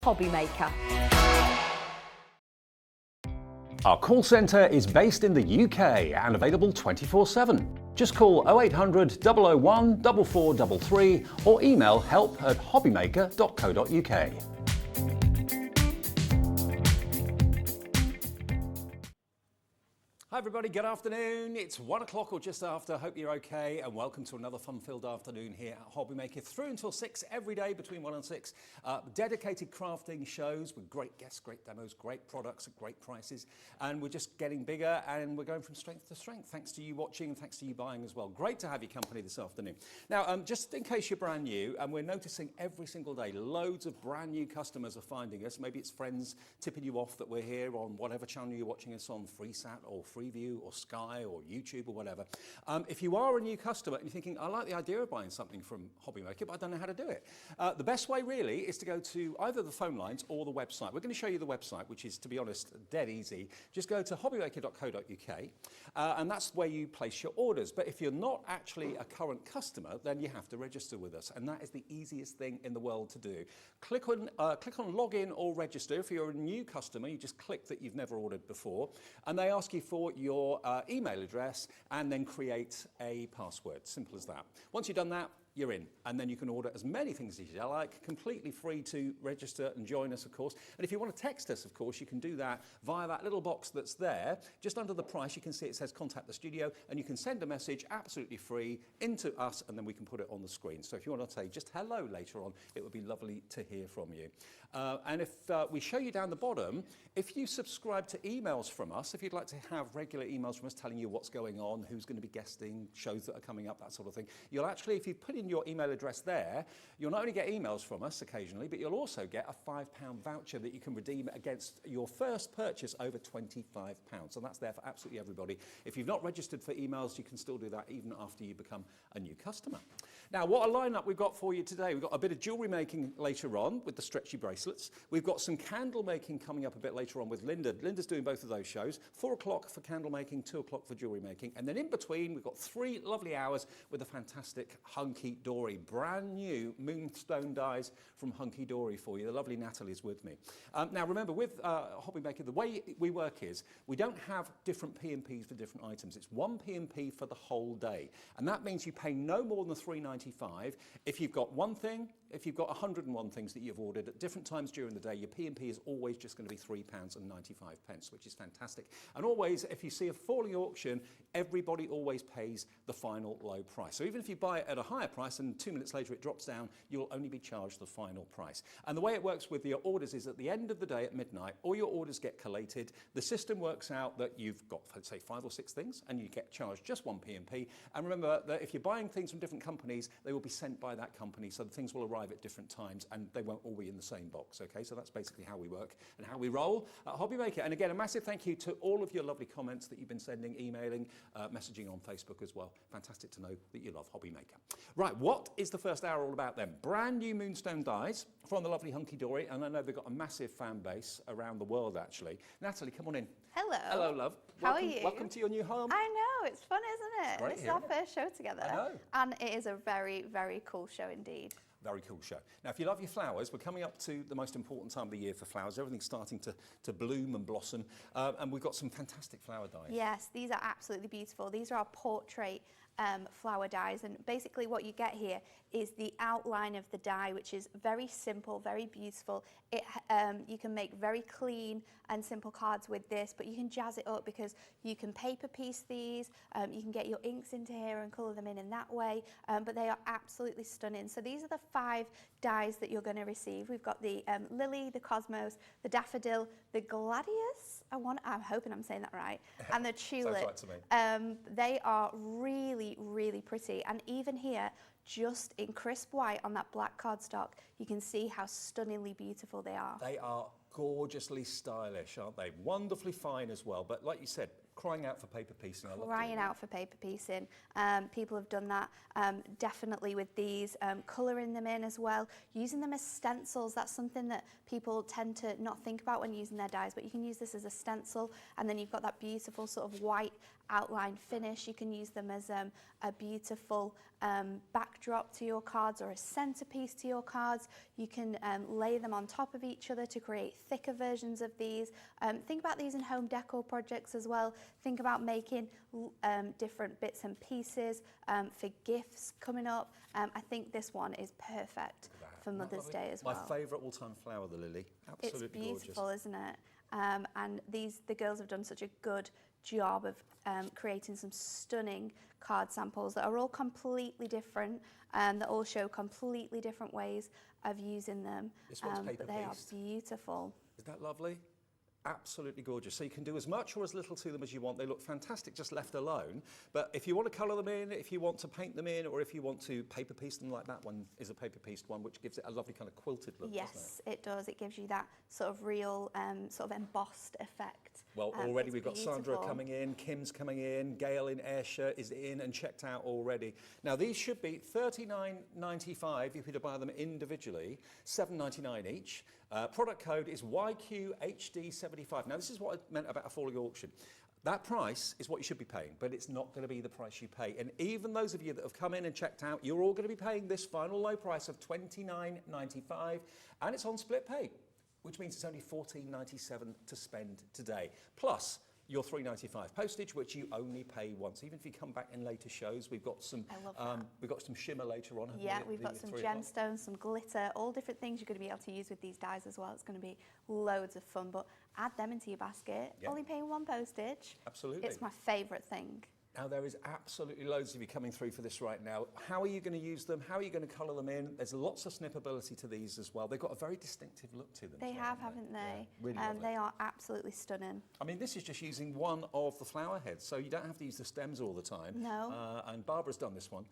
Hobby Maker. Our call centre is based in the UK and available 24/7. Just call 0800 001 4433 or email help@hobbymaker.co.uk. Hi everybody, good afternoon. It's 1 o'clock or just after. Hope you're okay and welcome to another fun-filled afternoon here at Hobby Maker. Through until 6 every day between 1 and 6. Dedicated crafting shows with great guests, great demos, great products at great prices. And we're just getting bigger and we're going from strength to strength. Thanks to you watching and thanks to you buying as well. Great to have your company this afternoon. Now, just in case you're brand new, and we're noticing every single day, loads of brand new customers are finding us. Maybe it's friends tipping you off that we're here on whatever channel you're watching us on, FreeSat or Freeview or Sky or YouTube or whatever. If you are a new customer and you're thinking, I like the idea of buying something from Hobby Maker, but I don't know how to do it. The best way really is to go to either the phone lines or the website. We're going to show you the website, which is, to be honest, dead easy. Just go to hobbymaker.co.uk and that's where you place your orders. But if you're not actually a current customer, then you have to register with us. And that is the easiest thing in the world to do. Click on login or register. If you're a new customer, you just click that you've never ordered before. And they ask you for your email address and then create a password. Simple as that. Once you've done that, you're in, and then you can order as many things as you like, completely free to register and join us, of course. And if you want to text us, of course, you can do that via that little box that's there. Just under the price, you can see it says contact the studio, and you can send a message absolutely free into us, and then we can put it on the screen. So if you want to say just hello later on, it would be lovely to hear from you. And if we show you down the bottom, if you subscribe to emails from us, if you'd like to have regular emails from us telling you what's going on, who's going to be guesting, shows that are coming up, that sort of thing, you'll actually, if you put in your email address there, you'll not only get emails from us occasionally, but you'll also get a £5 voucher that you can redeem against your first purchase over £25. So that's there for absolutely everybody. If you've not registered for emails, you can still do that even after you become a new customer. Now, what a lineup we've got for you today. We've got a bit of jewellery making later on with the stretchy bracelets. We've got some candle making coming up a bit later on with Linda. Linda's doing both of those shows. 4 o'clock for candle making, 2 o'clock for jewellery making. And then in between, we've got 3 lovely hours with a fantastic Hunkydory, brand new Moonstone dies from Hunkydory for you. The lovely Natalie's with me. Now, remember, with Hobby Maker, the way we work is we don't have different P&Ps for different items. It's one P&P for the whole day. And that means you pay no more than £3.95. If you've got one thing, if you've got 101 things that you've ordered at different times during the day, your P&P is always just going to be £3.95, which is fantastic. And always, if you see a falling auction, everybody always pays the final low price. So even if you buy it at a higher price and 2 minutes later it drops down, you'll only be charged the final price. And the way it works with your orders is at the end of the day at midnight, all your orders get collated. The system works out that you've got, let's say, 5 or 6 things, and you get charged just one P&P. And remember that if you're buying things from different companies, they will be sent by that company, so the things will arrive at different times and they won't all be in the same box, okay? So that's basically how we work and how we roll at Hobby Maker. And again, a massive thank you to all of your lovely comments that you've been sending, emailing, messaging on Facebook as well. Fantastic to know that you love Hobby Maker. Right, what is the first hour all about then? Brand new Moonstone dies from the lovely Hunkydory, and I know they've got a massive fan base around the world actually. Natalie, come on in. Hello. Hello, love. How Welcome, are you? Welcome to your new home. I know, it's fun, isn't it? Great, This is our first show together. I know. And it is a very, very cool show indeed. Very cool show. Now, if you love your flowers, we're coming up to the most important time of the year for flowers. Everything's starting to bloom and blossom, and we've got some fantastic flower dyes. Yes, these are absolutely beautiful. These are our portrait flower dies, and basically what you get here is the outline of the die, which is very simple, very beautiful. You can make very clean and simple cards with this, but you can jazz it up because you can paper piece these, you can get your inks into here and colour them in that way, but they are absolutely stunning. So these are the 5 dies that you're going to receive. We've got the lily, the cosmos, the daffodil, the gladius, I'm hoping I'm saying that right, and the tulip. Sounds right to me. They are really, really pretty, and even here, just in crisp white on that black cardstock, you can see how stunningly beautiful they are. They are gorgeously stylish, aren't they? Wonderfully fine as well, but like you said, crying out for paper piecing. Crying out for paper piecing. People have done that definitely with these, colouring them in as well, using them as stencils. That's something that people tend to not think about when using their dies, but you can use this as a stencil, and then you've got that beautiful sort of white outline finish. You can use them as a beautiful backdrop to your cards or a centerpiece to your cards. You can lay them on top of each other to create thicker versions of these. Think about these in home decor projects as well. Think about making different bits and pieces for gifts coming up. I think this one is perfect for Mother's Day as well. My favourite all-time flower, the lily. Absolutely gorgeous. It's beautiful, isn't it? And the girls have done such a good job of creating some stunning card samples that are all completely different, that all show completely different ways of using them. This one's paper but they pieced. are beautiful. Is that lovely? Absolutely gorgeous. So you can do as much or as little to them as you want. They look fantastic just left alone. But if you want to colour them in, if you want to paint them in, or if you want to paper piece them, like that one is a paper pieced one, which gives it a lovely kind of quilted look, Yes, doesn't it? it does. It gives you that sort of real, sort of embossed effect. Well, already we've got beautiful. Sandra coming in, Kim's coming in, Gail in Ayrshire is in and checked out already. Now, these should be $39.95 if you were to buy them individually, $7.99 each. Product code is YQHD75. Now, this is what I meant about a falling auction. That price is what you should be paying, but it's not going to be the price you pay. And even those of you that have come in and checked out, you're all going to be paying this final low price of $29.95, and it's on split pay, which means it's only $14.97 to spend today. Plus your $3.95 postage, which you only pay once. Even if you come back in later shows, we've got some. We've got some shimmer later on. Yeah, we've got some gemstones, some glitter, all different things you're going to be able to use with these dies as well. It's going to be loads of fun. But add them into your basket. Yeah. Only paying one postage. Absolutely. It's my favourite thing. Now, there is absolutely loads of you coming through for this right now. How are you going to use them? How are you going to colour them in? There's lots of snippability to these as well. They've got a very distinctive look to them. They have, haven't they? Yeah, really lovely. They are absolutely stunning. I mean, this is just using one of the flower heads, so you don't have to use the stems all the time. No. And Barbara's done this one.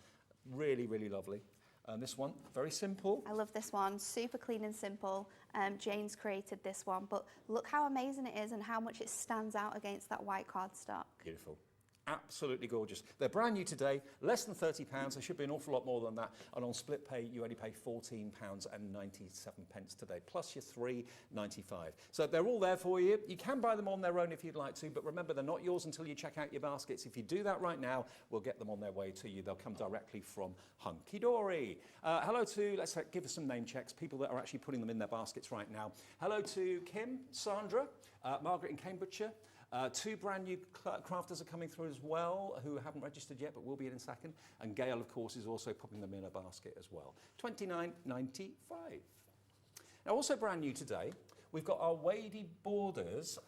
Really, really lovely. And this one, very simple. I love this one, super clean and simple. Jane's created this one, but look how amazing it is and how much it stands out against that white cardstock. Beautiful. Absolutely gorgeous. They're brand new today, less than £30. There should be an awful lot more than that. And on split pay, you only pay £14.97 today, plus your $3.95. So they're all there for you. You can buy them on their own if you'd like to, but remember, they're not yours until you check out your baskets. If you do that right now, we'll get them on their way to you. They'll come directly from Hunkydory. Hello to, let's give us some name checks, people that are actually putting them in their baskets right now. Hello to Kim, Sandra, Margaret in Cambridgeshire. Two brand new crafters are coming through as well, who haven't registered yet, but will be in a second. And Gail, of course, is also popping them in a basket as well. $29.95. Now, also brand new today, we've got our wavy borders,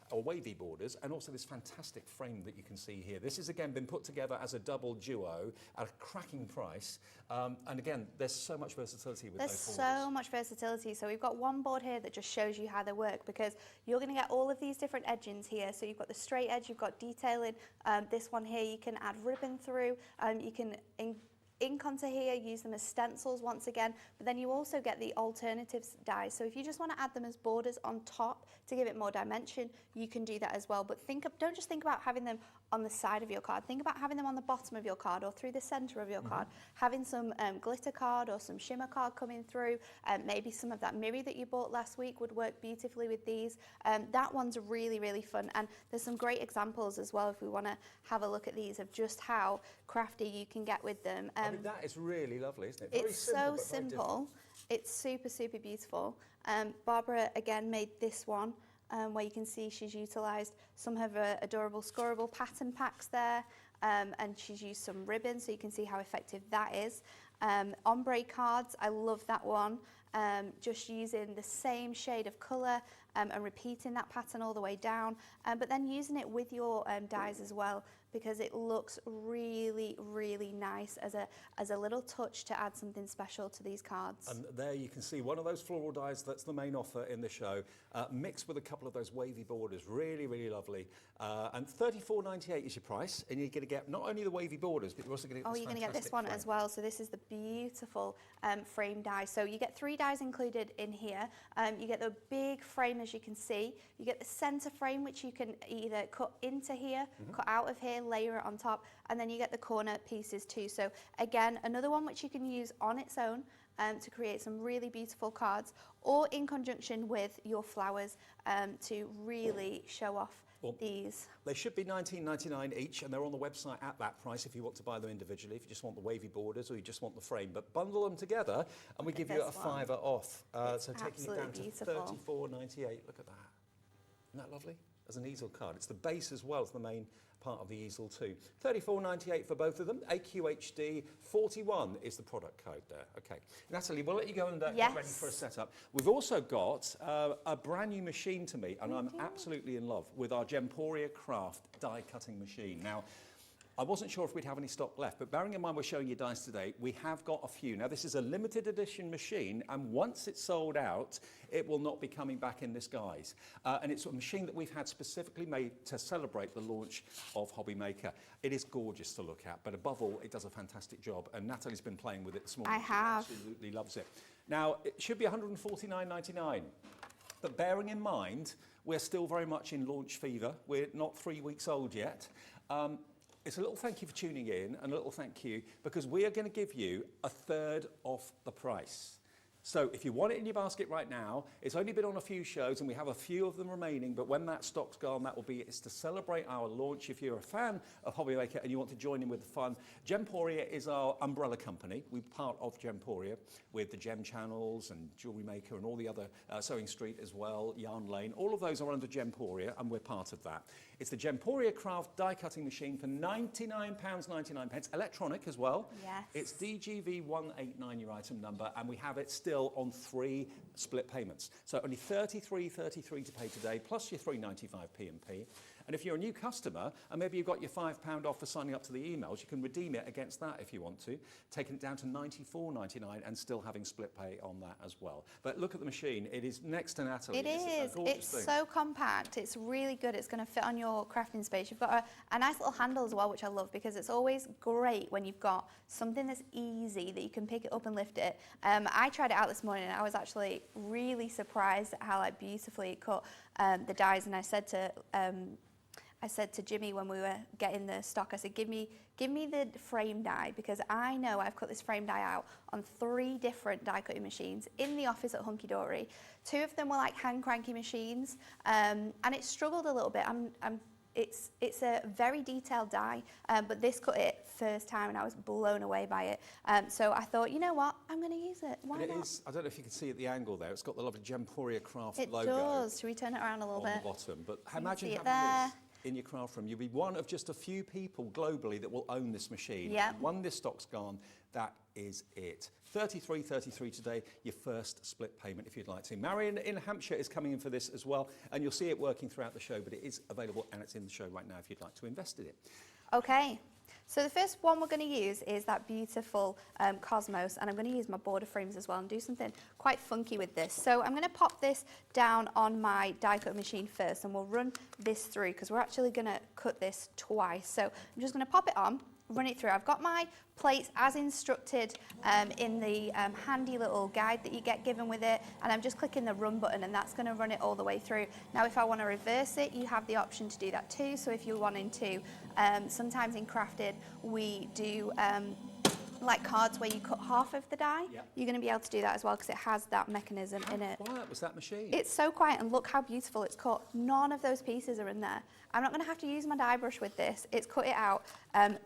and also this fantastic frame that you can see here. This has, again, been put together as a double duo at a cracking price. And again, there's so much versatility with those borders. There's so much versatility. So we've got one board here that just shows you how they work, because you're going to get all of these different edgings here. So you've got the straight edge, you've got detailing. This one here, you can add ribbon through. You can ink onto here, use them as stencils once again, but then you also get the alternatives dies. So if you just want to add them as borders on top to give it more dimension, you can do that as well. But don't just think about having them on the side of your card. Think about having them on the bottom of your card or through the center of your card. Having some glitter card or some shimmer card coming through. Maybe some of that mirror that you bought last week would work beautifully with these. That one's really, really fun. And there's some great examples as well if we want to have a look at these of just how crafty you can get with them. I mean, that is really lovely, isn't it? Very it's simple, so simple. It's super, super beautiful. Barbara, again, made this one. Where you can see she's utilised some of her adorable scoreable pattern packs there, and she's used some ribbon, so you can see how effective that is. Ombre cards, I love that one. Just using the same shade of colour and repeating that pattern all the way down, but then using it with your dies as well, because it looks really, really nice as a little touch to add something special to these cards. And there you can see one of those floral dies, that's the main offer in the show, mixed with a couple of those wavy borders. Really, really lovely. And $34.98 is your price, and you're going to get not only the wavy borders, but you're also going to get this you're going to get this one frame as well. So this is the beautiful frame die. So you get 3 dies included in here. You get the big frame, as you can see. You get the center frame, which you can either cut into here, cut out of here, layer it on top, and then you get the corner pieces too. So again, another one which you can use on its own, to create some really beautiful cards, or in conjunction with your flowers to really show off these. They should be $19.99 each, and they're on the website at that price if you want to buy them individually, if you just want the wavy borders or you just want the frame. But bundle them together and we give you a $5 off. So taking it down to $34.98. Look at that. Isn't that lovely? As an easel card. It's the base as well as the main part of the easel too. $34.98 for both of them. AQHD 41 is the product code there. Okay. Natalie, we'll let you go and get ready for a setup. We've also got a brand new machine to meet, and I'm absolutely in love with our Gemporia Craft die cutting machine. Now, I wasn't sure if we'd have any stock left, but bearing in mind we're showing you dies today, we have got a few. Now, this is a limited edition machine, and once it's sold out, it will not be coming back in this guise. And it's a machine that we've had specifically made to celebrate the launch of Hobby Maker. It is gorgeous to look at, but above all, it does a fantastic job. And Natalie's been playing with it this morning. I have. She absolutely loves it. Now, it should be $149.99. But bearing in mind, we're still very much in launch fever. We're not 3 weeks old yet. It's a little thank you for tuning in, and a little thank you because we are going to give you a third off the price. So if you want it in your basket right now, it's only been on a few shows and we have a few of them remaining, but when that stock's gone, that will be, it's to celebrate our launch. If you're a fan of Hobby Maker and you want to join in with the fun, Gemporia is our umbrella company. We're part of Gemporia with the Gem Channels and Jewellery Maker and all the other, Sewing Street as well, Yarn Lane, all of those are under Gemporia and we're part of that. It's the Gemporia Craft die cutting machine for £99.99, electronic as well. Yes. It's DGV189, your item number, and we have it still on 3 split payments. So only $33.33 to pay today, plus your $3.95 P&P. And if you're a new customer, and maybe you've got your £5 off for signing up to the emails, you can redeem it against that if you want to, taking it down to $94.99 and still having split pay on that as well. But look at the machine. It is next to Natalie. It is. It's so compact. It's really good. It's going to fit on your crafting space. You've got a nice little handle as well, which I love because it's always great when you've got something that's easy that you can pick it up and lift it. I tried it out this morning and I was actually really surprised at how beautifully it cut the dies, and I said to Jimmy when we were getting the stock, I said, give me the frame die, because I know I've cut this frame die out on 3 different die cutting machines in the office at Hunkydory. 2 of them were like hand cranky machines, and it struggled a little bit. It's a very detailed die, but this cut it first time and I was blown away by it. So I thought, you know what, I'm going to use it. Why not? It is, I don't know if you can see at the angle there, it's got the lovely Gemporia Craft logo. It does. Should we turn it around a little bit? On the bottom. But imagine having this in your craft room. You'll be one of just a few people globally that will own this machine. Yeah. When this stock's gone, that is it. $33.33 today, your first split payment if you'd like to. Marion in Hampshire is coming in for this as well, and you'll see it working throughout the show, but it is available and it's in the show right now if you'd like to invest in it. Okay. So the first one we're going to use is that beautiful Cosmos, and I'm going to use my border frames as well and do something quite funky with this. So I'm going to pop this down on my die cut machine first, and we'll run this through because we're actually going to cut this twice. So I'm just going to pop it on, run it through. I've got my plates as instructed in the handy little guide that you get given with it, and I'm just clicking the run button and that's going to run it all the way through. Now if I want to reverse it, you have the option to do that too. So if you're wanting to, sometimes in crafted we do like cards where you cut half of the die. Yep. You're going to be able to do that as well because it has that mechanism in it. How quiet was that machine? It's so quiet, and look how beautiful it's cut. None of those pieces are in there. I'm not going to have to use my die brush with this. It's cut it out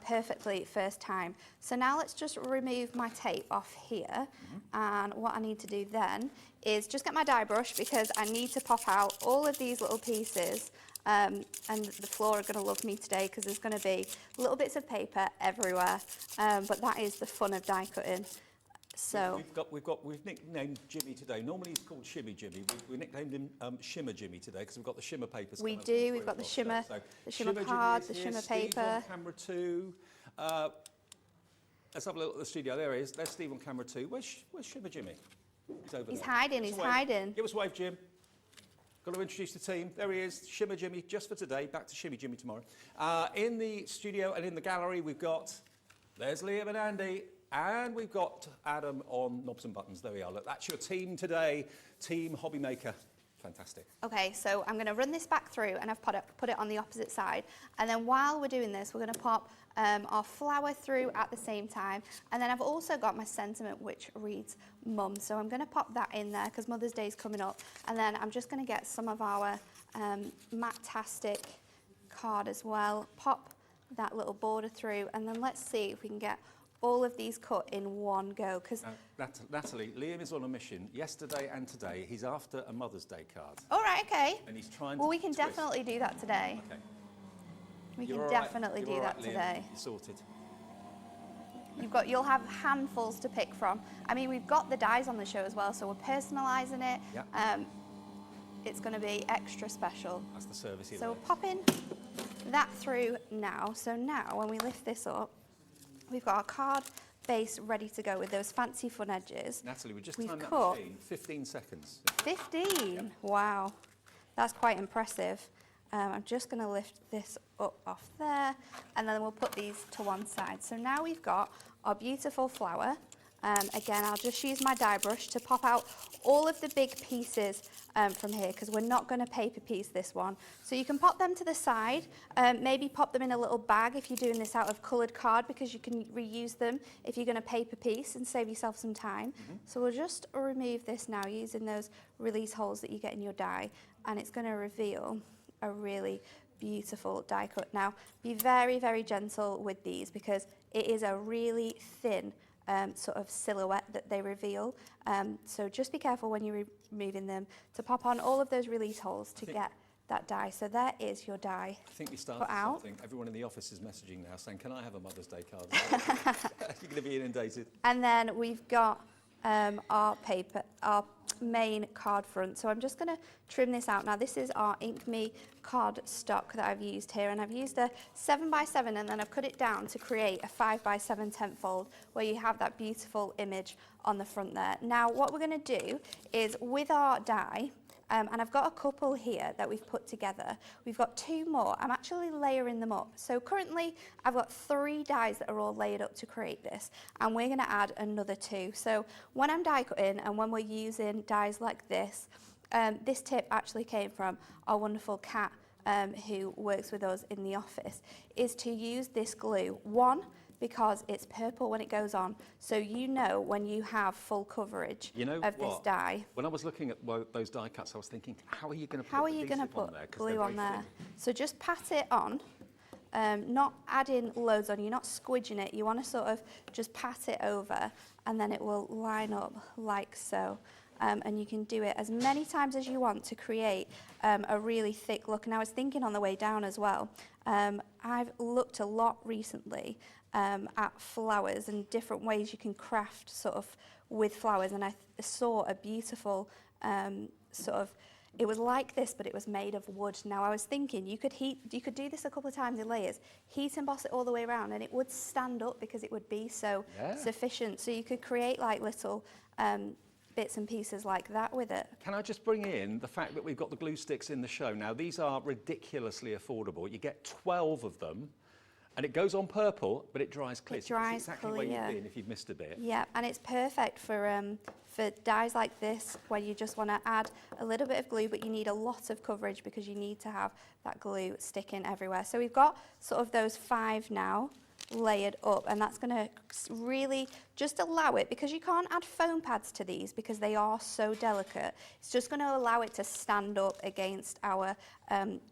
perfectly first time. So now let's just remove my tape off here. And what I need to do then is just get my die brush because I need to pop out all of these little pieces. And the floor are going to love me today because there's going to be little bits of paper everywhere. But that is the fun of die cutting. So we've nicknamed Jimmy today. Normally he's called Shimmy Jimmy. We nicknamed him Shimmer Jimmy today because we've got the Shimmer papers. We do. We've got the Shimmer, the Shimmer cards, the Shimmer paper. Steve on camera 2. Let's have a look at the studio. There he is. There's Steve on camera 2. Where's Shimmer Jimmy? He's over there. He's hiding. He's hiding. Give us a wave, Jim. Got to introduce the team. There he is, Shimmer Jimmy, just for today. Back to Shimmy Jimmy tomorrow. In the studio and in the gallery, we've got, there's Liam and Andy, and we've got Adam on knobs and buttons. There we are. Look, that's your team today, Team Hobby Maker. Fantastic. Okay, so I'm going to run this back through, and I've put it on the opposite side. And then while we're doing this, we're going to pop our flower through at the same time. And then I've also got my sentiment, which reads Mum. So I'm going to pop that in there because Mother's Day is coming up. And then I'm just going to get some of our Matte-tastic card as well. Pop that little border through, and then let's see if we can get all of these cut in one go. Because Natalie, Liam is on a mission. Yesterday and today, he's after a Mother's Day card. all right, okay. And he's trying Well, to we can twist. definitely do that today. Okay. We You're can all right. definitely You're do all that right, Liam. today. You're sorted. You'll have handfuls to pick from. I mean, we've got the dies on the show as well, so we're personalising it. Yeah. It's going to be extra special. That's the service he So likes. popping that through now. So now when we lift this up, we've got our card base ready to go with those fancy fun edges. Natalie, we just We've timed that cut machine 15 seconds. 15. Yep. Wow, that's quite impressive. I'm just going to lift this up off there, and then we'll put these to one side. So now we've got our beautiful flower. Again, I'll just use my die brush to pop out all of the big pieces from here, because we're not going to paper piece this one. So you can pop them to the side, maybe pop them in a little bag if you're doing this out of coloured card, because you can reuse them if you're going to paper piece and save yourself some time. So we'll just remove this now using those release holes that you get in your die, and it's going to reveal a really beautiful die cut. Now, be very, very gentle with these, because it is a really thin sort of silhouette that they reveal. So just be careful when you're removing them to pop on all of those release holes to get that die. So there is your die. I think we started something. Everyone in the office is messaging now saying, can I have a Mother's Day card? You're going to be inundated. And then we've got our paper, our main card front. So I'm just going to trim this out. Now this is our Ink Me card stock that I've used here, and I've used a 7x7, and then I've cut it down to create a 5x7 10-fold where you have that beautiful image on the front there. Now what we're going to do is with our die, and I've got a couple here that we've put together. We've got two more. I'm actually layering them up. So currently I've got 3 dies that are all layered up to create this, and we're going to add another 2. So when I'm die cutting and when we're using dies like this tip actually came from our wonderful Kat who works with us in the office, is to use this glue. One, because it's purple when it goes on, so you know when you have full coverage of this die. When I was looking at those die cuts, I was thinking, how are you going to put glue on there? So just pat it on, not adding loads on, you're not squidging it, you want to sort of just pat it over, and then it will line up like so. And you can do it as many times as you want to create a really thick look. And I was thinking on the way down as well, I've looked a lot recently at flowers and different ways you can craft sort of with flowers, and I saw a beautiful sort of, it was like this but it was made of wood. Now I was thinking you could do this a couple of times in layers, heat emboss it all the way around, and it would stand up because it would be so sufficient. So you could create like little bits and pieces like that with it. Can I just bring in the fact that we've got the glue sticks in the show? Now these are ridiculously affordable. You get 12 of them, and it goes on purple, but it dries clear. It dries exactly clear. where you've been if you've missed a bit. Yeah, and it's perfect for dies like this, where you just want to add a little bit of glue, but you need a lot of coverage because you need to have that glue sticking everywhere. So we've got sort of those 5 now layered up, and that's going to really just allow it, because you can't add foam pads to these because they are so delicate. It's just going to allow it to stand up against our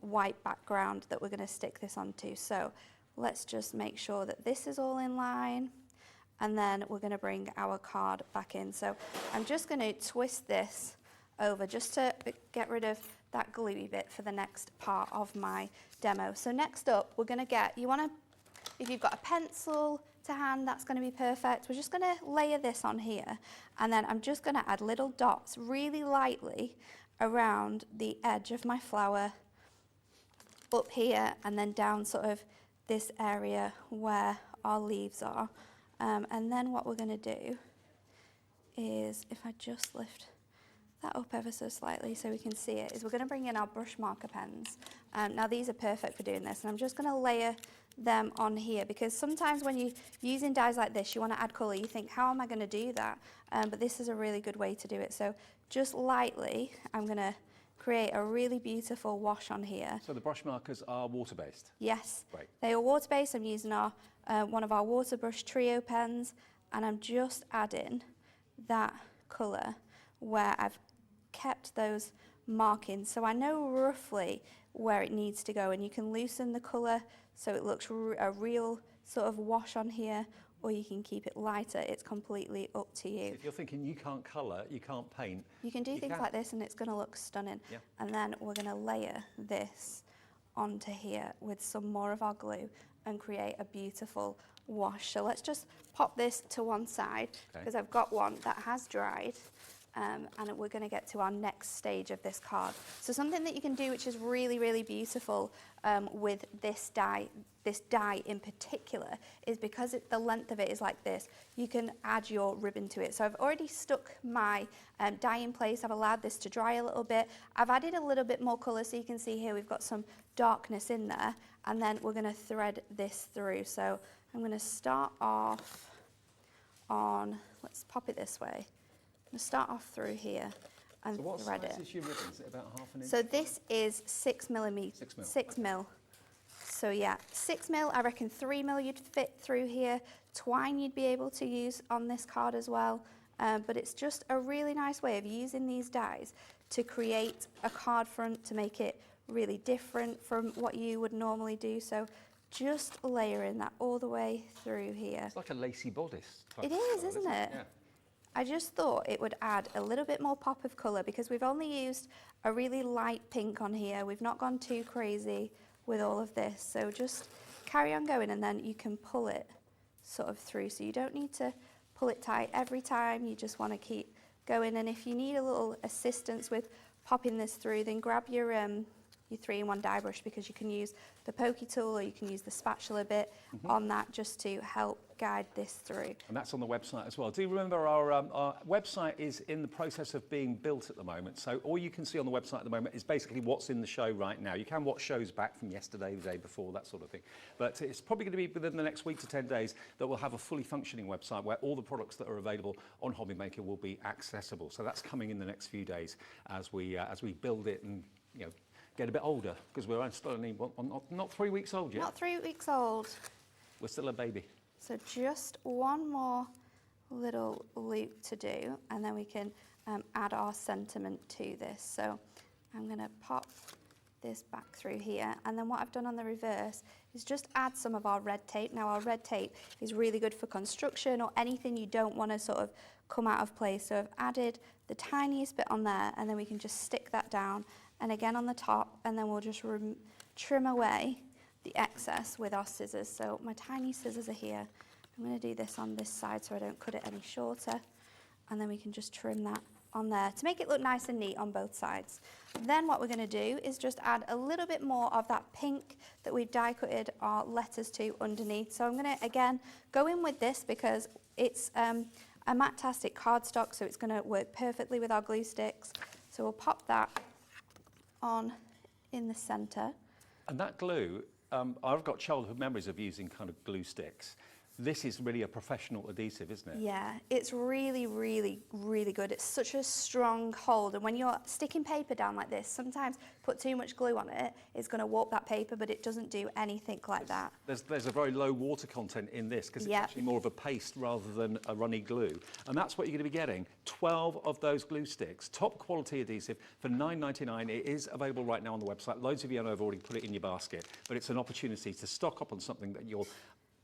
white background that we're going to stick this onto. So let's just make sure that this is all in line, and then we're going to bring our card back in. So I'm just going to twist this over just to get rid of that gluey bit for the next part of my demo. So next up, we're going to get, if you've got a pencil to hand, that's going to be perfect. We're just going to layer this on here, and then I'm just going to add little dots really lightly around the edge of my flower, up here, and then down sort of this area where our leaves are. And then what we're going to do is, if I just lift that up ever so slightly so we can see it, is we're going to bring in our brush marker pens. Now these are perfect for doing this, and I'm just going to layer them on here, because sometimes when you're using dies like this, you want to add colour, you think, how am I going to do that? But this is a really good way to do it. So just lightly, I'm going to create a really beautiful wash on here. So the brush markers are water-based? Yes, Great. they are water-based. I'm using our one of our water brush trio pens, and I'm just adding that colour where I've kept those markings, so I know roughly where it needs to go, and you can loosen the colour so it looks a real sort of wash on here, or you can keep it lighter. It's completely up to you. So if you're thinking you can't colour, you can't paint, You can do things like this and it's going to look stunning. Yeah. And then we're going to layer this onto here with some more of our glue and create a beautiful wash. So let's just pop this to one side because I've got one that has dried. And we're going to get to our next stage of this card. So something that you can do which is really, really beautiful with this die in particular is because the length of it is like this, you can add your ribbon to it. So I've already stuck my die in place. I've allowed this to dry a little bit. I've added a little bit more colour, so you can see here we've got some darkness in there, and then we're going to thread this through. So I'm going to start off on, let's pop it this way. I'm going to start off through here and So what thread size it. is your ribbon? Is it about half an inch? So this is 6 millimetres. 6 mil. 6 mil. So yeah, 6 mil, I reckon 3 mil you'd fit through here. Twine you'd be able to use on this card as well. But it's just a really nice way of using these dies to create a card front, to make it really different from what you would normally do. So just layering that all the way through here. It's like a lacy bodice type It of is, style, isn't it? Yeah. I just thought it would add a little bit more pop of colour because we've only used a really light pink on here. We've not gone too crazy with all of this. So just carry on going, and then you can pull it sort of through. So you don't need to pull it tight every time. You just want to keep going. And if you need a little assistance with popping this through, then grab your 3-in-1 die brush, because you can use the pokey tool or you can use the spatula bit on that just to help guide this through. And that's on the website as well. Do remember our website is in the process of being built at the moment. So all you can see on the website at the moment is basically what's in the show right now. You can watch shows back from yesterday, the day before, that sort of thing. But it's probably going to be within the next week to 10 days that we'll have a fully functioning website where all the products that are available on Hobby Maker will be accessible. So that's coming in the next few days as we build it and, you know, get a bit older, because we're still only not 3 weeks old yet. Not 3 weeks old. We're still a baby. So just one more little loop to do, and then we can add our sentiment to this. So I'm going to pop this back through here, and then what I've done on the reverse is just add some of our red tape. Now our red tape is really good for construction or anything you don't want to sort of come out of place. So I've added the tiniest bit on there, and then we can just stick that down, and again on the top, and then we'll just trim away the excess with our scissors. So my tiny scissors are here. I'm going to do this on this side so I don't cut it any shorter, and then we can just trim that on there to make it look nice and neat on both sides. Then what we're going to do is just add a little bit more of that pink that we've die cutted our letters to underneath. So I'm going to again go in with this because it's a matte-tastic cardstock, so it's going to work perfectly with our glue sticks. So we'll pop that on in the centre. And that glue, I've got childhood memories of using kind of glue sticks. This is really a professional adhesive, isn't it? Yeah, it's really, really, really good. It's such a strong hold, and when you're sticking paper down like this, sometimes put too much glue on it, it's going to warp that paper, but it doesn't do anything like that. There's a very low water content in this because it's actually more of a paste rather than a runny glue. And that's what you're going to be getting. 12 of those glue sticks, top quality adhesive for $9.99. It is available right now on the website. Loads of you know have already put it in your basket, but it's an opportunity to stock up on something that you'll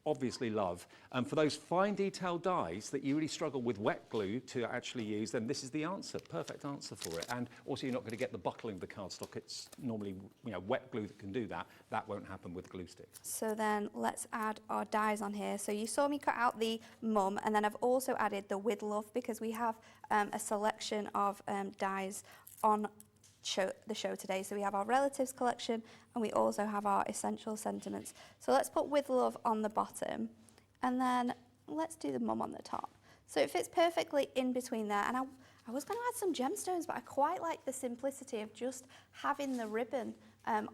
obviously love. And for those fine detailed dies that you really struggle with wet glue to actually use, then this is the answer, perfect answer for it. And also you're not going to get the buckling of the cardstock. It's normally, you know, wet glue that can do that. That won't happen with glue sticks. So then let's add our dies on here. So you saw me cut out the mum, and then I've also added the with love because we have a selection of dies on the show today. So we have our relatives collection, and we also have our essential sentiments. So let's put with love on the bottom, and then let's do the mum on the top. So it fits perfectly in between there, and I was going to add some gemstones, but I quite like the simplicity of just having the ribbon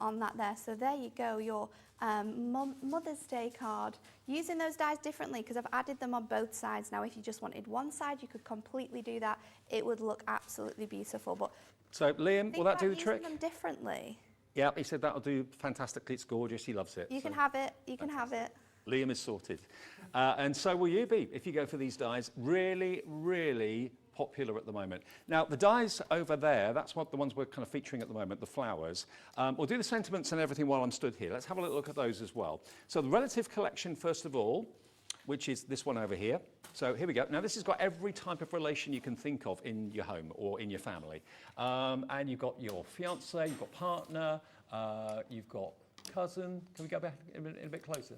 on that there. So there you go, your Mother's Day card. Using those dies differently because I've added them on both sides. Now if you just wanted one side, you could completely do that. It would look absolutely beautiful, but So Liam, will that do the trick? Using them differently. Yeah, he said that'll do fantastically. It's gorgeous. He loves it. You can have it. You can have it. Liam is sorted. And so will you be if you go for these dies. Really, really popular at the moment. Now, the dies over there, that's what the ones we're kind of featuring at the moment, the flowers. We'll do the sentiments and everything while I'm stood here. Let's have a little look at those as well. So the relative collection, first of all, which is this one over here. So here we go. Now, this has got every type of relation you can think of in your home or in your family. And you've got your fiancé, you've got partner, you've got cousin. Can we go back in a bit closer?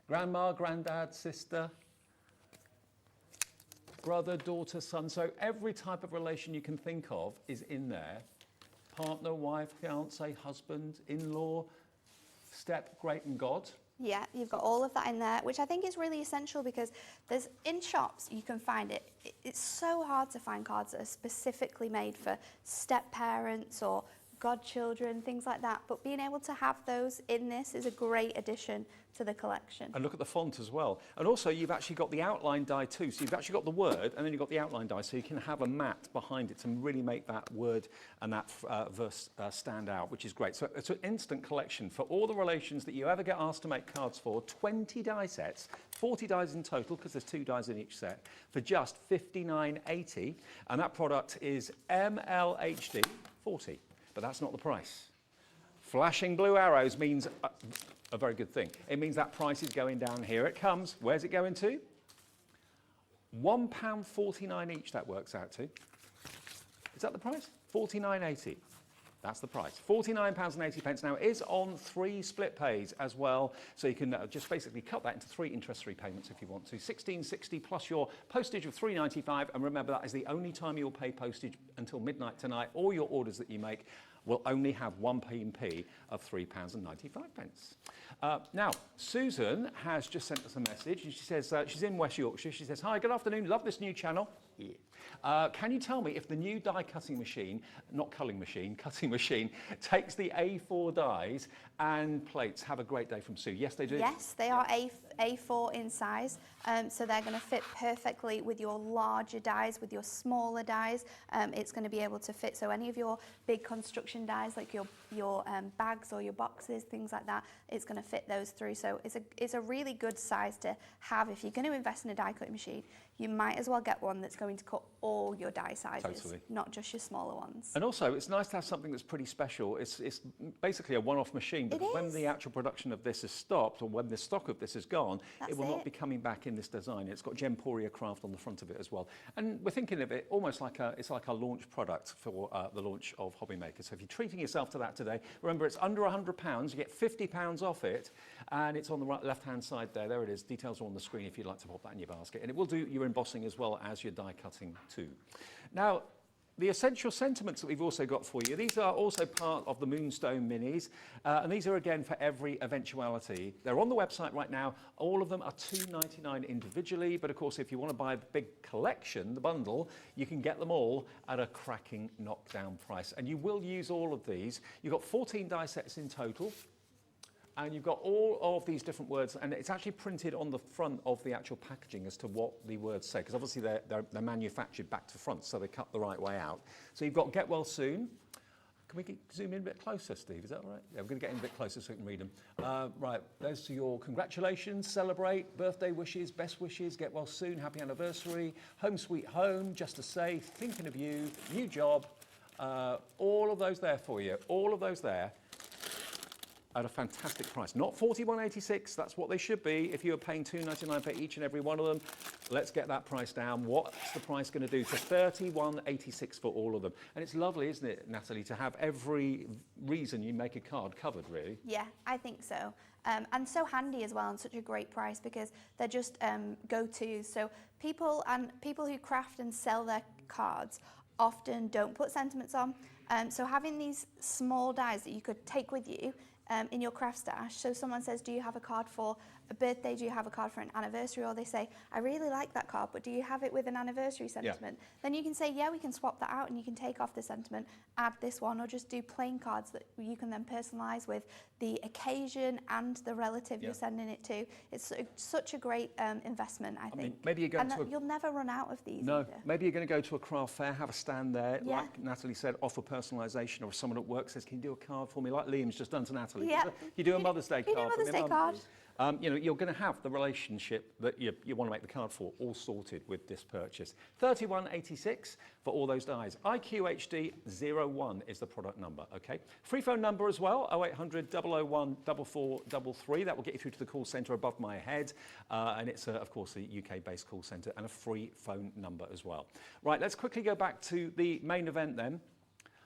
Grandma, granddad, sister, brother, daughter, son. So every type of relation you can think of is in there. Partner, wife, fiancé, husband, in-law, step, great and God. Yeah, you've got all of that in there, which I think is really essential because there's in shops you can find it. It's so hard to find cards that are specifically made for step parents or godchildren, things like that. But being able to have those in this is a great addition to the collection. And look at the font as well. And also you've actually got the outline die too. So you've actually got the word and then you've got the outline die. So you can have a mat behind it to really make that word and that verse stand out, which is great. So it's an instant collection for all the relations that you ever get asked to make cards for. 20 die sets, 40 dies in total because there's 2 dies in each set for just $59.80. And that product is MLHD 40. But that's not the price. Flashing blue arrows means a very good thing. It means that price is going down. Here it comes. Where's it going to? £1.49 each that works out to. Is that the price? £49.80. That's the price. £49.80. Now, it is on 3 split pays as well, so you can just basically cut that into 3 interest-free payments if you want to. $16.60 plus your postage of $3.95, and remember that is the only time you'll pay postage until midnight tonight. All your orders that you make will only have 1 P&P of £3.95. Now, Susan has just sent us a message, and she says she's in West Yorkshire. She says, "Hi, good afternoon. Love this new channel. Yeah. Can you tell me if the new die cutting machine, not culling machine, cutting machine, takes the A4 dies and plates?" Have a great day from Sue. Yes, they do. Yes, they are A4 in size, so they're going to fit perfectly with your larger dies, with your smaller dies. It's going to be able to fit, so any of your big construction dies, like your bags or your boxes, things like that, it's going to fit those through. So it's a really good size to have. If you're going to invest in a die cutting machine, you might as well get one that's going to cut all your die sizes, Totally. not just your smaller ones. And also, it's nice to have something that's pretty special. It's basically a one-off machine, but when the actual production of this is stopped, or when the stock of this is gone, it will not be coming back in this design. It's got Gemporia craft on the front of it as well. And we're thinking of it almost like it's like a launch product for the launch of Hobby Maker. So if you're treating yourself to that today, remember it's under £100, you get £50 off it, and it's on the left-hand side there. There it is. Details are on the screen if you'd like to pop that in your basket. And it will do your embossing as well as your die cutting too. Now, the essential sentiments that we've also got for you, these are also part of the Moonstone minis, and these are again for every eventuality. They're on the website right now. All of them are $2.99 individually, but of course if you want to buy the big collection, the bundle, you can get them all at a cracking knockdown price. And you will use all of these. You've got 14 die sets in total. And you've got all of these different words, and it's actually printed on the front of the actual packaging as to what the words say, because obviously they're manufactured back to front, so they cut the right way out. So you've got "Get Well Soon." Can we zoom in a bit closer, Steve? Is that all right? Yeah, we're going to get in a bit closer so we can read them. Right, there's your congratulations, celebrate, birthday wishes, best wishes, get well soon, happy anniversary, home sweet home, just to say, thinking of you, new job. All of those there for you. All of those there. At a fantastic price. Not $41.86, that's what they should be if you were paying $2.99 for each and every one of them. Let's get that price down. What's the price going to do? To $31.86 for all of them. And it's lovely, isn't it, Natalie, to have every reason you make a card covered, really? Yeah, I think so. And so handy as well, and such a great price because they're just go-tos. So people who craft and sell their cards often don't put sentiments on. So having these small dies that you could take with you in your craft stash. So someone says, do you have a card for a birthday, do you have a card for an anniversary, or they say, I really like that card, but do you have it with an anniversary sentiment? Then you can say, yeah, we can swap that out, and you can take off the sentiment, add this one, or just do plain cards that you can then personalise with the occasion and the relative you're sending it to. It's such a great investment, I think. mean, maybe you're going and you'll never run out of these. No, either. maybe you're going to go to a craft fair, have a stand there, Yeah. like Natalie said, offer personalisation, or if someone at work says, can you do a card for me, like Liam's just done to Natalie. Yeah. You do a Mother's Day You card do a Mother's Day card. You know, you're going to have the relationship that you want to make the card for all sorted with this purchase. $31.86 for all those dies. IQHD01 is the product number, okay? Free phone number as well, 0800 001 4433. That will get you through to the call centre above my head. And it's, of course, a UK-based call centre and a free phone number as well. Right, let's quickly go back to the main event then.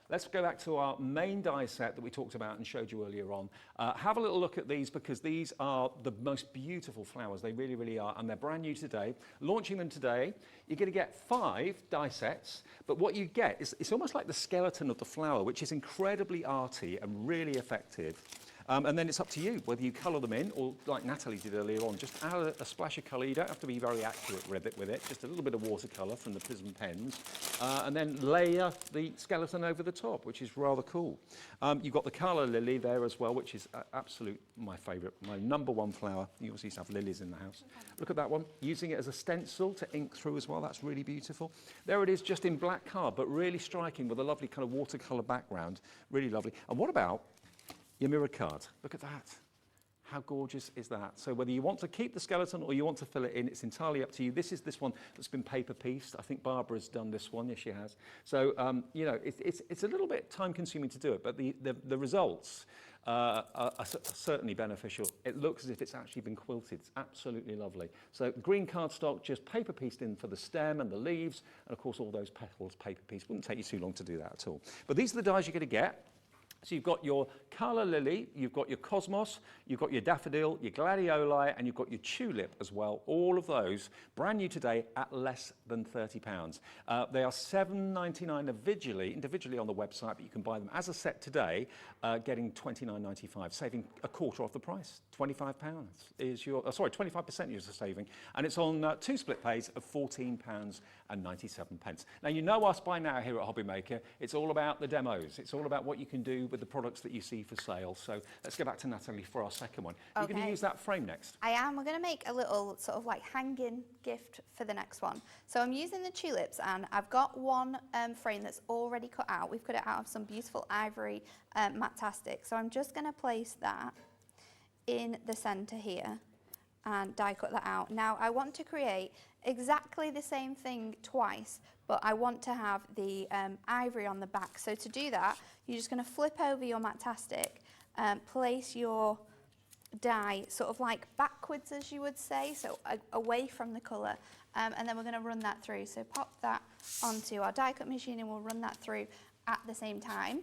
Let's go back to our main die set that we talked about and showed you earlier on. Have a little look at these, because these are the most beautiful flowers. They really, really are, and they're brand new today. Launching them today. You're going to get 5 die sets, but what you get is it's almost like the skeleton of the flower, which is incredibly arty and really effective. And then it's up to you whether you colour them in, or like Natalie did earlier on, just add a splash of colour. You don't have to be very accurate with it, just a little bit of watercolour from the Prism pens, and then layer the skeleton over the top, which is rather cool. You've got the colour lily there as well, which is my favourite, my #1 flower. You obviously used to have lilies in the house. Look at that one, using it as a stencil to ink through as well. That's really beautiful. There it is, just in black card, but really striking with a lovely kind of watercolour background. Really lovely. And what about your mirror card? Look at that. How gorgeous is that? So whether you want to keep the skeleton or you want to fill it in, it's entirely up to you. This is this one that's been paper pieced. I think Barbara's done this one. Yes, she has. So, you know, it's a little bit time consuming to do it, but the results are certainly beneficial. It looks as if it's actually been quilted. It's absolutely lovely. So the green cardstock, just paper pieced in for the stem and the leaves, and of course all those petals paper pieced. Wouldn't take you too long to do that at all. But these are the dies you're going to get. So you've got your colour lily, you've got your cosmos, you've got your daffodil, your gladioli, and you've got your tulip as well. All of those brand new today at less than £30. They are $7.99 individually on the website, but you can buy them as a set today, getting $29.95, saving a quarter off the price. £25 is your, 25% you're saving, and it's on 2 split pays of £14.97. Now, you know us by now here at Hobby Maker. It's all about the demos. It's all about what you can do with the products that you see for sale. So let's go back to Natalie for our second one. You're going to use that frame next? I am. We're going to make a little sort of like hanging gift for the next one. So I'm using the tulips, and I've got one frame that's already cut out. We've cut it out of some beautiful ivory matastic. So I'm just going to place that in the centre here and die cut that out. Now I want to create exactly the same thing twice, but I want to have the ivory on the back. So to do that, you're just going to flip over your matastic, place your die sort of like backwards, as you would say, so away from the colour, and then we're going to run that through. So pop that onto our die cut machine and we'll run that through at the same time.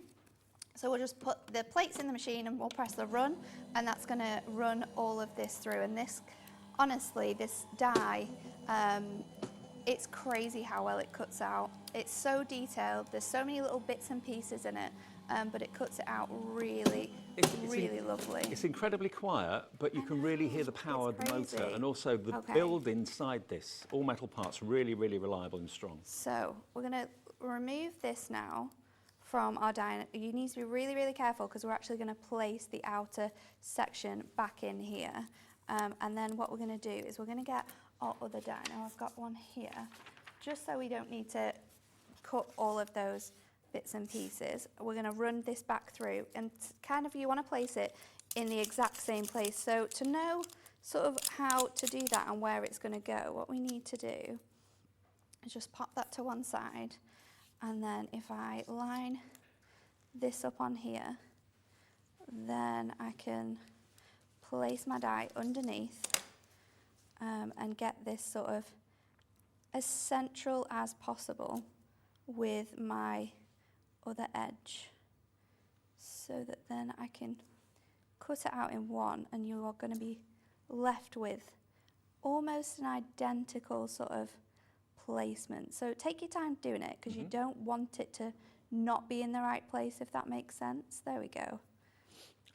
So we'll just put the plates in the machine and we'll press the run, and that's going to run all of this through. And this, honestly, this die, it's crazy how well it cuts out. It's so detailed. There's so many little bits and pieces in it, but it cuts it out really, really lovely. It's incredibly quiet, but you can really hear the power of the motor, and also the build inside this. All metal parts, really, really reliable and strong. So we're going to remove this now from our die. You need to be really, really careful, because we're actually going to place the outer section back in here. And then what we're going to do is we're going to get our other die. Now I've got one here, just so we don't need to cut all of those bits and pieces. We're going to run this back through, and kind of you want to place it in the exact same place. So to know sort of how to do that and where it's going to go, what we need to do is just pop that to one side, and then if I line this up on here, then I can place my die underneath and get this sort of as central as possible with my other edge, so that then I can cut it out in one, and you are going to be left with almost an identical sort of placement. So take your time doing it, because you don't want it to not be in the right place, if that makes sense. There we go.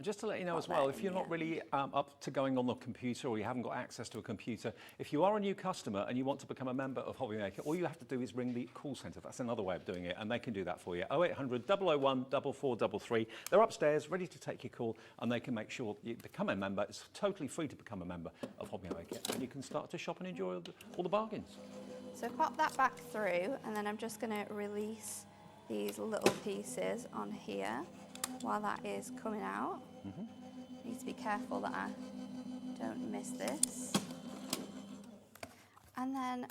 Just to let you know pop as well, that if in you're not here. really up to going on the computer or you haven't got access to a computer, if you are a new customer and you want to become a member of Hobby Maker, all you have to do is ring the call centre. That's another way of doing it, and they can do that for you. 0800 001 4433. They're upstairs, ready to take your call, and they can make sure you become a member. It's totally free to become a member of Hobby Maker, and you can start to shop and enjoy all the bargains. So pop that back through, and then I'm just going to release these little pieces on here while that is coming out. Need to be careful that I don't miss this. And then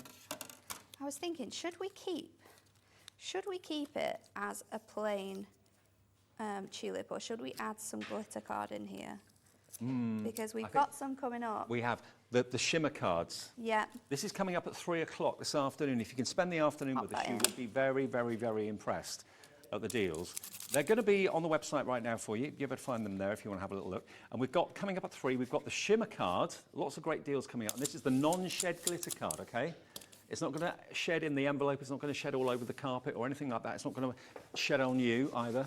I was thinking, should we keep it as a plain tulip, or should we add some glitter card in here? Because we've got some coming up. We have the Shimmer cards. Yeah. This is coming up at 3 o'clock this afternoon. If you can spend the afternoon with us, you will be very, very, very impressed at the deals. They're going to be on the website right now for you. You'll be able to find them there if you want to have a little look. And we've got, coming up at 3, we've got the Shimmer card. Lots of great deals coming up. And this is the non-shed glitter card, okay? It's not going to shed in the envelope. It's not going to shed all over the carpet or anything like that. It's not going to shed on you either.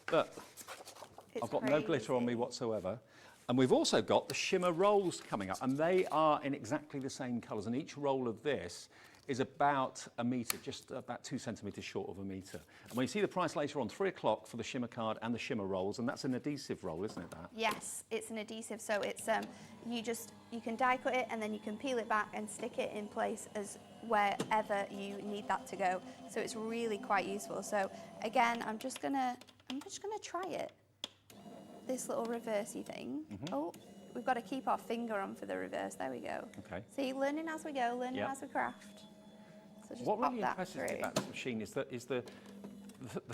But I've got no glitter on me whatsoever. And we've also got the Shimmer rolls coming up, and they are in exactly the same colours. And each roll of this is about a metre, just about 2 centimetres short of a metre. And when you see the price later on, 3 o'clock for the Shimmer card and the Shimmer rolls, and that's an adhesive roll, isn't it, that? Yes, it's an adhesive, so it's you can die cut it and then you can peel it back and stick it in place as wherever you need that to go. So it's really quite useful. So again, I'm just gonna try it. This little reversey thing. Oh, we've got to keep our finger on for the reverse. There we go. Okay. See, learning as we go, learning as we craft. So just what pop really that impresses through. me about this machine is the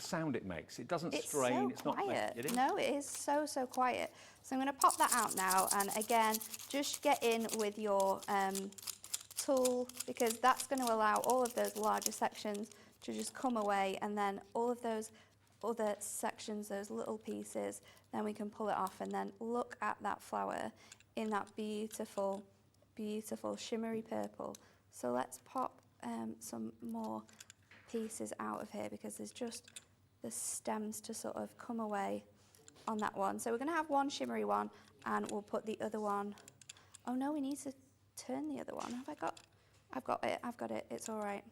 sound it makes. It doesn't It's strain. so It's not. quiet. It is. No, it is so quiet. So I'm going to pop that out now, and again, just get in with your tool, because that's going to allow all of those larger sections to just come away, and then all of those other sections, those little pieces, then we can pull it off, and then look at that flower in that beautiful, beautiful shimmery purple. So let's pop some more pieces out of here, because there's just the stems to sort of come away on that one. So we're going to have one shimmery one, and we'll put the other one. Oh no, we need to turn the other one. Have I got? I've got it. It's all right.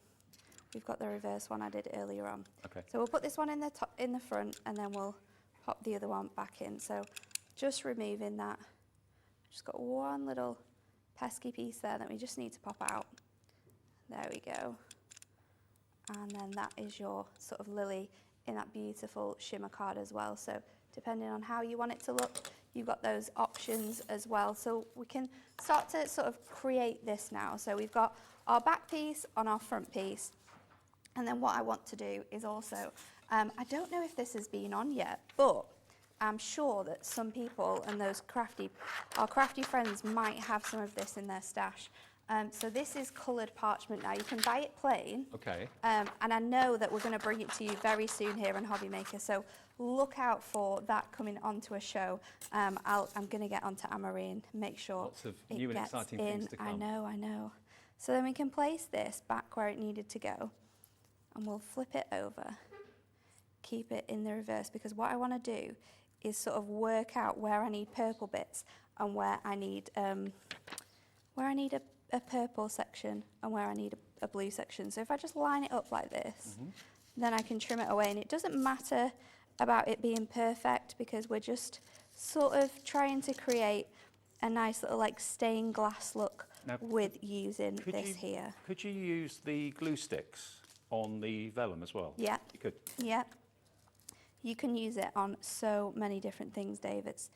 We've got the reverse one I did earlier on. Okay. So we'll put this one in the top, in the front, and then we'll pop the other one back in. So just removing that. Just got one little pesky piece there that we just need to pop out. There we go. And then that is your sort of lily in that beautiful shimmer card as well. So depending on how you want it to look, you've got those options as well. So we can start to sort of create this now. So we've got our back piece on our front piece. And then what I want to do is also, I don't know if this has been on yet, but I'm sure that some people and our crafty friends might have some of this in their stash. So this is coloured parchment now. You can buy it plain. Okay. And I know that we're going to bring it to you very soon here on Hobby Maker. So look out for that coming onto a show. I'm going to get onto Amory and make sure Lots of it new and gets exciting in. things to come. I know. So then we can place this back where it needed to go. And we'll flip it over, keep it in the reverse, because what I want to do is sort of work out where I need purple bits and where I need a purple section and where I need a blue section. So if I just line it up like this, then I can trim it away, and it doesn't matter about it being perfect, because we're just sort of trying to create a nice little like stained glass look with using this here. Could you use the glue sticks on the vellum as well? Yeah. You could. Yeah. You can use it on so many different things, Dave. It's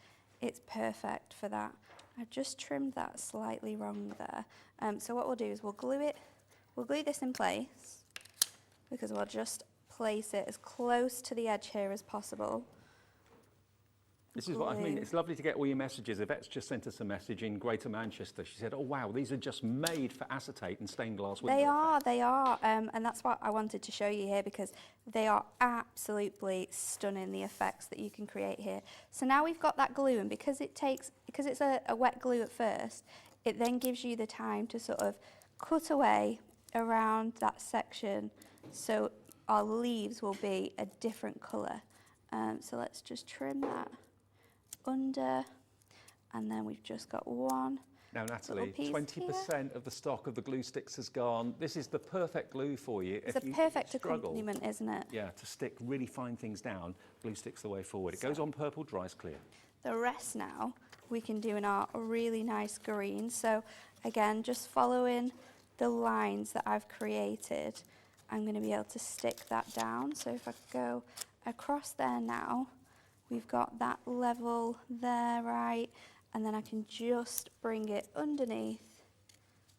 perfect for that. I've just trimmed that slightly wrong there. So what we'll do is we'll glue this in place, because we'll just place it as close to the edge here as possible. This is what I mean. It's lovely to get all your messages. Yvette's just sent us a message in Greater Manchester. She said, oh, wow, these are just made for acetate and stained glass window effect. They are. And that's what I wanted to show you here, because they are absolutely stunning, the effects that you can create here. So now we've got that glue, and because it's a wet glue at first, it then gives you the time to sort of cut away around that section, so our leaves will be a different colour. So let's just trim that under, and then we've just got one. Now, Natalie, 20% of the stock of the glue sticks has gone. This is the perfect glue for you. It's a perfect accompaniment, isn't it? Yeah, to stick really fine things down, glue sticks the way forward. It goes on purple, dries clear. The rest now we can do in our really nice green. So again, just following the lines that I've created, I'm going to be able to stick that down. So if I go across there now, we've got that level there, right? And then I can just bring it underneath,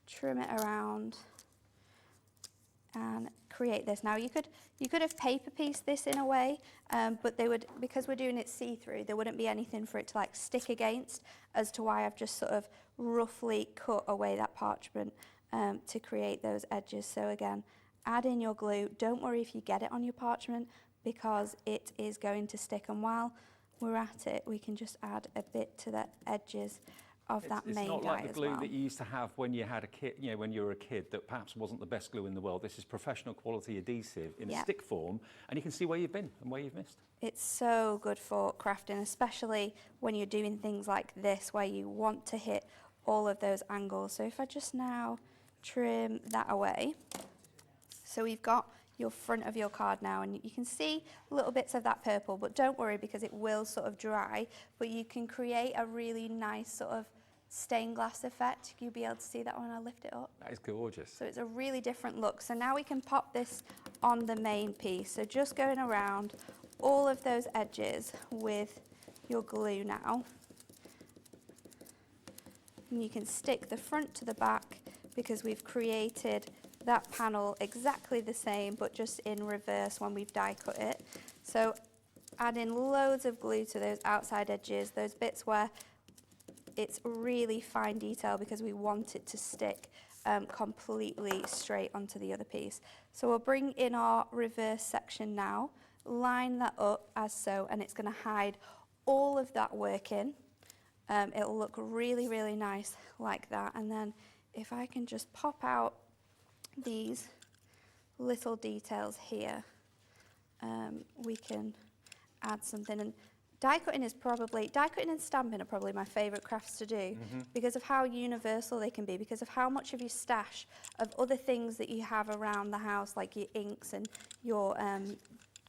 trim it around, and create this. Now you could have paper pieced this in a way, but they would, because we're doing it see-through, there wouldn't be anything for it to like stick against, as to why I've just sort of roughly cut away that parchment to create those edges. So again, add in your glue. Don't worry if you get it on your parchment, because it is going to stick. And while we're at it, we can just add a bit to the edges of that main die as well. It's not like the glue that you used to have when you had a kid, you know, when you were a kid, that perhaps wasn't the best glue in the world. This is professional quality adhesive in a stick form, and you can see where you've been and where you've missed. It's so good for crafting, especially when you're doing things like this, where you want to hit all of those angles. So if I just now trim that away, so we've got your front of your card now, and you can see little bits of that purple, but don't worry, because it will sort of dry, but you can create a really nice sort of stained glass effect. You'll be able to see that when I lift it up. That is gorgeous. So it's a really different look. So now we can pop this on the main piece. So just going around all of those edges with your glue now. And you can stick the front to the back, because we've created that panel exactly the same, but just in reverse when we've die cut it. So add in loads of glue to those outside edges, those bits where it's really fine detail, because we want it to stick completely straight onto the other piece. So we'll bring in our reverse section now, line that up as so, and it's going to hide all of that work in. It'll look really, really nice like that. And then if I can just pop out these little details here, we can add something. And die cutting and stamping are probably my favourite crafts to do, because of how universal they can be, because of how much of your stash of other things that you have around the house, like your inks and your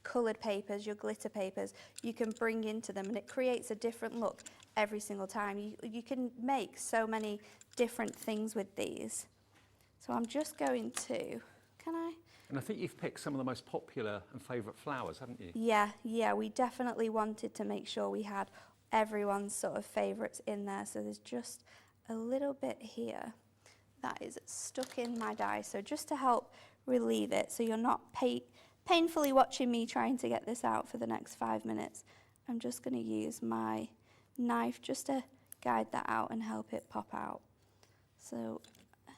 coloured papers, your glitter papers, you can bring into them, and it creates a different look every single time. You can make so many different things with these. So I'm just going to, And I think you've picked some of the most popular and favourite flowers, haven't you? Yeah, we definitely wanted to make sure we had everyone's sort of favourites in there. So there's just a little bit here that is stuck in my die. So just to help relieve it, so you're not painfully watching me trying to get this out for the next 5 minutes, I'm just going to use my knife just to guide that out and help it pop out. So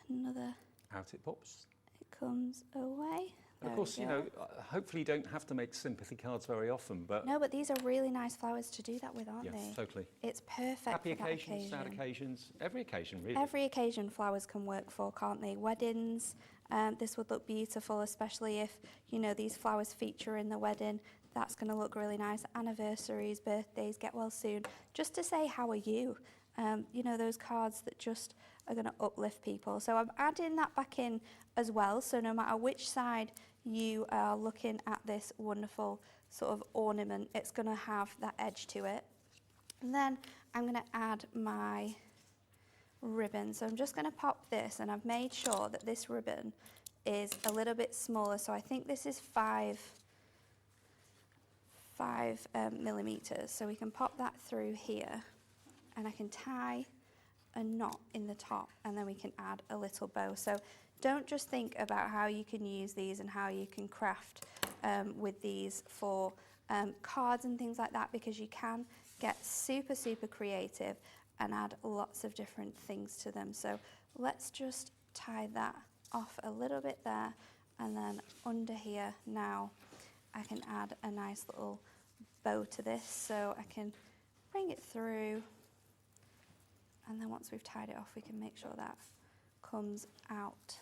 another... Out it pops. It comes away. And of course, you know, hopefully you don't have to make sympathy cards very often, but... No, but these are really nice flowers to do that with, aren't they? Yes, totally. It's perfect Happy for occasions, that occasion. sad occasions, every occasion, really. Every occasion flowers can work for, can't they? Weddings, this would look beautiful, especially if, you know, these flowers feature in the wedding. That's going to look really nice. Anniversaries, birthdays, get well soon. Just to say, how are you? You know, those cards that just are going to uplift people. So I'm adding that back in as well. So no matter which side you are looking at this wonderful sort of ornament, it's going to have that edge to it. And then I'm going to add my ribbon. So I'm just going to pop this, and I've made sure that this ribbon is a little bit smaller. So I think this is 5 millimeters. So we can pop that through here, and I can tie a knot in the top, and then we can add a little bow. So don't just think about how you can use these and how you can craft with these for cards and things like that, because you can get super, super creative and add lots of different things to them. So let's just tie that off a little bit there, and then under here now I can add a nice little bow to this. So I can bring it through, and then once we've tied it off, we can make sure that comes out.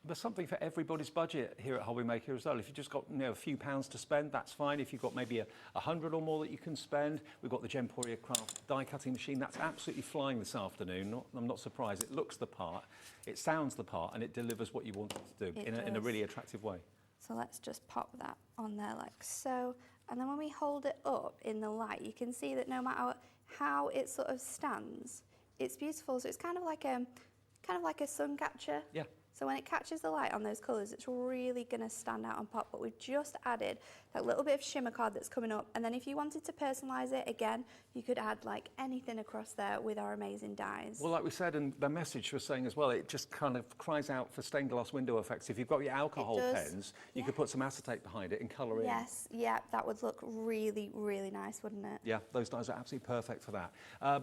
there's something for everybody's budget here at Hobby Maker as well. If you've just got a few pounds to spend, that's fine. If you've got maybe 100 or more that you can spend, we've got the Gemporia Craft die cutting machine. That's absolutely flying this afternoon. I'm not surprised. It looks the part, it sounds the part, and it delivers what you want it to do in a really attractive way. So let's just pop that on there like so. And then when we hold it up in the light, you can see that no matter how it sort of stands, it's beautiful. So it's kind of like a sun catcher. Yeah. So when it catches the light on those colours, it's really going to stand out and pop. But we've just added that little bit of shimmer card that's coming up. And then if you wanted to personalise it, again, you could add like anything across there with our amazing dies. Well, like we said, and the message was saying as well, it just kind of cries out for stained glass window effects. If you've got your alcohol pens, you could put some acetate behind it and colour in. Yes, yeah, that would look really, really nice, wouldn't it? Yeah, those dies are absolutely perfect for that.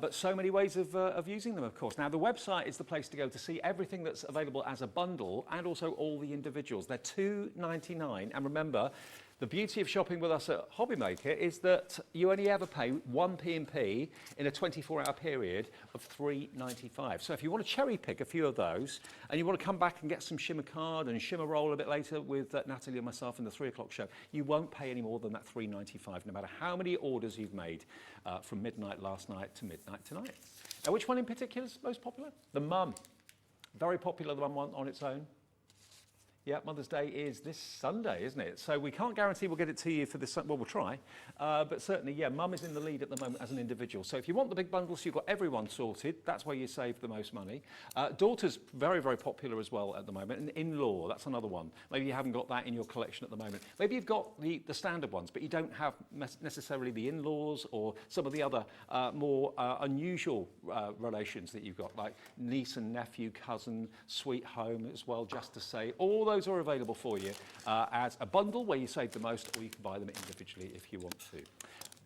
But so many ways of using them, of course. Now, the website is the place to go to see everything that's available as a bundle and also all the individuals. They're $2.99. And remember, the beauty of shopping with us at Hobby Maker is that you only ever pay 1 P&P in a 24-hour period of $3.95. So if you want to cherry pick a few of those and you want to come back and get some shimmer card and shimmer roll a bit later with Natalie and myself in the 3 o'clock show, you won't pay any more than that $3.95, no matter how many orders you've made from midnight last night to midnight tonight. Now, which one in particular is most popular? The Mum. Very popular, the Mum one on its own. Yeah, Mother's Day is this Sunday, isn't it? So we can't guarantee we'll get it to you for this, well, we'll try. But certainly, yeah, Mum is in the lead at the moment as an individual. So if you want the big bundles, you've got everyone sorted. That's where you save the most money. Daughter's very, very popular as well at the moment. And in-law, that's another one. Maybe you haven't got that in your collection at the moment. Maybe you've got the standard ones, but you don't have necessarily the in-laws or some of the other more unusual relations that you've got, like niece and nephew, cousin, sweet home as well, just to say. All those are available for you as a bundle where you save the most, or you can buy them individually if you want to.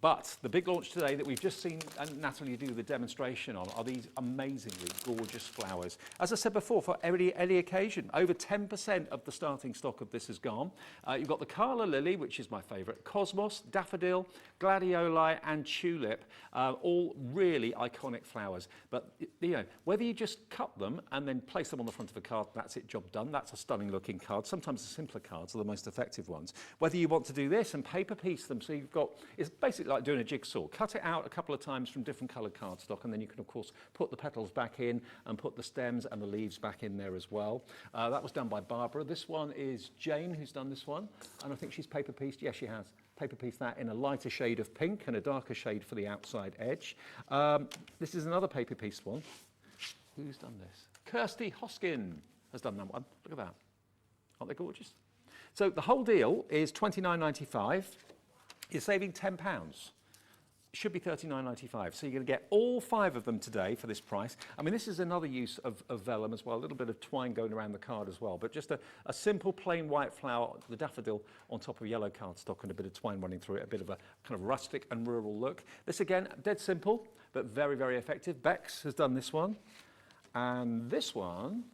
But the big launch today that we've just seen Natalie do the demonstration on are these amazingly gorgeous flowers. As I said before, for any occasion, over 10% of the starting stock of this is gone. You've got the Carla Lily, which is my favourite, Cosmos, Daffodil, Gladioli and Tulip, all really iconic flowers. But you know, whether you just cut them and then place them on the front of a card, that's it, job done. That's a stunning looking card. Sometimes the simpler cards are the most effective ones. Whether you want to do this and paper piece them, so you've got, it's basically like doing a jigsaw. Cut it out a couple of times from different coloured cardstock, and then you can, of course, put the petals back in and put the stems and the leaves back in there as well. That was done by Barbara. This one is Jane who's done this one, and I think she's paper pieced. Yes, she has. Paper piece that in a lighter shade of pink and a darker shade for the outside edge. This is another paper piece one. Who's done this? Kirsty Hoskin has done that one. Look at that. Aren't they gorgeous? So the whole deal is $29.95. You're saving £10. Should be $39.95. So you're going to get all 5 of them today for this price. I mean, this is another use of vellum as well, a little bit of twine going around the card as well, but just a simple plain white flower, the daffodil on top of yellow cardstock and a bit of twine running through it, a bit of a kind of rustic and rural look. This again, dead simple, but very, very effective. Bex has done this one. And this one,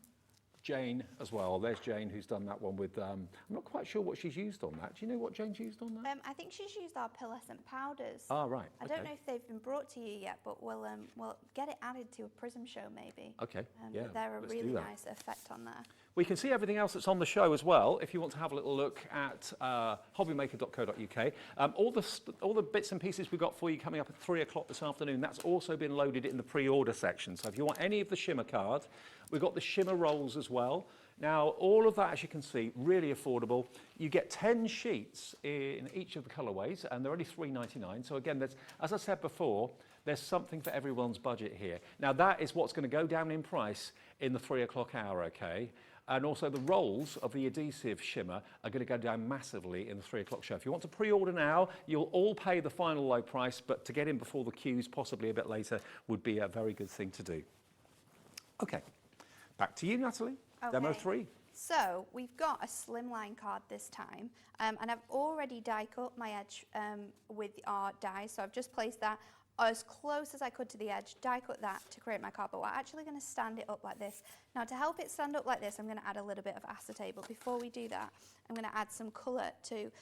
Jane as well. There's Jane who's done that one with, I'm not quite sure what she's used on that. Do you know what Jane's used on that? I think she's used our pearlescent powders. Ah, right. I don't know if they've been brought to you yet, but we'll get it added to a prism show maybe. Okay, yeah, they're a let's really do that. nice effect on there. We can see everything else that's on the show as well if you want to have a little look at hobbymaker.co.uk. All the bits and pieces we've got for you coming up at 3 o'clock this afternoon, that's also been loaded in the pre-order section. So if you want any of the shimmer card, we've got the shimmer rolls as well. Now, all of that, as you can see, really affordable. You get 10 sheets in each of the colourways, and they're only $3.99. So again, there's, as I said before, there's something for everyone's budget here. Now, that is what's going to go down in price in the 3 o'clock hour, okay? And also the rolls of the adhesive shimmer are going to go down massively in the 3 o'clock show. If you want to pre-order now, you'll all pay the final low price, but to get in before the queues, possibly a bit later, would be a very good thing to do. Okay, back to you, Natalie. Okay. Demo 3. So we've got a slimline card this time, and I've already die cut my edge with our die, so I've just placed that as close as I could to the edge, die cut that to create my card, but we're actually going to stand it up like this. Now, to help it stand up like this, I'm going to add a little bit of acetate, but before we do that, I'm going to add some colour to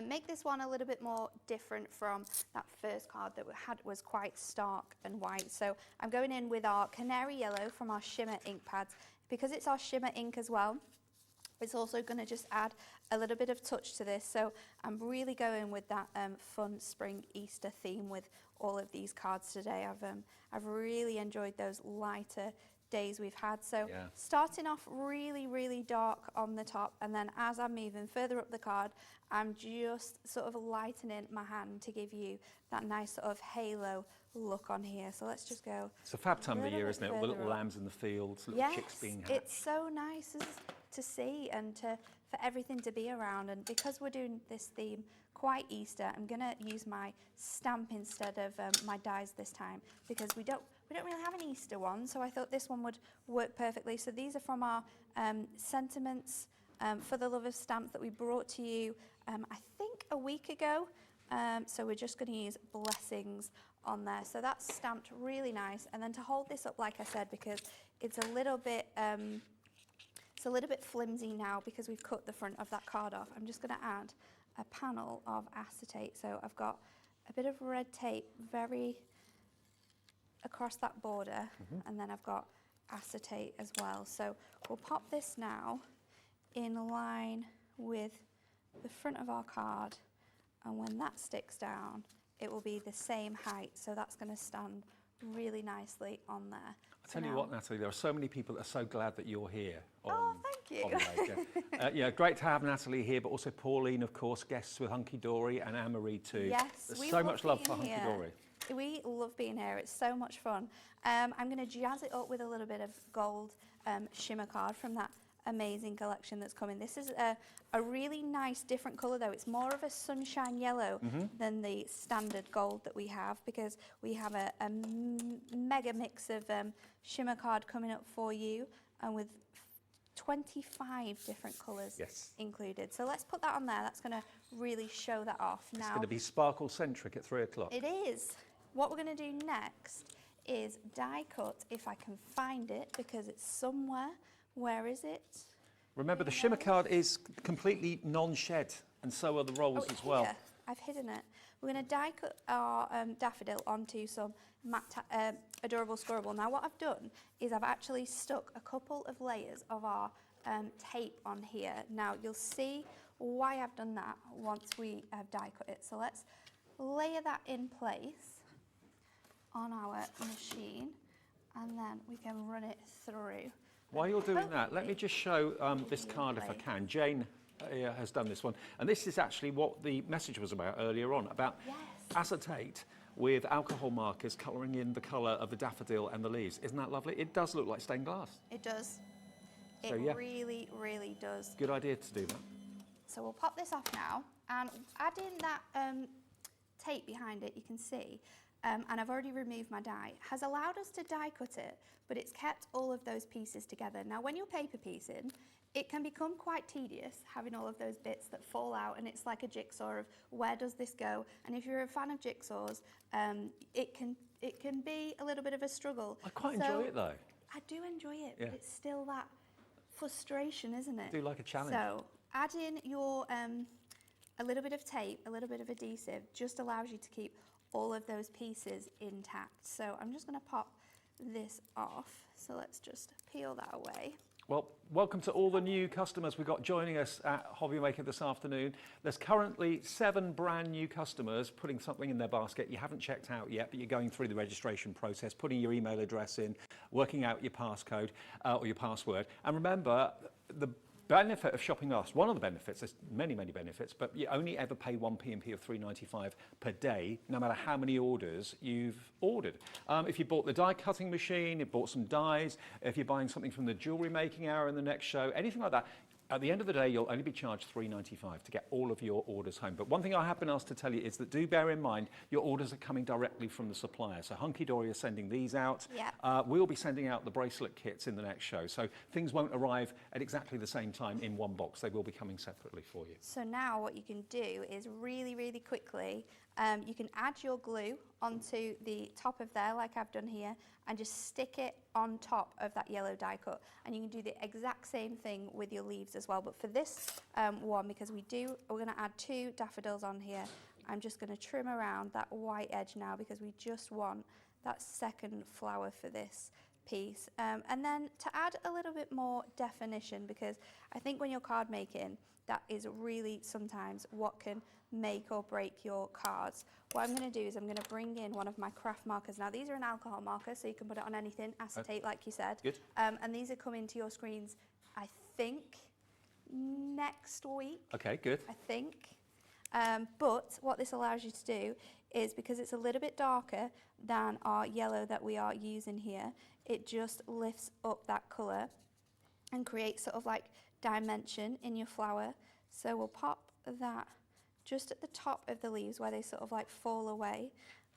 make this one a little bit more different from that first card that we had was quite stark and white. So I'm going in with our canary yellow from our shimmer ink pads. Because it's our shimmer ink as well, It's also going to just add a little bit of touch to this. So I'm really going with that fun spring Easter theme with all of these cards today. I've really enjoyed those lighter days we've had. So starting off really, really dark on the top, and then as I'm moving further up the card, I'm just sort of lightening my hand to give you that nice sort of halo look on here. So let's just go. It's a fab time of the year, isn't it? All the little lambs in the fields, little chicks being hatched. It's so nice to see and for everything to be around. And because we're doing this theme quite Easter, I'm going to use my stamp instead of my dies this time, because we don't really have an Easter one, so I thought this one would work perfectly. So these are from our sentiments for the love of stamps that we brought to you, I think a week ago. So we're just going to use blessings on there. So that's stamped really nice. And then to hold this up, like I said, because it's a little bit flimsy now because we've cut the front of that card off, I'm just going to add a panel of acetate. So I've got a bit of red tape very across that border, and then I've got acetate as well. So we'll pop this now in line with the front of our card, and when that sticks down, it will be the same height. So that's going to stand really nicely on there. I'll tell you what, Natalie, there are so many people that are so glad that you're here. Oh, thank you. Yeah, great to have Natalie here, but also Pauline, of course, guests with Hunkydory, and Anne-Marie too. Yes, there's so much love for Hunkydory. We love being here. It's so much fun. I'm going to jazz it up with a little bit of gold shimmer card from that amazing collection that's coming. This is a really nice different colour though. It's more of a sunshine yellow than the standard gold that we have, because we have a mega mix of shimmer card coming up for you, and with 25 different colours included. So let's put that on there. That's going to really show that off. Now, it's going to be sparkle centric at 3 o'clock. It is. What we're going to do next is die cut, if I can find it, because it's somewhere. Where is it? Remember, the shimmer card is completely non-shed, and so are the rolls as well. Here. I've hidden it. We're going to die cut our daffodil onto some matte adorable scorable. Now what I've done is I've actually stuck a couple of layers of our tape on here. Now you'll see why I've done that once we have die cut it. So let's layer that in place on our machine, and then we can run it through. While you're doing that, let me just show this card if I can. Jane has done this one, and this is actually what the message was about earlier on, about acetate with alcohol markers colouring in the colour of the daffodil and the leaves. Isn't that lovely? It does look like stained glass. It does. So, it really, really does. Good idea to do that. So we'll pop this off now, and adding that tape behind it, you can see, and I've already removed my die, has allowed us to die cut it, but it's kept all of those pieces together. Now when you're paper piecing, it can become quite tedious having all of those bits that fall out, and it's like a jigsaw of where does this go? And if you're a fan of jigsaws, it can be a little bit of a struggle. I quite enjoy it though. I do enjoy it, but it's still that frustration, isn't it? I do like a challenge. So add in your a little bit of tape, a little bit of adhesive, just allows you to keep all of those pieces intact. So I'm just going to pop this off. So let's just peel that away. Well, welcome to all the new customers we've got joining us at Hobby Maker this afternoon. There's currently 7 brand new customers putting something in their basket you haven't checked out yet, but you're going through the registration process, putting your email address in, working out your passcode or your password. And remember, the benefit of shopping us, one of the benefits, there's many, many benefits, but you only ever pay one P&P of $3.95 per day, no matter how many orders you've ordered. If you bought the die cutting machine, you bought some dies, if you're buying something from the jewellery making hour in the next show, anything like that, at the end of the day, you'll only be charged $3.95 to get all of your orders home. But one thing I have been asked to tell you is that do bear in mind your orders are coming directly from the supplier. So Hunkydory is sending these out. We'll be sending out the bracelet kits in the next show. So things won't arrive at exactly the same time in one box. They will be coming separately for you. So now what you can do is really, really quickly, you can add your glue onto the top of there, like I've done here, and just stick it on top of that yellow die cut. And you can do the exact same thing with your leaves as well. But for this one, because we're going to add 2 daffodils on here, I'm just going to trim around that white edge now, because we just want that second flower for this piece. And then to add a little bit more definition, because I think when you're card making, that is really sometimes what can make or break your cards. What I'm going to do is I'm going to bring in one of my craft markers. Now these are an alcohol marker, so you can put it on anything, acetate like you said. Good. And these are coming to your screens, I think, next week. Okay, good. I think. But what this allows you to do is, because it's a little bit darker than our yellow that we are using here, it just lifts up that colour and creates sort of like dimension in your flower. So we'll pop that just at the top of the leaves where they sort of like fall away,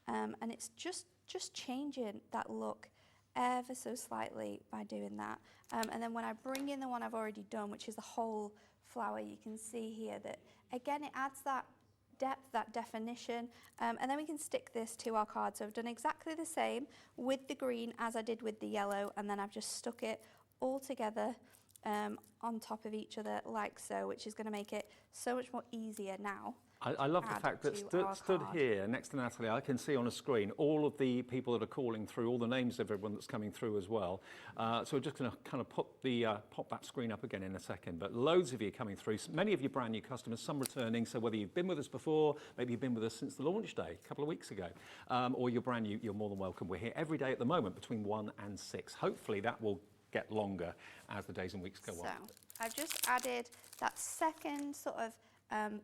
and it's just changing that look ever so slightly by doing that. And then when I bring in the one I've already done, which is the whole flower, you can see here that again it adds that depth, that definition, and then we can stick this to our card. So I've done exactly the same with the green as I did with the yellow, and then I've just stuck it all together on top of each other like so, which is going to make it so much more easier now. I love the fact that stood here next to Natalie, I can see on a screen all of the people that are calling through, all the names of everyone that's coming through as well. So we're just going to kind of pop that screen up again in a second. But loads of you coming through, many of you brand new customers, some returning. So whether you've been with us before, maybe you've been with us since the launch day a couple of weeks ago, or you're brand new, you're more than welcome. We're here every day at the moment between 1 and 6. Hopefully that will get longer as the days and weeks go on. So I've just added that second sort of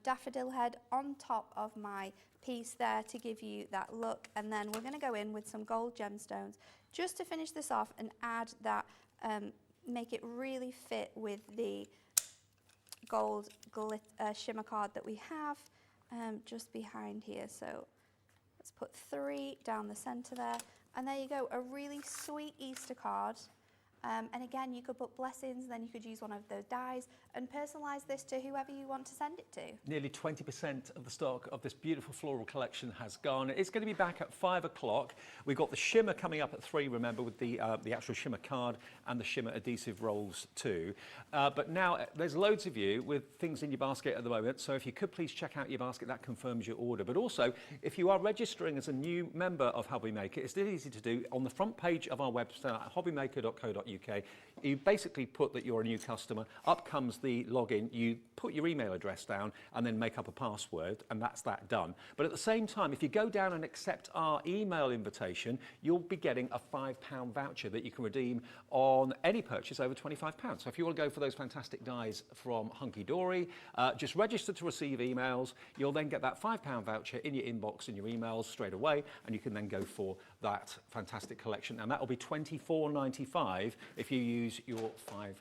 daffodil head on top of my piece there to give you that look, and then we're going to go in with some gold gemstones just to finish this off and add that, make it really fit with the gold shimmer card that we have just behind here. So let's put 3 down the center there, and there you go, a really sweet Easter card. And again, you could put blessings, then you could use one of those dies and personalise this to whoever you want to send it to. Nearly 20% of the stock of this beautiful floral collection has gone. It's going to be back at 5 o'clock. We've got the shimmer coming up at 3, remember, with the actual shimmer card and the shimmer adhesive rolls too. But now there's loads of you with things in your basket at the moment, so if you could please check out your basket, that confirms your order. But also, if you are registering as a new member of Hobby Maker, it's really easy to do. On the front page of our website, hobbymaker.co.uk, you basically put that you're a new customer, up comes the login, you put your email address down and then make up a password, and that's that done. But at the same time, if you go down and accept our email invitation, you'll be getting a £5 voucher that you can redeem on any purchase over £25. So if you want to go for those fantastic dies from Hunkydory, just register to receive emails. You'll then get that £5 voucher in your inbox in your emails straight away, and you can then go for that fantastic collection, and that will be £24.95 if you use your £5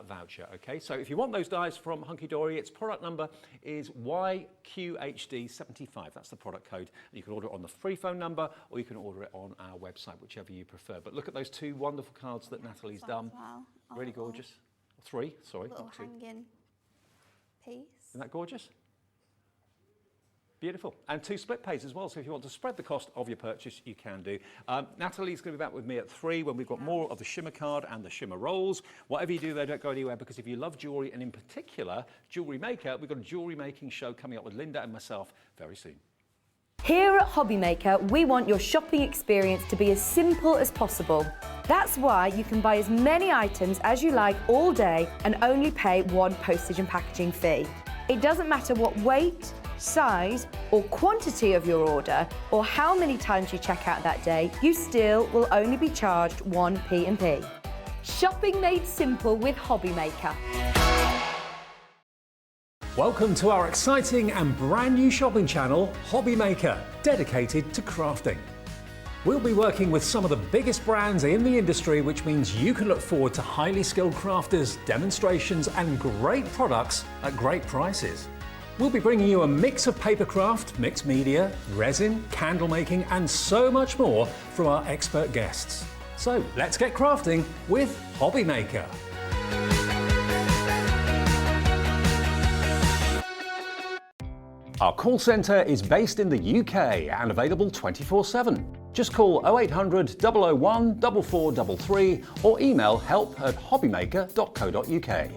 voucher. Okay, so if you want those dies from Hunkydory, its product number is YQHD75. That's the product code. You can order it on the free phone number, or you can order it on our website, whichever you prefer. But look at those 2 wonderful cards that Natalie's done. Well. Really gorgeous. 3, sorry. Little not 2. hanging piece. Isn't that gorgeous? Beautiful. And 2 split pays as well, so if you want to spread the cost of your purchase, you can do. Natalie's going to be back with me at 3 when we've got more of the shimmer card and the shimmer rolls. Whatever you do there, don't go anywhere, because if you love jewellery, and in particular jewellery maker, we've got a jewellery making show coming up with Linda and myself very soon. Here at Hobby Maker, we want your shopping experience to be as simple as possible. That's why you can buy as many items as you like all day and only pay 1 postage and packaging fee. It doesn't matter what weight, size or quantity of your order, or how many times you check out that day, you still will only be charged 1 P&P. Shopping made simple with Hobby Maker. Welcome to our exciting and brand new shopping channel, Hobby Maker, dedicated to crafting. We'll be working with some of the biggest brands in the industry, which means you can look forward to highly skilled crafters, demonstrations and great products at great prices. We'll be bringing you a mix of papercraft, mixed media, resin, candle making and so much more from our expert guests. So let's get crafting with Hobby Maker. Our call centre is based in the UK and available 24/7. Just call 0800 001 4433 or email help@hobbymaker.co.uk.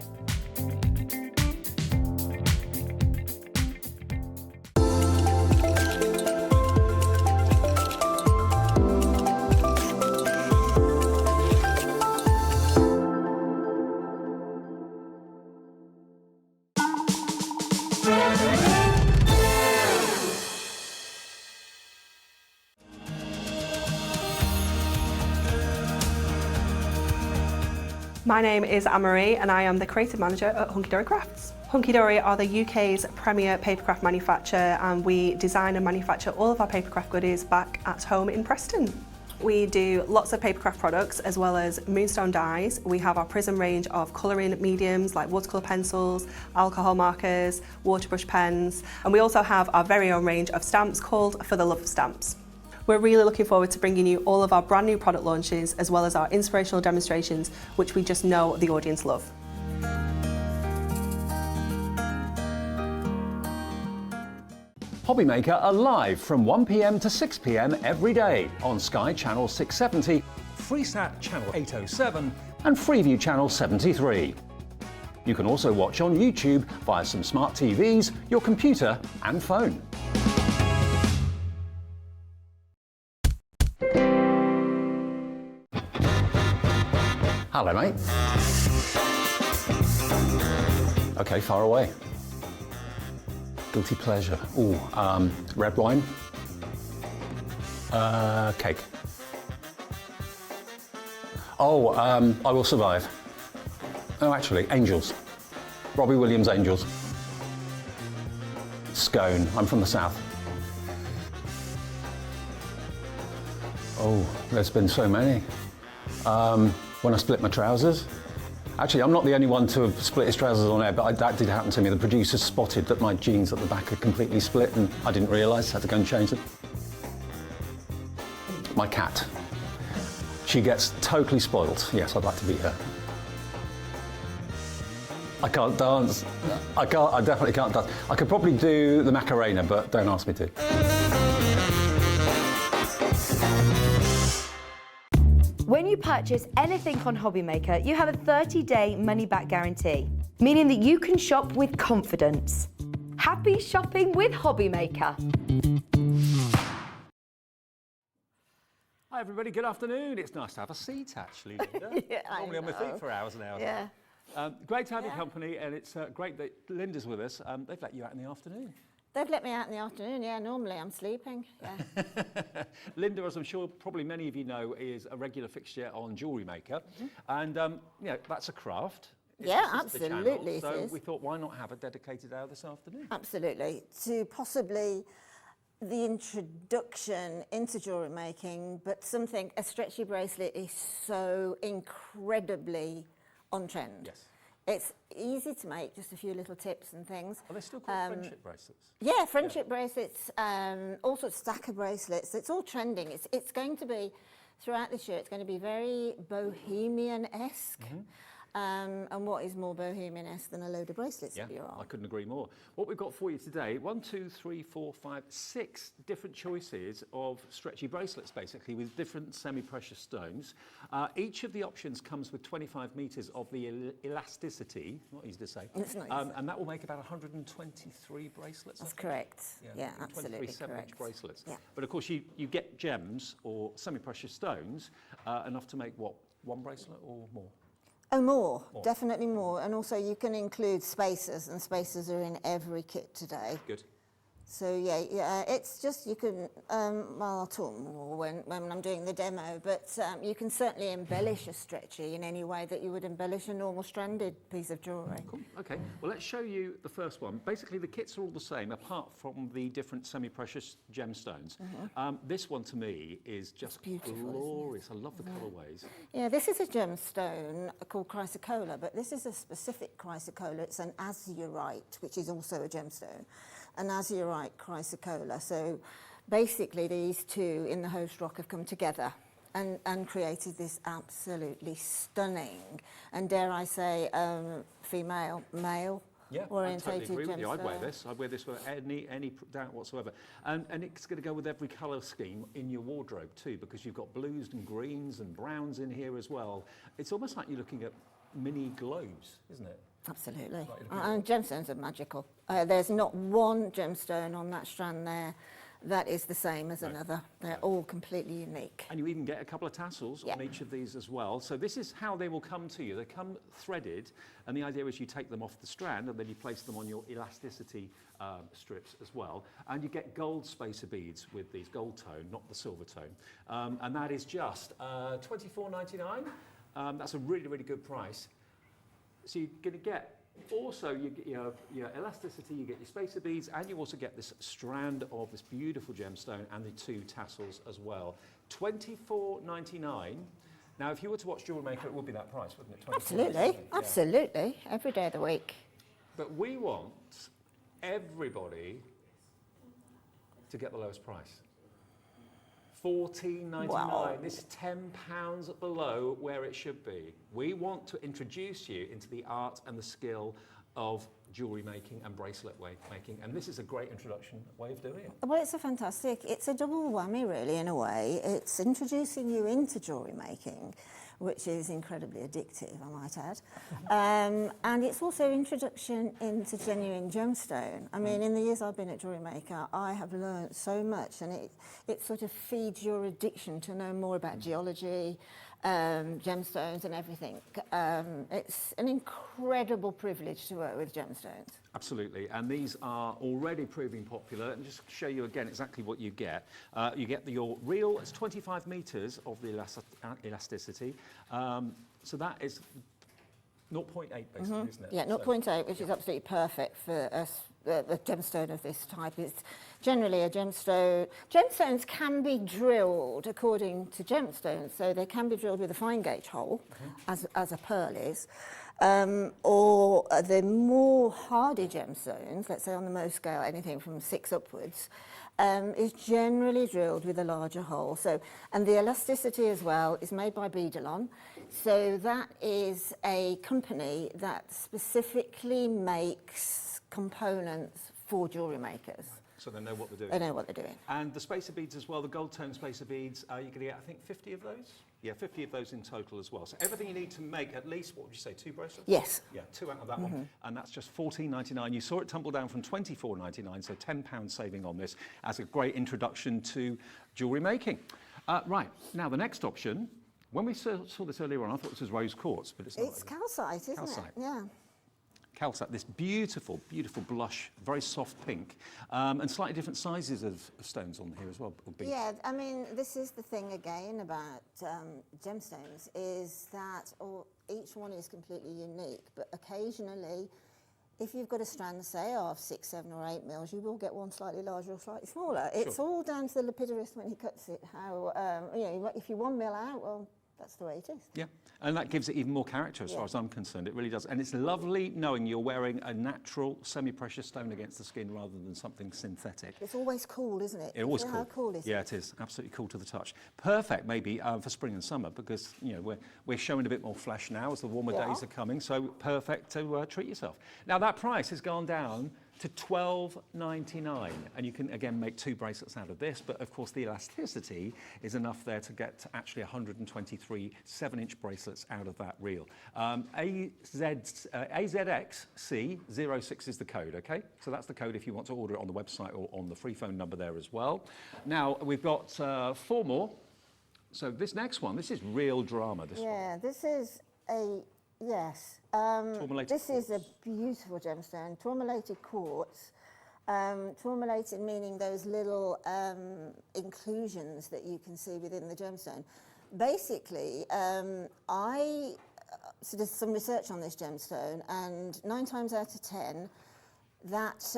My name is Anne-Marie and I am the creative manager at Hunkydory Crafts. Hunkydory are the UK's premier papercraft manufacturer, and we design and manufacture all of our papercraft goodies back at home in Preston. We do lots of papercraft products as well as Moonstone dyes. We have our Prism range of colouring mediums like watercolour pencils, alcohol markers, waterbrush pens, and we also have our very own range of stamps called For the Love of Stamps. We're really looking forward to bringing you all of our brand new product launches as well as our inspirational demonstrations, which we just know the audience love. Hobby Maker are live from 1 p.m. to 6 p.m. every day on Sky Channel 670, Freesat Channel 807 and Freeview Channel 73. You can also watch on YouTube via some smart TVs, your computer and phone. Hello, mate. Okay, far away. Guilty pleasure. Ooh, red wine. Cake. Oh, I Will Survive. Oh, actually, Angels. Robbie Williams' Angels. Scone. I'm from the south. Oh, there's been so many. When I split my trousers. Actually, I'm not the only one to have split his trousers on air, but that did happen to me. The producers spotted that my jeans at the back had completely split and I didn't realise, had to go and change them. My cat. She gets totally spoiled. Yes, I'd like to be her. I can't dance. I definitely can't dance. I could probably do the Macarena, but don't ask me to. When you purchase anything on Hobby Maker, you have a 30-day money-back guarantee, meaning that you can shop with confidence. Happy shopping with Hobby Maker. Hi everybody, good afternoon. It's nice to have a seat actually, Linda. Yeah, Normally on my feet for hours and hours. Yeah. Great to have your company, and it's great that Linda's with us. They've let you out in the afternoon. They've let me out in the afternoon, yeah, normally I'm sleeping, yeah. Linda, as I'm sure probably many of you know, is a regular fixture on Jewellery Maker, and you know, that's a craft. It's Yeah, just the channel, absolutely it so is. we thought, why not have a dedicated hour this afternoon? Absolutely. To possibly the introduction into jewellery making, but something, a stretchy bracelet is so incredibly on trend. Yes. It's easy to make, just a few little tips and things. Are they still called friendship bracelets? Yeah, friendship bracelets, all sorts of stacker bracelets. It's all trending. It's going to be, throughout this year, it's going to be very bohemian-esque. And what is more bohemian-esque than a load of bracelets Yeah, up your arm? I couldn't agree more. What we've got for you today, 1, 2, 3, 4, 5, 6 different choices of stretchy bracelets, basically, with different semi-precious stones. Each of the options comes with 25 metres of the elasticity, not easy to say, It's not easy. and that will make about 123 bracelets. That's correct. Yeah, 123 absolutely 7-inch correct. bracelets. Yeah. But of course, you get gems or semi-precious stones, enough to make, what, one bracelet or more? Oh, more, definitely more. And also you can include spacers, and spacers are in every kit today. Good. So yeah, it's just, you can, well, I'll talk more when I'm doing the demo, but you can certainly embellish a stretchy in any way that you would embellish a normal stranded piece of jewellery. Cool. Okay, well, let's show you the first one. Basically, the kits are all the same, apart from the different semi-precious gemstones. This one, to me, is just beautiful, isn't it? glorious. I love the colourways. Yeah, this is a gemstone called chrysocolla, but this is a specific chrysocolla. It's an azurite, which is also a gemstone. An azurite chrysocolla. So basically these two in the host rock have come together and created this absolutely stunning, and dare I say, female, male Yeah, orientated I totally agree with you. I'd wear gemstone. this. I'd wear this without any doubt whatsoever. And it's going to go with every colour scheme in your wardrobe too, because you've got blues and greens and browns in here as well. It's almost like you're looking at mini globes, isn't it? Absolutely. And gemstones are magical. There's not one gemstone on that strand there that is the same as another. They're all completely unique. And you even get a couple of tassels on each of these as well. So this is how they will come to you. They come threaded, and the idea is you take them off the strand and then you place them on your elasticity strips as well. And you get gold spacer beads with these, gold tone, not the silver tone. And that is just £24.99. That's a really, really good price. So you're going to get, also you get your elasticity, you get your spacer beads, and you also get this strand of this beautiful gemstone and the 2 tassels as well. $24.99. Now, if you were to watch Jewelry Maker, it would be that price, wouldn't it? Absolutely, absolutely, every day of the week. But we want everybody to get the lowest price. $14.99. Wow. This is £10 below where it should be. We want to introduce you into the art and the skill of jewellery making and bracelet making, and this is a great introduction way of doing it. Well, it's a double whammy really in a way. It's introducing you into jewellery making, which is incredibly addictive, I might add. And it's also introduction into genuine gemstone. I mean, in the years I've been at Jewelry Maker, I have learned so much, and it sort of feeds your addiction to know more about geology, gemstones and everything. It's an incredible privilege to work with gemstones. Absolutely, and these are already proving popular. And just to show you again exactly what you get your reel. It's 25 metres of the elasticity. So that is 0.8 basically, isn't it? Yeah, 0.8, which is absolutely perfect for a gemstone of this type. It's generally a gemstone. Gemstones can be drilled according to gemstones, so they can be drilled with a fine gauge hole, as a pearl is. Or the more hardy gemstones, let's say on the Mohs scale, anything from 6 upwards, is generally drilled with a larger hole. So, and the elasticity as well is made by Beading. So that is a company that specifically makes components for jewellery makers. So they know what they're doing. They know what they're doing. And the spacer beads as well, the gold tone spacer beads, you're going to get, I think, 50 of those? Yeah, 50 of those in total as well. So everything you need to make at least, what would you say, 2 bracelets? Yes. Yeah, 2 out of that one. And that's just $14.99. You saw it tumble down from $24.99, so £10 saving on this as a great introduction to jewellery making. Right, now the next option, when we saw this earlier on, I thought this was rose quartz, but it's not. It's calcite, isn't Calcite. it? Yeah. Calcite, this beautiful, beautiful blush, very soft pink, and slightly different sizes of stones on here as well. Yeah, I mean, this is the thing again about gemstones, is that each one is completely unique, but occasionally, if you've got a strand, say, of 6, 7 or 8 mils, you will get one slightly larger or slightly smaller. It's all down to the lapidurist when he cuts it, how, if you 1 mil out, well, that's the way it is. Yeah, and that gives it even more character as far as I'm concerned. It really does. And it's lovely knowing you're wearing a natural semi-precious stone against the skin rather than something synthetic. It's always cool, isn't it? It's always cool. How cool is it? Yeah, it is. Absolutely cool to the touch. Perfect, maybe, for spring and summer, because, we're showing a bit more flesh now as the warmer days are coming, so perfect to treat yourself. Now, that price has gone down to $12.99, and you can again make 2 bracelets out of this, but of course the elasticity is enough there to get actually 123 7-inch bracelets out of that reel. AZXC06 is the code, okay? So that's the code if you want to order it on the website or on the free phone number there as well. Now we've got 4 more. So this next one, this is real drama. This one. This is a yes. This is a beautiful gemstone, tourmalated quartz. Tourmalated meaning those little inclusions that you can see within the gemstone. Basically, I did some research on this gemstone, and 9 times out of 10, that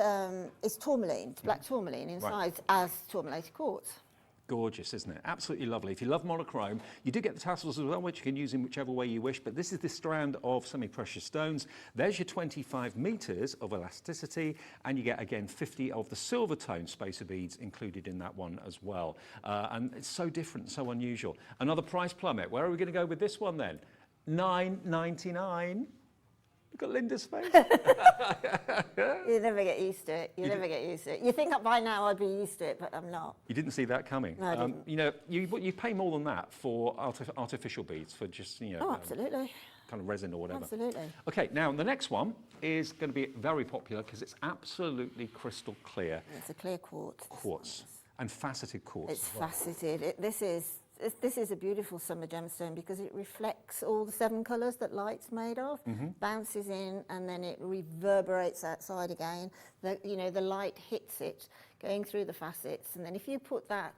is tourmaline, black tourmaline inside as tourmalated quartz. Gorgeous, isn't it? Absolutely lovely. If you love monochrome, you do get the tassels as well, which you can use in whichever way you wish, but this is the strand of semi-precious stones. There's your 25 metres of elasticity, and you get, again, 50 of the silver tone spacer beads included in that one as well. And it's so different, so unusual. Another price plummet. Where are we going to go with this one then? $9.99. Look at Linda's face. You never get used to it. You never get used to it. You think by now I'd be used to it, but I'm not. You didn't see that coming. No, I didn't. You pay more than that for artificial beads, for just, Oh, absolutely. kind of resin or whatever. Absolutely. Okay, now the next one is going to be very popular because it's absolutely crystal clear. It's a clear quartz. Quartz. And faceted quartz. It's faceted. This is a beautiful summer gemstone because it reflects all the 7 colours that light's made of, bounces in, and then it reverberates outside again. The light hits it going through the facets, and then if you put that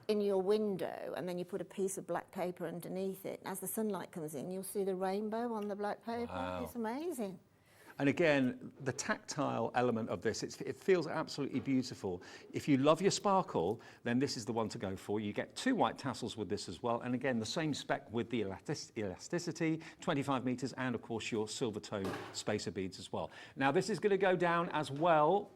in your window, and then you put a piece of black paper underneath it. As the sunlight comes in, you'll see the rainbow on the black paper. Wow. It's amazing. And again, the tactile element of this, it feels absolutely beautiful. If you love your sparkle, then this is the one to go for. You get 2 white tassels with this as well. And again, the same spec with the elasticity, 25 meters, and of course your silver tone spacer beads as well. Now this is going to go down as well.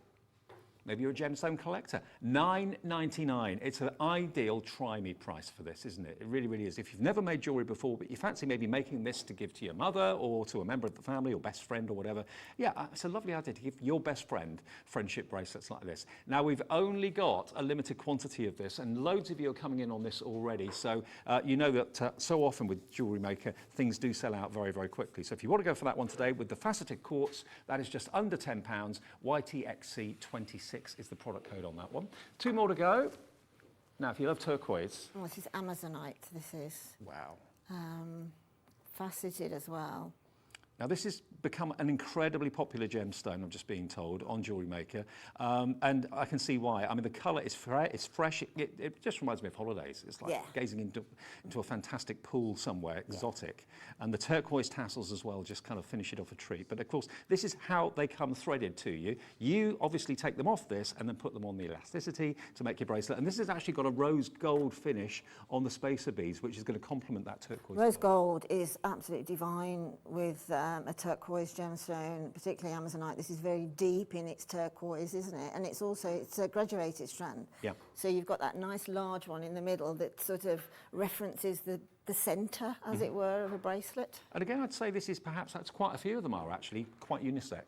Maybe you're a gemstone collector. $9.99. It's an ideal try me price for this, isn't it? It really, really is. If you've never made jewellery before, but you fancy maybe making this to give to your mother or to a member of the family or best friend or whatever, yeah, it's a lovely idea to give your best friend friendship bracelets like this. Now, we've only got a limited quantity of this, and loads of you are coming in on this already. So you know that so often with Jewellery Maker, things do sell out very, very quickly. So if you want to go for that one today with the faceted quartz, that is just under £10, YTXC26 is the product code on that one. 2 more to go. Now, if you love turquoise. Oh, this is Amazonite, this is. Wow. Faceted as well. Now, this has become an incredibly popular gemstone, I'm just being told, on Jewellery Maker. And I can see why. I mean, the colour is it's fresh. It just reminds me of holidays. It's like gazing into a fantastic pool somewhere, exotic. And the turquoise tassels as well just kind of finish it off a treat. But of course, this is how they come threaded to you. You obviously take them off this and then put them on the elasticity to make your bracelet. And this has actually got a rose gold finish on the spacer beads, which is going to complement that turquoise. Rose gold is absolutely divine with a turquoise gemstone, particularly Amazonite. This is very deep in its turquoise, isn't it? And it's a graduated strand. Yeah. So you've got that nice large one in the middle that sort of references the centre, as it were, of a bracelet. And again, I'd say this is that's quite a few of them are actually quite unisex.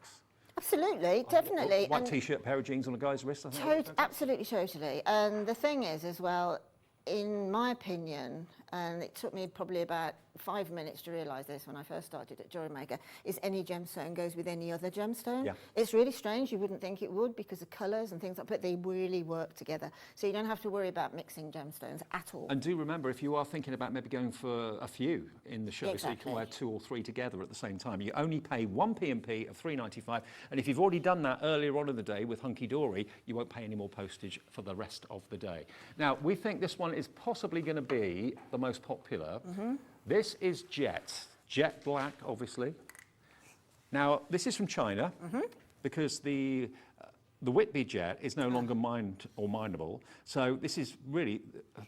Absolutely, definitely. White t-shirt, pair of jeans on a guy's wrist, I think. Absolutely, totally. And the thing is, as well, in my opinion, and it took me probably about 5 minutes to realise this when I first started at Jewellery Maker, is any gemstone goes with any other gemstone. Yeah. It's really strange, you wouldn't think it would because of colours and things like that, but they really work together. So you don't have to worry about mixing gemstones at all. And do remember, if you are thinking about maybe going for a few in the show, Exactly. so you can wear 2 or 3 together at the same time, you only pay 1 P&P of $3.95, and if you've already done that earlier on in the day with Hunkydory, you won't pay any more postage for the rest of the day. Now, we think this one is possibly going to be the most popular. This is jet black, obviously. Now, this is from China because the Whitby jet is no longer mined or mineable. So this is really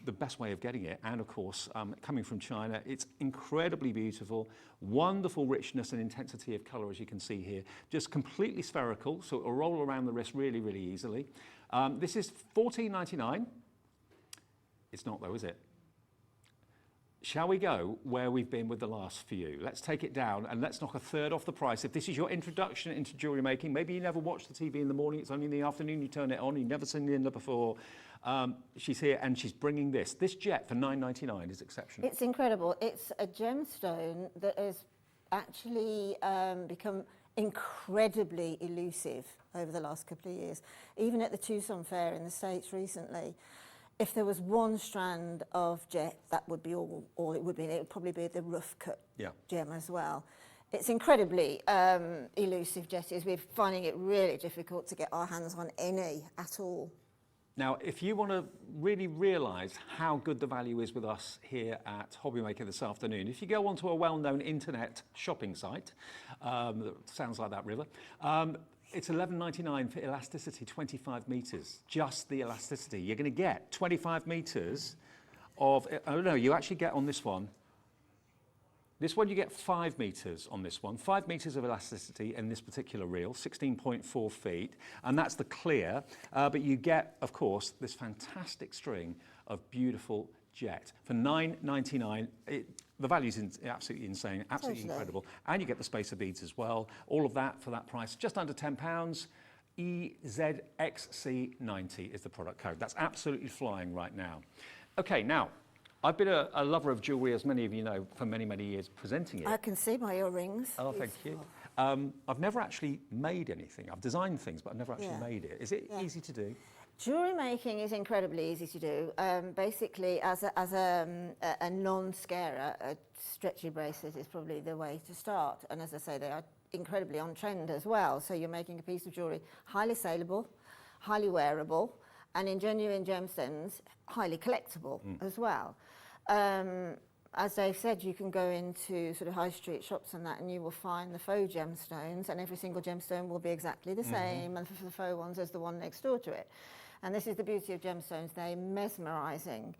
the best way of getting it. And of course, coming from China, it's incredibly beautiful, wonderful richness and intensity of colour, as you can see here. Just completely spherical, so it'll roll around the wrist really, really easily. This is $14.99. It's not though, is it? Shall we go where we've been with the last few? Let's take it down and let's knock a third off the price. If this is your introduction into jewellery making, maybe you never watch the TV in the morning, it's only in the afternoon you turn it on, you've never seen Linda before. She's here and she's bringing this. This jet for $9.99 is exceptional. It's incredible. It's a gemstone that has actually become incredibly elusive over the last couple of years. Even at the Tucson Fair in the States recently, if there was one strand of jet, that would be all it would be. It would probably be the rough cut gem as well. It's incredibly elusive jetties. We're finding it really difficult to get our hands on any at all. Now, if you want to really realise how good the value is with us here at Hobby Maker this afternoon, if you go onto a well-known internet shopping site, that sounds like that river, it's $11.99 for elasticity, 25 metres, just the elasticity. You're going to get 25 metres of, oh no, you actually get on this one you get 5 metres on this one, 5 metres of elasticity in this particular reel, 16.4 feet, and that's the clear, but you get, of course, this fantastic string of beautiful jet for $9.99. The value's absolutely insane, absolutely incredible. And you get the spacer beads as well. All of that for that price, just under £10. EZXC90 is the product code. That's absolutely flying right now. Okay, now, I've been a lover of jewellery, as many of you know, for many, many years, presenting it. I can see by your rings. Oh, thank you. I've never actually made anything. I've designed things, but I've never actually made it. Is it easy to do? Jewellery making is incredibly easy to do. Basically, as a non-scarer, a stretchy bracelet is probably the way to start. And as I say, they are incredibly on trend as well. So you're making a piece of jewellery highly saleable, highly wearable, and in genuine gemstones, highly collectible as well. As Dave said, you can go into sort of high street shops and that, and you will find the faux gemstones, and every single gemstone will be exactly the same, and for the faux ones, there's the one next door to it. And this is the beauty of gemstones, they're mesmerising.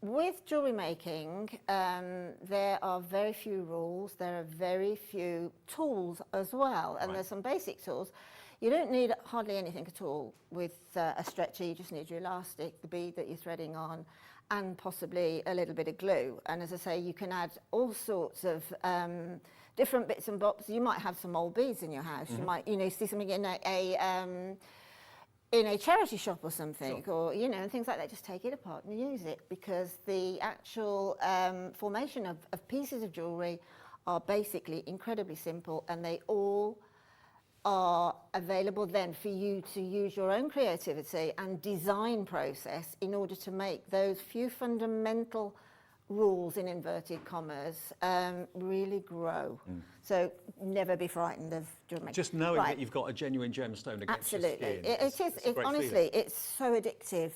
With jewellery making, there are very few rules, there are very few tools as well, and there's some basic tools. You don't need hardly anything at all with a stretchy. You just need your elastic, the bead that you're threading on, and possibly a little bit of glue. And as I say, you can add all sorts of different bits and bobs. You might have some old beads in your house. You might, see something in a charity shop or something, or things like that. Just take it apart and use it, because the actual formation of pieces of jewellery are basically incredibly simple, and they all are available then for you to use your own creativity and design process in order to make those few fundamental rules, in inverted commas, really grow. So never be frightened of jewellery making. Just knowing that you've got a genuine gemstone against your skin. Absolutely. Honestly, it's so addictive.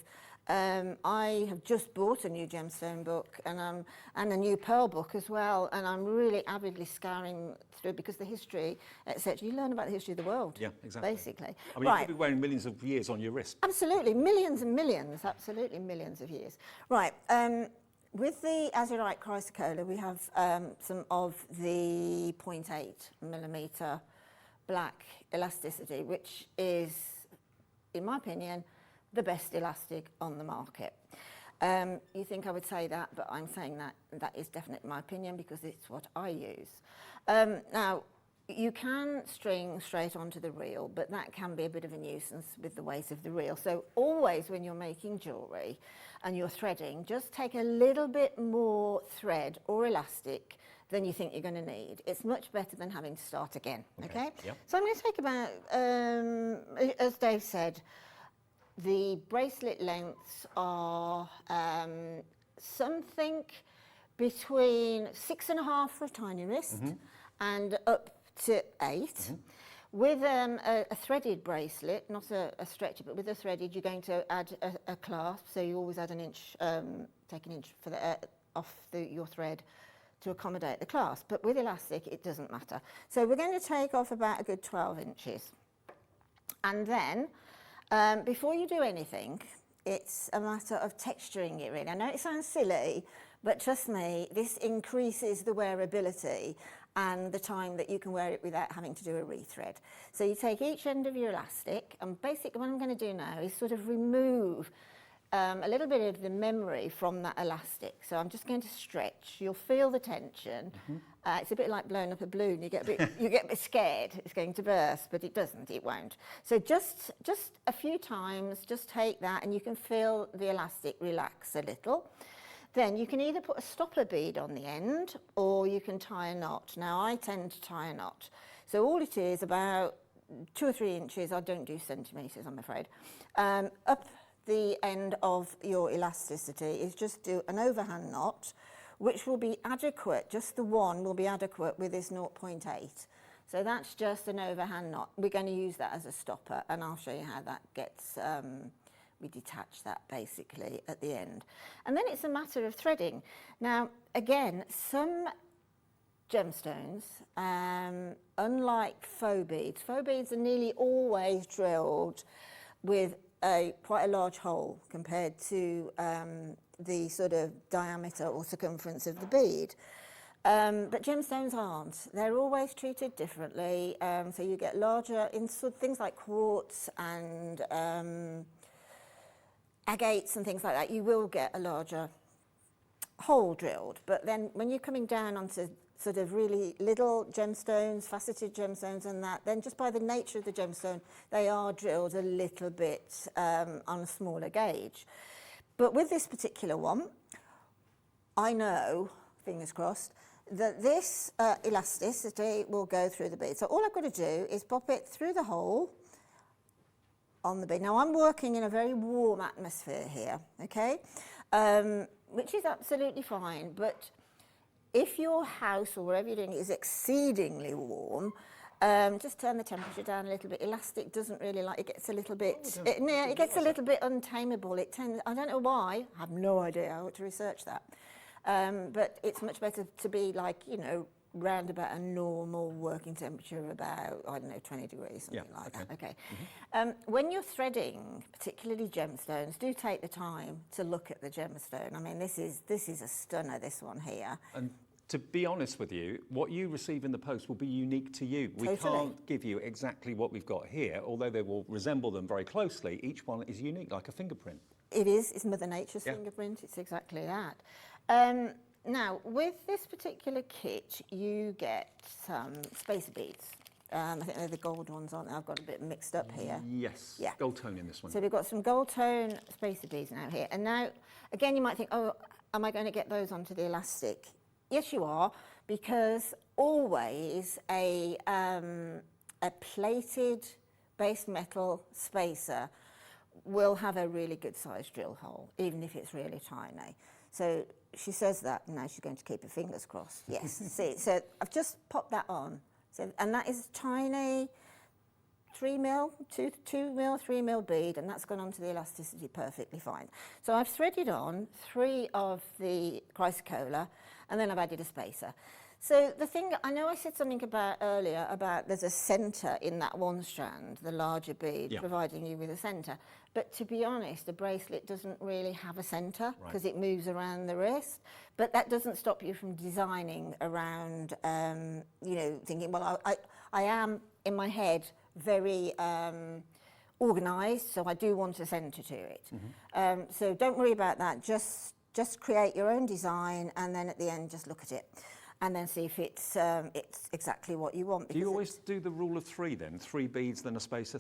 I have just bought a new gemstone book and a new pearl book as well, and I'm really avidly scouring through, because the history, etc. You learn about the history of the world. Yeah, exactly. Basically. I mean, you could be wearing millions of years on your wrist. Absolutely, millions and millions. Absolutely, millions of years. Right. With the azurite chrysocolla, we have some of the 0.8mm black elasticity, which is, in my opinion, the best elastic on the market. You think I would say that, but I'm saying that is definitely my opinion, because it's what I use. Now, you can string straight onto the reel, but that can be a bit of a nuisance with the weight of the reel. So always when you're making jewellery and you're threading, just take a little bit more thread or elastic than you think you're going to need. It's much better than having to start again, okay? Yep. So I'm going to take about, as Dave said, the bracelet lengths are something between 6.5 for a tiny wrist and up to 8. With a threaded bracelet, not a stretchy, but with a threaded, you're going to add a clasp, so you always add an inch, take an inch for off your thread to accommodate the clasp. But with elastic, it doesn't matter. So we're going to take off about a good 12 inches. And then, before you do anything, it's a matter of texturing it really. I know it sounds silly, but trust me, this increases the wearability and the time that you can wear it without having to do a rethread. So you take each end of your elastic, and basically what I'm going to do now is sort of remove a little bit of the memory from that elastic. So I'm just going to stretch. You'll feel the tension. It's a bit like blowing up a balloon. You get a bit scared it's going to burst, but it doesn't, it won't. So just a few times, just take that, and you can feel the elastic relax a little. Then you can either put a stopper bead on the end, or you can tie a knot. Now, I tend to tie a knot. So all it is, about 2 or 3 inches, I don't do centimetres, I'm afraid, up the end of your elasticity is just do an overhand knot, which will be adequate, just the one will be adequate with this 0.8. So that's just an overhand knot. We're going to use that as a stopper, and I'll show you how that gets... we detach that basically at the end. And then it's a matter of threading. Now, again, some gemstones, unlike faux beads are nearly always drilled with quite a large hole compared to the sort of diameter or circumference of the bead. But gemstones aren't. They're always treated differently. So you get larger, in sort of things like quartz and agates and things like that, you will get a larger hole drilled. But then when you're coming down onto sort of really little gemstones, faceted gemstones and that, then just by the nature of the gemstone, they are drilled a little bit on a smaller gauge. But with this particular one, I know, fingers crossed, that this elasticity will go through the bead. So all I've got to do is pop it through the hole on the bead. Now, I'm working in a very warm atmosphere here, okay, which is absolutely fine, but if your house or wherever you're doing is exceedingly warm, Just turn the temperature down a little bit. Elastic doesn't really like, it gets a little bit, it gets a little bit untameable. It tends, I don't know why, I have no idea, I ought to research that. But it's much better to be like, you know, round about a normal working temperature, about, I don't know, 20 degrees, something like that. Okay. When you're threading, particularly gemstones, do take the time to look at the gemstone. I mean, this is a stunner, this one here. And to be honest with you, what you receive in the post will be unique to you. We can't give you exactly what we've got here, although they will resemble them very closely. Each one is unique, like a fingerprint. It is, it's Mother Nature's fingerprint, it's exactly that. Now, with this particular kit, you get some spacer beads. I think they're the gold ones, aren't they? I've got a bit mixed up here. Yes, gold tone in this one. So we've got some gold tone spacer beads now here. And now, again, you might think, oh, am I going to get those onto the elastic? Yes, you are, because always a plated base metal spacer will have a really good sized drill hole, even if it's really tiny. So she says that, and now she's going to keep her fingers crossed. Yes, see, so I've just popped that on. So, and that is tiny 3 mil, 2 mil, 3 mil bead, and that's gone onto the elasticity perfectly fine. So I've threaded on 3 of the chrysocolla, and then I've added a spacer. So the thing, I know I said something about earlier about there's a centre in that one strand, the larger bead, providing you with a centre. But to be honest, the bracelet doesn't really have a centre because it moves around the wrist. But that doesn't stop you from designing around, you know, thinking, well, I am in my head very organised, so I do want a centre to it. So don't worry about that. Just create your own design, and then at the end, just look at it. And then see if it's exactly what you want. Do you always do the rule of 3 then? 3 beads, then a spacer?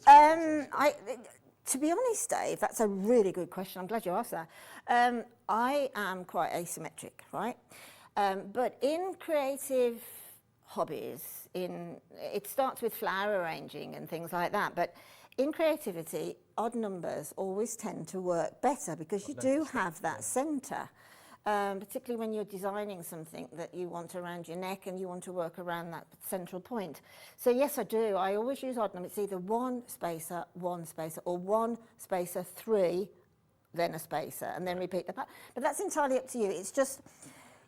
To be honest, Dave, that's a really good question. I'm glad you asked that. I am quite asymmetric, right? But in creative hobbies, it starts with flower arranging and things like that. But in creativity, odd numbers always tend to work better because you do have that centre. Particularly when you're designing something that you want around your neck and you want to work around that central point. So yes, I do. I always use odd numbers. It's either 1 spacer, 1 spacer, or 1 spacer, 3, then a spacer, and then repeat the pattern. But that's entirely up to you. It's just,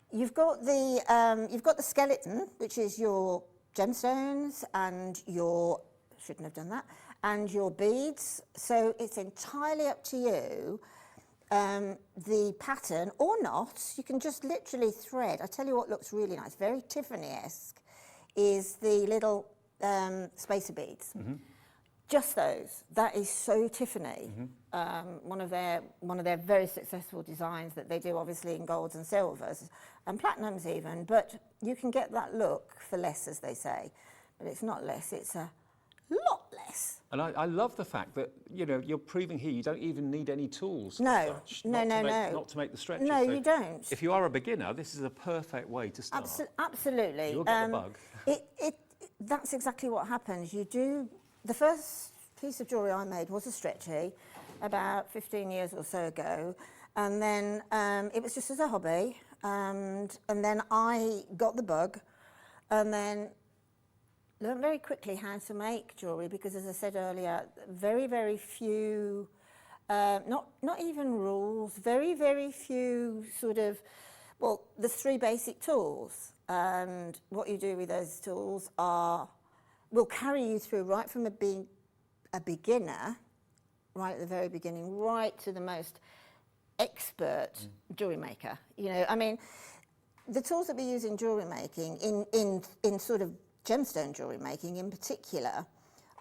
you've got the skeleton, which is your gemstones and your, shouldn't have done that, and your beads. So it's entirely up to you. The pattern, or not, you can just literally thread. I tell you what looks really nice, very Tiffany-esque, is the little spacer beads. Just those. That is so Tiffany. One of their very successful designs that they do, obviously in golds and silvers and platinums even. But you can get that look for less, as they say. But it's not less. It's a lot less. And I love the fact that, you know, you're proving here you don't even need any tools. No, not to make the stretches. No, so you don't. If you are a beginner, this is a perfect way to start. Absolutely. You'll get the bug. That's exactly what happens. You do. The first piece of jewellery I made was a stretchy about 15 years or so ago. And then it was just as a hobby. And then I got the bug. And then learned very quickly how to make jewellery because, as I said earlier, very, very few, not even rules, very, very few sort of, well, there's 3 basic tools. And what you do with those tools will carry you through right from being a beginner, right at the very beginning, right to the most expert jewellery maker. You know, I mean, the tools that we use in jewellery making, in sort of gemstone jewellery making in particular,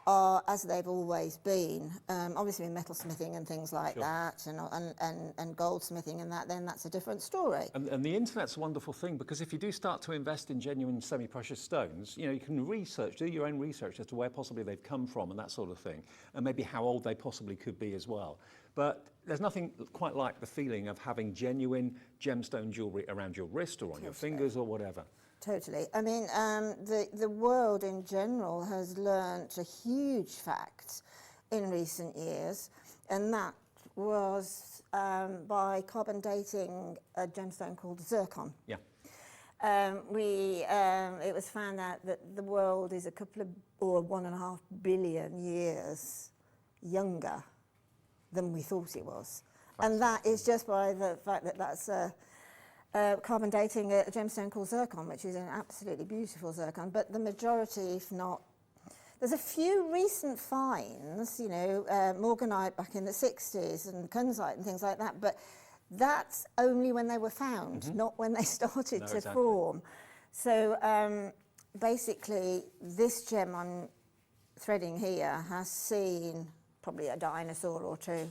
are as they've always been. Obviously metal smithing and things like that, and goldsmithing and that, then that's a different story. And the internet's a wonderful thing because if you do start to invest in genuine semi-precious stones, you know, you can do your own research as to where possibly they've come from and that sort of thing, and maybe how old they possibly could be as well. But there's nothing quite like the feeling of having genuine gemstone jewellery around your wrist or on your fingers or whatever. Totally. I mean, the world in general has learnt a huge fact in recent years, and that was by carbon dating a gemstone called zircon. Yeah. it was found out that the world is a couple of, or 1.5 billion years younger than we thought it was. And that is just by the fact that that's carbon dating a gemstone called zircon, which is an absolutely beautiful zircon. But the majority, if not, there's a few recent finds, you know, morganite back in the 60s and kunzite and things like that, but that's only when they were found, not when they started to form. So basically, this gem I'm threading here has seen probably a dinosaur or two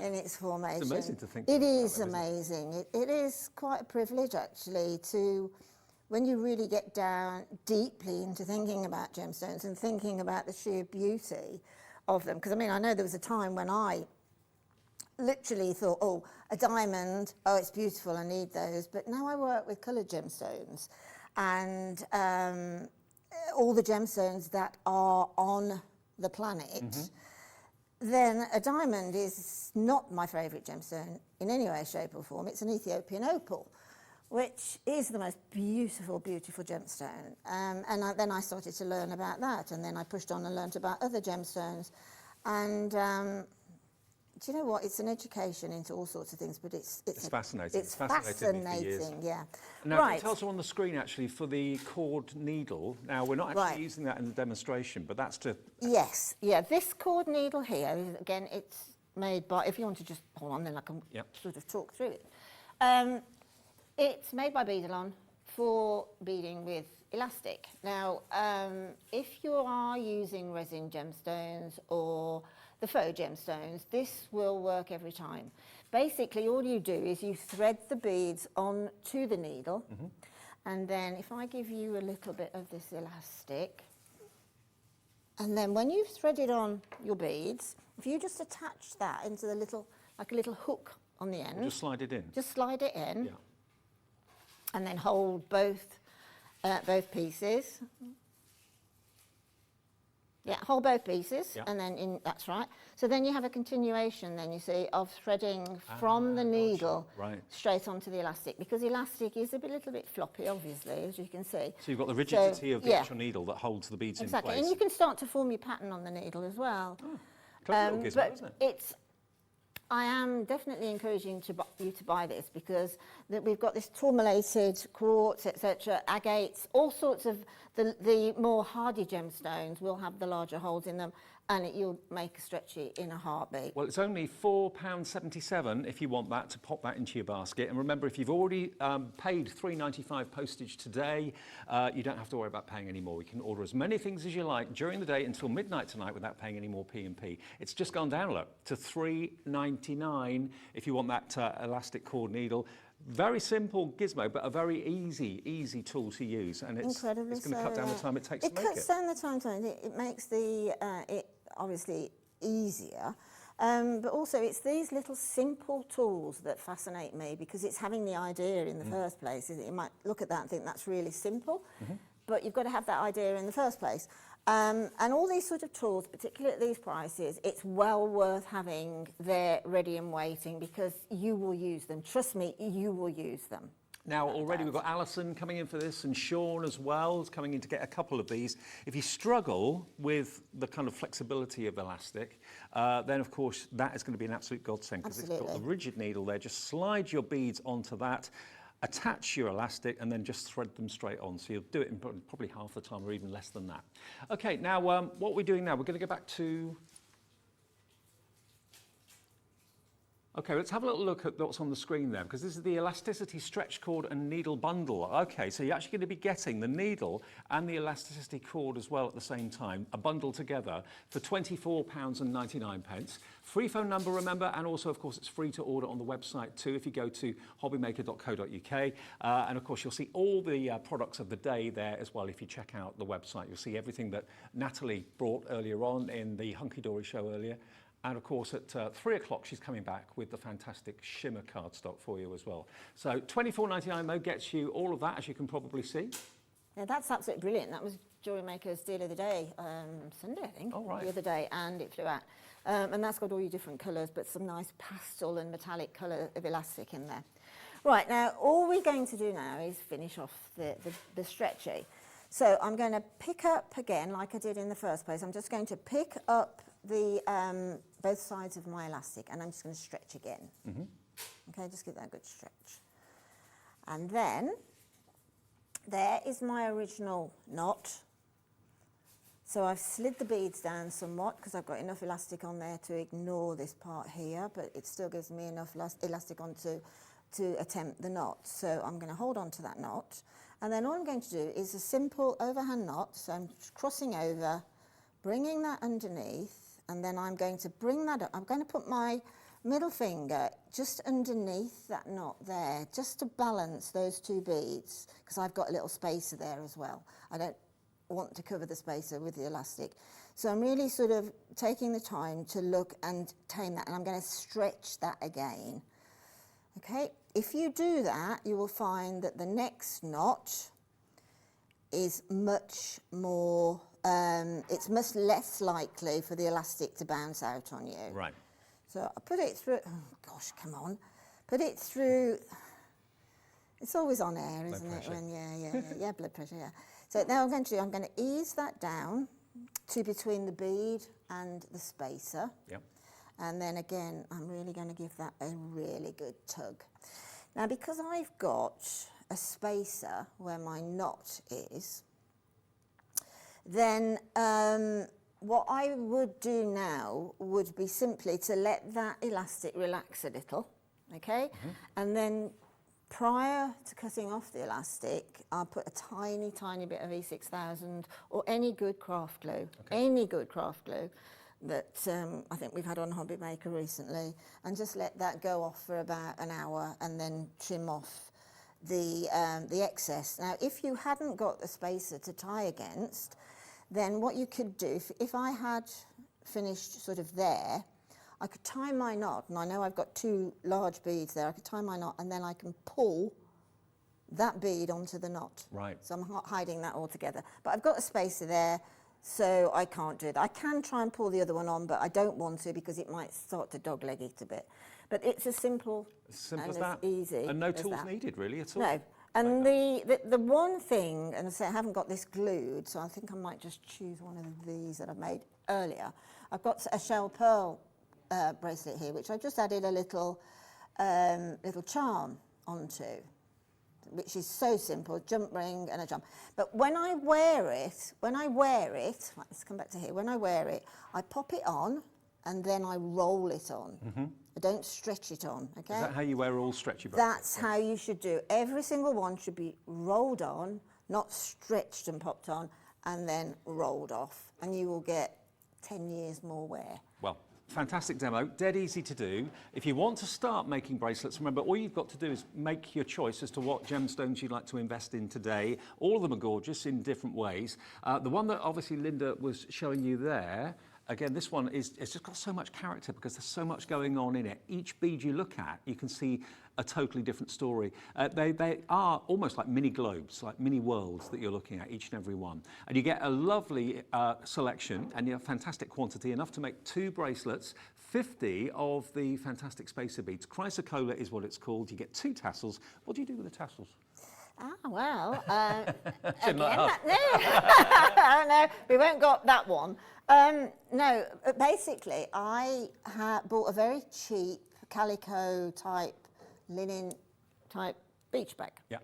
in its formation. It's amazing to think It about is that, amazing. It is quite a privilege, actually, to, when you really get down deeply into thinking about gemstones and thinking about the sheer beauty of them. Because, I mean, I know there was a time when I literally thought, oh, a diamond, oh, it's beautiful, I need those. But now I work with coloured gemstones, and all the gemstones that are on the planet, then a diamond is not my favourite gemstone in any way, shape or form. It's an Ethiopian opal, which is the most beautiful, beautiful gemstone. Then I started to learn about that, and then I pushed on and learnt about other gemstones. And do you know what? It's an education into all sorts of things, but it's fascinating. It's fascinating, yeah. Now, right. Details are on the screen, actually, for the cord needle. Now, we're not actually using that in the demonstration, but that's to... Yes, yeah. This cord needle here, again, it's made by... If you want to just hold on, then I can sort of talk through it. It's made by Beading for beading with elastic. Now, if you are using resin gemstones or the faux gemstones, this will work every time. Basically, all you do is you thread the beads onto the needle, and then if I give you a little bit of this elastic, and then when you've threaded on your beads, if you just attach that into the little, like a little hook on the end. Just slide it in. Just slide it in. Yeah. And then hold both pieces. Yeah, hold both pieces, and then that's right. So then you have a continuation, then you see, of threading from the needle straight onto the elastic, because elastic is a little bit floppy, obviously, as you can see. So you've got the rigidity of the actual needle that holds the beads in place. Exactly, and you can start to form your pattern on the needle as well. Oh, clever little gizmo, isn't it? I am definitely encouraging you to buy this, because we've got this tourmalated quartz, etc., agates, all sorts of the more hardy gemstones will have the larger holes in them, and you'll make a stretchy in a heartbeat. Well, it's only £4.77 if you want that, to pop that into your basket. And remember, if you've already paid £3.95 postage today, you don't have to worry about paying any more. You can order as many things as you like during the day until midnight tonight without paying any more P&P. It's just gone down a lot to £3.99 if you want that elastic cord needle. Very simple gizmo, but a very easy tool to use, and it's going to cut down the time it takes to make it. It cuts down the time. It makes it obviously easier, but also it's these little simple tools that fascinate me, because it's having the idea in the first place. You might look at that and think that's really simple, but you've got to have that idea in the first place. And all these sort of tools, particularly at these prices, it's well worth having there ready and waiting, because you will use them. Trust me, you will use them. Now, already we've got Alison coming in for this, and Sean as well is coming in to get a couple of these. If you struggle with the kind of flexibility of elastic, then of course that is going to be an absolute godsend, because it's got the rigid needle there. Just slide your beads onto that, attach your elastic, and then just thread them straight on. So you'll do it in probably half the time, or even less than that. Okay, now what we're doing now, we're going to go back to... Okay, let's have a little look at what's on the screen there, because this is the elasticity stretch cord and needle bundle. Okay, so you're actually going to be getting the needle and the elasticity cord as well at the same time, a bundle together for £24.99. Free phone number, remember, and also, of course, it's free to order on the website too if you go to hobbymaker.co.uk. And of course, you'll see all the products of the day there as well if you check out the website. You'll see everything that Natalie brought earlier on in the Hunkydory show earlier. And of course, at 3 o'clock, she's coming back with the fantastic Shimmer cardstock for you as well. So £24.99 Mo gets you all of that, as you can probably see. Yeah, that's absolutely brilliant. That was Jewellery Maker's deal of the day, Sunday, I think, the other day, and it flew out. And that's got all your different colours, but some nice pastel and metallic colour of elastic in there. Right, now all we're going to do now is finish off the stretchy. So I'm going to pick up again, like I did in the first place. I'm just going to pick up the both sides of my elastic, and I'm just going to stretch again. Okay, just give that a good stretch. And then there is my original knot. So I've slid the beads down somewhat because I've got enough elastic on there to ignore this part here, but it still gives me enough elastic on to attempt the knot. So I'm going to hold on to that knot, and then all I'm going to do is a simple overhand knot. So I'm crossing over, bringing that underneath, and then I'm going to bring that up. I'm going to put my middle finger just underneath that knot there, just to balance those two beads, because I've got a little spacer there as well. I don't want to cover the spacer with the elastic. So I'm really sort of taking the time to look and tame that, and I'm going to stretch that again. Okay, if you do that, you will find that the next knot is much more, it's much less likely for the elastic to bounce out on you. Right. So I put it through, oh gosh, come on. Put it through, it's always on air, isn't it? When, yeah, blood pressure, yeah. So now I'm going to ease that down to between the bead and the spacer. Yep. And then again, I'm really going to give that a really good tug. Now, because I've got a spacer where my knot is, then what I would do now would be simply to let that elastic relax a little, okay? And then prior to cutting off the elastic, I'll put a tiny, tiny bit of E6000 or any good craft glue, any good craft glue that I think we've had on Hobby Maker recently, and just let that go off for about an hour and then trim off the excess. Now, if you hadn't got the spacer to tie against, then what you could do, if I had finished sort of there, I could tie my knot, and I know I've got two large beads there, I could tie my knot, and then I can pull that bead onto the knot. Right. So I'm not hiding that all together. But I've got a spacer there, so I can't do that. I can try and pull the other one on, but I don't want to because it might start to dogleg it a bit. But it's as simple and as as that. easy And no as tools that. needed, really, at all. No. And the one thing, and I say I haven't got this glued, so I think I might just choose one of these that I made earlier. I've got a shell pearl bracelet here, which I've just added a little charm onto, which is so simple, jump ring and a jump. But when I wear it, right, let's come back to here. When I wear it, I pop it on and then I roll it on. I don't stretch it on, okay? Is that how you wear all stretchy bracelets? That's how you should do. Every single one should be rolled on, not stretched and popped on, and then rolled off. And you will get 10 years more wear. Well, fantastic demo, dead easy to do. If you want to start making bracelets, remember, all you've got to do is make your choice as to what gemstones you'd like to invest in today. All of them are gorgeous in different ways. The one that obviously Linda was showing you there, again, this one it's just got so much character because there's so much going on in it. Each bead you look at, you can see a totally different story. They are almost like mini globes, like mini worlds that you're looking at, each and every one. And you get a lovely selection and a fantastic quantity, enough to make 2 bracelets, 50 of the fantastic spacer beads. Chrysocolla is what it's called. You get 2 tassels. What do you do with the tassels? Ah, well, Shouldn't I again, no, we won't got that one. No, basically, I bought a very cheap calico type, linen type beach bag. Yeah.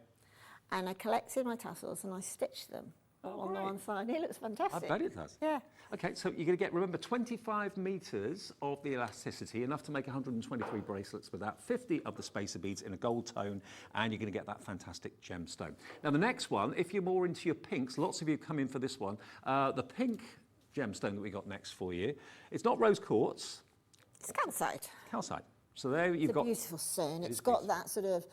And I collected my tassels and I stitched them on the one side. It looks fantastic. I bet it does. Yeah. Okay, so you're going to get, remember, 25 metres of the elasticity, enough to make 123 bracelets with that, 50 of the spacer beads in a gold tone, and you're going to get that fantastic gemstone. Now, the next one, if you're more into your pinks, lots of you come in for this one, the pink gemstone that we got next for you. It's not rose quartz. It's calcite. Calcite. So there you've It's a got... beautiful stone. It's is got that sort of,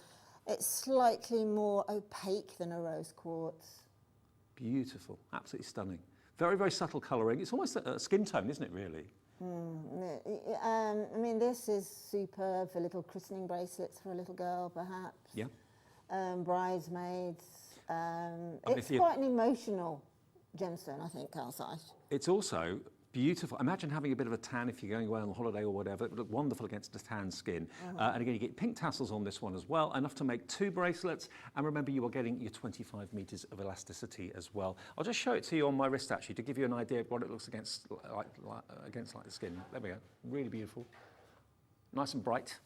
it's slightly more opaque than a rose quartz. Beautiful, absolutely stunning. Very, very subtle colouring. It's almost a skin tone, isn't it, really? I mean, this is superb for little christening bracelets for a little girl, perhaps. Yeah. Bridesmaids. It's quite an emotional gemstone, I think, calcite. It's also Beautiful. Imagine having a bit of a tan if you're going away on holiday or whatever. It would look wonderful against a tan skin. And again, you get pink tassels on this one as well, enough to make 2 bracelets. And remember, you are getting your 25 meters of elasticity as well. I'll just show it to you on my wrist, actually, to give you an idea of what it looks against like the skin. There we go. Really beautiful. Nice and bright.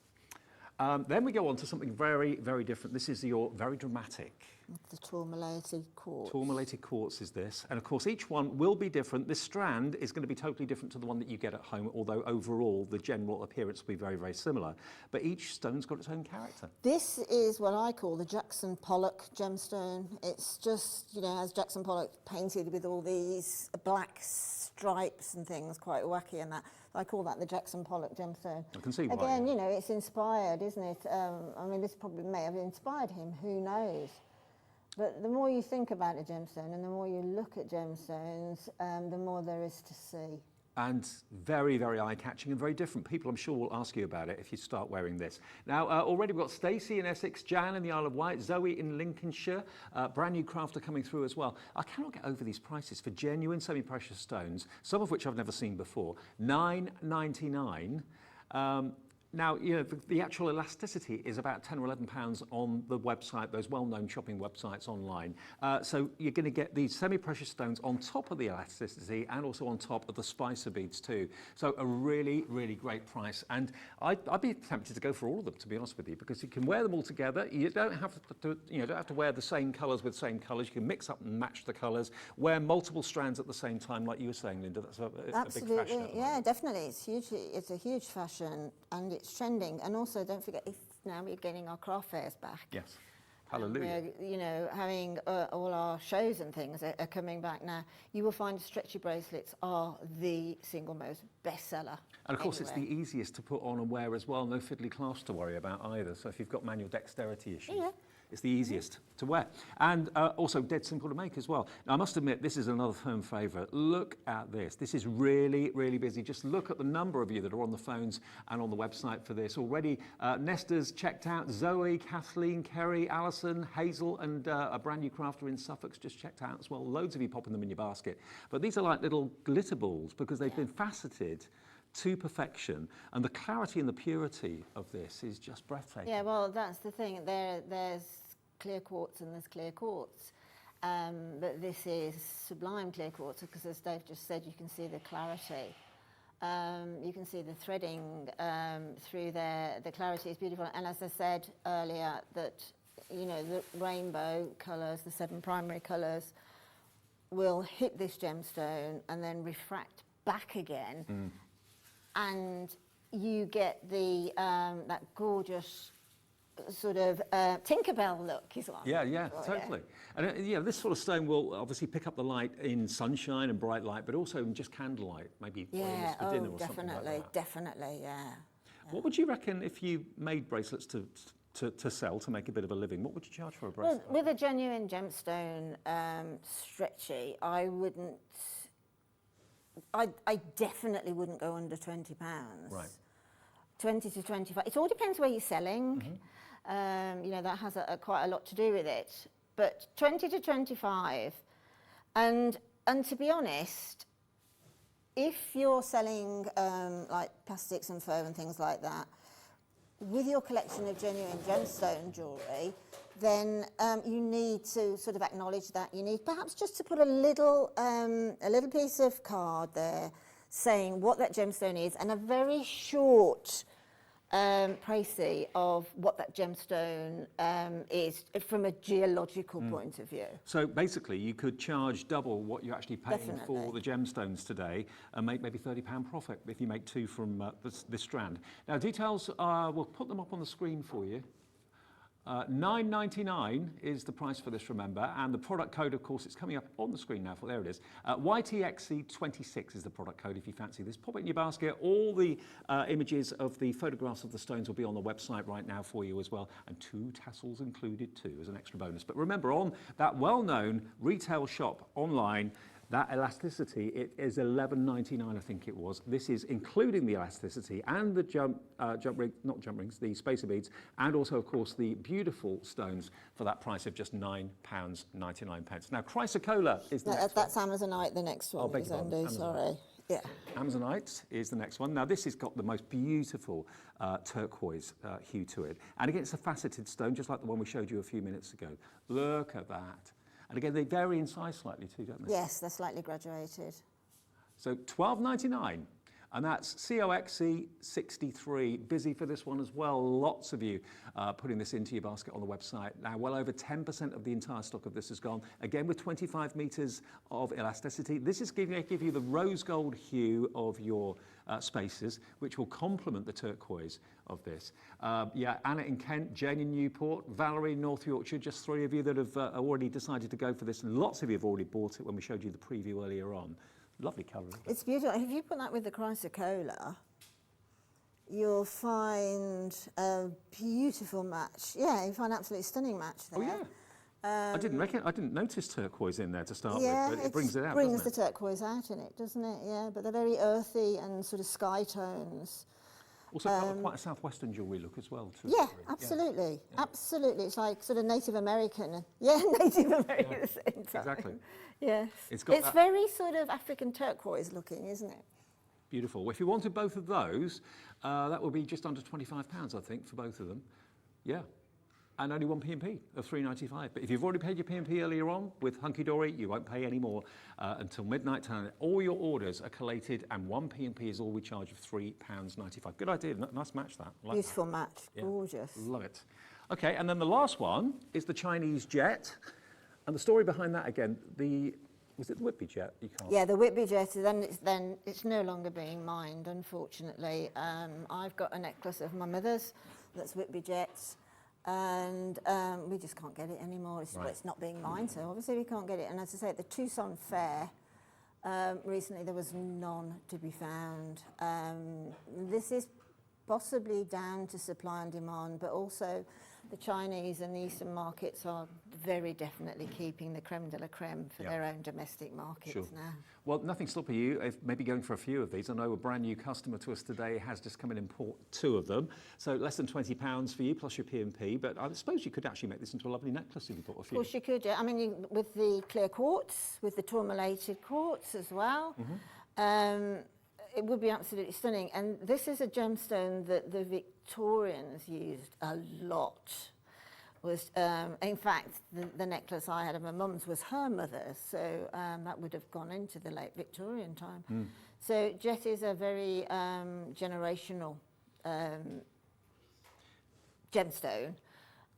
Then we go on to something very, very different. This is your very dramatic. The tourmalated quartz. Tourmalated quartz is this. And of course, each one will be different. This strand is going to be totally different to the one that you get at home, although overall the general appearance will be very, very similar. But each stone's got its own character. This is what I call the Jackson Pollock gemstone. It's just, you know, as Jackson Pollock painted with all these black stripes and things, quite wacky and that. I call that the Jackson Pollock gemstone. I can see why. Again, you know, it's inspired, isn't it? I mean, this probably may have inspired him, who knows? But the more you think about a gemstone and the more you look at gemstones, the more there is to see. And very, very eye-catching and very different. People, I'm sure, will ask you about it if you start wearing this. Now, already we've got Stacey in Essex, Jan in the Isle of Wight, Zoe in Lincolnshire, brand new crafter coming through as well. I cannot get over these prices for genuine semi-precious stones, some of which I've never seen before. £9.99. Now, you know, the actual elasticity is about £10 or £11 on the website, those well-known shopping websites online. So you're going to get these semi-precious stones on top of the elasticity and also on top of the spicer beads too. So a really, really great price. And I'd be tempted to go for all of them, to be honest with you, because you can wear them all together. You don't have to wear the same colours with same colours. You can mix up and match the colours. Wear multiple strands at the same time, like you were saying, Linda. That's a big fashion. Absolutely, yeah, definitely. It's a huge fashion, and it's trending. And also, don't forget, now we're getting our craft fairs back. Yes. Hallelujah. You know, having all our shows and things are coming back now. You will find stretchy bracelets are the single most bestseller. And of course, anywhere. it's the easiest to put on and wear as well. No fiddly clasp to worry about either. So if you've got manual dexterity issues, it's the easiest to wear. And also dead simple to make as well. Now, I must admit, this is another firm favourite. Look at this. This is really, really busy. Just look at the number of you that are on the phones and on the website for this. Already, Nesta's checked out. Zoe, Kathleen, Kerry, Alison, Hazel, and a brand new crafter in Suffolk's just checked out as well. Loads of you popping them in your basket. But these are like little glitter balls because they've been faceted to perfection, and the clarity and the purity of this is just breathtaking. Yeah, well, that's the thing. There's clear quartz and there's clear quartz, but this is sublime clear quartz because, as Dave just said, you can see the clarity. You can see the threading through there. The clarity is beautiful, and as I said earlier, that you know the rainbow colours, the 7 primary colours, will hit this gemstone and then refract back again. And you get the that gorgeous sort of Tinkerbell look is what. Yeah, totally. Yeah. And this sort of stone will obviously pick up the light in sunshine and bright light, but also in just candlelight, maybe for dinner or something like that. Definitely, yeah. What would you reckon if you made bracelets to sell, to make a bit of a living? What would you charge for a bracelet? Well, with a genuine gemstone stretchy, I wouldn't. I definitely wouldn't go under £20. Right. 20 to 25. It all depends where you're selling. You know, that has quite a lot to do with it. But 20 to 25. And to be honest, if you're selling like plastics and faux and things like that, with your collection of genuine gemstone jewellery, then you need to sort of acknowledge that. You need perhaps just to put a little piece of card there saying what that gemstone is and a very short précis of what that gemstone is from a geological point of view. So basically you could charge double what you're actually paying for the gemstones today and make maybe £30 profit if you make 2 from this strand. Now details, we'll put them up on the screen for you. $9.99 is the price for this, remember, and the product code, of course, it's coming up on the screen now. There it is. YTXC26 is the product code if you fancy this. Pop it in your basket. All the images of the photographs of the stones will be on the website right now for you as well, and 2 tassels included too as an extra bonus. But remember, on that well-known retail shop online, that elasticity, it is $11.99, I think it was. This is including the elasticity and the the spacer beads, and also, of course, the beautiful stones for that price of just £9.99. Now, Chrysocolla is the next one. That's Amazonite, the next one. Oh, beg your pardon, Andy, sorry. Yeah. Amazonite is the next one. Now this has got the most beautiful turquoise hue to it. And again, it's a faceted stone, just like the one we showed you a few minutes ago. Look at that. And again, they vary in size slightly too, don't they? Yes, they're slightly graduated. So $12.99. And that's COXC 63. Busy for this one as well. Lots of you putting this into your basket on the website. Now, well over 10% of the entire stock of this has gone. Again, with 25 meters of elasticity. This is going to give you the rose gold hue of your spaces, which will complement the turquoise of this. Yeah, Anna in Kent, Jane in Newport, Valerie in North Yorkshire, just 3 of you that have already decided to go for this. Lots of you have already bought it when we showed you the preview earlier on. Lovely colour. It's beautiful. If you put that with the chrysocolla, you'll find a beautiful match. Yeah, you find an absolutely stunning match there. Oh yeah. I didn't notice turquoise in there to start yeah, with, but it brings it out. Brings doesn't the turquoise out in it, doesn't it? Yeah, but they're very earthy and sort of sky tones. Also quite a southwestern jewellery look as well. Yeah, absolutely. Yeah. Absolutely. It's like sort of Native American. Yeah, Native American at the same time. Exactly. Yes. It's very sort of African turquoise looking, isn't it? Beautiful. Well, if you wanted both of those, that would be just under £25, I think, for both of them. Yeah. And only one P&P of $3.95. But if you've already paid your P&P earlier on with Hunkydory, you won't pay any more until midnight tonight. All your orders are collated, and one P&P is all we charge of £3.95. Good idea. Nice match, that. Like Beautiful that. match. Yeah. Gorgeous. Love it. Okay, and then the last one is the Chinese jet. And the story behind that, again, was it the Whitby jet? You can't. Yeah, the Whitby jet, then it's no longer being mined, unfortunately. I've got a necklace of my mother's that's Whitby jets. And we just can't get it anymore. It's not being mined, so obviously we can't get it. And as I say, at the Tucson Fair, recently there was none to be found. This is possibly down to supply and demand, but also the Chinese and the Eastern markets are very definitely keeping the creme de la creme for their own domestic markets now. Well, nothing stopping you if maybe going for a few of these. I know a brand new customer to us today has just come in and bought 2 of them. So less than £20 for you plus your P&P. But I suppose you could actually make this into a lovely necklace if you bought a few. Of course you could, yeah. I mean, with the clear quartz, with the tourmalated quartz as well. Mm-hmm. It would be absolutely stunning. And this is a gemstone that the Victorians used a lot. In fact, the necklace I had of my mum's was her mother's, so that would have gone into the late Victorian time. Mm. So jet is a very generational gemstone,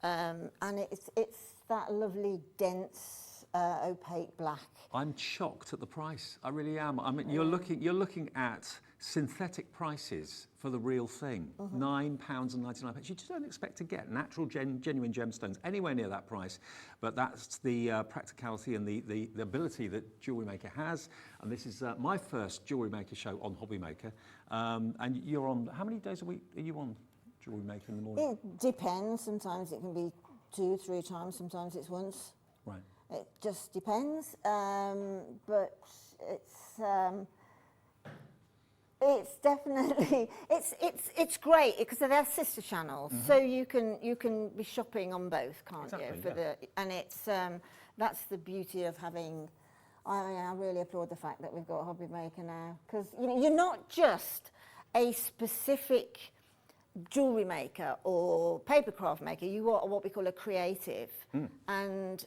and it's that lovely dense opaque black. I'm shocked at the price. I really am. I mean, you're looking at synthetic prices for the real thing. £9.99. You just don't expect to get natural, genuine gemstones anywhere near that price. But that's the practicality and the ability that Jewellery Maker has. And this is my first Jewellery Maker show on Hobby Maker. And you're on, how many days a week are you on Jewellery Maker in the morning? It depends. Sometimes it can be 2, 3 times. Sometimes it's once. Right. It just depends, but it's definitely it's great because they're sister channels, so you can be shopping on both, can't you? And it's that's the beauty of having. I really applaud the fact that we've got a Hobby Maker now, because you're not just a specific jewellery maker or papercraft maker. You are what we call a creative, and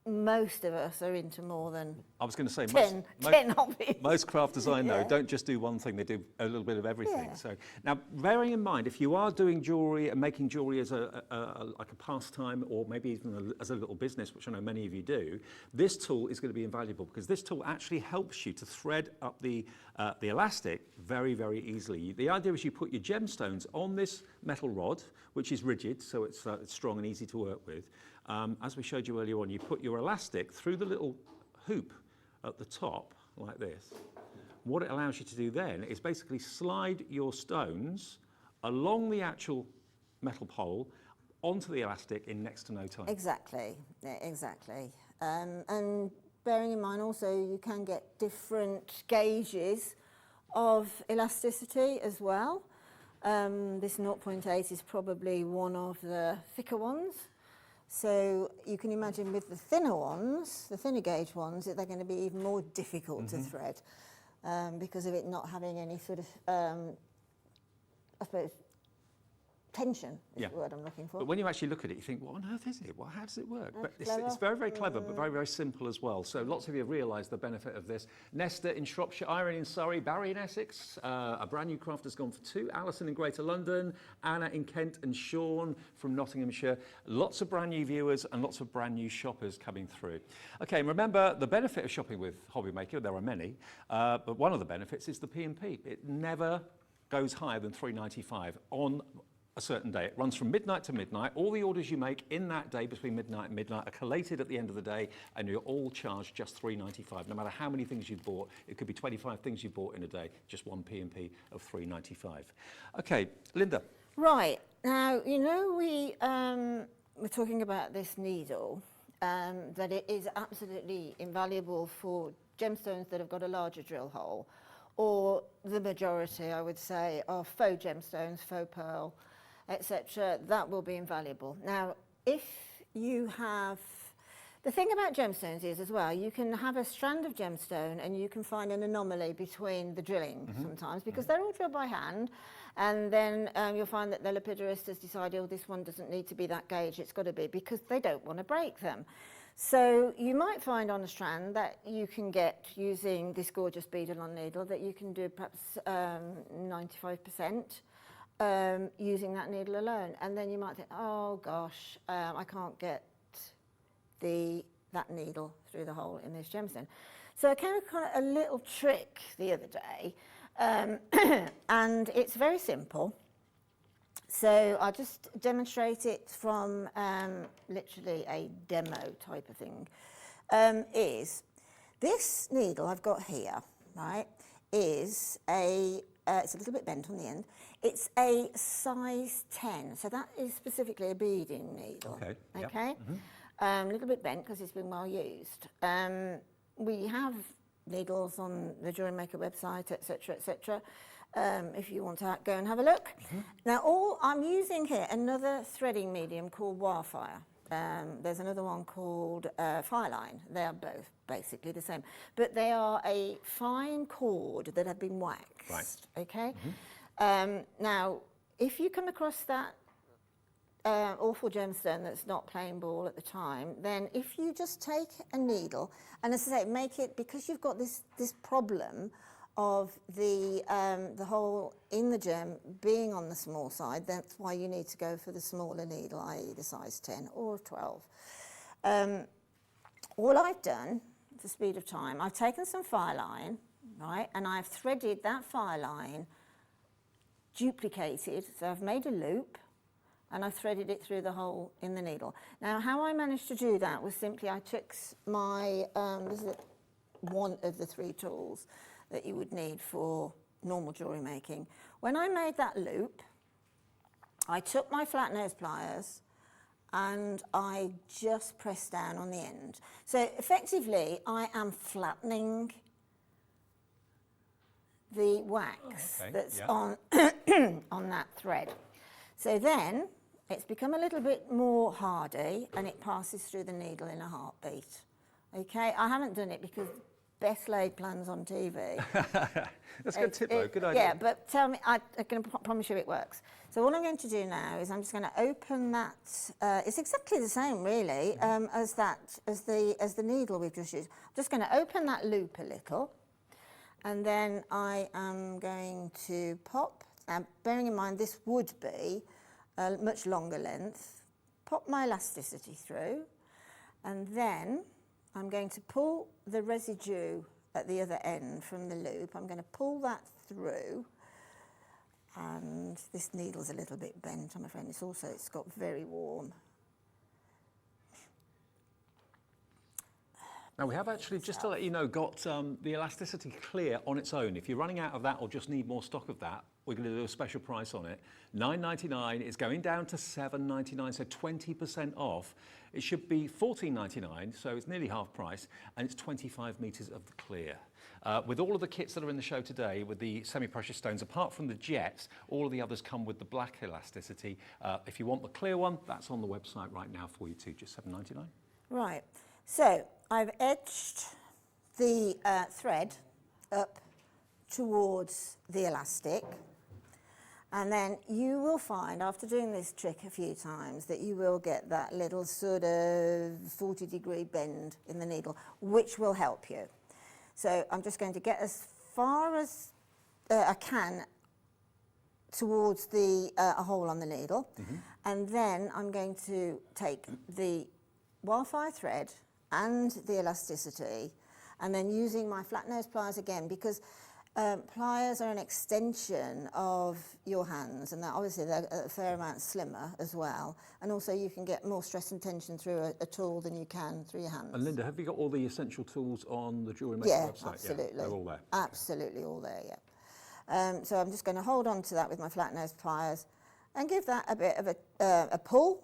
most of us are into more than I was going to say 10 hobbies. Most crafters I know don't just do one thing, they do a little bit of everything. Yeah. So now, bearing in mind, if you are doing jewellery and making jewellery as like a pastime or maybe even as a little business, which I know many of you do, this tool is going to be invaluable because this tool actually helps you to thread up the elastic very, very easily. The idea is you put your gemstones on this metal rod, which is rigid, so it's strong and easy to work with. As we showed you earlier on, you put your elastic through the little hoop at the top, like this. What it allows you to do then is basically slide your stones along the actual metal pole onto the elastic in next to no time. Exactly, yeah, exactly. And bearing in mind also you can get different gauges of elasticity as well. This 0.8 is probably one of the thicker ones. So you can imagine with the thinner ones, the thinner gauge ones, they're going to be even more difficult to thread. because of it not having any sort of, I suppose, tension is the word I'm looking for. But when you actually look at it, you think, what on earth is it? Well, how does it work? That's But it's very, very clever, but very, very simple as well. So lots of you have realised the benefit of this. Nesta in Shropshire, Irene in Surrey, Barry in Essex, a brand new craft has gone for 2, Alison in Greater London, Anna in Kent, and Sean from Nottinghamshire. Lots of brand new viewers and lots of brand new shoppers coming through. Okay, and remember the benefit of shopping with Hobby Maker, there are many, but one of the benefits is the P&P. It never goes higher than £3.95 on a certain day. It runs from midnight to midnight. All the orders you make in that day between midnight and midnight are collated at the end of the day, and you're all charged just £3.95. No matter how many things you've bought, it could be 25 things you bought in a day, just one P&P of £3.95. Okay, Linda. Right, now, you know, we're talking about this needle, that it is absolutely invaluable for gemstones that have got a larger drill hole, or the majority, I would say, are faux gemstones, faux pearl, etc. That will be invaluable. Now, if you have, the thing about gemstones is as well, you can have a strand of gemstone and you can find an anomaly between the drilling sometimes, because they're all drilled by hand, and then you'll find that the lapidurist has decided, oh, this one doesn't need to be that gauge, it's got to be, because they don't want to break them. So you might find on a strand that you can get, using this gorgeous beadle on needle, that you can do perhaps 95% using that needle alone. And then you might think, oh gosh, I can't get that needle through the hole in this gemstone. So I came across a little trick the other day, and it's very simple. So I'll just demonstrate it from literally a demo type of thing. Is this needle I've got here, right, is it's a little bit bent on the end. It's a size 10, so that is specifically a beading needle. Okay. Okay. Yep. A little bit bent because it's been well used. We have needles on the Jewellery Maker website, etc., etc. If you want to go and have a look. Now, I'm using here another threading medium called Wildfire. There's another one called Fireline. They are both basically the same, but they are a fine cord that have been waxed. Right. Okay. Now, if you come across that awful gemstone that's not plain ball at the time, then if you just take a needle and, as I say, make it, because you've got this problem of the hole in the gem being on the small side, that's why you need to go for the smaller needle, i.e. the size 10 or 12. All I've done, for speed of time, I've taken some Fireline, right, and I've threaded that Fireline, duplicated, so I've made a loop, and I've threaded it through the hole in the needle. Now, how I managed to do that was simply I took my, this is one of the 3 tools that you would need for normal jewellery making. When I made that loop, I took my flat nose pliers and I just pressed down on the end. So effectively, I am flattening the wax that's on, on that thread. So then it's become a little bit more hardy and it passes through the needle in a heartbeat. Okay, I haven't done it because best laid plans on TV. That's a good tip though, good idea. Yeah, but tell me, I can promise you it works. So what I'm going to do now is I'm just going to open that, it's exactly the same really as the needle we've just used. I'm just going to open that loop a little, and then I am going to pop, bearing in mind this would be a much longer length, pop my elasticity through, and then I'm going to pull the residue at the other end from the loop. I'm going to pull that through, and this needle's a little bit bent, I'm afraid. It's got very warm. Now we have actually, just to let you know, got the elasticity clear on its own. If you're running out of that or just need more stock of that, we're going to do a special price on it. $9.99, it's going down to $7.99, so 20% off. It should be $14.99, so it's nearly half price, and it's 25 metres of the clear. With all of the kits that are in the show today, with the semi-precious stones, apart from the jets, all of the others come with the black elasticity. If you want the clear one, that's on the website right now for you too, just $7.99. Right, so I've edged the thread up towards the elastic. And then you will find, after doing this trick a few times, that you will get that little sort of 40-degree bend in the needle, which will help you. So I'm just going to get as far as I can towards the a hole on the needle. And then I'm going to take the wildfire thread and the elasticity, and then using my flat nose pliers again, because pliers are an extension of your hands, and obviously they're a fair amount slimmer as well, and also you can get more stress and tension through a tool than you can through your hands. And Linda, have you got all the essential tools on the Jewellery Maker website? Absolutely. Yeah, they're all there. Absolutely all there, yeah. So I'm just going to hold on to that with my flat nose pliers and give that a bit of a pull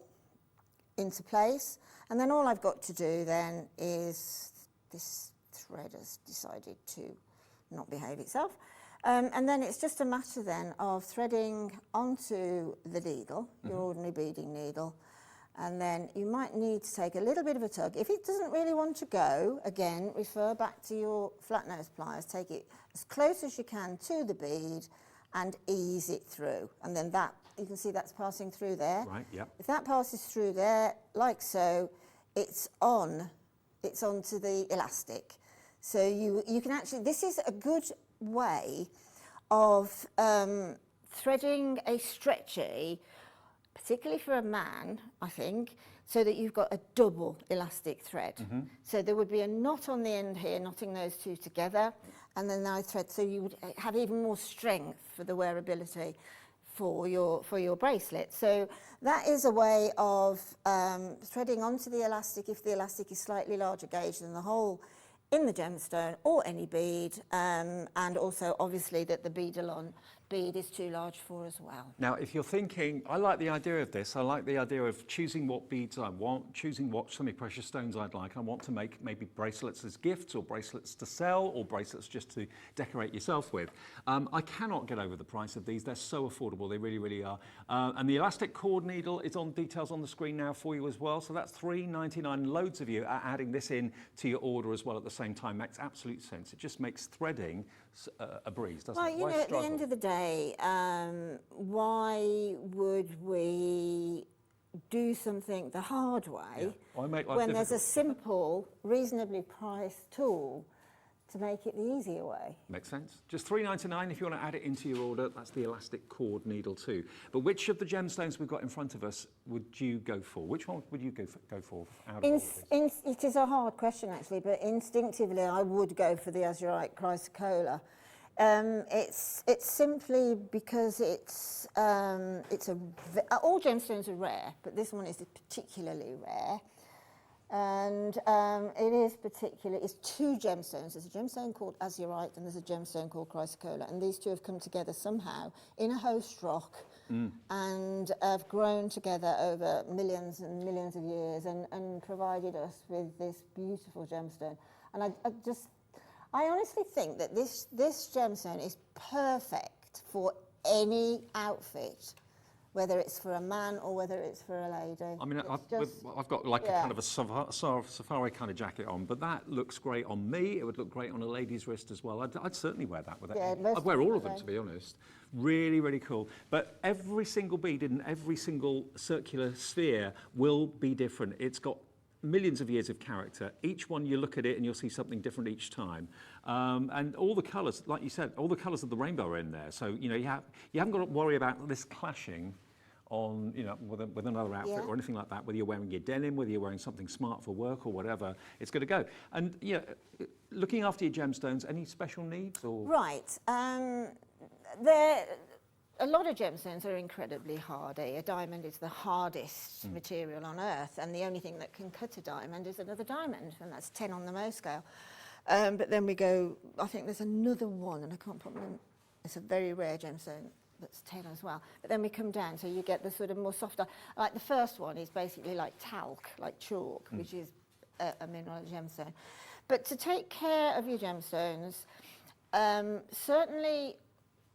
into place, and then all I've got to do then is this thread has decided to not behave itself. And then it's just a matter then of threading onto the needle, your ordinary beading needle, and then you might need to take a little bit of a tug. If it doesn't really want to go, again, refer back to your flat nose pliers, take it as close as you can to the bead and ease it through. And then that, you can see that's passing through there. Right, yeah. If that passes through there, like so, it's onto the elastic. So you can actually, this is a good way of threading a stretchy, particularly for a man, I think, so that you've got a double elastic thread. So there would be a knot on the end here, knotting those two together, and then I thread, so you would have even more strength for the wearability for your bracelet. So that is a way of threading onto the elastic if the elastic is slightly larger gauge than the hole in the gemstone or any bead, and also obviously that the bead-along bead is too large for as well. Now, if you're thinking, I like the idea of this, I like the idea of choosing what beads I want, choosing what semi-precious stones I'd like. I want to make maybe bracelets as gifts, or bracelets to sell, or bracelets just to decorate yourself with. I cannot get over the price of these. They're so affordable, they really, really are. And the elastic cord needle is on details on the screen now for you as well. So that's $3.99. Loads of you are adding this in to your order as well at the same time. Makes absolute sense. It just makes threading a breeze, doesn't it? Well, you know, at the end of the day, why would we do something the hard way when there's a simple, reasonably priced tool to make it the easier way? Makes sense. Just $3.99 if you want to add it into your order. That's the elastic cord needle too. But which of the gemstones we've got in front of us would you go for? Which one would you go for out of all of these? It is a hard question actually, but instinctively I would go for the azurite chrysocolla. It's simply because all gemstones are rare, but this one is particularly rare. And it's two gemstones. There's a gemstone called azurite and there's a gemstone called chrysocolla, and these two have come together somehow in a host rock and have grown together over millions and millions of years and provided us with this beautiful gemstone. And I honestly think that this gemstone is perfect for any outfit, whether it's for a man or whether it's for a lady. I mean, I've got like a kind of a safari kind of jacket on, but that looks great on me. It would look great on a lady's wrist as well. I'd certainly wear that with it. Yeah, I'd wear all of them, to be honest. Really, really cool. But every single bead in every single circular sphere will be different. It's got millions of years of character. Each one, you look at it and you'll see something different each time. And all the colours, like you said, all the colours of the rainbow are in there. So, you know, you haven't got to worry about this clashing on, you know, with another outfit or anything like that, whether you're wearing your denim, whether you're wearing something smart for work or whatever, it's going to go. And, you know, looking after your gemstones, any special needs? Or? Right. A lot of gemstones are incredibly hardy. A diamond is the hardest material on earth, and the only thing that can cut a diamond is another diamond, and that's 10 on the Mohs scale. But then we go, I think there's another one, and I can't put them, it's a very rare gemstone that's 10 as well. But then we come down, so you get the sort of more softer, like the first one is basically like talc, like chalk, which is a mineral gemstone. But to take care of your gemstones, certainly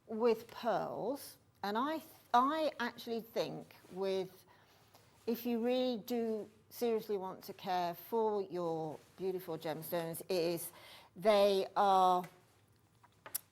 with pearls, and I actually think if you really do seriously want to care for your beautiful gemstones, they are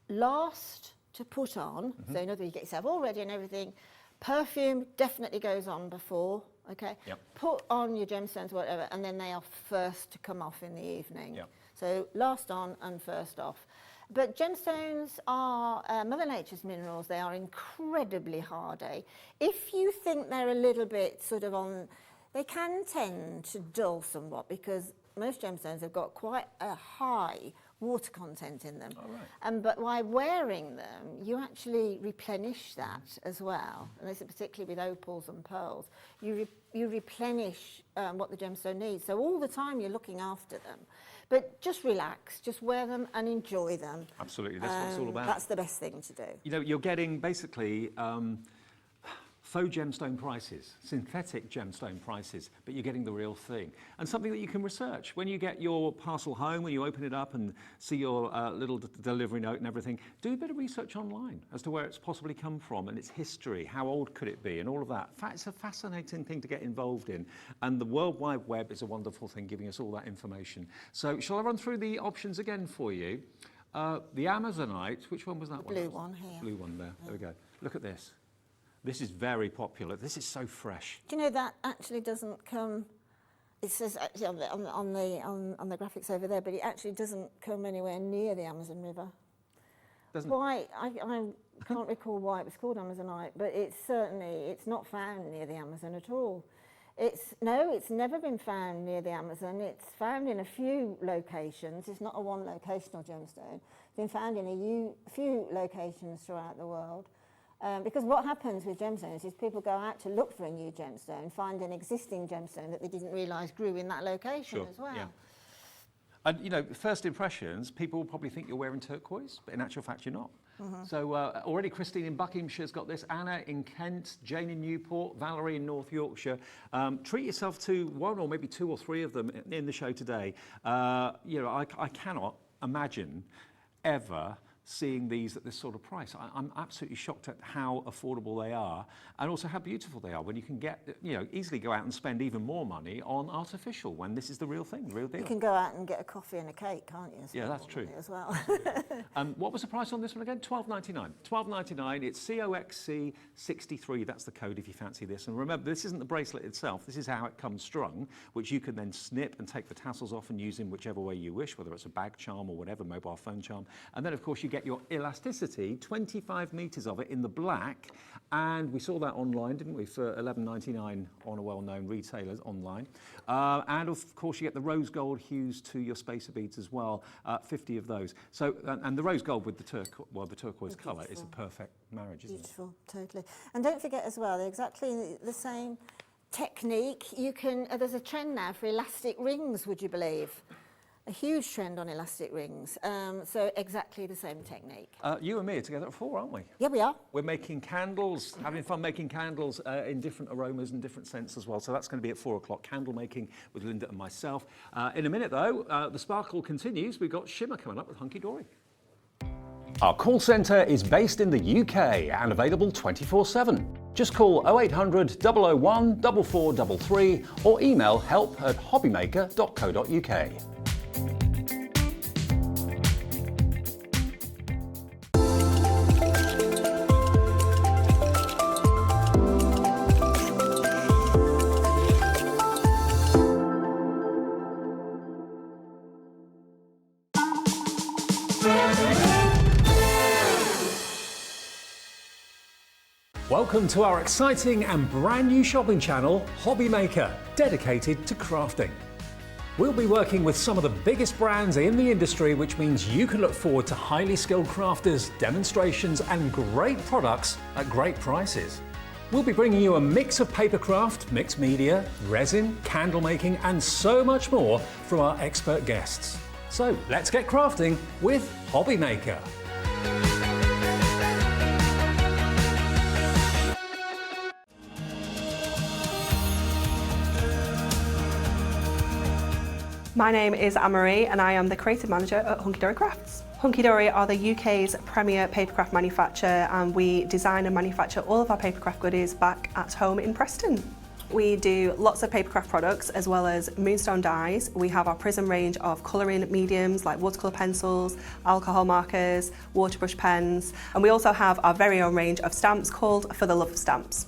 last to put on. So in other words, you get yourself all ready and everything. Perfume definitely goes on before, okay? Yep. Put on your gemstones, whatever, and then they are first to come off in the evening. Yep. So last on and first off. But gemstones are Mother Nature's minerals. They are incredibly hardy. If you think they're a little bit sort of on, they can tend to dull somewhat because most gemstones have got quite a high water content in them. Oh, right. But by wearing them, you actually replenish that as well. And this is particularly with opals and pearls. You replenish what the gemstone needs. So all the time you're looking after them. But just relax, just wear them and enjoy them. Absolutely, that's what it's all about. That's the best thing to do. You know, you're getting basically faux gemstone prices, synthetic gemstone prices, but you're getting the real thing. And something that you can research. When you get your parcel home, when you open it up and see your little delivery note and everything, do a bit of research online as to where it's possibly come from and its history, how old could it be, and all of that. In fact, it's a fascinating thing to get involved in. And the World Wide Web is a wonderful thing, giving us all that information. So shall I run through the options again for you? The Amazonite, which one was that one? Blue one here. Blue one there, there we go. Look at this. This is very popular. This is so fresh. Do you know that actually doesn't come? It says actually on the graphics over there, but it actually doesn't come anywhere near the Amazon River. Doesn't Why? I can't recall why it was called Amazonite, but it's not found near the Amazon at all. It's never been found near the Amazon. It's found in a few locations. It's not a one locational gemstone. It's been found in a few locations throughout the world. Because what happens with gemstones is people go out to look for a new gemstone, find an existing gemstone that they didn't realise grew in that location as well. Yeah. And you know, first impressions, people will probably think you're wearing turquoise, but in actual fact you're not. So already Christine in Buckinghamshire's got this, Anna in Kent, Jane in Newport, Valerie in North Yorkshire. Treat yourself to one or maybe two or three of them in the show today. You know, I cannot imagine ever seeing these at this sort of price. I'm absolutely shocked at how affordable they are and also how beautiful they are when you can get, you know, easily go out and spend even more money on artificial when this is the real thing, the real deal. You can go out and get a coffee and a cake, can't you? Yeah, that's true. As well. What was the price on this one again? $12.99. $12.99. It's COXC63. That's the code if you fancy this. And remember, this isn't the bracelet itself. This is how it comes strung, which you can then snip and take the tassels off and use in whichever way you wish, whether it's a bag charm or whatever, mobile phone charm. And then, of course, you get your elasticity, 25 metres of it in the black. And we saw that online, didn't we, for $11.99 on a well-known retailer online. And of course, you get the rose gold hues to your spacer beads as well, 50 of those. So, and the rose gold with the turquoise colour is a perfect marriage, isn't it? Beautiful, totally. And don't forget as well, they're exactly the same technique. You can, there's a trend now for elastic rings, would you believe? A huge trend on elastic rings, so exactly the same technique. You and me are together at 4, aren't we? Yeah, we are. We're making candles, having fun making candles in different aromas and different scents as well. So that's going to be at 4 o'clock, candle making with Linda and myself. In a minute though, the sparkle continues. We've got Shimmer coming up with Hunkydory. Our call centre is based in the UK and available 24/7. Just call 0800 001 4433 or email help@hobbymaker.co.uk. Welcome to our exciting and brand new shopping channel, Hobby Maker, dedicated to crafting. We'll be working with some of the biggest brands in the industry, which means you can look forward to highly skilled crafters, demonstrations and great products at great prices. We'll be bringing you a mix of papercraft, mixed media, resin, candle making and so much more from our expert guests. So let's get crafting with Hobby Maker. My name is Anne-Marie and I am the creative manager at Hunkydory Crafts. Hunkydory are the UK's premier papercraft manufacturer and we design and manufacture all of our papercraft goodies back at home in Preston. We do lots of papercraft products as well as Moonstone dyes. We have our Prism range of colouring mediums like watercolour pencils, alcohol markers, waterbrush pens, and we also have our very own range of stamps called For the Love of Stamps.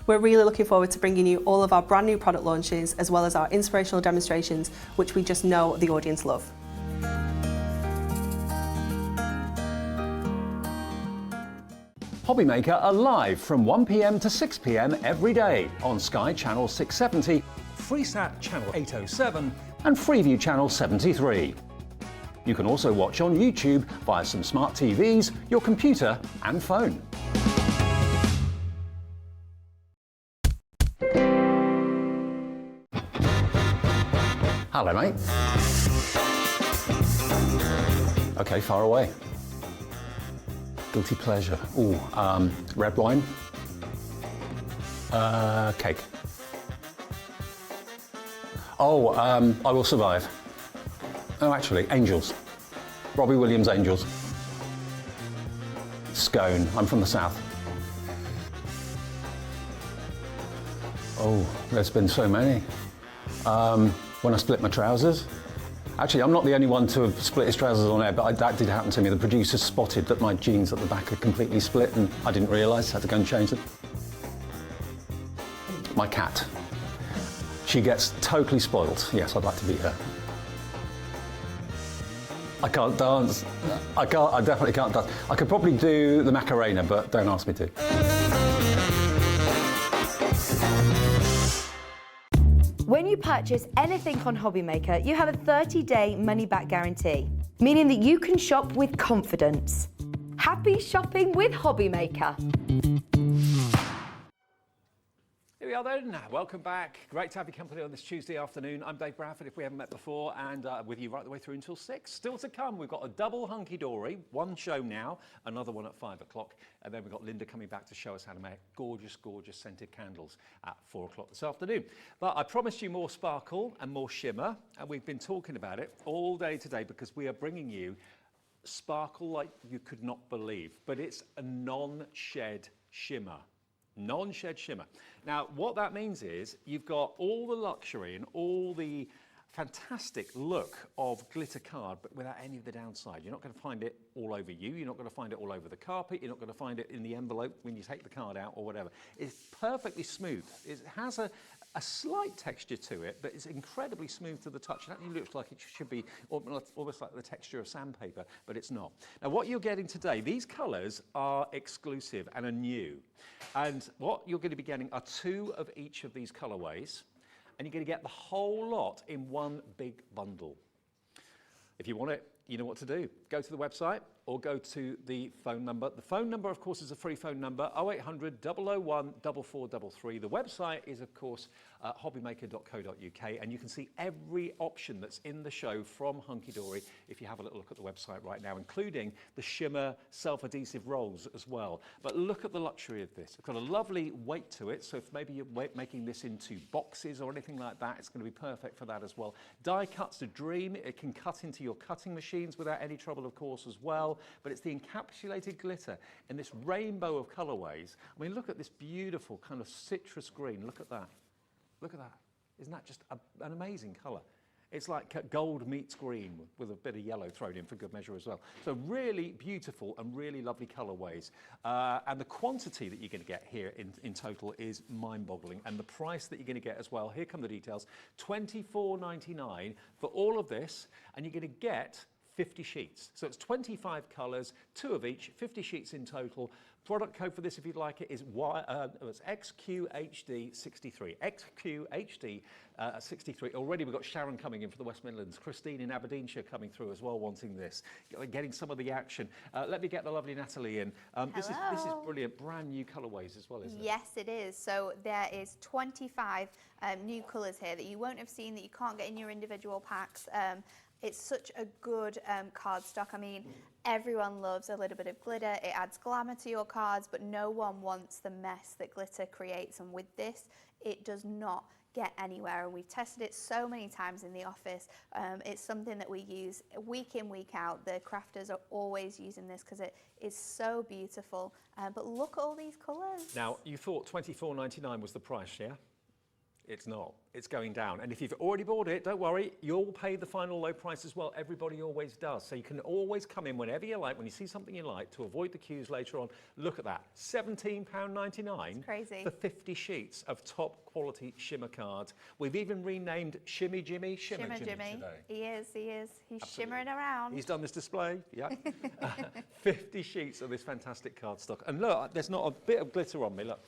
We're really looking forward to bringing you all of our brand new product launches as well as our inspirational demonstrations, which we just know the audience love. Hobbymaker are live from 1 p.m. to 6 p.m. every day on Sky Channel 670, Freesat Channel 807 and Freeview Channel 73. You can also watch on YouTube via some smart TVs, your computer and phone. Hello, mate. Okay, far away. Guilty pleasure. Ooh, red wine. Cake. Oh, I Will Survive. Oh, actually, Angels. Robbie Williams' Angels. Scone. I'm from the south. Oh, there's been so many. When I split my trousers. Actually, I'm not the only one to have split his trousers on air, but that did happen to me. The producers spotted that my jeans at the back had completely split and I didn't realise, had to go and change them. My cat. She gets totally spoiled. Yes, I'd like to be her. I can't dance. I definitely can't dance. I could probably do the Macarena, but don't ask me to. When you purchase anything on Hobbymaker, you have a 30-day money-back guarantee, meaning that you can shop with confidence. Happy shopping with Hobbymaker. Here we are then, welcome back. Great to have you company on this Tuesday afternoon. I'm Dave Bradford, if we haven't met before, and with you right the way through until 6. Still to come, we've got a double Hunkydory, one show now, another one at 5 o'clock, and then we've got Linda coming back to show us how to make gorgeous, gorgeous scented candles at 4 o'clock this afternoon. But I promised you more sparkle and more shimmer, and we've been talking about it all day today because we are bringing you sparkle like you could not believe, but it's a non-shed shimmer. Non-shed shimmer. Now, what that means is you've got all the luxury and all the fantastic look of glitter card, but without any of the downside. You're not going to find it all over you. You're not going to find it all over the carpet. You're not going to find it in the envelope when you take the card out or whatever. It's perfectly smooth. It has a slight texture to it, but it's incredibly smooth to the touch. It actually looks like it should be almost like the texture of sandpaper, but it's not. Now, what you're getting today, these colours are exclusive and are new. And what you're going to be getting are 2 of each of these colourways, and you're going to get the whole lot in one big bundle. If you want it, you know what to do. Go to the website or go to the phone number. The phone number, of course, is a free phone number, 0800 001 4433. The website is, of course, hobbymaker.co.uk, and you can see every option that's in the show from Hunkydory if you have a little look at the website right now, including the Shimmer self-adhesive rolls as well. But look at the luxury of this. It's got a lovely weight to it, so if maybe you're making this into boxes or anything like that, it's going to be perfect for that as well. Die cut's a dream. It can cut into your cutting machines without any trouble, of course, as well. But it's the encapsulated glitter in this rainbow of colourways. I mean, look at this beautiful kind of citrus green. Look at that. Look at that. Isn't that just an amazing colour? It's like gold meets green with a bit of yellow thrown in for good measure as well. So really beautiful and really lovely colourways. And the quantity that you're going to get here in total is mind-boggling. And the price that you're going to get as well, here come the details, $24.99 for all of this. And you're going to get 50 sheets. So it's 25 colours, 2 of each, 50 sheets in total. Product code for this, if you'd like it, is XQHD63. XQHD63. Already we've got Sharon coming in for the West Midlands, Christine in Aberdeenshire coming through as well, wanting this, getting some of the action. Let me get the lovely Natalie in. This is brilliant, brand new colourways as well, isn't it? Yes, it is. So there is 25 new colours here that you won't have seen, that you can't get in your individual packs. It's such a good cardstock. I mean, everyone loves a little bit of glitter. It adds glamour to your cards, but no one wants the mess that glitter creates. And with this, it does not get anywhere. And we've tested it so many times in the office. It's something that we use week in, week out. The crafters are always using this because it is so beautiful. But look at all these colours. Now, you thought $24.99 was the price, yeah? It's not. It's going down. And if you've already bought it, don't worry, you'll pay the final low price as well. Everybody always does. So you can always come in whenever you like, when you see something you like, to avoid the queues later on. Look at that, £17.99 crazy. for 50 sheets of top quality Shimmer cards. We've even renamed Shimmy Jimmy Shimmer Jimmy today. He is. He's Absolutely. shimmering around. He's done this display, yeah. 50 sheets of this fantastic cardstock. And look, there's not a bit of glitter on me, look.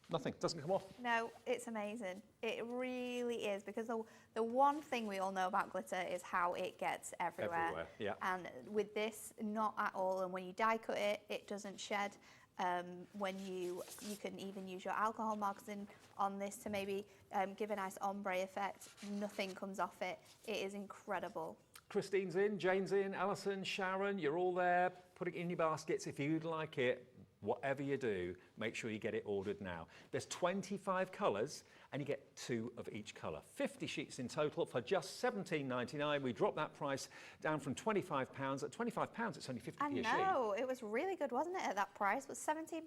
Nothing, doesn't come off. No, it's amazing. It really is, because the one thing we all know about glitter is how it gets everywhere. Everywhere, yeah. And with this, not at all. And when you die cut it, it doesn't shed. When you can even use your alcohol markers on this to maybe give a nice ombre effect. Nothing comes off it. It is incredible. Christine's in, Jane's in, Alison, Sharon, you're all there. Put it in your baskets if you'd like it. Whatever you do, make sure you get it ordered now. There's 25 colours and you get 2 of each colour. 50 sheets in total for just £17.99. We dropped that price down from £25. At £25, it's only 50p a sheet. I know, it was really good, wasn't it, at that price? It was £17.99.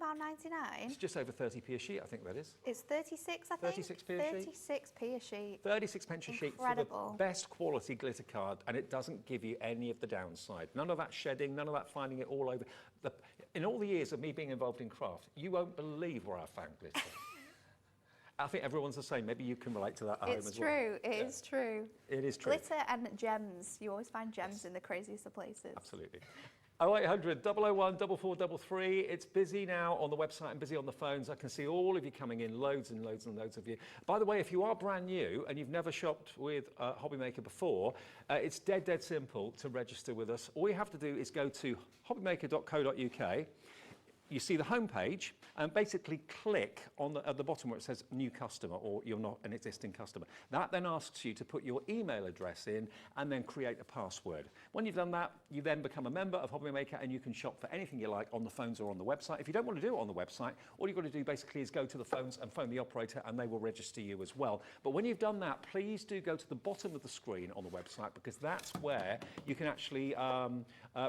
It's just over 30p a sheet, I think that is. It's 36, I think. 36p a sheet. 36p a sheet. 36 pence a sheet for the best quality glitter card, and it doesn't give you any of the downside. None of that shedding, none of that finding it all over. In all the years of me being involved in craft, you won't believe where I found glitter. I think everyone's the same. Maybe you can relate to that at home as well. It is true. It is true. Glitter and gems. You always find gems in the craziest of places. Absolutely. 0800 001 4433. It's busy now on the website and busy on the phones. I can see all of you coming in, loads and loads and loads of you. By the way, if you are brand new and you've never shopped with Hobbymaker before, it's dead simple to register with us. All you have to do is go to hobbymaker.co.uk. You see the homepage and basically click on at the bottom where it says new customer, or you're not an existing customer. That then asks you to put your email address in and then create a password. When you've done that, you then become a member of Hobbymaker and you can shop for anything you like on the phones or on the website. If you don't want to do it on the website, all you've got to do basically is go to the phones and phone the operator and they will register you as well. But when you've done that, please do go to the bottom of the screen on the website, because that's where you can actually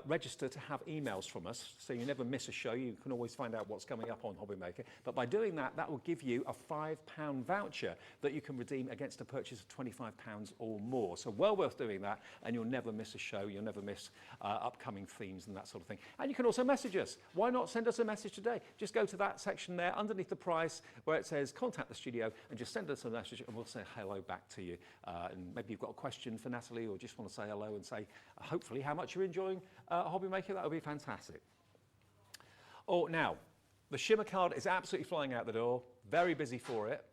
register to have emails from us, so you never miss a show. You can always find out what's coming up on Hobbymaker. But by doing that, that will give you a £5 voucher that you can redeem against a purchase of £25 or more. So well worth doing that, and you'll never miss a show. You'll never miss upcoming themes and that sort of thing. And you can also message us. Why not send us a message today? Just go to that section there underneath the price where it says contact the studio, and just send us a message and we'll say hello back to you. And maybe you've got a question for Natalie, or just want to say hello and say hopefully how much you're enjoying Hobbymaker. That would be fantastic. Oh, now, the Shimmer card is absolutely flying out the door. Very busy for it.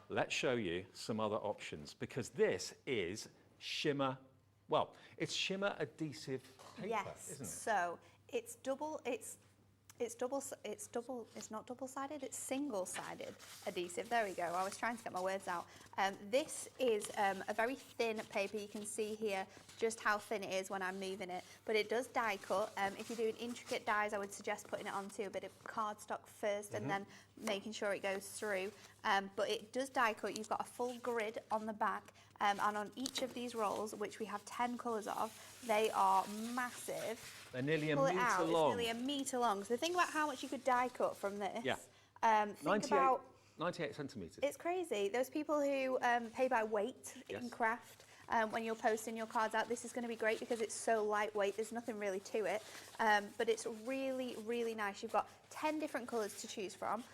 Let's show you some other options, because this is Shimmer, well, it's Shimmer adhesive paper, isn't it? So it's not double-sided, it's single-sided adhesive. There we go, I was trying to get my words out. This is a very thin paper. You can see here just how thin it is when I'm moving it, but it does die cut. If you're doing intricate dies, I would suggest putting it onto a bit of cardstock first and then making sure it goes through. But it does die cut. You've got a full grid on the back, and on each of these rolls, which we have 10 colours of, they are massive. They're nearly a metre long. It's nearly a metre long. So think about how much you could die cut from this. Yeah. Think about 98 centimetres. It's crazy. Those people who pay by weight in craft, when you're posting your cards out, this is going to be great because it's so lightweight. There's nothing really to it, but it's really, really nice. You've got 10 different colours to choose from.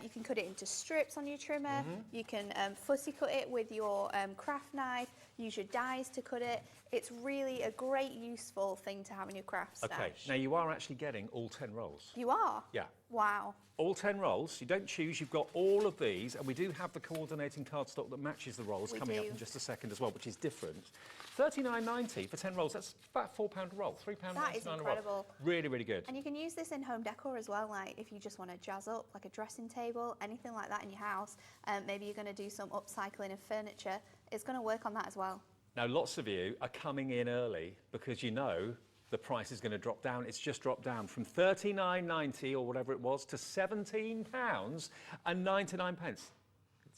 You can cut it into strips on your trimmer. You can fussy cut it with your craft knife. Use your dies to cut it. It's really a great, useful thing to have in your craft stash. Okay, now you are actually getting all 10 rolls. You are? Yeah. Wow. All 10 rolls. You don't choose. You've got all of these, and we do have the coordinating cardstock that matches the rolls coming up in just a second as well, which is different. £39.90 for 10 rolls. That's about £4 a roll, £3.99 That is incredible. a roll. Really, really good. And you can use this in home decor as well, like if you just want to jazz up like a dressing table, anything like that in your house. Maybe you're going to do some upcycling of furniture. It's going to work on that as well. Now, lots of you are coming in early because you know the price is going to drop down. It's just dropped down from £39.90 or whatever it was to £17.99.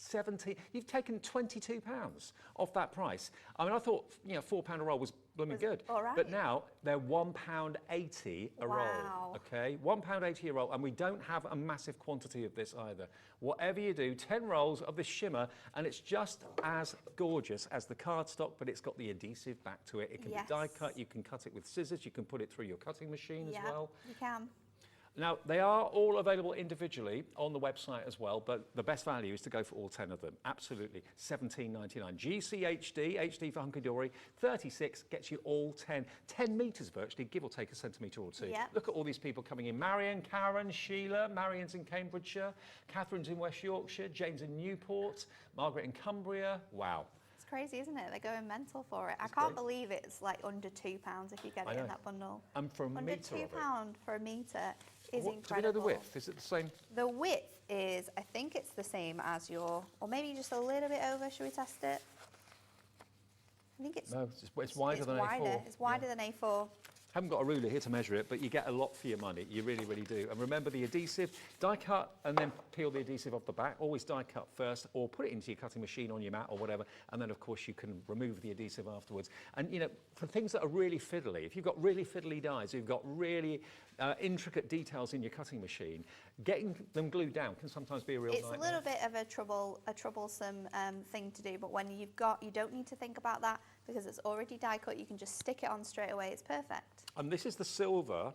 17. You've taken £22 off that price. I mean, I thought, you know, £4 a roll was blooming good. all right. But now they're £1.80 a roll. Wow. Okay, £1.80 a roll, and we don't have a massive quantity of this either. Whatever you do, 10 rolls of this shimmer, and it's just as gorgeous as the cardstock, but it's got the adhesive back to it. It can be die cut. You can cut it with scissors. You can put it through your cutting machine as well. You can. Now, they are all available individually on the website as well, but the best value is to go for all 10 of them. Absolutely. $17.99. GCHD, HD for Hunkydory, 36 gets you all 10. 10 metres virtually, give or take a centimetre or two. Yep. Look at all these people coming in. Marion, Karen, Sheila, Marion's in Cambridgeshire, Catherine's in West Yorkshire, Jane's in Newport, Margaret in Cumbria. Wow. It's crazy, isn't it? They're going mental for it. It's I can't great. believe it's like under £2 if you get it in that bundle. And for a under metre of it. £2 for a metre is Do we incredible. know the width? Is it the same? The width is, I think it's the same as your, or maybe just a little bit over. Should we test it? I think it's, No, it's wider than A4. It's wider than A4. Haven't got a ruler here to measure it, but you get a lot for your money. You really, really do. And remember the adhesive, die cut and then peel the adhesive off the back. Always die cut first, or put it into your cutting machine on your mat or whatever. And then, of course, you can remove the adhesive afterwards. And, you know, for things that are really fiddly, if you've got really fiddly dies, you've got really intricate details in your cutting machine, getting them glued down can sometimes be a real nightmare. It's a little bit of a troublesome you to do, but when you don't need to think about that because it's already die cut. You can just stick it on straight away. It's perfect. And this is the silver.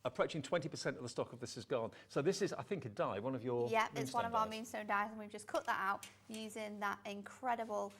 Approaching 20% of the stock of this is gone. So this is, I think, a die, one of your Yeah, it's one of our dies. Moonstone dies, and we've just cut that out using that incredible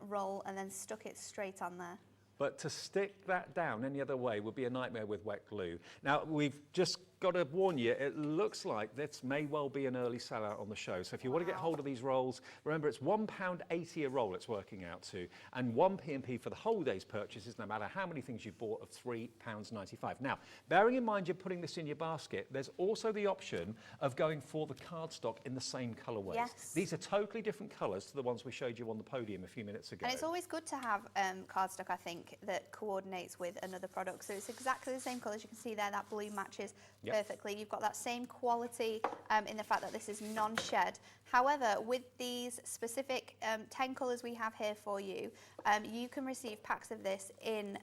roll and then stuck it straight on there. But to stick that down any other way would be a nightmare with wet glue. Now, we've just got to warn you, it looks like this may well be an early sellout on the show. So if you want to get hold of these rolls, remember it's £1.80 a roll it's working out to, and 1 P&P for the whole day's purchases, no matter how many things you've bought, of £3.95. Now, bearing in mind you're putting this in your basket, there's also the option of going for the cardstock in the same colourways. Yes. These are totally different colours to the ones we showed you on the podium a few minutes ago. And it's always good to have cardstock, I think, that coordinates with another product. So it's exactly the same colours. You can see there, that blue matches perfectly. You've got that same quality in the fact that this is non-shed. However, with these specific 10 colours we have here for you, you can receive packs of this in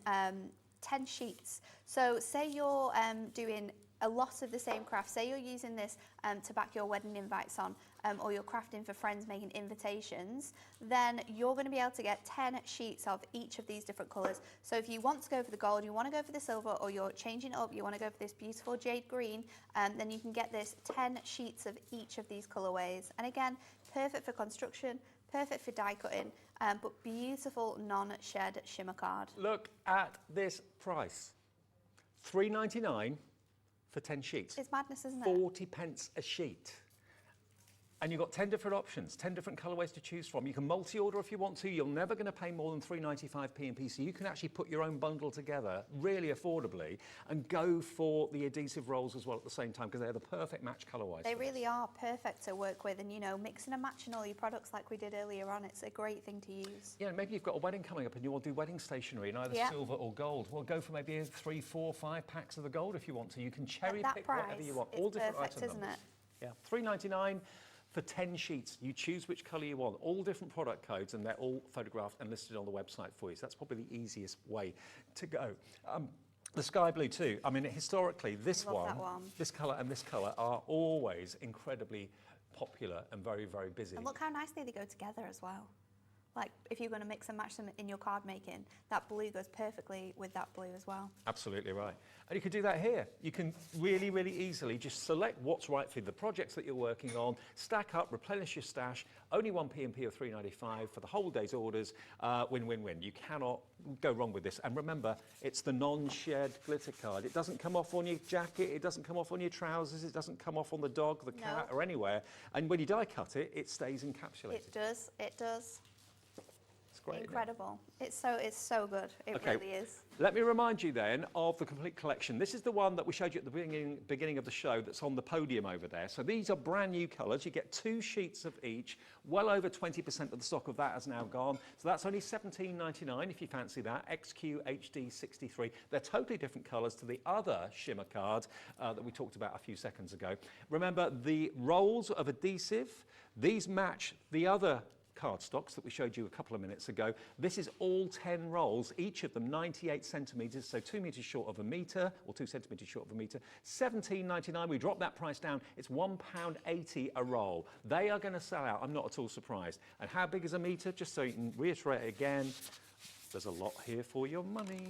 10 sheets. So say you're doing a lot of the same craft, say you're using this to back your wedding invites on, or you're crafting for friends making invitations, then you're going to be able to get 10 sheets of each of these different colours. So if you want to go for the gold, you want to go for the silver, or you're changing it up, you want to go for this beautiful jade green, then you can get this 10 sheets of each of these colourways. And again, perfect for construction, perfect for die cutting, but beautiful non-shed shimmer card. Look at this price, £3.99 for 10 sheets. It's madness, isn't it? 40 pence a sheet. And you've got 10 different options, 10 different colourways to choose from. You can multi-order if you want to. You're never going to pay more than £3.95 P&P, so you can actually put your own bundle together really affordably and go for the adhesive rolls as well at the same time, because they're the perfect match colour-wise. They really are perfect to work with, and you know, mixing and matching all your products like we did earlier on, it's a great thing to use. Yeah, maybe you've got a wedding coming up and you want to do wedding stationery in either silver or gold. Well, go for maybe 3, 4, 5 packs of the gold if you want to. You can cherry pick whatever you want. All different perfect, item isn't numbers. it? Yeah, £3.99 for 10 sheets. You choose which colour you want. All different product codes, and they're all photographed and listed on the website for you. So that's probably the easiest way to go. The sky blue too. I mean, historically, this one, this colour and this colour are always incredibly popular and very, very busy. And look how nicely they go together as well. Like, if you're going to mix and match them in your card making, that blue goes perfectly with that blue as well. Absolutely right. And you can do that here. You can really, really easily just select what's right for the projects that you're working on, stack up, replenish your stash, only 1 P&P of £3.95 for the whole day's orders. Win, win, win. You cannot go wrong with this. And remember, it's the non-shed glitter card. It doesn't come off on your jacket, it doesn't come off on your trousers, it doesn't come off on the dog, the cat, or anywhere. And when you die cut it, it stays encapsulated. It does, it does. Great, incredible. It's so good. It really is. Let me remind you then of the complete collection. This is the one that we showed you at the beginning of the show that's on the podium over there. So these are brand new colours. You get 2 sheets of each. Well over 20% of the stock of that has now gone. So that's only £17.99 if you fancy that. XQ HD 63. They're totally different colours to the other shimmer card that we talked about a few seconds ago. Remember, the rolls of adhesive, These match the other cardstocks that we showed you a couple of minutes ago. This is all 10 rolls, each of them 98 centimetres, so 2 metres short of a metre, or 2 centimetres short of a metre. £17.99, we dropped that price down. It's £1.80 a roll. They are going to sell out, I'm not at all surprised. And how big is a metre? Just so you can reiterate it again, there's a lot here for your money.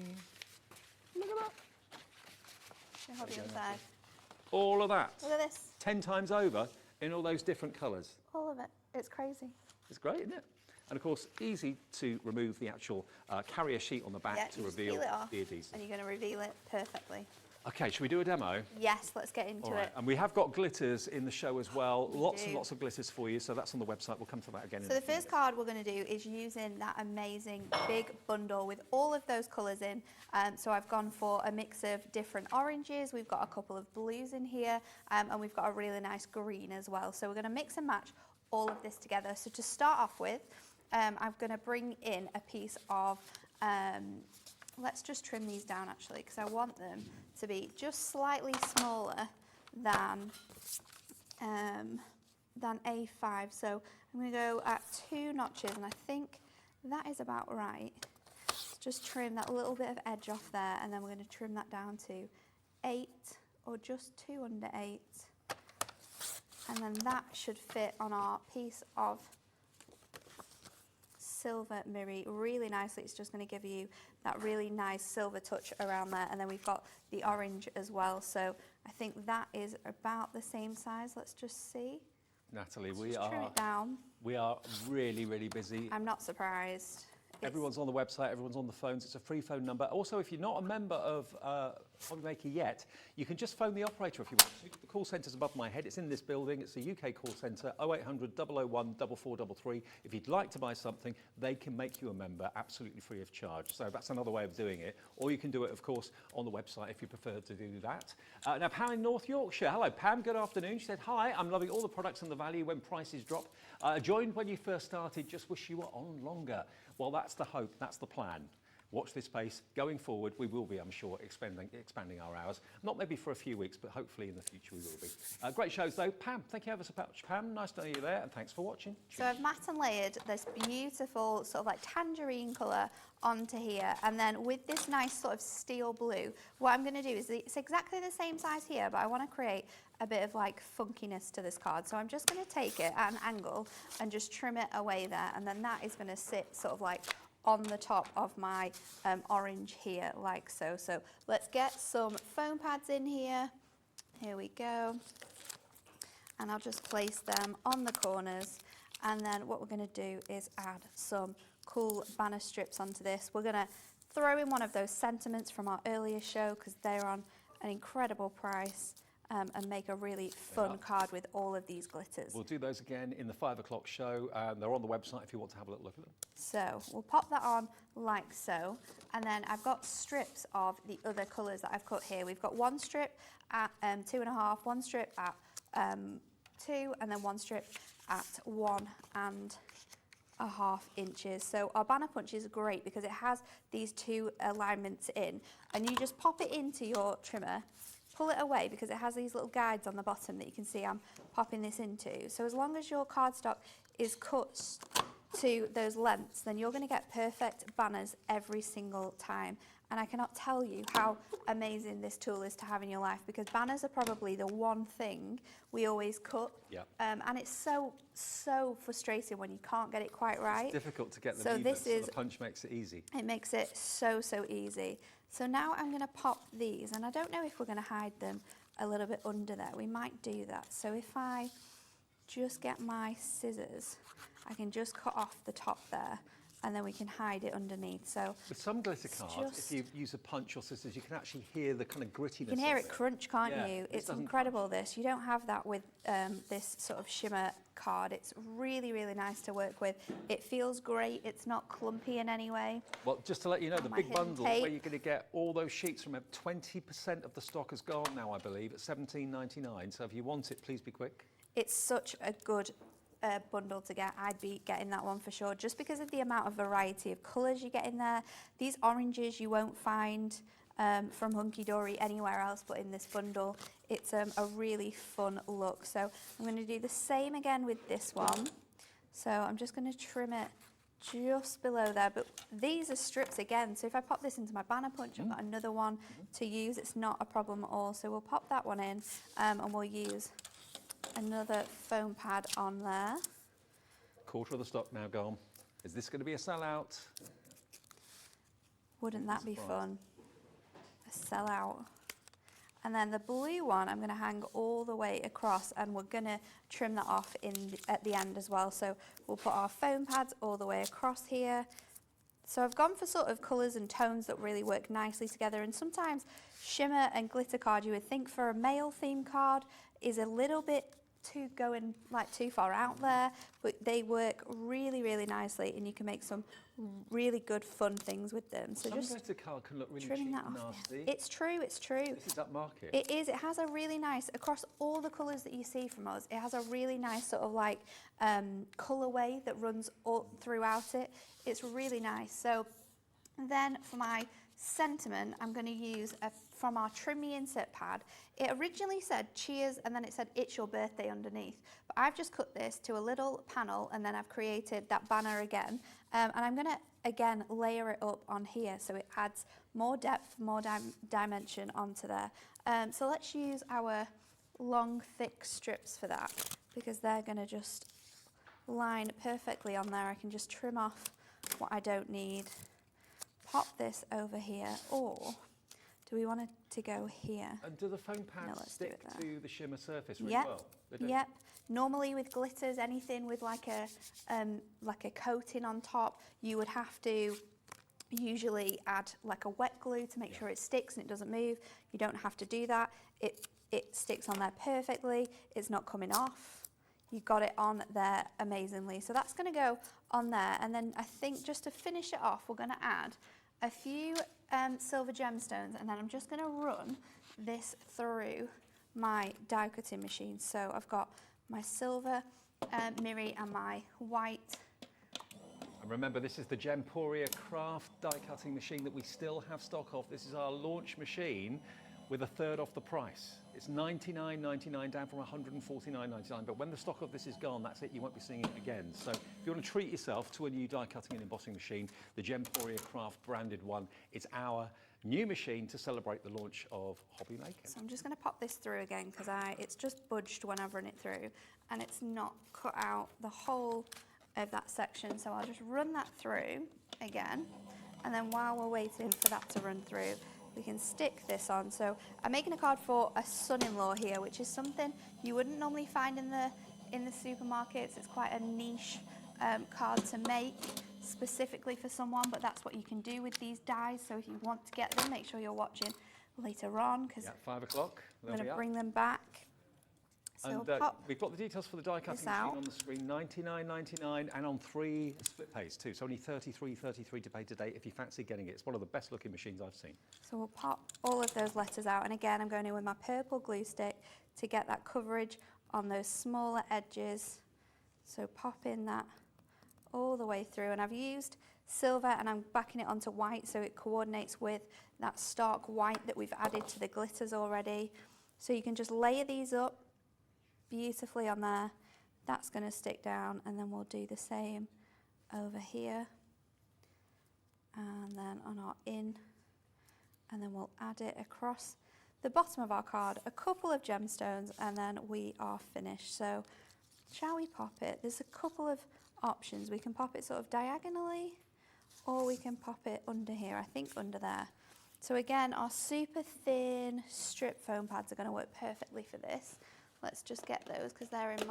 Look at that. Show Hobby inside. All of that. Look at this. 10 times over in all those different colours. All of it. It's crazy. It's great, isn't it? And of course, easy to remove the actual carrier sheet on the back Yeah, to you just reveal peel it off, the adhesive. and you're going to reveal it perfectly. Okay, should we do a demo? Yes, let's get into All right, it. and we have got glitters in the show as well. Lots and do. lots of glitters for you, so that's on the website. We'll come to that again. So the first card we're going to do is using that amazing big bundle with all of those colours in. So I've gone for a mix of different oranges. We've got a couple of blues in here, and we've got a really nice green as well. So we're going to mix and match all of this together. So to start off with, I'm going to bring in a piece of, let's just trim these down actually, because I want them to be just slightly smaller than A5. So I'm going to go at 2 notches, and I think that is about right. Just trim that little bit of edge off there, and then we're going to trim that down to 8 or just 2 under 8. And then that should fit on our piece of silver mirror really nicely. It's just going to give you that really nice silver touch around there. And then we've got the orange as well. So I think that is about the same size. Let's just see. Natalie, Let's just trim it down. we are really, really busy. I'm not surprised. Everyone's on the website, everyone's on the phones. It's a free phone number. Also, if you're not a member of Hobby Maker yet, you can just phone the operator if you want to. The call centre's above my head. It's in this building. It's a UK call centre, 0800 001 4433. If you'd like to buy something, they can make you a member absolutely free of charge. So that's another way of doing it. Or you can do it, of course, on the website if you prefer to do that. Now, Pam in North Yorkshire. Hello, Pam. Good afternoon. She said, hi, I'm loving all the products and the value when prices drop. Joined when you first started. Just wish you were on longer. Well, that's the hope, that's the plan. Watch this space. Going forward, we will be, I'm sure, expanding our hours. Not maybe for a few weeks, but hopefully in the future we will be. Great shows, though. Pam, thank you ever so much, Pam. Nice to know you there, and thanks for watching. So I've mat and layered this beautiful sort of like tangerine colour onto here, and then with this nice sort of steel blue, what I'm going to do is it's exactly the same size here, but I want to create a bit of like funkiness to this card. So I'm just going to take it at an angle and just trim it away there, and then that is going to sit sort of like on the top of my orange here, like so. So let's get some foam pads in here. Here we go. And I'll just place them on the corners. And then what we're going to do is add some cool banner strips onto this. We're going to throw in one of those sentiments from our earlier show because they're on an incredible price. And make a really fun card with all of these glitters. We'll do those again in the 5 o'clock show. They're on the website if you want to have a little look at them. So we'll pop that on like so. And then I've got strips of the other colours that I've cut here. We've got one strip at 2.5, one strip at 2, and then one strip at 1.5 inches. So our banner punch is great because it has these 2 alignments in, and you just pop it into your trimmer, pull it away because it has these little guides on the bottom that you can see I'm popping this into. So as long as your cardstock is cut to those lengths, then you're going to get perfect banners every single time. And I cannot tell you how amazing this tool is to have in your life, because banners are probably the one thing we always cut. Yeah. And it's so frustrating when you can't get it quite right. It's difficult to get the So movements, this is, so the punch makes it easy. It makes it so easy. So now I'm going to pop these, and I don't know if we're going to hide them a little bit under there. We might do that. So if I just get my scissors, I can just cut off the top there, and then we can hide it underneath. So with some glitter cards, if you use a punch or scissors, you can actually hear the kind of grittiness. You can hear it crunch, can't you? It's incredible, crunch. this. You don't have that with this sort of shimmer card. It's really nice to work with. It feels great. It's not clumpy in any way. Well, just to let you know, the My big hidden bundle tape. where you're going to get all those sheets from 20% of the stock has gone now, I believe, at £17.99. So if you want it, please be quick. It's such a good bundle to get. I'd be getting that one for sure, just because of the amount of variety of colours you get in there. These oranges you won't find from Hunkydory anywhere else but in this bundle. It's a really fun look. So I'm going to do the same again with this one. So I'm just going to trim it just below there, but these are strips again, so if I pop this into my banner punch, I've got another one to use. It's not a problem at all. So we'll pop that one in, and we'll use another foam pad on there. Quarter of the stock now gone. Is this going to be a sellout? Wouldn't that be fun? A sellout. And then the blue one I'm going to hang all the way across, and we're going to trim that off at the end as well. So we'll put our foam pads all the way across here. So I've gone for sort of colours and tones that really work nicely together, and sometimes shimmer and glitter card, you would think for a male theme card, is a little bit too far out there, but they work really, really nicely, and you can make some really good fun things with them. So some just glitter card can look really trimming cheap that and off. nasty. It's true, it's true. This is upmarket. It is. It has a really nice, across all the colours that you see from us, it has a really nice sort of like colourway that runs all throughout it. It's really nice. So then for my sentiment, I'm going to use from our Trim Me Insert pad. It originally said cheers, and then it said it's your birthday underneath. But I've just cut this to a little panel, and then I've created that banner again. And I'm going to, again, layer it up on here so it adds more depth, more dimension onto there. So let's use our long, thick strips for that, because they're going to just line perfectly on there. I can just trim off what I don't need. Pop this over here, or do we want it to go here? And do the foam pads stick to the shimmer surface really well? Yep. Normally with glitters, anything with like a coating on top, you would have to usually add like a wet glue to make sure it sticks and it doesn't move. You don't have to do that. It sticks on there perfectly. It's not coming off. You got it on there amazingly. So that's going to go on there. And then I think just to finish it off, we're going to add a few silver gemstones, and then I'm just going to run this through my die cutting machine. So I've got my silver Miri and my white. And remember, this is the Gemporia Craft die cutting machine that we still have stock of. This is our launch machine with a third off the price. It's $99.99 down from $149.99, but when the stock of this is gone, that's it, you won't be seeing it again. So if you want to treat yourself to a new die cutting and embossing machine, the Gemporia Craft branded one, it's our new machine to celebrate the launch of Hobby Maker. So I'm just going to pop this through again, because it's just budged when I've run it through, and it's not cut out the whole of that section. So I'll just run that through again, and then while we're waiting for that to run through, we can stick this on. So I'm making a card for a son-in-law here, which is something you wouldn't normally find in the supermarkets. It's quite a niche card to make specifically for someone, but that's what you can do with these dies. So if you want to get them, make sure you're watching later on, because 5 o'clock. I'm going to bring them back. So And we've got the details for the die cutting machine on the screen, $99.99, and on 3 split pays too. So only $33.33 to pay today if you fancy getting it. It's one of the best looking machines I've seen. So we'll pop all of those letters out, and again I'm going in with my purple glue stick to get that coverage on those smaller edges. So pop in that all the way through, and I've used silver and I'm backing it onto white so it coordinates with that stark white that we've added to the glitters already. So you can just layer these up beautifully on there. That's going to stick down, and then we'll do the same over here, and then on our in, and then we'll add it across the bottom of our card, a couple of gemstones, and then we are finished. So shall we pop it? There's a couple of options. We can pop it sort of diagonally, or we can pop it under here, I think under there. So again, our super thin strip foam pads are going to work perfectly for this. Let's just get those, because they're in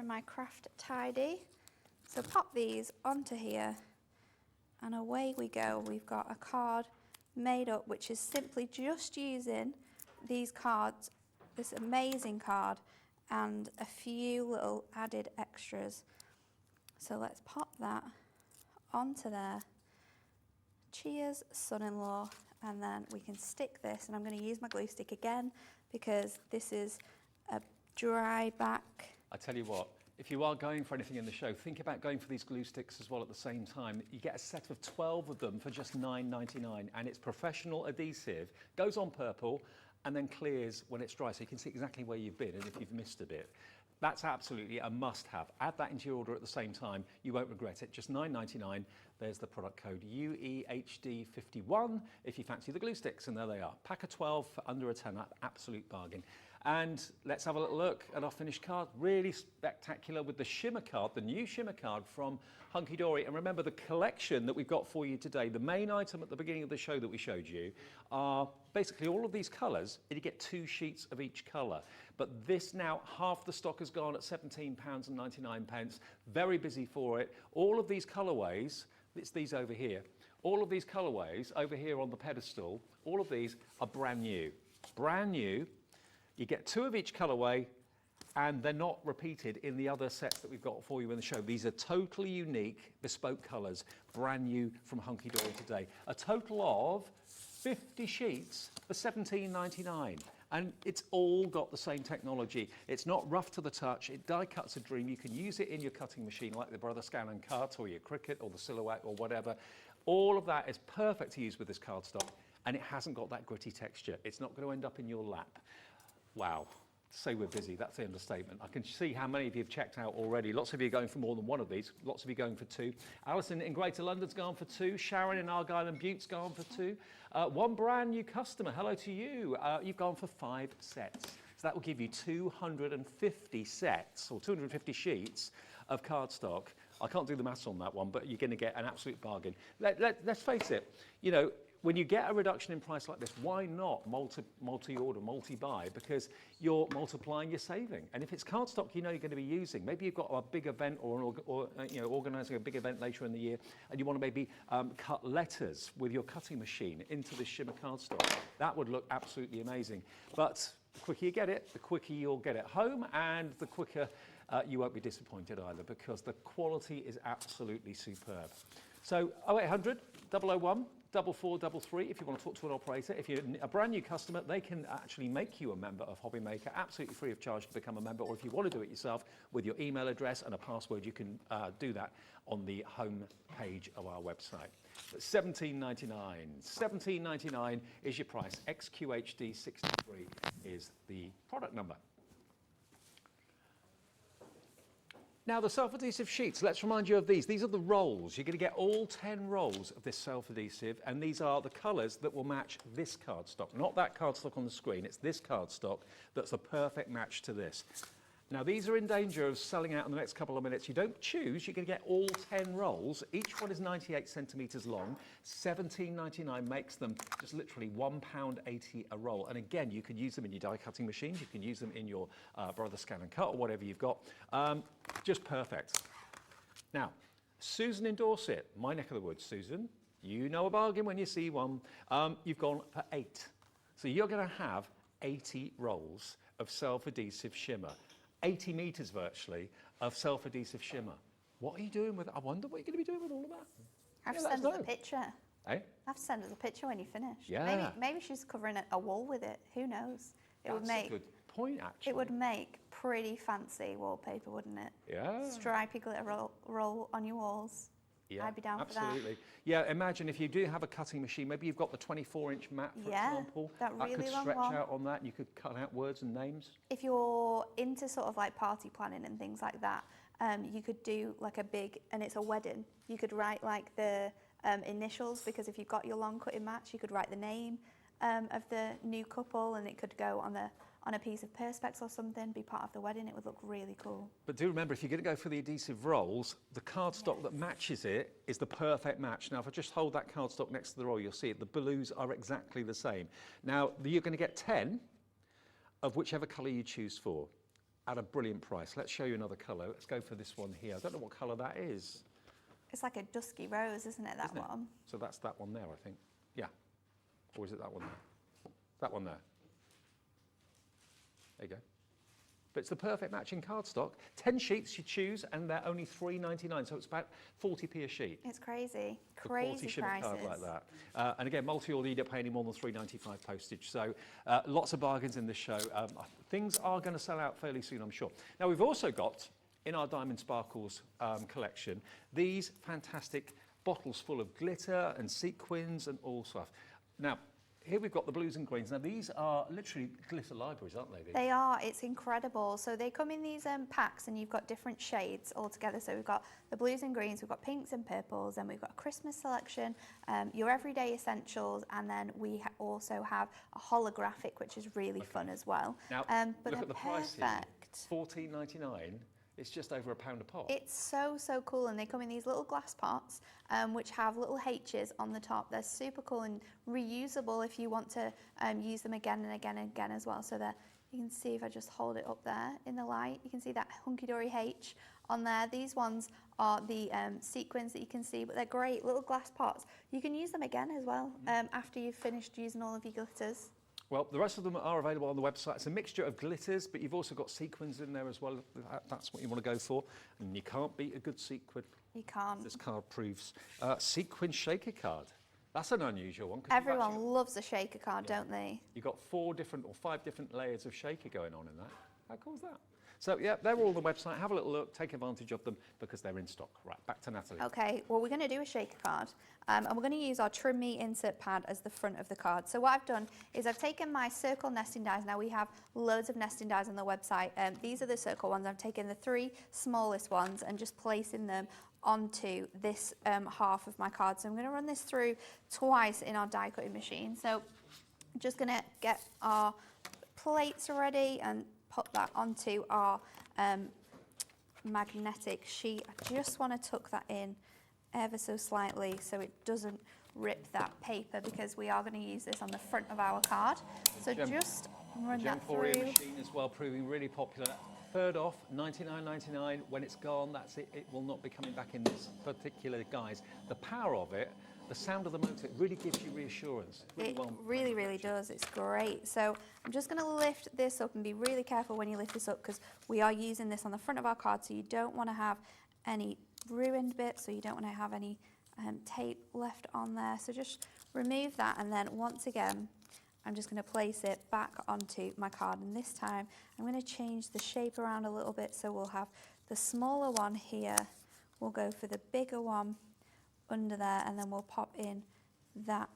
my craft tidy. So pop these onto here, and away we go. We've got a card made up, which is simply just using these cards, this amazing card, and a few little added extras. So let's pop that onto there. Cheers, son-in-law. And then we can stick this, and I'm going to use my glue stick again, because this is a dry back. I tell you what, if you are going for anything in the show, think about going for these glue sticks as well at the same time. You get a set of 12 of them for just $9.99, and it's professional adhesive, goes on purple, and then clears when it's dry, so you can see exactly where you've been and if you've missed a bit. That's absolutely a must-have. Add that into your order at the same time. You won't regret it. Just $9.99. There's the product code UEHD51 if you fancy the glue sticks, and there they are. Pack of 12 for under a tenner, absolute bargain. And let's have a little look at our finished card. Really spectacular with the Shimmer card, the new Shimmer card from Hunkydory. And remember, the collection that we've got for you today, the main item at the beginning of the show that we showed you, are basically all of these colours, and you get 2 sheets of each colour. But this now, half the stock has gone at £17.99. Very busy for it. All of these colourways, it's these over here, all of these colourways over here on the pedestal, all of these are brand new. Brand new. You get 2 of each colourway, and they're not repeated in the other sets that we've got for you in the show. These are totally unique, bespoke colours, brand new from Hunkydory today. A total of 50 sheets for £17.99. And it's all got the same technology. It's not rough to the touch. It die cuts a dream. You can use it in your cutting machine like the Brother Scan and Cut or your Cricut or the Silhouette or whatever. All of that is perfect to use with this cardstock, and it hasn't got that gritty texture. It's not going to end up in your lap. Wow. To say we're busy, that's the understatement. I can see how many of you have checked out already. Lots of you are going for more than one of these. Lots of you going for 2. Alison in Greater London's gone for 2. Sharon in Argyll and Butte's gone for 2. One brand new customer, hello to you. You've gone for 5 sets. So that will give you 250 sets, or 250 sheets of cardstock. I can't do the maths on that one, but you're going to get an absolute bargain. Let's face it, you know, when you get a reduction in price like this, why not multi-order, multi-buy? Because you're multiplying your saving. And if it's cardstock you know you're going to be using, maybe you've got a big event or you know, organising a big event later in the year, and you want to maybe cut letters with your cutting machine into this Shimmer cardstock. That would look absolutely amazing. But the quicker you get it, the quicker you'll get it home, and the quicker you won't be disappointed either, because the quality is absolutely superb. So 0800 001 4433 if you want to talk to an operator. If you're a brand new customer, they can actually make you a member of Hobby Maker, absolutely free of charge to become a member. Or if you want to do it yourself with your email address and a password, you can do that on the home page of our website. But $17.99. $17.99 is your price. XQHD63 is the product number. Now, the self-adhesive sheets, let's remind you of these. These are the rolls. You're going to get all 10 rolls of this self-adhesive, and these are the colours that will match this cardstock. Not that cardstock on the screen, it's this cardstock that's the perfect match to this. Now, these are in danger of selling out in the next couple of minutes. You don't choose, you're going to get all 10 rolls. Each one is 98 centimetres long. $17.99 makes them just literally £1.80 a roll. And again, you can use them in your die cutting machines, you can use them in your Brother Scan and Cut or whatever you've got. Just perfect. Now, Susan in Dorset, my neck of the woods. Susan, you know a bargain when you see one. You've gone for 8. So you're going to have 80 rolls of self-adhesive Shimmer. 80 metres virtually of self-adhesive Shimmer. What are you doing with it? I wonder what you're going to be doing with all of that. Have to send us a picture. Eh? Have to send us a picture when you finish. Yeah. Maybe she's covering a wall with it. Who knows? That's a good point, actually. It would make pretty fancy wallpaper, wouldn't it? Yeah. Stripy glitter roll on your walls. Yeah, I'd be down for that. absolutely. Yeah, imagine if you do have a cutting machine, maybe you've got the 24-inch mat, for example. that really could long stretch one. out on that, and you could cut out words and names. If you're into sort of like party planning and things like that, you could do like a big, and it's a wedding, you could write like the initials, because if you've got your long cutting mats, you could write the name of the new couple, and it could go on a piece of perspex or something, be part of the wedding. It would look really cool. But do remember, if you're going to go for the adhesive rolls, the cardstock that matches it is the perfect match. Now, if I just hold that cardstock next to the roll, you'll see it. The blues are exactly the same. Now, you're going to get 10 of whichever colour you choose for at a brilliant price. Let's show you another colour. Let's go for this one here. I don't know what colour that is. It's like a dusky rose, isn't it, that one? So that's that one there, I think. Yeah. Or is it that one there? That one there. There you go. But it's the perfect matching cardstock. 10 sheets you choose, and they're only $3.99, so it's about 40p a sheet. It's crazy. For Crazy Shimmer prices. card like that. And again, multi-order, you don't pay any more than $3.95 postage. So lots of bargains in this show. Things are going to sell out fairly soon, I'm sure. Now, we've also got in our Diamond Sparkles collection, these fantastic bottles full of glitter and sequins and all stuff. Now, here we've got the blues and greens. Now, these are literally glitter libraries, aren't they? They are. It's incredible. So they come in these packs, and you've got different shades all together. So we've got the blues and greens, we've got pinks and purples, and we've got a Christmas selection, your everyday essentials, and then we also have a holographic, which is really fun as well. Now, but look at the price here. perfect. $14.99. It's just over £1 a pop. It's so, so cool, and they come in these little glass pots which have little H's on the top. They're super cool and reusable if you want to use them again and again and again as well. So that you can see, if I just hold it up there in the light, you can see that Hunkydory H on there. These ones are the sequins that you can see, but they're great little glass pots. You can use them again as well after you've finished using all of your glitters. Well, the rest of them are available on the website. It's a mixture of glitters, but you've also got sequins in there as well. That's what you want to go for. And you can't beat a good sequin. You can't. This card proves. Sequin shaker card. That's an unusual one. Everyone loves a shaker card, don't they? You've got 4 different or 5 different layers of shaker going on in that. How cool is that? So, yeah, they're all on the website. Have a little look, take advantage of them because they're in stock. Right, back to Natalie. Okay, well, we're going to do a shaker card, and we're going to use our Trim Me insert pad as the front of the card. So what I've done is I've taken my circle nesting dies. Now, we have loads of nesting dies on the website. These are the circle ones. I've taken the 3 smallest ones and just placing them onto this half of my card. So I'm going to run this through twice in our die cutting machine. So I'm just going to get our plates ready and put that onto our magnetic sheet. I just want to tuck that in ever so slightly so it doesn't rip that paper, because we are going to use this on the front of our card. So just run that through. Gem machine as well, proving really popular. Third off, $99.99. When it's gone, that's it. It will not be coming back in this particular guise. The power of it, the sound of the motor, it really gives you reassurance. It really, really does. It's great. So I'm just going to lift this up, and be really careful when you lift this up, because we are using this on the front of our card, so you don't want to have any ruined bits, so you don't want to have any tape left on there. So just remove that, and then once again, I'm just going to place it back onto my card, and this time I'm going to change the shape around a little bit, so we'll have the smaller one here, we'll go for the bigger one under there, and then we'll pop in that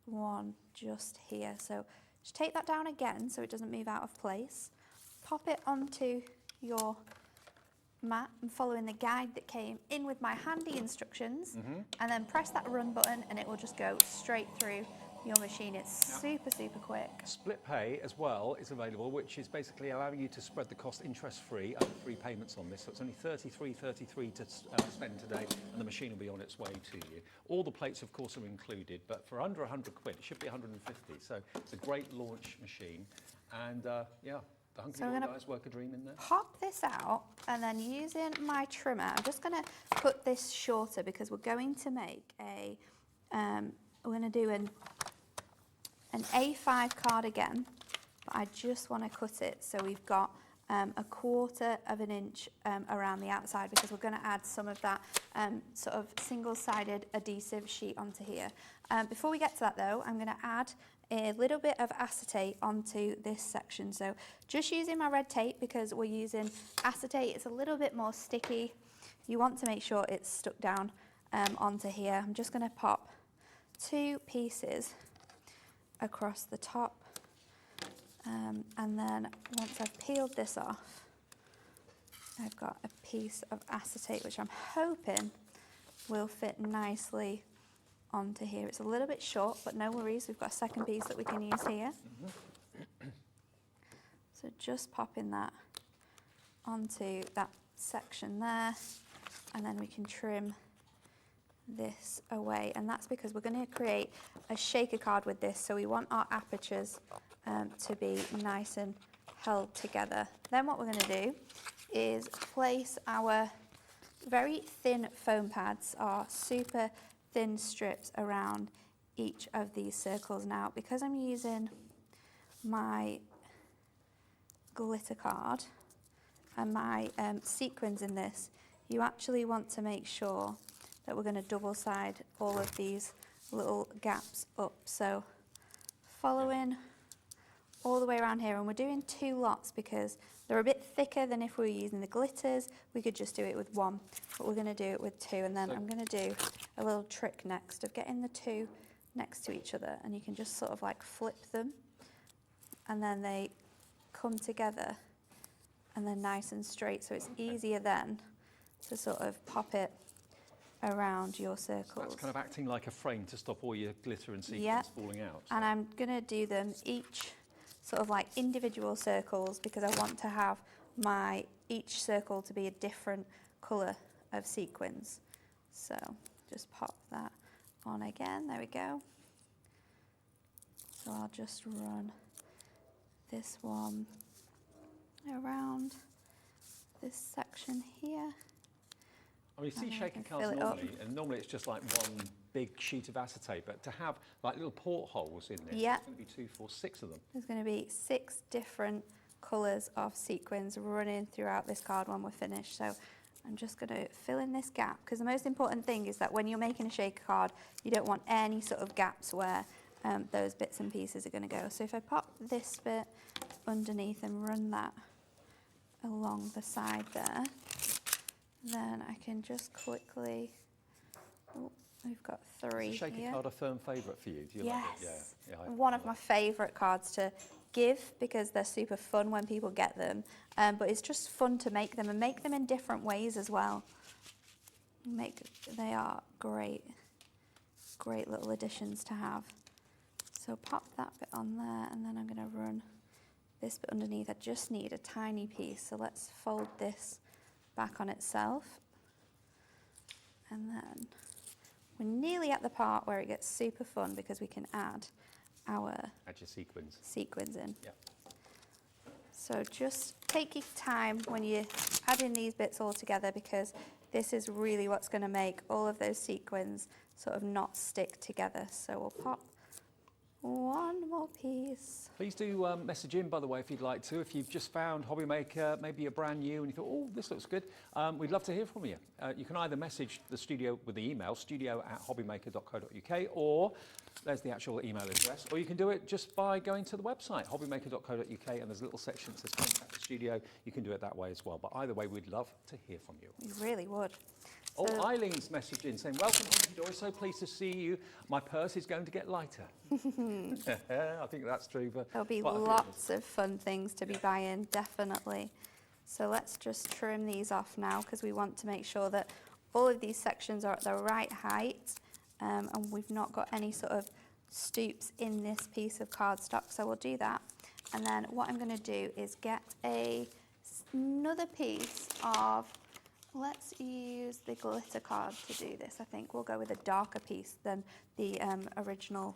one just here. So just take that down again so it doesn't move out of place, pop it onto your mat and following the guide that came in with my handy instructions, and then press that run button and it will just go straight through your machine. It's super, super quick. Split pay as well is available, which is basically allowing you to spread the cost interest-free over 3 payments on this. So it's only $33.33 to spend today, and the machine will be on its way to you. All the plates, of course, are included, but for under 100 quid, it should be 150. So it's a great launch machine, and yeah. The Hunkydory guys work a dream in there. Pop this out, and then using my trimmer, I'm just going to cut this shorter because we're going to make a, we're going to do an A5 card again, but I just want to cut it so we've got 1/4 of an inch around the outside, because we're going to add some of that sort of single-sided adhesive sheet onto here. Before we get to that though, I'm going to add a little bit of acetate onto this section. So just using my red tape, because we're using acetate, it's a little bit more sticky. You want to make sure it's stuck down onto here. I'm just going to pop 2 pieces across the top, and then once I've peeled this off, I've got a piece of acetate which I'm hoping will fit nicely onto here. It's a little bit short, but no worries, we've got a second piece that we can use here. So just popping that onto that section there, and then we can trim this away, and that's because we're going to create a shaker card with this, so we want our apertures to be nice and held together. Then what we're going to do is place our very thin foam pads, our super thin strips around each of these circles. Now, because I'm using my glitter card and my sequins in this, you actually want to make sure that we're going to double side all of these little gaps up. So following all the way around here, and we're doing 2 lots because they're a bit thicker than if we were using the glitters. We could just do it with 1, but we're going to do it with 2, and then I'm going to do a little trick next of getting the 2 next to each other, and you can just sort of like flip them, and then they come together and they're nice and straight, so it's easier then to sort of pop it around your circles. So that's kind of acting like a frame to stop all your glitter and sequins falling out. And I'm going to do them each sort of like individual circles because I want to have each circle to be a different colour of sequins. So just pop that on again, there we go. So I'll just run this one around this section here. I mean, you see shaker cards normally it's just like one big sheet of acetate, but to have like little portholes in this, there's going to be 2, 4, 6 of them. There's going to be 6 different colours of sequins running throughout this card when we're finished. So I'm just going to fill in this gap, because the most important thing is that when you're making a shaker card, you don't want any sort of gaps where those bits and pieces are going to go. So if I pop this bit underneath and run that along the side there, then I can just quickly, we've got 3 Is the shaker here. card a firm favourite for you? Do you Yes, like it? Yeah, one of my favourite cards to give because they're super fun when people get them, but it's just fun to make them and make them in different ways as well. They are great little additions to have. So pop that bit on there, and then I'm going to run this bit underneath. I just need a tiny piece, so let's fold this back on itself, and then we're nearly at the part where it gets super fun because we can add your sequins in. Yeah. So just take your time when you're adding these bits all together, because this is really what's going to make all of those sequins sort of not stick together. So we'll pop 1 more piece. Please do message in, by the way, if you'd like to. If you've just found Hobby Maker, maybe you're brand new and you thought, oh, this looks good, we'd love to hear from you. You can either message the studio with the email, studio@hobbymaker.co.uk, or there's the actual email address, or you can do it just by going to the website, hobbymaker.co.uk, and there's a little section that says contact the studio. You can do it that way as well. But either way, we'd love to hear from you. We really would. Oh, Eileen's messaged in saying, welcome, Hunkydory, so pleased to see you. My purse is going to get lighter. I think that's true. There'll be lots of fun things to be buying, definitely. So let's just trim these off now, because we want to make sure that all of these sections are at the right height, and we've not got any sort of stoops in this piece of cardstock. So we'll do that. And then what I'm going to do is get another piece of, let's use the glitter card to do this. I think we'll go with a darker piece than the original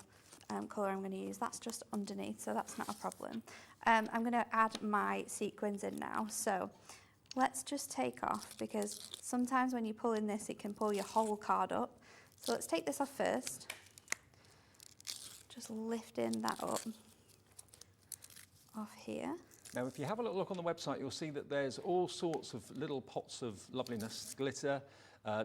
colour I'm going to use. That's just underneath, so that's not a problem. I'm going to add my sequins in now. So let's just take off, because sometimes when you pull in this, it can pull your whole card up. So let's take this off first. Just lifting that up off here. Now, if you have a little look on the website, you'll see that there's all sorts of little pots of loveliness, glitter,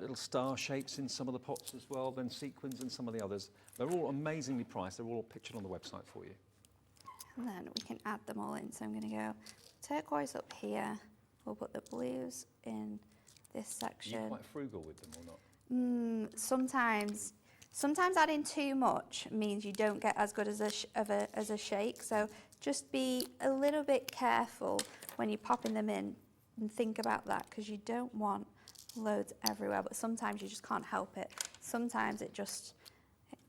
little star shapes in some of the pots as well, then sequins in some of the others. They're all amazingly priced. They're all pictured on the website for you. And then we can add them all in. So I'm going to go turquoise up here. We'll put the blues in this section. Are you quite frugal with them or not? Sometimes adding too much means you don't get as good as a shake. So just be a little bit careful when you're popping them in, and think about that, because you don't want loads everywhere, but sometimes you just can't help it. Sometimes it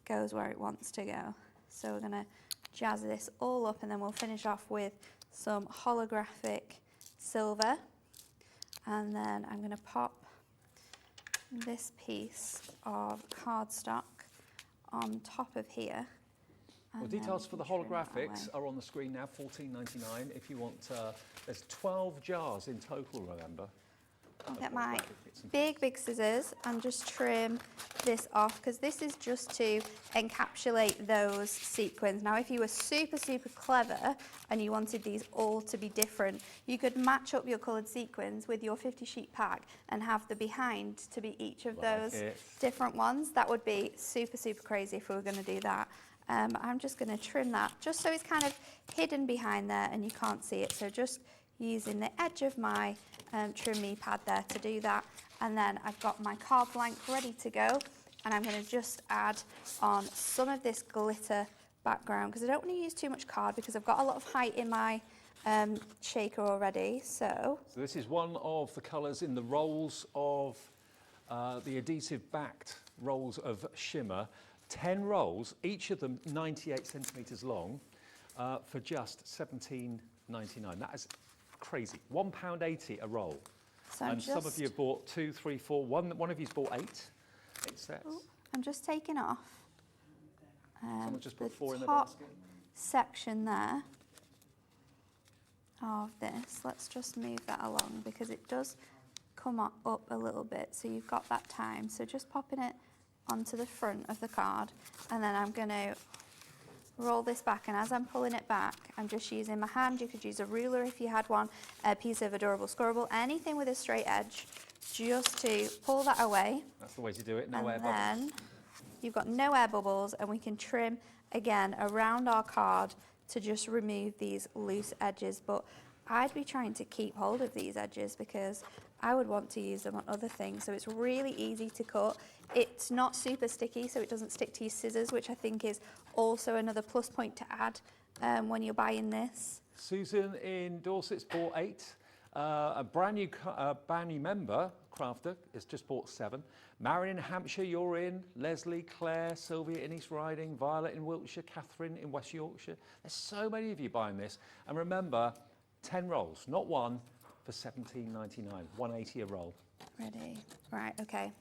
goes where it wants to go. So we're going to jazz this all up, and then we'll finish off with some holographic silver, and then I'm going to pop this piece of cardstock on top of here. Well, details for the holographics are on the screen now, $14.99. If you want, there's 12 jars in total, remember. I'll get my big scissors and just trim this off, because this is just to encapsulate those sequins. Now, if you were super clever and you wanted these all to be different, you could match up your coloured sequins with your 50 sheet pack and have the behind to be each of those different ones. That would be super crazy if we were going to do that. I'm just going to trim that just so it's kind of hidden behind there and you can't see it. So just using the edge of my trim me pad there to do that. And then I've got my card blank ready to go. And I'm going to just add on some of this glitter background because I don't want to use too much card because I've got a lot of height in my shaker already. So this is one of the colours in the rolls of the adhesive backed rolls of Shimmer. 10 rolls, each of them 98 centimetres long, for just £17.99. That is crazy. £1.80 a roll. So and some of you have bought 2, 3, 4. One of you's bought 8 sets. Ooh, I'm just taking off Someone just put the 4 in the top basket. section there of this. Let's just move that along because it does come up a little bit, so you've got that time. So just popping it onto the front of the card, and then I'm going to roll this back, and as I'm pulling it back, I'm just using my hand. You could use a ruler if you had one, a piece of adorable scribble, anything with a straight edge, just to pull that away. That's the way to do it, no and air bubbles. then you've got no air bubbles, and we can trim again around our card to just remove these loose edges. But I'd be trying to keep hold of these edges because I would want to use them on other things. So it's really easy to cut. It's not super sticky, so it doesn't stick to your scissors, which I think is also another plus point to add when you're buying this. Susan in Dorset's bought 8. A brand new member, Crafter, has just bought 7. Marion in Hampshire, you're in. Leslie, Claire, Sylvia in East Riding, Violet in Wiltshire, Catherine in West Yorkshire. There's so many of you buying this. And remember, 10 rolls, not one, for £17.99, £1.80 a roll. Ready? Right, okay.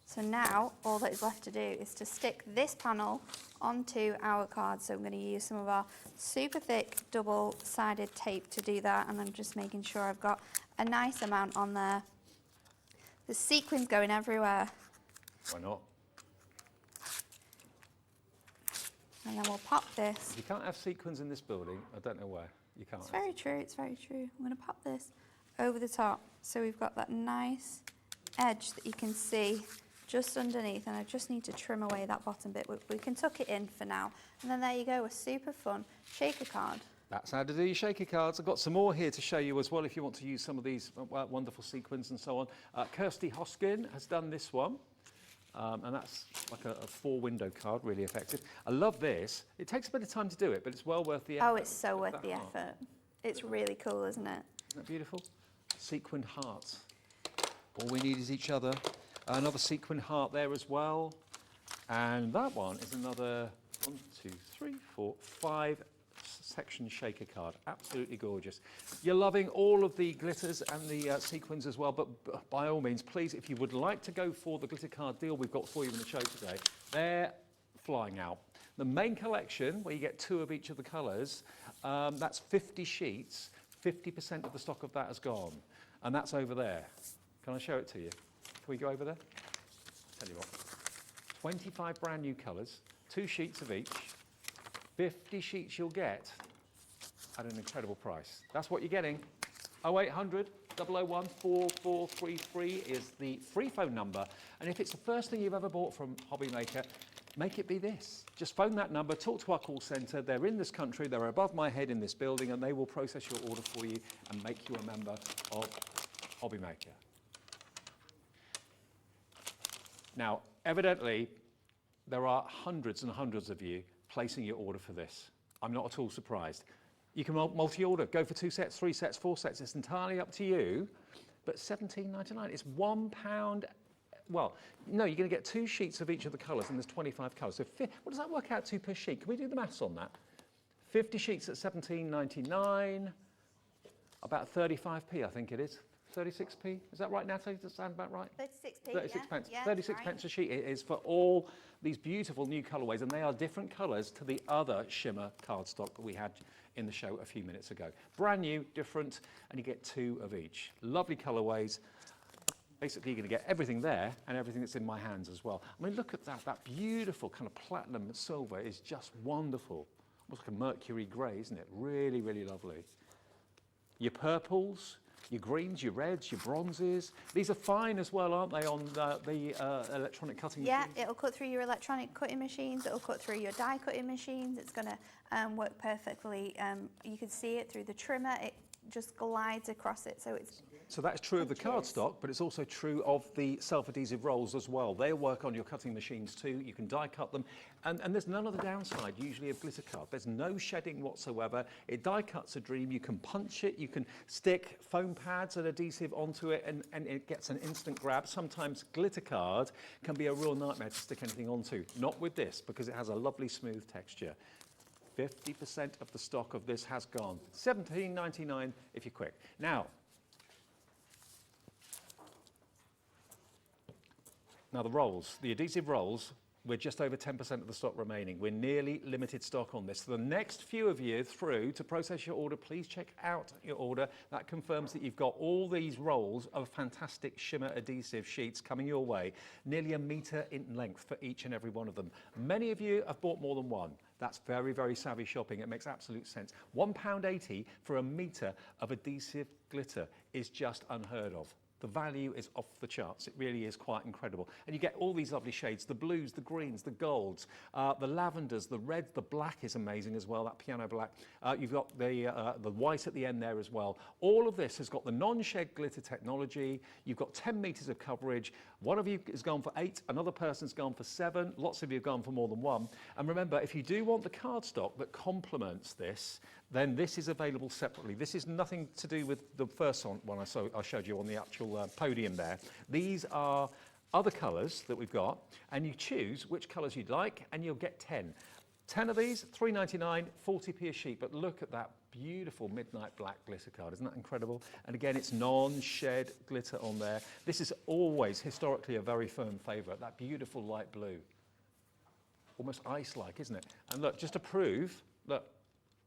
So now all that is left to do is to stick this panel onto our card. So I'm going to use some of our super thick double-sided tape to do that, and I'm just making sure I've got a nice amount on there. The sequins going everywhere. Why not? And then we'll pop this. You can't have sequins in this building. I don't know where. You can't. It's very true, it's very true. I'm going to pop this over the top so we've got that nice edge that you can see just underneath, and I just need to trim away that bottom bit. We can tuck it in for now. And then there you go, a super fun shaker card. That's how to do your shaker cards. I've got some more here to show you as well if you want to use some of these wonderful sequins and so on. Kirsty Hoskin has done this one. And that's like a 4-window card, really effective. I love this. It takes a bit of time to do it, but it's well worth the effort. Oh, it's so worth the effort. It's really cool, isn't it? Isn't that beautiful? Sequined hearts. All we need is each other. Another sequined heart there as well. And that one is another 1, 2, 3, 4, 5 section shaker card. Absolutely gorgeous. You're loving all of the glitters and the sequins as well, but by all means, please, if you would like to go for the glitter card deal we've got for you in the show today, they're flying out. The main collection, where you get 2 of each of the colours, that's 50 sheets. 50% of the stock of that has gone, and that's over there. Can I show it to you? Can we go over there? Tell you what, 25 brand new colours, 2 sheets of each. 50 sheets you'll get at an incredible price. That's what you're getting. 0800 001 4433 is the free phone number. And if it's the first thing you've ever bought from Hobby Maker, make it be this. Just phone that number, talk to our call centre. They're in this country, they're above my head in this building, and they will process your order for you and make you a member of Hobby Maker. Now, evidently, there are hundreds and hundreds of you placing your order for this. I'm not at all surprised. You can multi-order, go for 2 sets, 3 sets, 4 sets. It's entirely up to you. But £17.99, it's £1. Well, no, you're going to get 2 sheets of each of the colours, and there's 25 colours. So what does that work out to per sheet? Can we do the maths on that? 50 sheets at £17.99, about 35p, I think it is. 36p, is that right, Natalie? Does that sound about right? 36p, 36 pence. Yeah, 36 right. pence a sheet it is for all these beautiful new colourways, and they are different colours to the other Shimmer cardstock that we had in the show a few minutes ago. Brand new, different, and you get 2 of each. Lovely colourways. Basically, you're going to get everything there and everything that's in my hands as well. I mean, look at that. That beautiful kind of platinum silver is just wonderful. Almost like a mercury grey, isn't it? Really, really lovely. Your purples, your greens, your reds, your bronzes. These are fine as well, aren't they, on the electronic cutting machines? Yeah, it'll cut through your electronic cutting machines, it'll cut through your die cutting machines, it's going to work perfectly. You can see it through the trimmer, it just glides across it, so it's... So that's true of the cardstock, but it's also true of the self-adhesive rolls as well. They'll work on your cutting machines too. You can die cut them, and there's none of the downside usually of glitter card. There's no shedding whatsoever. It die cuts a dream. You can punch it. You can stick foam pads and adhesive onto it, and it gets an instant grab. Sometimes glitter card can be a real nightmare to stick anything onto. Not with this, because it has a lovely smooth texture. 50% of the stock of this has gone. $17.99 if you're quick. Now the rolls, the adhesive rolls, we're just over 10% of the stock remaining. We're nearly limited stock on this. For the next few of you through to process your order, please check out your order. That confirms that you've got all these rolls of fantastic shimmer adhesive sheets coming your way, nearly 1 metre in length for each and every one of them. Many of you have bought more than one. That's very, very savvy shopping. It makes absolute sense. £1.80 for 1 metre of adhesive glitter is just unheard of. The value is off the charts. It really is quite incredible. And you get all these lovely shades, the blues, the greens, the golds, the lavenders, the red, the black is amazing as well, that piano black. You've got the white at the end there as well. All of this has got the non-shed glitter technology. You've got 10 metres of coverage. One of you has gone for 8, another person's gone for 7. Lots of you have gone for more than 1. And remember, if you do want the cardstock that complements this, then this is available separately. This is nothing to do with the first one I showed you on the actual podium there. These are other colours that we've got, and you choose which colours you'd like, and you'll get 10. 10 of these, $3.99, 40p a sheet. But look at that beautiful midnight black glitter card. Isn't that incredible? And again, it's non-shed glitter on there. This is always historically a very firm favourite, that beautiful light blue. Almost ice-like, isn't it? And look, just to prove, look,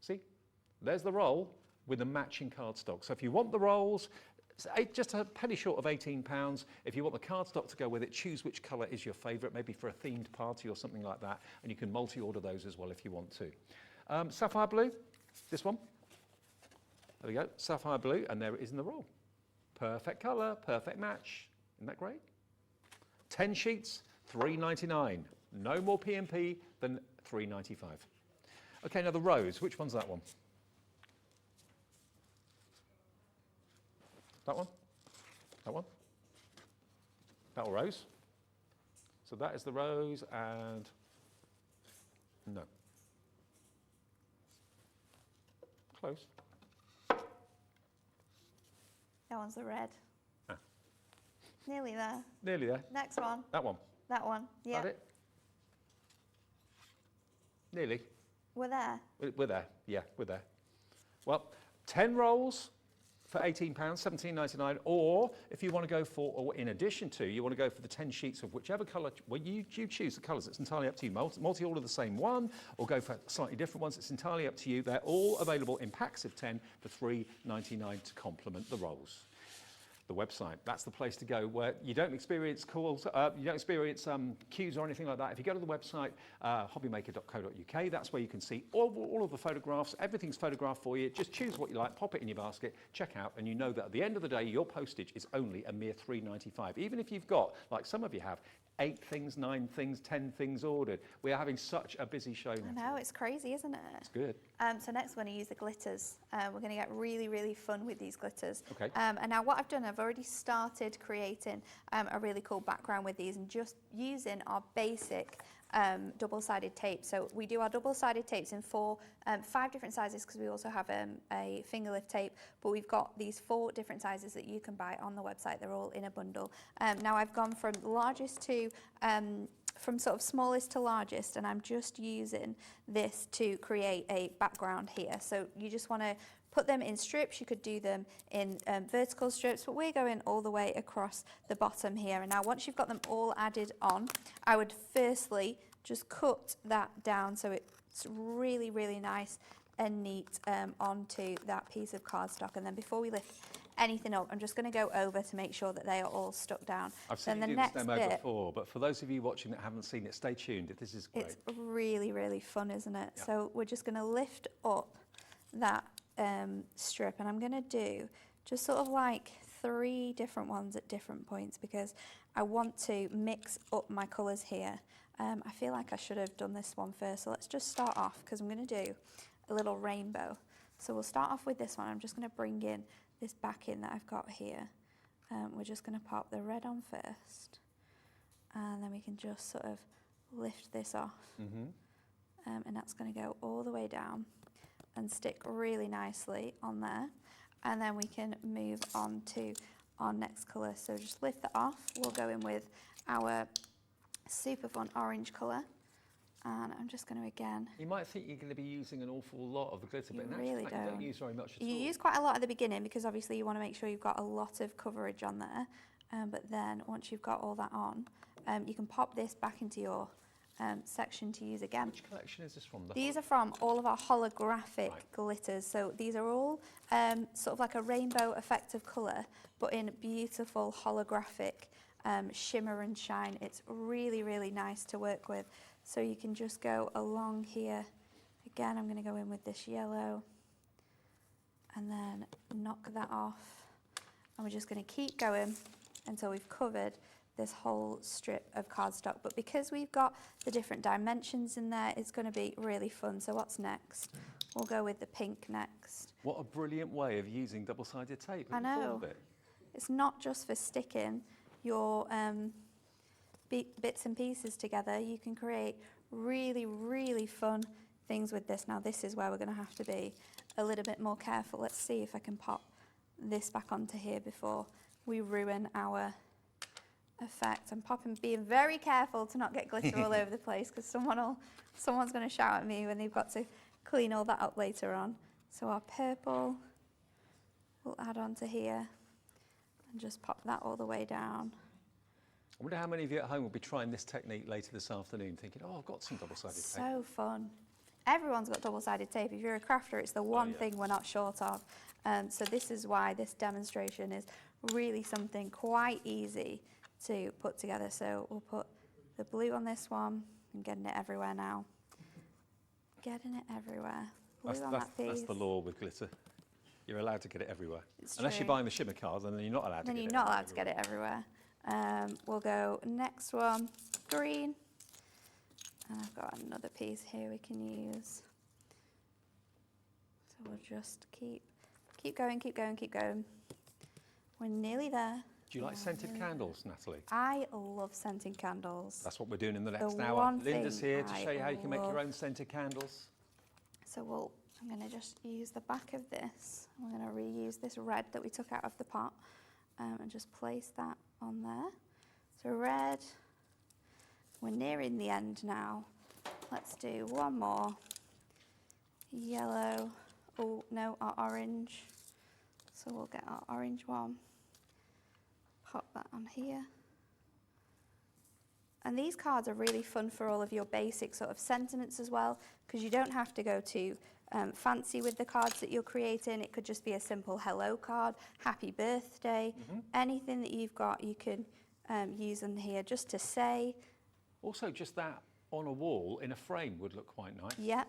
see? There's the roll with the matching cardstock. So if you want the rolls, it's just a penny short of £18. If you want the cardstock to go with it, choose which colour is your favourite, maybe for a themed party or something like that. And you can multi-order those as well if you want to. Sapphire blue, this one. There we go, sapphire blue, and there it is in the roll. Perfect colour, perfect match. Isn't that great? 10 sheets, $3.99. No more P&P than $3.95. Okay, now the rose, which one's that one? That one? That one? That one rose? So that is the rose, and no. Close. That one's the red. Ah. Nearly there. Nearly there. Next one. That one. That one. Yeah. That it? Nearly. We're there. We're there. Yeah, we're there. Well, 10 rolls for £18, $17.99, or if you want to go for, or in addition to, you want to go for the 10 sheets of whichever colour, well, you choose the colours, it's entirely up to you. Multi-order the same one, or go for slightly different ones, it's entirely up to you. They're all available in packs of 10 for $3.99 to complement the rolls. The website, that's the place to go where you don't experience calls, you don't experience queues or anything like that. If you go to the website, hobbymaker.co.uk, that's where you can see all of the photographs. Everything's photographed for you. Just choose what you like, pop it in your basket, check out, and you know that at the end of the day, your postage is only a mere $3.95. Even if you've got, like some of you have, 8 things, 9 things, 10 things ordered. We are having such a busy show now. I know, it's crazy, isn't it? It's good. So next we're going to use the glitters. We're going to get really, really fun with these glitters. Okay. And now what I've done, I've already started creating a really cool background with these and just using our basic double-sided tape. So we do our double-sided tapes in 5 different sizes, because we also have a finger lift tape, but we've got these 4 different sizes that you can buy on the website. They're all in a bundle. Now I've gone from largest to from sort of smallest to largest, and I'm just using this to create a background here. So you just want to put them in strips. You could do them in vertical strips, but we're going all the way across the bottom here. And now once you've got them all added on, I would firstly just cut that down so it's really, really nice and neat onto that piece of cardstock. And then before we lift anything up, I'm just going to go over to make sure that they are all stuck down. I've seen you do this demo before, but for those of you watching that haven't seen it, stay tuned. This is great. It's really, really fun, isn't it? Yeah. So we're just going to lift up that strip, and I'm going to do just sort of like 3 different ones at different points because I want to mix up my colours here. I feel like I should have done this one first, so let's just start off because I'm going to do a little rainbow. So we'll start off with this one. I'm just going to bring in this backing that I've got here. We're just going to pop the red on first, and then we can just sort of lift this off. And that's going to go all the way down and stick really nicely on there. And then we can move on to our next colour. So just lift that off. We'll go in with our super fun orange colour. And I'm just going to again... You might think you're going to be using an awful lot of the glitter, but in actual really fact you don't use very much at all. You use quite a lot at the beginning because obviously you want to make sure you've got a lot of coverage on there. But then once you've got all that on, you can pop this back into your section to use again. Which collection is this from? These are from all of our holographic glitters. So these are all sort of like a rainbow effect of colour, but in beautiful holographic shimmer and shine. It's really, really nice to work with. So you can just go along here. Again, I'm going to go in with this yellow and then knock that off. And we're just going to keep going until we've covered this whole strip of cardstock. But because we've got the different dimensions in there, it's going to be really fun. So what's next? We'll go with the pink next. What a brilliant way of using double-sided tape. I know. It's not just for sticking your bits and pieces together. You can create really, really fun things with this. Now this is where we're going to have to be a little bit more careful. Let's see if I can pop this back onto here before we ruin our effect. I'm being very careful to not get glitter all over the place because someone's going to shout at me when they've got to clean all that up later on. So our purple we'll add onto here and just pop that all the way down. I wonder how many of you at home will be trying this technique later this afternoon, thinking, oh, I've got some double-sided tape. So fun. Everyone's got double-sided tape. If you're a crafter, it's the one thing we're not short of. So this is why this demonstration is really something quite easy to put together. So we'll put the blue on this one. I'm getting it everywhere now. Getting it everywhere. Blue on that piece. That's the law with glitter. You're allowed to get it everywhere. Unless you're buying the Shimmer cards, and then you're not allowed to get it. Then you're not allowed to get it everywhere. We'll go next one, green. And I've got another piece here we can use. So we'll just keep going, keep going, keep going. We're nearly there. Do you like scented candles, Natalie? I love scented candles. That's what we're doing in the next hour. Linda's here to show you how you can make your own scented candles. So I'm going to just use the back of this. We're going to reuse this red that we took out of the pot and just place that on there. So red, we're nearing the end now. Let's do one more. Yellow, oh no, our orange. So we'll get our orange one. Pop that on here. And these cards are really fun for all of your basic sort of sentiments as well, because you don't have to go too fancy with the cards that you're creating. It could just be a simple hello card, happy birthday, anything that you've got you can use in here just to say. Also just that on a wall in a frame would look quite nice. Yeah.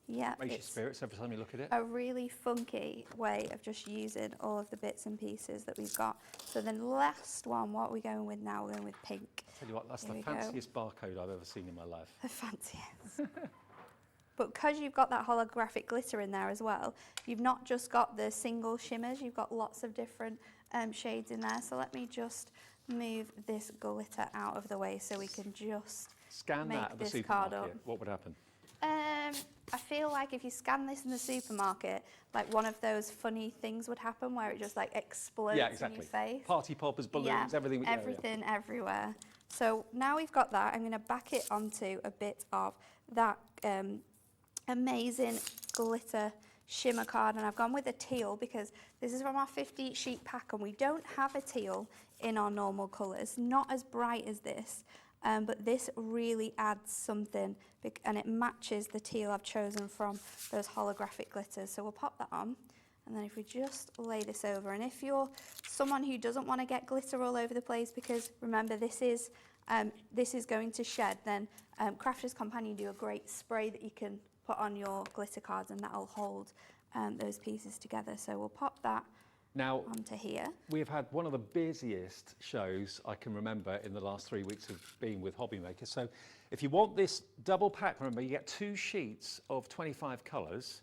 Yeah. Raise your spirits every time you look at it. A really funky way of just using all of the bits and pieces that we've got. So then last one, what are we going with now? We're going with pink. Tell you what, that's the fanciest barcode I've ever seen in my life. The fanciest. But because you've got that holographic glitter in there as well, you've not just got the single shimmers, you've got lots of different shades in there. So let me just move this glitter out of the way so we can just scan that at the supermarket. What would happen? I feel like if you scan this in the supermarket, like one of those funny things would happen where it just like explodes in your face. Party poppers, balloons, everything. Everything everywhere. So now we've got that, I'm going to back it onto a bit of that amazing glitter shimmer card, and I've gone with a teal because this is from our 50 sheet pack and we don't have a teal in our normal colours, not as bright as this. But this really adds something and it matches the teal I've chosen from those holographic glitters. So we'll pop that on, and then if we just lay this over, and if you're someone who doesn't want to get glitter all over the place, because remember this is going to shed, then Crafters Companion do a great spray that you can put on your glitter cards and that'll hold those pieces together. So we'll pop that Now, onto here. we've had one of the busiest shows I can remember in the last 3 weeks of being with Hobby Maker. So if you want this double pack, remember you get 2 sheets of 25 colours.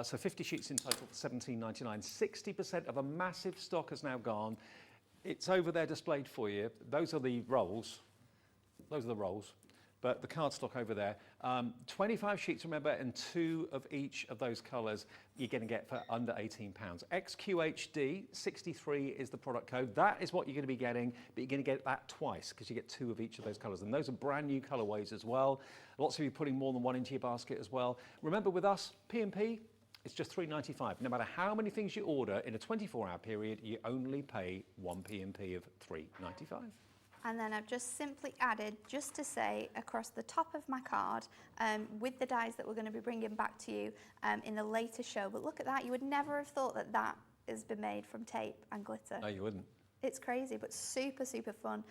So 50 sheets in total for $17.99. 60% of a massive stock has now gone. It's over there displayed for you. Those are the rolls. Those are the rolls. But the cardstock over there, 25 sheets, remember, and 2 of each of those colours you're going to get for under £18. XQHD 63 is the product code. That is what you're going to be getting, but you're going to get that twice because you get 2 of each of those colours. And those are brand new colourways as well. Lots of you putting more than 1 into your basket as well. Remember, with us, P&P, it's just $3.95. No matter how many things you order in a 24-hour period, you only pay 1 P&P of $3.95. And then I've just simply added, just to say, across the top of my card, with the dies that we're going to be bringing back to you in the later show. But look at that, you would never have thought that that has been made from tape and glitter. No, you wouldn't. It's crazy, but super, super fun.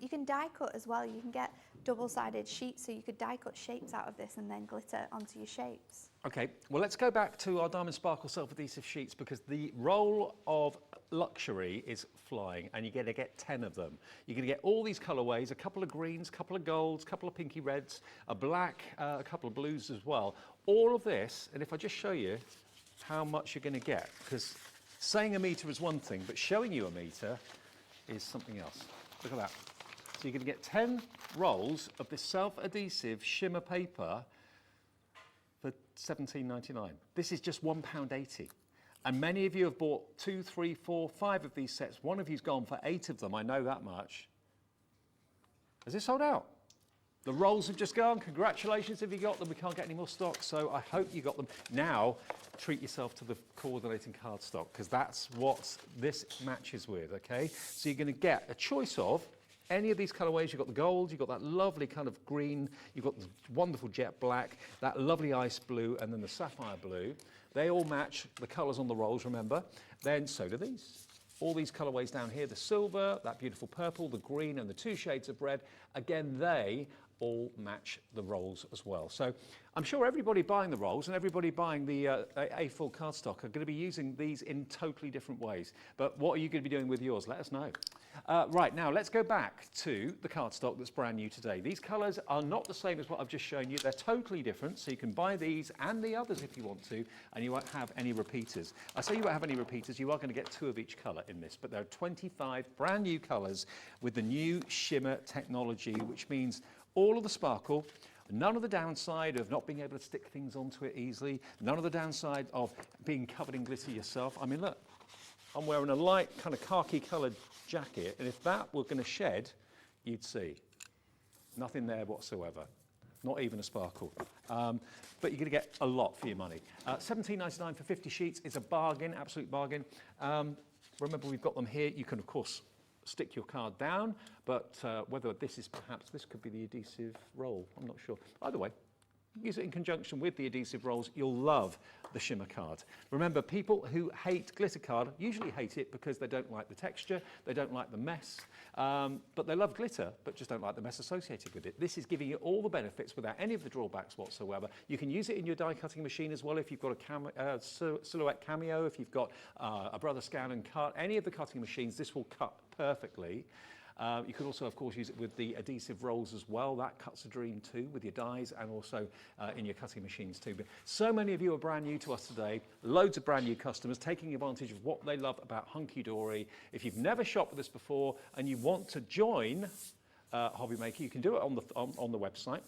You can die cut as well. You can get double-sided sheets, so you could die cut shapes out of this and then glitter onto your shapes. Okay, well, let's go back to our Diamond Sparkle self-adhesive sheets because the roll of luxury is flying and you're going to get 10 of them. You're going to get all these colourways, a couple of greens, a couple of golds, a couple of pinky reds, a black, a couple of blues as well. All of this, and if I just show you how much you're going to get, because saying a metre is one thing, but showing you a metre is something else. Look at that. So you're going to get 10 rolls of this self-adhesive shimmer paper for $17.99. This is just £1.80. And many of you have bought 2, 3, 4, 5 of these sets. One of you's gone for 8 of them, I know that much. Has it sold out? The rolls have just gone. Congratulations if you got them. We can't get any more stock, so I hope you got them. Now, treat yourself to the coordinating cardstock, because that's what this matches with, okay? So you're going to get a choice of any of these colourways. You've got the gold, you've got that lovely kind of green, you've got the wonderful jet black, that lovely ice blue, and then the sapphire blue. They all match the colours on the rolls, remember. Then so do these. All these colourways down here, the silver, that beautiful purple, the green, and the 2 shades of red. Again, they all match the rolls as well. So I'm sure everybody buying the rolls and everybody buying the A4 cardstock are going to be using these in totally different ways. But what are you going to be doing with yours? Let us know. Right, now let's go back to the cardstock that's brand new today. These colours are not the same as what I've just shown you. They're totally different, so you can buy these and the others if you want to, and you won't have any repeaters. I say you won't have any repeaters, you are going to get 2 of each colour in this, but there are 25 brand new colours with the new Shimmer technology, which means all of the sparkle, none of the downside of not being able to stick things onto it easily, none of the downside of being covered in glitter yourself. I mean, look, I'm wearing a light kind of khaki coloured jacket, and if that were going to shed, you'd see nothing there whatsoever, not even a sparkle. But you're going to get a lot for your money. $17.99 for 50 sheets is a bargain, absolute bargain. Remember, we've got them here. You can, of course, stick your card down, but whether this is perhaps, this could be the adhesive roll, I'm not sure. Either way, use it in conjunction with the adhesive rolls. You'll love the Shimmer card. Remember, people who hate glitter card usually hate it because they don't like the texture, they don't like the mess, but they love glitter, but just don't like the mess associated with it. This is giving you all the benefits without any of the drawbacks whatsoever. You can use it in your die cutting machine as well if you've got a Silhouette Cameo, if you've got a Brother Scan and Cut, any of the cutting machines, this will cut perfectly. You could also, of course, use it with the adhesive rolls as well. That cuts a dream too with your dies and also in your cutting machines too. But so many of you are brand new to us today. Loads of brand new customers taking advantage of what they love about Hunkydory. If you've never shopped with us before and you want to join Hobby Maker, you can do it on the website.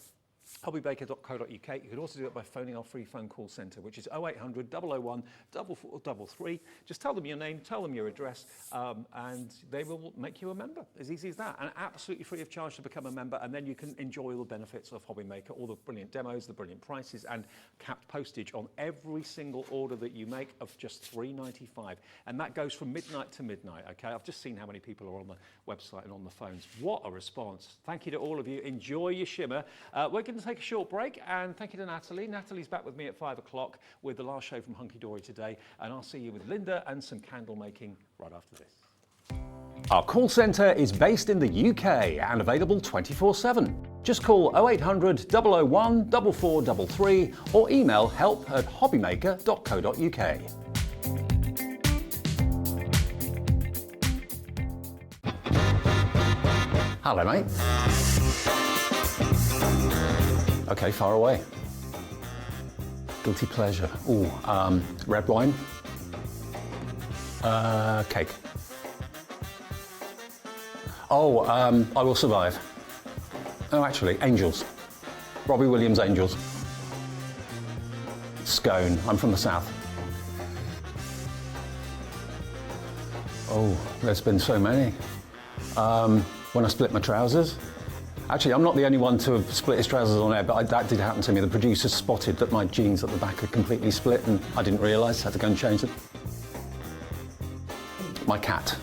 hobbymaker.co.uk. You can also do it by phoning our free phone call centre, which is 0800 001 4433. Just tell them your name, tell them your address, and they will make you a member. As easy as that. And absolutely free of charge to become a member, and then you can enjoy all the benefits of Hobby Maker, all the brilliant demos, the brilliant prices, and capped postage on every single order that you make of just $3.95. And that goes from midnight to midnight, okay? I've just seen how many people are on the website and on the phones. What a response. Thank you to all of you. Enjoy your Shimmer. We're going to take a short break, and thank you to Natalie. Natalie's back with me at 5 o'clock with the last show from Hunkydory today, and I'll see you with Linda and some candle making right after this. Our call centre is based in the UK and available 24/7. Just call 0800 001 4433 or email help@hobbymaker.co.uk. Hello, mate. Okay, far away. Guilty pleasure. Ooh, red wine. Cake. Oh, I Will Survive. Oh, actually, Angels. Robbie Williams' Angels. Scone. I'm from the south. Oh, there's been so many. When I split my trousers. Actually, I'm not the only one to have split his trousers on air, but that did happen to me. The producers spotted that my jeans at the back had completely split, and I didn't realise, had to go and change them. My cat.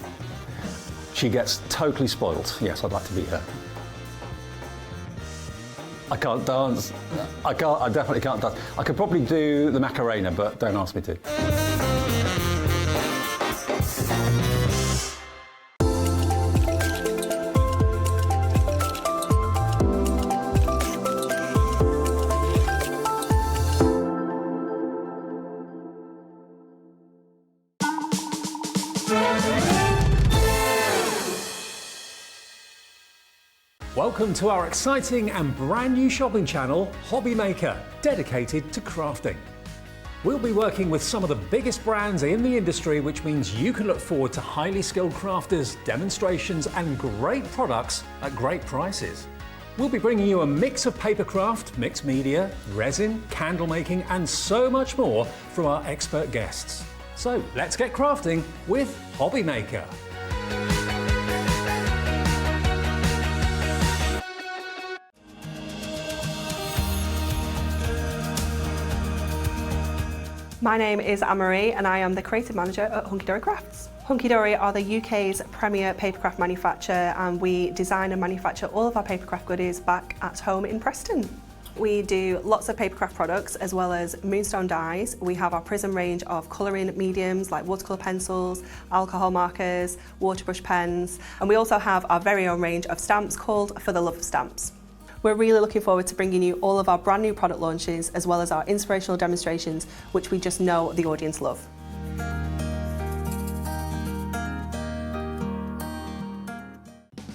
She gets totally spoilt. Yes, I'd like to be her. I can't dance. I definitely can't dance. I could probably do the Macarena, but don't ask me to. Welcome to our exciting and brand new shopping channel, Hobby Maker, dedicated to crafting. We'll be working with some of the biggest brands in the industry, which means you can look forward to highly skilled crafters, demonstrations and great products at great prices. We'll be bringing you a mix of papercraft, mixed media, resin, candle making and so much more from our expert guests. So let's get crafting with Hobby Maker. My name is Anne-Marie and I am the creative manager at Hunkydory Crafts. Hunkydory are the UK's premier papercraft manufacturer, and we design and manufacture all of our papercraft goodies back at home in Preston. We do lots of papercraft products as well as Moonstone dyes. We have our Prism range of colouring mediums like watercolour pencils, alcohol markers, waterbrush pens, and we also have our very own range of stamps called For the Love of Stamps. We're really looking forward to bringing you all of our brand new product launches as well as our inspirational demonstrations, which we just know the audience love.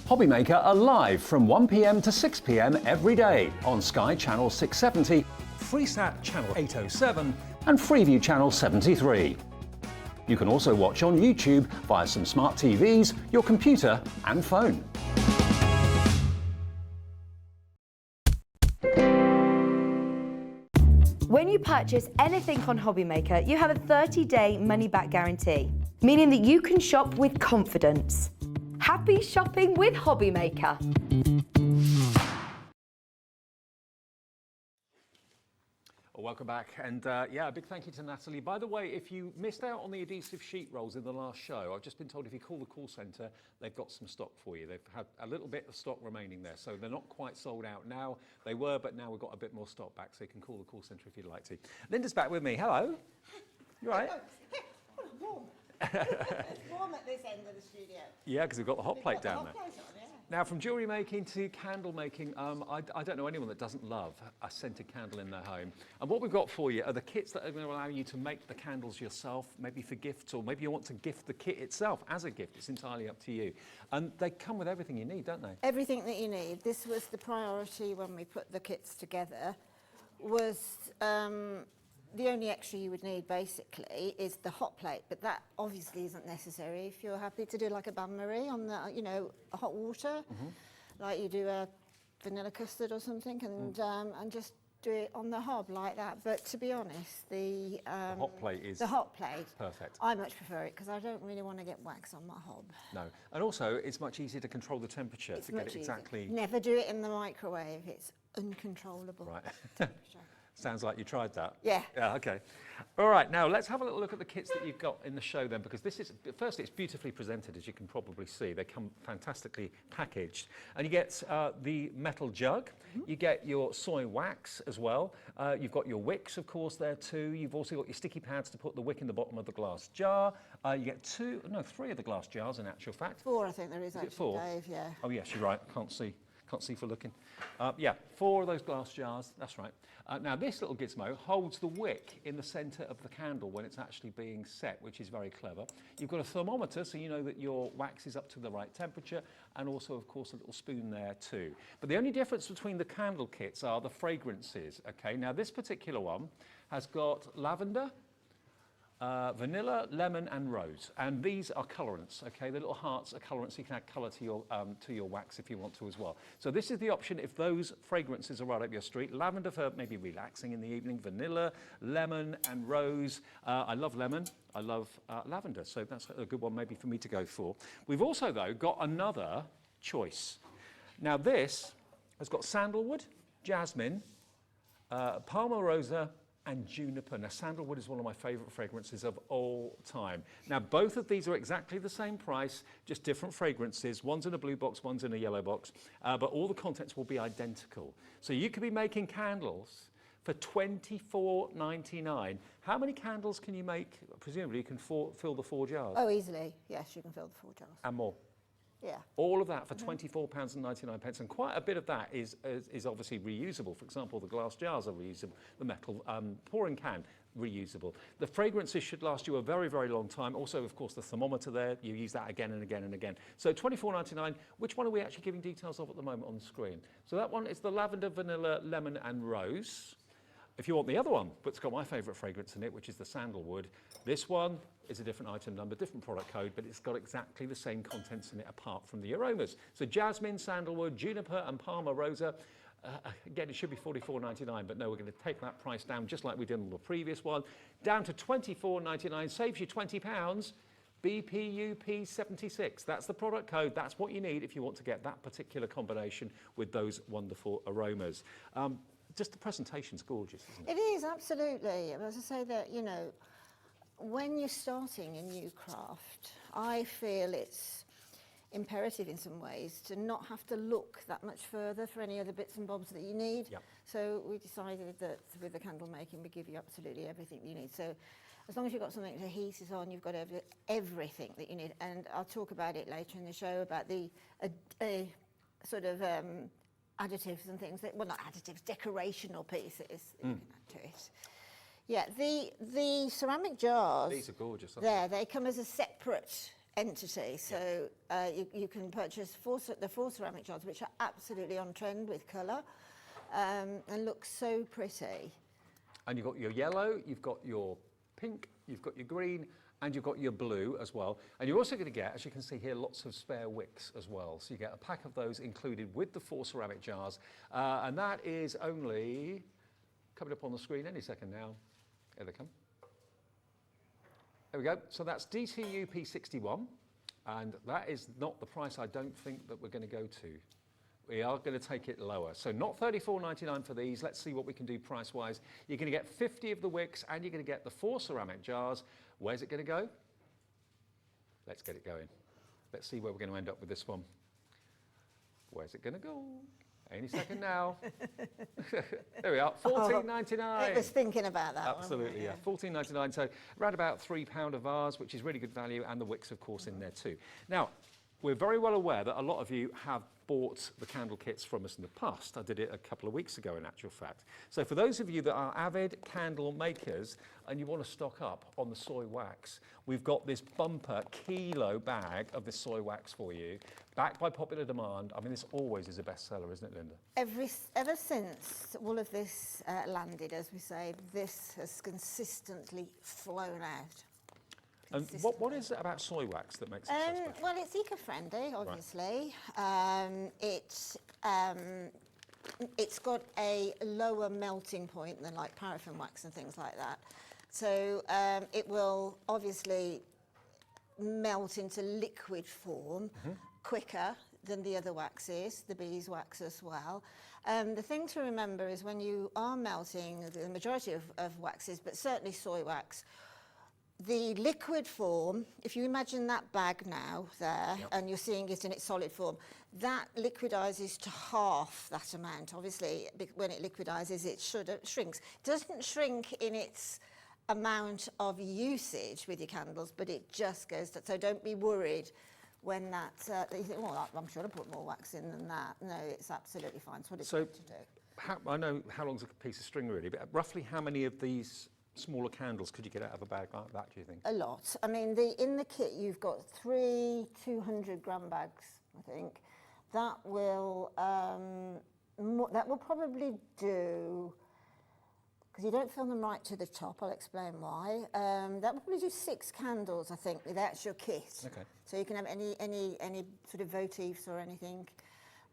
Hobby Maker are live from 1 p.m. to 6 p.m. every day on Sky Channel 670, Freesat Channel 807 and Freeview Channel 73. You can also watch on YouTube via some smart TVs, your computer and phone. When you purchase anything on Hobby Maker, you have a 30-day money-back guarantee, meaning that you can shop with confidence. Happy shopping with Hobby Maker. Welcome back, and yeah, a big thank you to Natalie. By the way, if you missed out on the adhesive sheet rolls in the last show, I've just been told if you call the call centre, they've got some stock for you. They've had a little bit of stock remaining there, so they're not quite sold out now. They were, but now we've got a bit more stock back, so you can call the call centre if you'd like to. Linda's back with me. Hello. You all right? Warm. It's warm at this end of the studio. Yeah, because we've got the hot plate down there. Hot plate on, yeah. Now, from jewellery making to candle making, I don't know anyone that doesn't love a scented candle in their home. And what we've got for you are the kits that are going to allow you to make the candles yourself, maybe for gifts, or maybe you want to gift the kit itself as a gift. It's entirely up to you. And they come with everything you need, don't they? Everything that you need. This was the priority when we put the kits together, was the only extra you would need basically is the hot plate, but that obviously isn't necessary if you're happy to do like a bain-marie on the, you know, a hot water, like you do a vanilla custard or something, and just do it on the hob like that. But to be honest, the hot plate is perfect. I much prefer it because I don't really want to get wax on my hob. No, and also it's much easier to control the temperature It's to get much it exactly. easier. Never do it in the microwave. It's uncontrollable. Right. temperature. Sounds like you tried that. Yeah. Yeah, okay. All right, now let's have a little look at the kits that you've got in the show then, because this is, firstly, it's beautifully presented, as you can probably see. They come fantastically packaged. And you get the metal jug, you get your soy wax as well, you've got your wicks, of course, there too. You've also got your sticky pads to put the wick in the bottom of the glass jar. You get three of the glass jars in actual fact. 4, I think there is actually, it 4? Dave, yeah. Oh yes, you're right, can't Can't see for looking. Yeah, 4 of those glass jars, that's right. Now this little gizmo holds the wick in the centre of the candle when it's actually being set, which is very clever. You've got a thermometer so you know that your wax is up to the right temperature, and also of course a little spoon there too. But the only difference between the candle kits are the fragrances, okay? Now this particular one has got lavender, vanilla, lemon and rose, and these are colorants, okay? The little hearts are colorants, so you can add colour to your wax if you want to as well. So this is the option if those fragrances are right up your street. Lavender for maybe relaxing in the evening, vanilla, lemon and rose. I love lemon, I love lavender, so that's a good one maybe for me to go for. We've also though got another choice. Now this has got sandalwood, jasmine, palmarosa, and juniper. Now sandalwood is one of my favourite fragrances of all time. Now both of these are exactly the same price, just different fragrances. One's in a blue box, one's in a yellow box, but all the contents will be identical. So you could be making candles for $24.99. How many candles can you make? Presumably you can fill the 4 jars. Oh, easily. Yes, you can fill the 4 jars. And more. Yeah. All of that for £24.99, and quite a bit of that is obviously reusable. For example, the glass jars are reusable, the metal pouring can, reusable. The fragrances should last you a very, very long time. Also, of course, the thermometer there, you use that again and again and again. So £24.99, which one are we actually giving details of at the moment on the screen? So that one is the lavender, vanilla, lemon and rose. If you want the other one, but it's got my favourite fragrance in it, which is the sandalwood, this one is a different item number, different product code, but it's got exactly the same contents in it apart from the aromas. So jasmine, sandalwood, juniper and palmarosa. Again, it should be $44.99, but no, we're going to take that price down just like we did on the previous one, down to $24.99, saves you £20. BPUP76, that's the product code, that's what you need if you want to get that particular combination with those wonderful aromas. Just the presentation's gorgeous, isn't it? It is, absolutely. As I say that, you know, when you're starting a new craft, I feel it's imperative in some ways to not have to look that much further for any other bits and bobs that you need. Yep. So we decided that with the candle making, we give you absolutely everything you need. So as long as you've got something to heat it on, you've got everything that you need. And I'll talk about it later in the show about the sort of additives and things that, well, not additives, decorational pieces that you can add to it. Yeah, the ceramic jars. These are gorgeous. They come as a separate entity, so you can purchase the 4 ceramic jars, which are absolutely on trend with colour, and look so pretty. And you've got your yellow, you've got your pink, you've got your green, and you've got your blue as well. And you're also going to get, as you can see here, lots of spare wicks as well. So you get a pack of those included with the 4 ceramic jars. And that is only coming up on the screen any second now. Here they come. There we go. So that's DTUP61. And that is not the price I don't think that we're going to go to. We are going to take it lower. So not $34.99 for these. Let's see what we can do price-wise. You're going to get 50 of the wicks, and you're going to get the 4 ceramic jars. Where's it going to go? Let's get it going. Let's see where we're going to end up with this one. Where's it going to go? Any second now. There we are, $14.99. I was thinking about that. Absolutely, yeah. $14.99, so around about £3 of ours, which is really good value, and the wicks, of course, in there too. Now, we're very well aware that a lot of you have bought the candle kits from us in the past. I did it a couple of weeks ago, in actual fact. So for those of you that are avid candle makers and you want to stock up on the soy wax, we've got this bumper kilo bag of this soy wax for you, backed by popular demand. I mean, this always is a bestseller, isn't it, Linda? Ever since all of this landed, as we say, this has consistently flown out. And what is it about soy wax that makes it so special? Well, it's eco-friendly, obviously. Right. It's got a lower melting point than like paraffin wax and things like that. So it will obviously melt into liquid form quicker than the other waxes, the beeswax as well. The thing to remember is when you are melting the majority of waxes, but certainly soy wax, the liquid form, if you imagine that bag now there, and you're seeing it in its solid form, that liquidizes to half that amount. Obviously, when it liquidizes, it shrinks. It doesn't shrink in its amount of usage with your candles, but it just goes to, so don't be worried when that, you think, well, I'm sure I put more wax in than that. No, it's absolutely fine. It's what it's So, meant to do. I know how long's a piece of string really, but roughly how many of these smaller candles could you get out of a bag like that, do you think? A lot. I mean, in the kit, you've got 3 200-gram bags, I think. That will probably do, because you don't fill them right to the top, I'll explain why. That will probably do 6 candles, I think, with the actual kit. Okay. So you can have any sort of votives or anything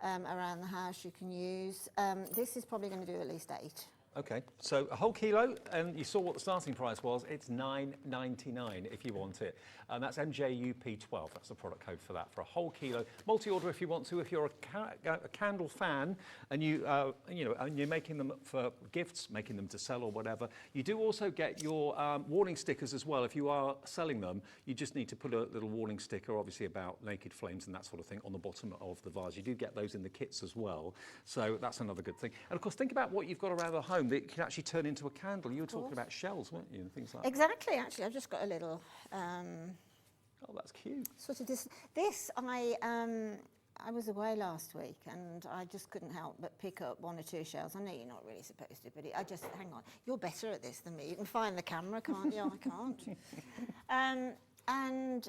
around the house you can use. This is probably going to do at least 8. Okay, so a whole kilo, and you saw what the starting price was. It's $9.99 if you want it, and that's MJUP12. That's the product code for that, for a whole kilo. Multi-order if you want to. If you're a candle fan and and you're making them for gifts, making them to sell or whatever, you do also get your warning stickers as well. If you are selling them, you just need to put a little warning sticker, obviously about naked flames and that sort of thing, on the bottom of the vase. You do get those in the kits as well, so that's another good thing. And of course, think about what you've got around the home that can actually turn into a candle. You were talking about shells, weren't you, and things like that? Exactly, actually. I've just got a little... Oh, that's cute. Sort of this I was away last week and I just couldn't help but pick up 1 or 2 shells. I know you're not really supposed to, but I just, hang on, you're better at this than me. You can find the camera, can't you? I can't.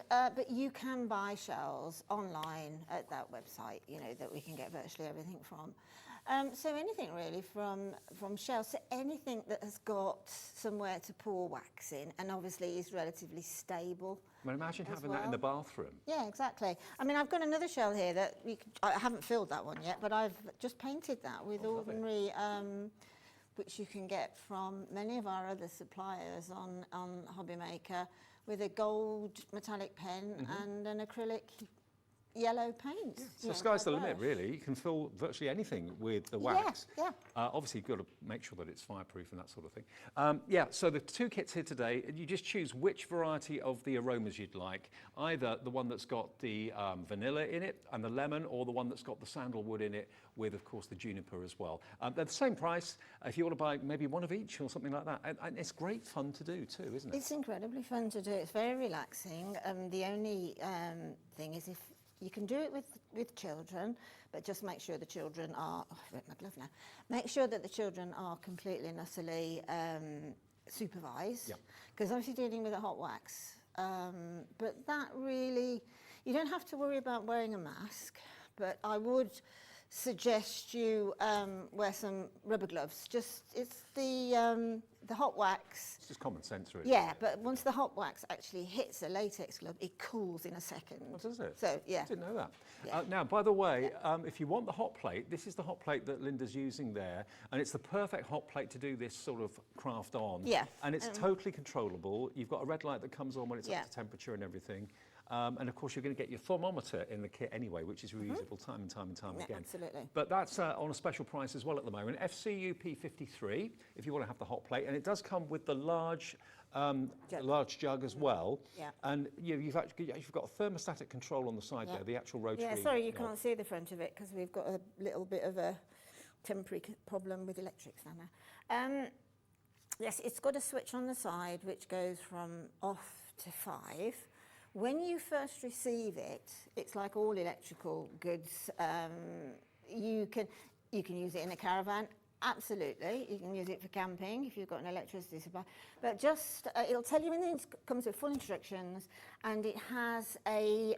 But you can buy shells online at that website, that we can get virtually everything from. So anything really from shells, so anything that has got somewhere to pour wax in and obviously is relatively stable. I mean, imagine having that in the bathroom. Yeah, exactly. I mean, I've got another shell here that I haven't filled that one yet, but I've just painted that with ordinary, which you can get from many of our other suppliers on Hobby Maker, with a gold metallic pen and an acrylic yellow paint. So sky's the limit, really. You can fill virtually anything with the wax. Yeah. Obviously, you've got to make sure that it's fireproof and that sort of thing. So the 2 kits here today, you just choose which variety of the aromas you'd like. Either the one that's got the vanilla in it and the lemon, or the one that's got the sandalwood in it with, of course, the juniper as well. They're the same price if you want to buy maybe 1 of each or something like that. And it's great fun to do too, isn't it? It's incredibly fun to do. It's very relaxing. The only thing is, if you can do it with children, but just make sure the children are, I've ripped my glove now, make sure that the children are completely and utterly supervised, because obviously dealing with a hot wax, but that really, you don't have to worry about wearing a mask, but I would suggest you wear some rubber gloves. It's the hot wax. It's just common sense, really. Yeah, but once the hot wax actually hits a latex glove, it cools in a second. What does it? So, yeah. I didn't know that. Yeah. Now, by the way, if you want the hot plate, this is the hot plate that Linda's using there, and it's the perfect hot plate to do this sort of craft on. Yeah. And it's totally controllable. You've got a red light that comes on when it's up to temperature and everything. And of course, you're going to get your thermometer in the kit anyway, which is reusable time and time again. Absolutely. But that's on a special price as well at the moment. FCUP 53, if you want to have the hot plate, and it does come with the large jug as well. Yeah. And you've got a thermostatic control on the side there, the actual rotary. Yeah, sorry, you can't see the front of it because we've got a little bit of a temporary problem with electrics down there. Yes, it's got a switch on the side which goes from off to 5. When you first receive it, it's like all electrical goods. You can use it in a caravan, absolutely. You can use it for camping if you've got an electricity supply. But just, it'll tell you when it comes with full instructions, and it has a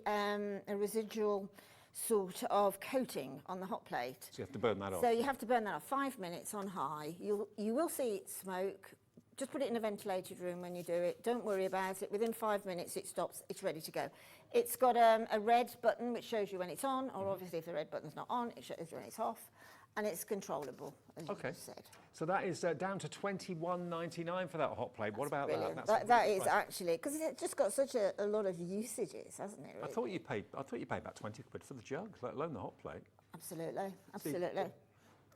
residual sort of coating on the hot plate. So you have to burn that off. So you have to burn that off 5 minutes on high. You will see it smoke. Just put it in a ventilated room when you do it. Don't worry about it. Within 5 minutes, it stops. It's ready to go. It's got a red button which shows you when it's on, or obviously if the red button's not on, it shows you when it's off. And it's controllable, as you just said. So that is down to £21.99 for that hot plate. What about Brilliant. that? That is actually, because it's just got such a lot of usages, hasn't it? Really? I thought you paid about 20 quid for the jug, let alone the hot plate. Absolutely, absolutely.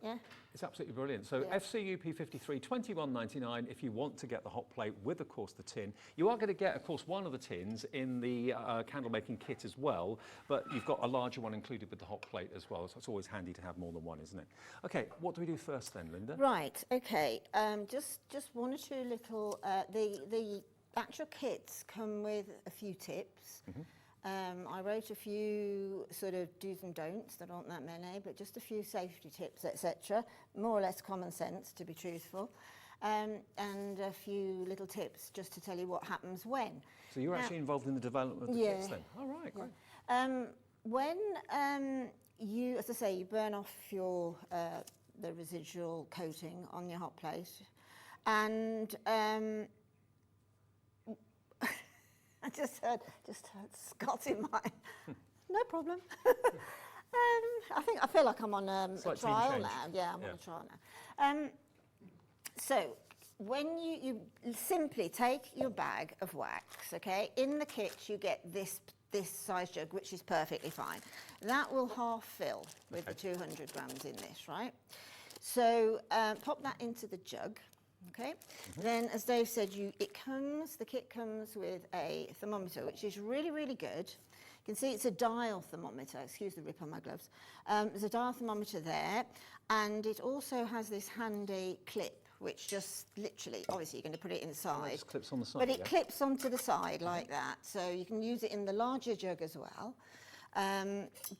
Yeah. It's absolutely brilliant. So FCUP 53, £21.99 if you want to get the hot plate with, of course, the tin. You are going to get, of course, one of the tins in the candle making kit as well, but you've got a larger one included with the hot plate as well, so it's always handy to have more than one, isn't it? Okay, what do we do first then, Linda? Right, okay. Just 1 or 2 little, the actual kits come with a few tips. I wrote a few sort of do's and don'ts, there aren't that many, but just a few safety tips, etc. More or less common sense, to be truthful. And a few little tips just to tell you what happens when. So you're actually involved in the development of the kits then? All right, great. When you, as I say, you burn off your the residual coating on your hot plate, and I just heard Scott in my. No problem. I feel like I'm on a trial now. Yeah, I'm on a trial now. So when you simply take your bag of wax, okay, in the kit you get this size jug, which is perfectly fine. That will half fill with the 200 grams in this, right? So pop that into the jug, okay? Then, as Dave said, the kit comes with a thermometer, which is really, really good. You can see it's a dial thermometer. Excuse the rip on my gloves. There's a dial thermometer there, and it also has this handy clip, which just literally, obviously you're going to put it inside. It just clips on the side. But it clips onto the side like that, so you can use it in the larger jug as well.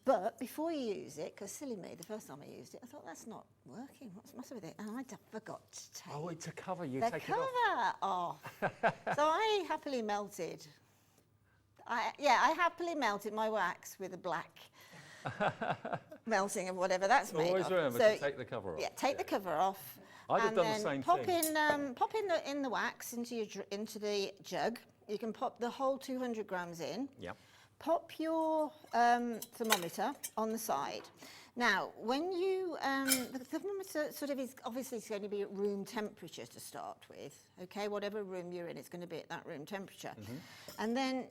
But before you use it, because silly me, the first time I used it, I thought, that's not working. What's the matter with it? And I forgot to take Oh, it's a cover. You the take cover it off. So I happily melted. I happily melted my wax with a black melting of whatever that's made Always of. remember to take the cover off. Yeah, take the cover off. I'd have and done then the same pop thing. Pop in the wax into the jug. You can pop the whole 200 grams in. Yep. Pop your thermometer on the side. Now, when you, the thermometer sort of is obviously it's going to be at room temperature to start with, okay? Whatever room you're in, it's going to be at that room temperature. And then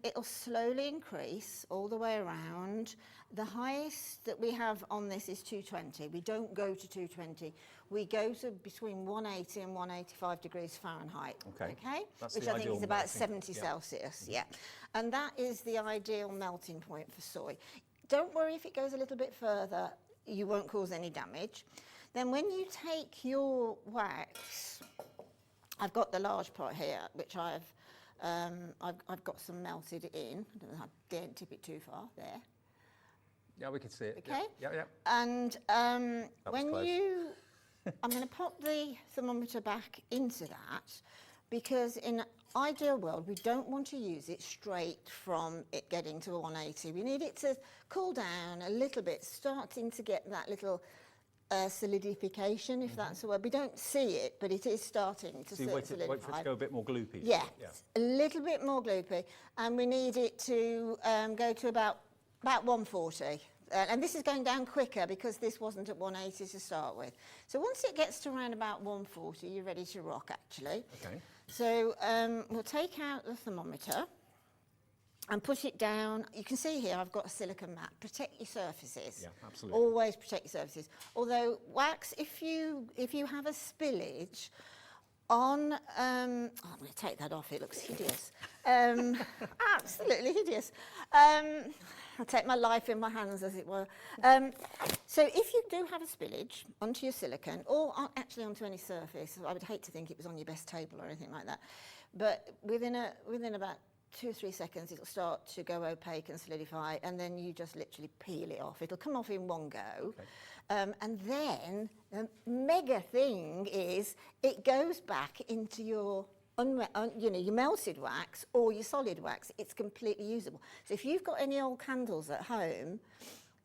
it'll slowly increase all the way around. The highest that we have on this is 220. We don't go to 220. We go to between 180 and 185 degrees Fahrenheit, okay? That's Which the I think ideal is about melting. 70 Celsius, yeah. And that is the ideal melting point for soy. Don't worry if it goes a little bit further, you won't cause any damage. Then when you take your wax, I've got the large pot here, which I've got some melted in. I don't know, I daren't tip it too far, there. Yeah, we can see it. Okay. Yeah. And when close. I'm going to pop the thermometer back into that, because in an ideal world, we don't want to use it straight from it getting to 180. We need it to cool down a little bit, starting to get that little solidification, if that's the word. We don't see it, but it is starting to So you wait solidify. for it to go a bit more gloopy. Yeah, a little bit more gloopy, and we need it to go to about 140. And this is going down quicker because this wasn't at 180 to start with. So once it gets to around about 140, you're ready to rock, actually. Okay. So we'll take out the thermometer and put it down. You can see here I've got a silicone mat. Protect your surfaces. Yeah, absolutely. Always protect your surfaces. Although wax, if you have a spillage on, I'm going to take that off, it looks hideous. Absolutely hideous. I'll take my life in my hands, as it were. So if you do have a spillage onto your silicone, or actually onto any surface, I would hate to think it was on your best table or anything like that, but within about 2 or 3 seconds, it'll start to go opaque and solidify, and then you just literally peel it off. It'll come off in one go. Okay. And then the mega thing is it goes back into your your melted wax or your solid wax. It's completely usable. So if you've got any old candles at home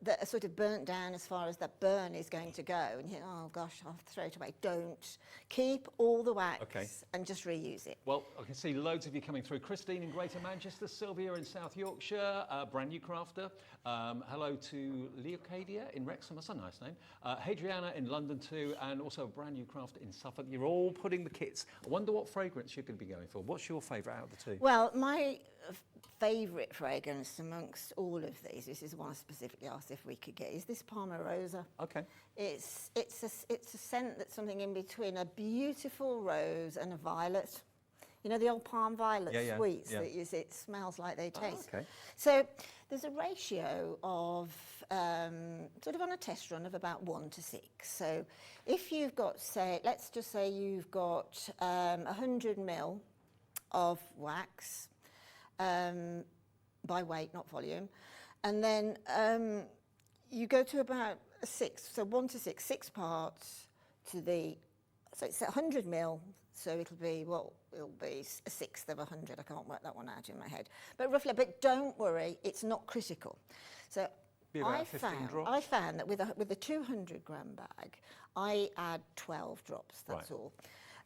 that are sort of burnt down as far as that burn is going to go, and you think, oh gosh, I'll throw it away. Don't. Keep all the wax and just reuse it. Well, I can see loads of you coming through. Christine in Greater Manchester, Sylvia in South Yorkshire, brand new crafter. Hello to Leocadia in Wrexham, that's a nice name. Hadriana in London too, and also a brand new crafter in Suffolk. You're all putting the kits. I wonder what fragrance you're going to be going for. What's your favourite out of the two? Well, my favourite fragrance amongst all of these, this is one I specifically asked if we could get, is this Palma Rosa. Okay. It's a scent that's something in between a beautiful rose and a violet. You know, the old palm violet sweets that it smells like they taste. Okay. So there's a ratio of, sort of on a test run, of about 1 to 6. So if you've got, say, let's just say you've got 100 ml of wax, by weight, not volume. And then you go to about a sixth, so 1 to 6, 6 parts to the, so it's 100 mil, so it'll be a sixth of 100. I can't work that one out in my head. But roughly, but don't worry, it's not critical. So Be about 15 drops? I found that with a 200 gram bag, I add 12 drops, that's all.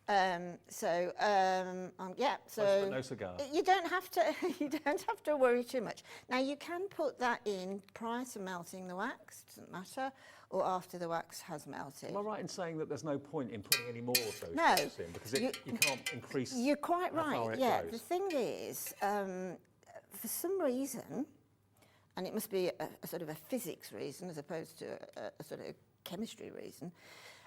Yeah, so But no cigar. you don't have to worry too much. Now you can put that in prior to melting the wax, doesn't matter, or after the wax has melted. Am I right in saying that there's no point in putting any more of those No. drops in because you can't increase? You're quite how far right. it Yeah. goes? The thing is, for some reason, and it must be a sort of a physics reason as opposed to a sort of chemistry reason,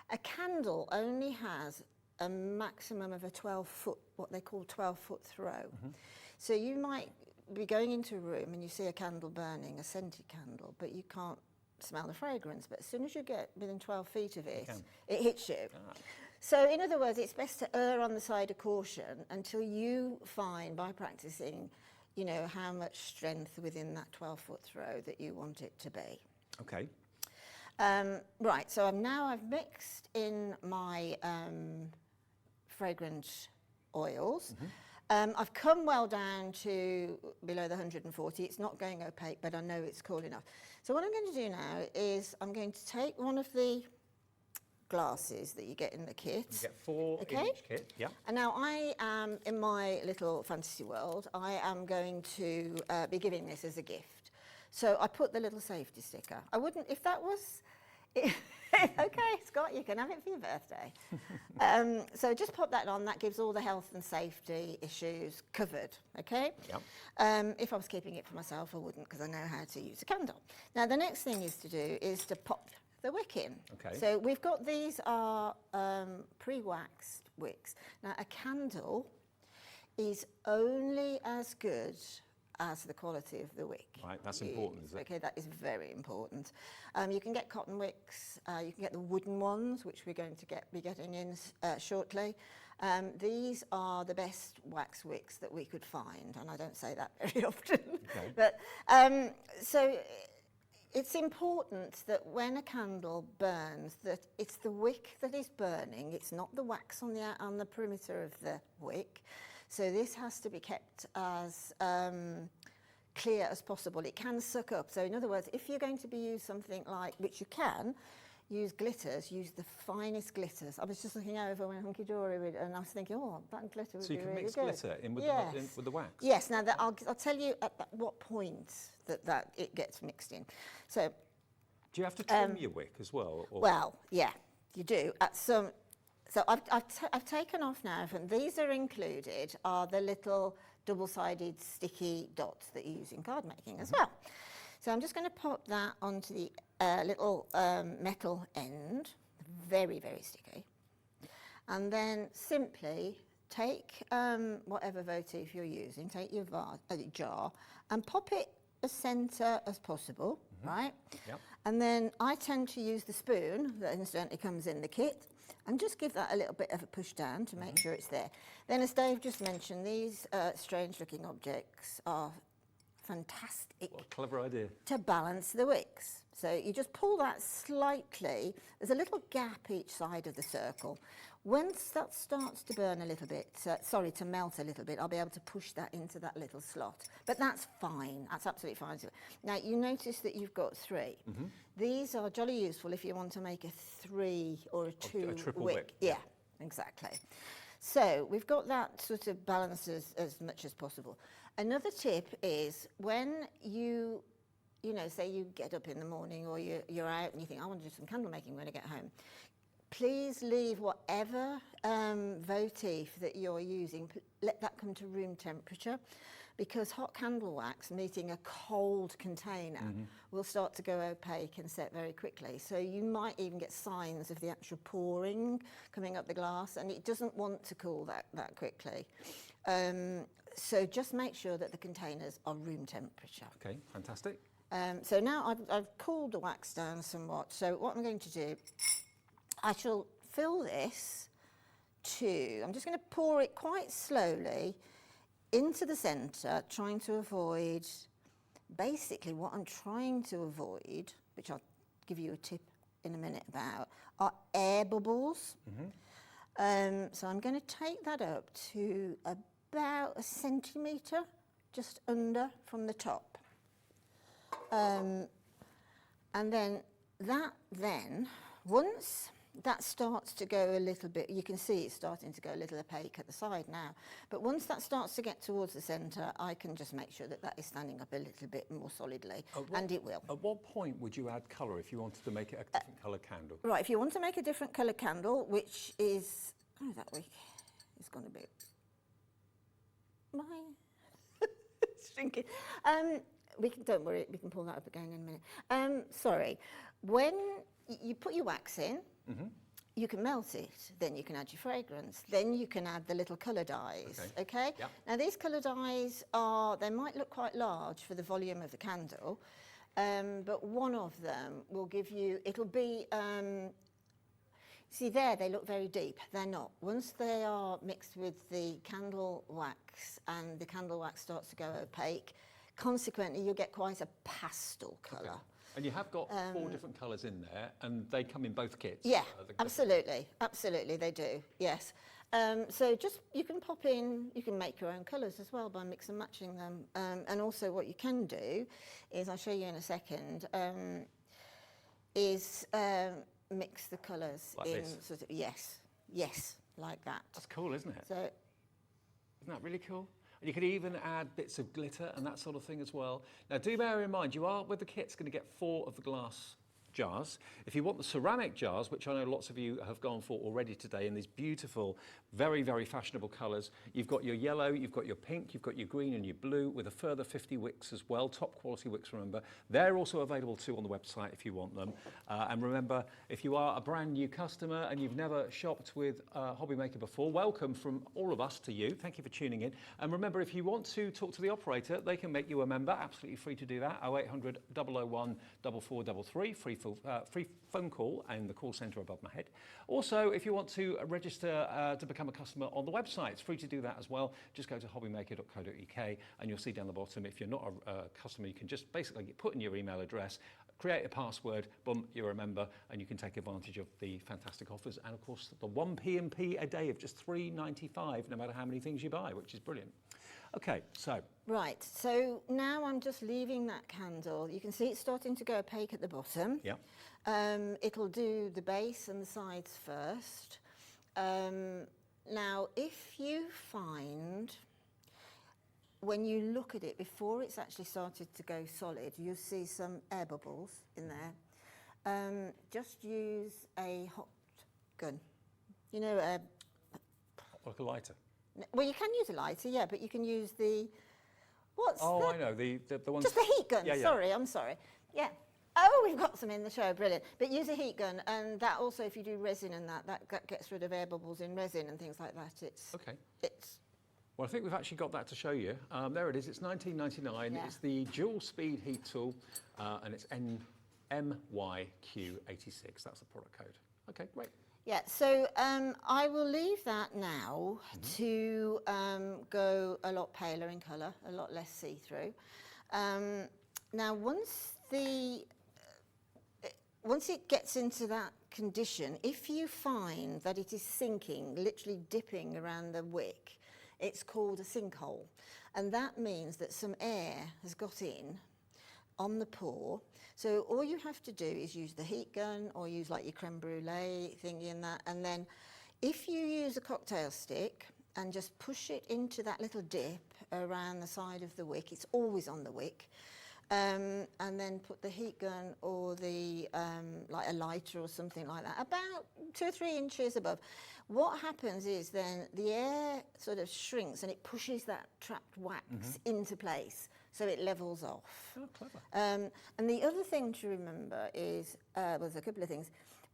a candle only has a maximum of a 12-foot, what they call 12-foot throw. So you might be going into a room and you see a candle burning, a scented candle, but you can't smell the fragrance. But as soon as you get within 12 feet of it, it hits you. So in other words, it's best to err on the side of caution until you find, by practicing, you know, how much strength within that 12-foot throw that you want it to be. Okay. Right, so I've mixed in my fragrant oils. I've come well down to below the 140. It's not going opaque, but I know it's cool enough. So what I'm going to do now is I'm going to take one of the glasses that you get in the kit. You get 4 in each kit, yeah. And now I am, in my little fantasy world, I am going to be giving this as a gift. So I put the little safety sticker. I wouldn't, if that was, okay, Scott, you can have it for your birthday. So just pop that on. That gives all the health and safety issues covered, okay? Yep. If I was keeping it for myself, I wouldn't, because I know how to use a candle. Now, the next thing is to do is to pop the wick in. Okay. So we've got, these are pre-waxed wicks. Now, a candle is only as good as the quality of the wick. Right, that's important, is it? Okay, that is very important. You can get cotton wicks, you can get the wooden ones, which we're going to be getting in shortly. These are the best wax wicks that we could find, and I don't say that very often. Okay. But so it's important that when a candle burns, that it's the wick that is burning. It's not the wax on the perimeter of the wick. So this has to be kept as clear as possible. It can suck up. So in other words, if you're going to be use something like, which you can, use glitters, use the finest glitters. I was just looking over when Hunkydory, and I was thinking, oh, that glitter would be really good. So you can mix glitter in with, with the wax? Yes, now I'll tell you at what point that it gets mixed in. So, do you have to trim your wick as well? Or? Well, yeah, you do. So I've taken off now, and these are included, are the little double-sided sticky dots that you use in card making as well. So I'm just going to pop that onto the little metal end, very, very sticky. And then simply take whatever votive you're using, take your jar, and pop it as centre as possible, right? Yep. And then I tend to use the spoon that incidentally comes in the kit, and just give that a little bit of a push down to make sure it's there. Then, as Dave just mentioned, these strange-looking objects are fantastic. What a clever idea. To balance the wicks. So you just pull that slightly. There's a little gap each side of the circle. Once that starts to burn a little bit, to melt a little bit, I'll be able to push that into that little slot. But that's fine. That's absolutely fine. Now, you notice that you've got 3. These are jolly useful if you want to make a 3 or a 2 a triple wick. wick. Yeah, exactly. So we've got that sort of balance as much as possible. Another tip is when you know, say you get up in the morning or you're out and you think, I want to do some candle making when I get home. Please leave whatever votive that you're using, let that come to room temperature, because hot candle wax meeting a cold container will start to go opaque and set very quickly. So you might even get signs of the actual pouring coming up the glass, and it doesn't want to cool that quickly. So just make sure that the containers are room temperature. Okay, fantastic. So now I've cooled the wax down somewhat. So what I'm going to do, I shall fill this I'm just going to pour it quite slowly into the centre, trying to avoid basically what I'm trying to avoid, which I'll give you a tip in a minute about, are air bubbles. So I'm going to take that up to about 1 centimetre, just under from the top. And then once that starts to go a little bit, you can see it's starting to go a little opaque at the side now, but once that starts to get towards the centre, I can just make sure that that is standing up a little bit more solidly, and it will. At what point would you add colour if you wanted to make it a different colour candle? Right, if you want to make a different colour candle, which is, oh, that week is going to be mine. Shrinking. Don't worry, we can pull that up again in a minute. Sorry, when you put your wax in, you can melt it, then you can add your fragrance, then you can add the little colour dyes, okay? Yep. Now these colour dyes they might look quite large for the volume of the candle, but one of them will give you, it'll be, see there, they look very deep, they're not. Once they are mixed with the candle wax and the candle wax starts to go opaque, consequently you'll get quite a pastel colour. Okay. And you have got 4 different colours in there, and they come in both kits. Yeah, absolutely, they do, yes. So just, you can pop in, you can make your own colours as well by mix and matching them. And also what you can do is, I'll show you in a second, is mix the colours like in this. sort of, yes, like that. That's cool, isn't it? So, isn't that really cool? And you could even add bits of glitter and that sort of thing as well. Now, do bear in mind, you are, with the kit's, going to get 4 of the glass jars. If you want the ceramic jars, which I know lots of you have gone for already today in these beautiful, very, very fashionable colours, you've got your yellow, you've got your pink, you've got your green and your blue with a further 50 wicks as well, top quality wicks, remember. They're also available too on the website if you want them. And remember, if you are a brand new customer and you've never shopped with Hobby Maker before, welcome from all of us to you. Thank you for tuning in. And remember, if you want to talk to the operator, they can make you a member, absolutely free to do that, 0800 001 4433, free phone call and the call centre above my head. Also, if you want to register to become a customer on the website, it's free to do that as well. Just go to hobbymaker.co.uk and you'll see down the bottom, if you're not a customer, you can just basically put in your email address, create a password, boom, you're a member, and you can take advantage of the fantastic offers. And of course, the 1 P&P a day of just £3.95, no matter how many things you buy, which is brilliant. Okay, so. right, so now I'm just leaving that candle. You can see it's starting to go opaque at the bottom. Yeah. It'll do the base and the sides first. Now, if you find, when you look at it, before it's actually started to go solid, you'll see some air bubbles in there. Just use a hot gun. You know, Like a lighter. well, you can use a lighter, yeah, but you can use the, I know, the ones... Just the heat gun, Yeah. sorry, I'm sorry. Yeah. Oh, we've got some in the show, brilliant. But use a heat gun, and that also, if you do resin and that gets rid of air bubbles in resin and things like that. It's Well, I think we've actually got that to show you. There it is, it's $19.99. Yeah. It's the dual speed heat tool, and it's MYQ86. That's the product code. Okay, great. Yeah, so I will leave that now to go a lot paler in colour, a lot less see-through. Now, once it gets into that condition, if you find that it is sinking, literally dipping around the wick, it's called a sinkhole. And that means that some air has got in on the pour. So all you have to do is use the heat gun or use like your creme brulee thingy and that. And then if you use a cocktail stick and just push it into that little dip around the side of the wick, it's always on the wick, and then put the heat gun or the like a lighter or something like that, about 2 or 3 inches above. What happens is then the air sort of shrinks and it pushes that trapped wax into place, so it levels off. Oh, clever. And the other thing to remember is, well, there's a couple of things.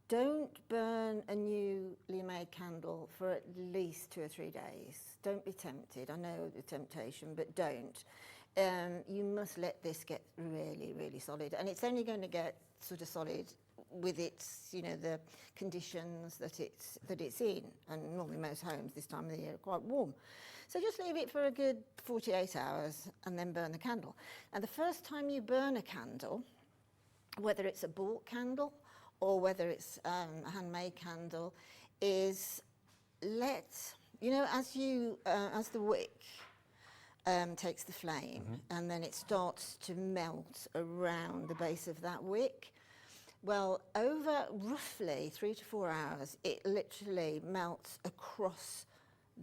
Don't burn a newly made candle for at least 2 or 3 days. Don't be tempted. I know the temptation, but don't. You must let this get really, really solid. And it's only going to get sort of solid with its, you know, the conditions that it's in. And normally most homes this time of the year are quite warm. So just leave it for a good 48 hours and then burn the candle. And the first time you burn a candle, whether it's a bought candle or whether it's a handmade candle, is you know, as the wick takes the flame and then it starts to melt around the base of that wick, well, over roughly 3 to 4 hours, it literally melts across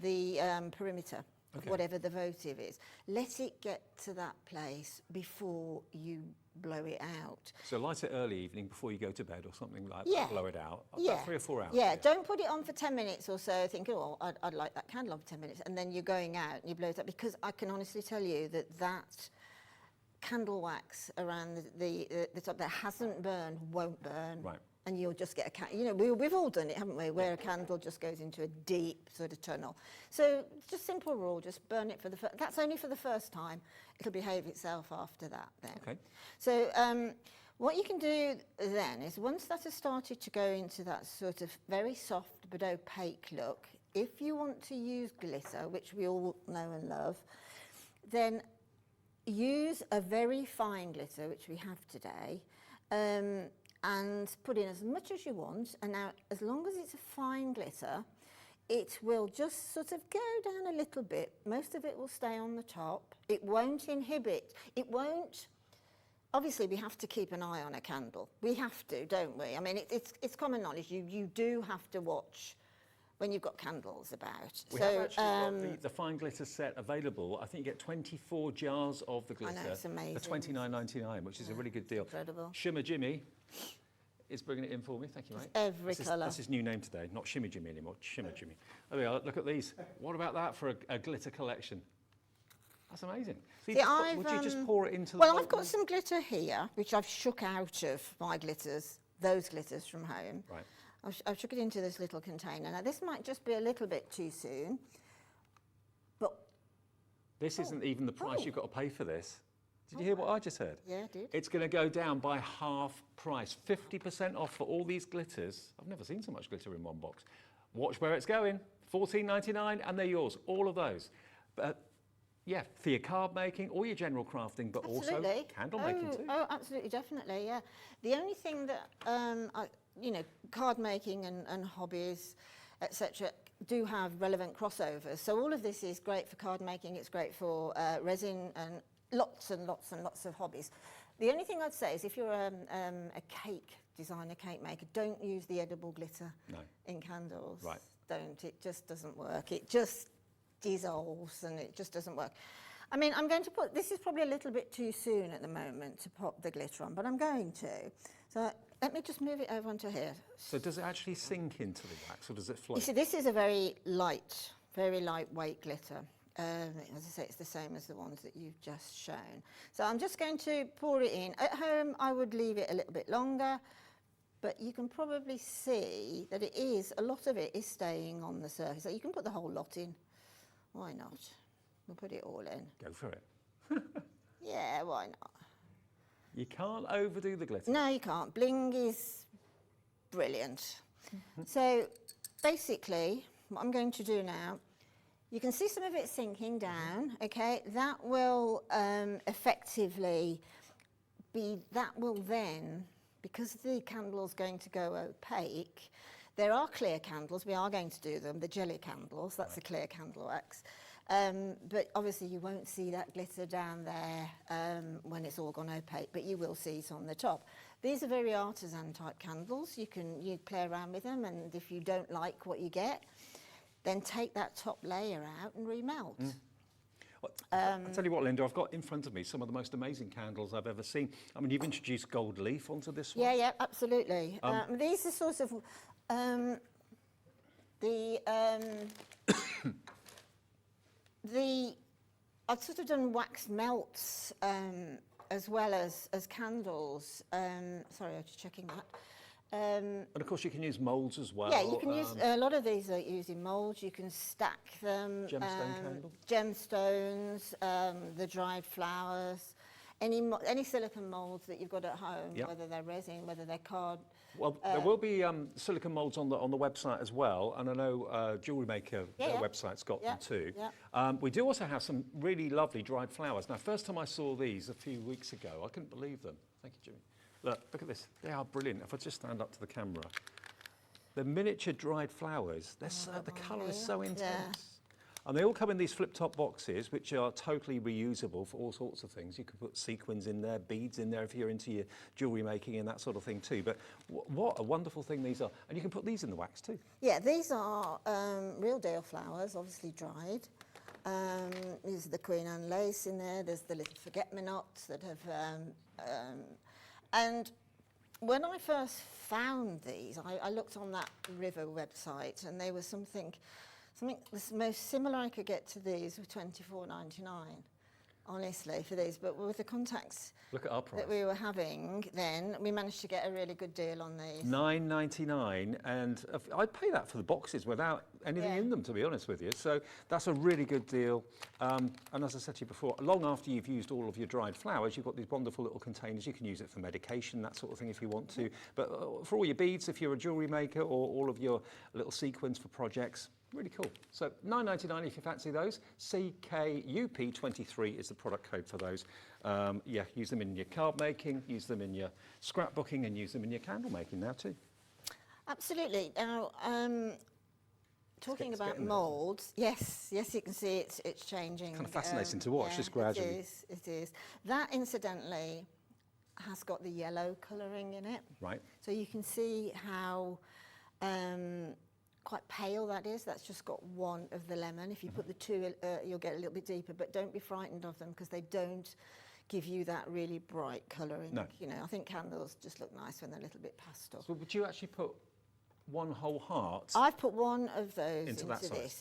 the perimeter of whatever the votive is. Let it get to that place before you blow it out. So light it early evening before you go to bed or something like Yeah. that, blow it out. Yeah. About 3 or 4 hours. Yeah, don't put it on for 10 minutes or so, thinking, oh, I'd like that candle on for 10 minutes, and then you're going out and you blow it up, because I can honestly tell you that candle wax around the top that hasn't burned won't burn. Right. And you'll just get you know, we've all done it, haven't we, where a candle just goes into a deep sort of tunnel. So just simple rule, just burn it for that's only for the first time. It'll behave itself after that then. Okay. So what you can do then is, once that has started to go into that sort of very soft but opaque look, if you want to use glitter, which we all know and love, then use a very fine glitter, which we have today, and put in as much as you want. And now, as long as it's a fine glitter, it will just sort of go down a little bit. Most of it will stay on the top. It won't inhibit. It won't. Obviously, we have to keep an eye on a candle. We have to, don't we? I mean, it's common knowledge. You do have to watch when you've got candles about. We have actually got the fine glitter set available. I think you get 24 jars of the glitter. I know, it's amazing. For $29.99, which is a really good deal. Incredible. Shimmer Jimmy is bringing it in for me. Thank you, mate. Every colour. That's his new name today, not Shimmy Jimmy anymore, Shimmer Jimmy. There we are, look at these. What about that for a glitter collection? That's amazing. So would you just pour it into the Well, I've got some glitter here, which I've shook out of my glitters, those glitters from home. Right. I've shook it into this little container. Now, this might just be a little bit too soon, but... This isn't even the price you've got to pay for this. Did you hear what I just heard? Yeah, I did. It's going to go down by half price, 50% off for all these glitters. I've never seen so much glitter in one box. Watch where it's going, $14.99, and they're yours, all of those. But yeah, for your card making or your general crafting, but Absolutely. also candle making too. Oh, absolutely, definitely, yeah. The only thing that, you know, card making and hobbies, etc., do have relevant crossovers. So all of this is great for card making. It's great for resin and lots and lots and lots of hobbies. The only thing I'd say is, if you're a cake designer, cake maker, don't use the edible glitter in candles. Right. Don't. It just doesn't work. It just dissolves and it just doesn't work. I mean, I'm going to put, this is probably a little bit too soon at the moment to pop the glitter on, but I'm going to. So let me just move it over onto here. So does it actually sink into the wax, or does it float? You see, this is a very lightweight glitter. As I say, it's the same as the ones that you've just shown. So I'm just going to pour it in. At home, I would leave it a little bit longer, but you can probably see that a lot of it is staying on the surface. So you can put the whole lot in. Why not? We'll put it all in. Go for it. Yeah, why not? You can't overdo the glitter. No, you can't. Bling is brilliant. So basically, what I'm going to do now, you can see some of it sinking down, okay? That will effectively be, that will then, because the candle's going to go opaque, there are clear candles, we are going to do them, the jelly candles, that's the clear candle wax. But obviously you won't see that glitter down there when it's all gone opaque, but you will see it on the top. These are very artisan type candles. You play around with them, and if you don't like what you get, then take that top layer out and remelt. Well, I'll tell you what, Linda, I've got in front of me some of the most amazing candles I've ever seen. I mean, you've introduced gold leaf onto this one. Yeah, absolutely. These are sort of I've sort of done wax melts as well as candles. Sorry, I'm just checking that. And of course, you can use moulds as well. Yeah, you can use, a lot of these are using moulds. You can stack them. Gemstone candle. Gemstones, the dried flowers. any silicone moulds that you've got at home, Yep. whether they're resin, whether they're card. Well, there will be silicone moulds on the website as well, and I know Jewellery Maker website's got them too. Yeah. We do also have some really lovely dried flowers. Now, first time I saw these a few weeks ago, I couldn't believe them. Thank you, Jimmy. Look at this. They are brilliant. If I just stand up to the camera. The miniature dried flowers, the colour is so intense. Yeah. And they all come in these flip-top boxes, which are totally reusable for all sorts of things. You can put sequins in there, beads in there if you're into your jewellery making and that sort of thing too. But what a wonderful thing these are. And you can put these in the wax too. Yeah, these are real deal flowers, obviously dried. There's the Queen Anne lace in there. There's the little forget-me-nots that have... and when I first found these, I looked on that River website, and they were something the most similar I could get to these were $24.99, honestly, for these. But with the contacts Look at our price. that we were having then, we managed to get a really good deal on these. $9.99, and I'd pay that for the boxes without anything in them, to be honest with you. So that's a really good deal. And as I said to you before, long after you've used all of your dried flowers, you've got these wonderful little containers. You can use it for medication, that sort of thing, if you want to. But for all your beads, if you're a jewellery maker, or all of your little sequins for projects, really cool. So $9.99 if you fancy those. CKUP23 is the product code for those. Yeah, use them in your card making, use them in your scrapbooking, and use them in your candle making now too. Absolutely. Now, talking about moulds, yes, you can see it's changing. Kind of fascinating to watch, just gradually. It is. That, incidentally, has got the yellow colouring in it. Right. So you can see how quite pale that is. That's just got one of the lemon. If you put the two, you'll get a little bit deeper, but don't be frightened of them because they don't give you that really bright colouring. No. You know, I think candles just look nice when they're a little bit pastel. So would you actually put one whole heart? I've put one of those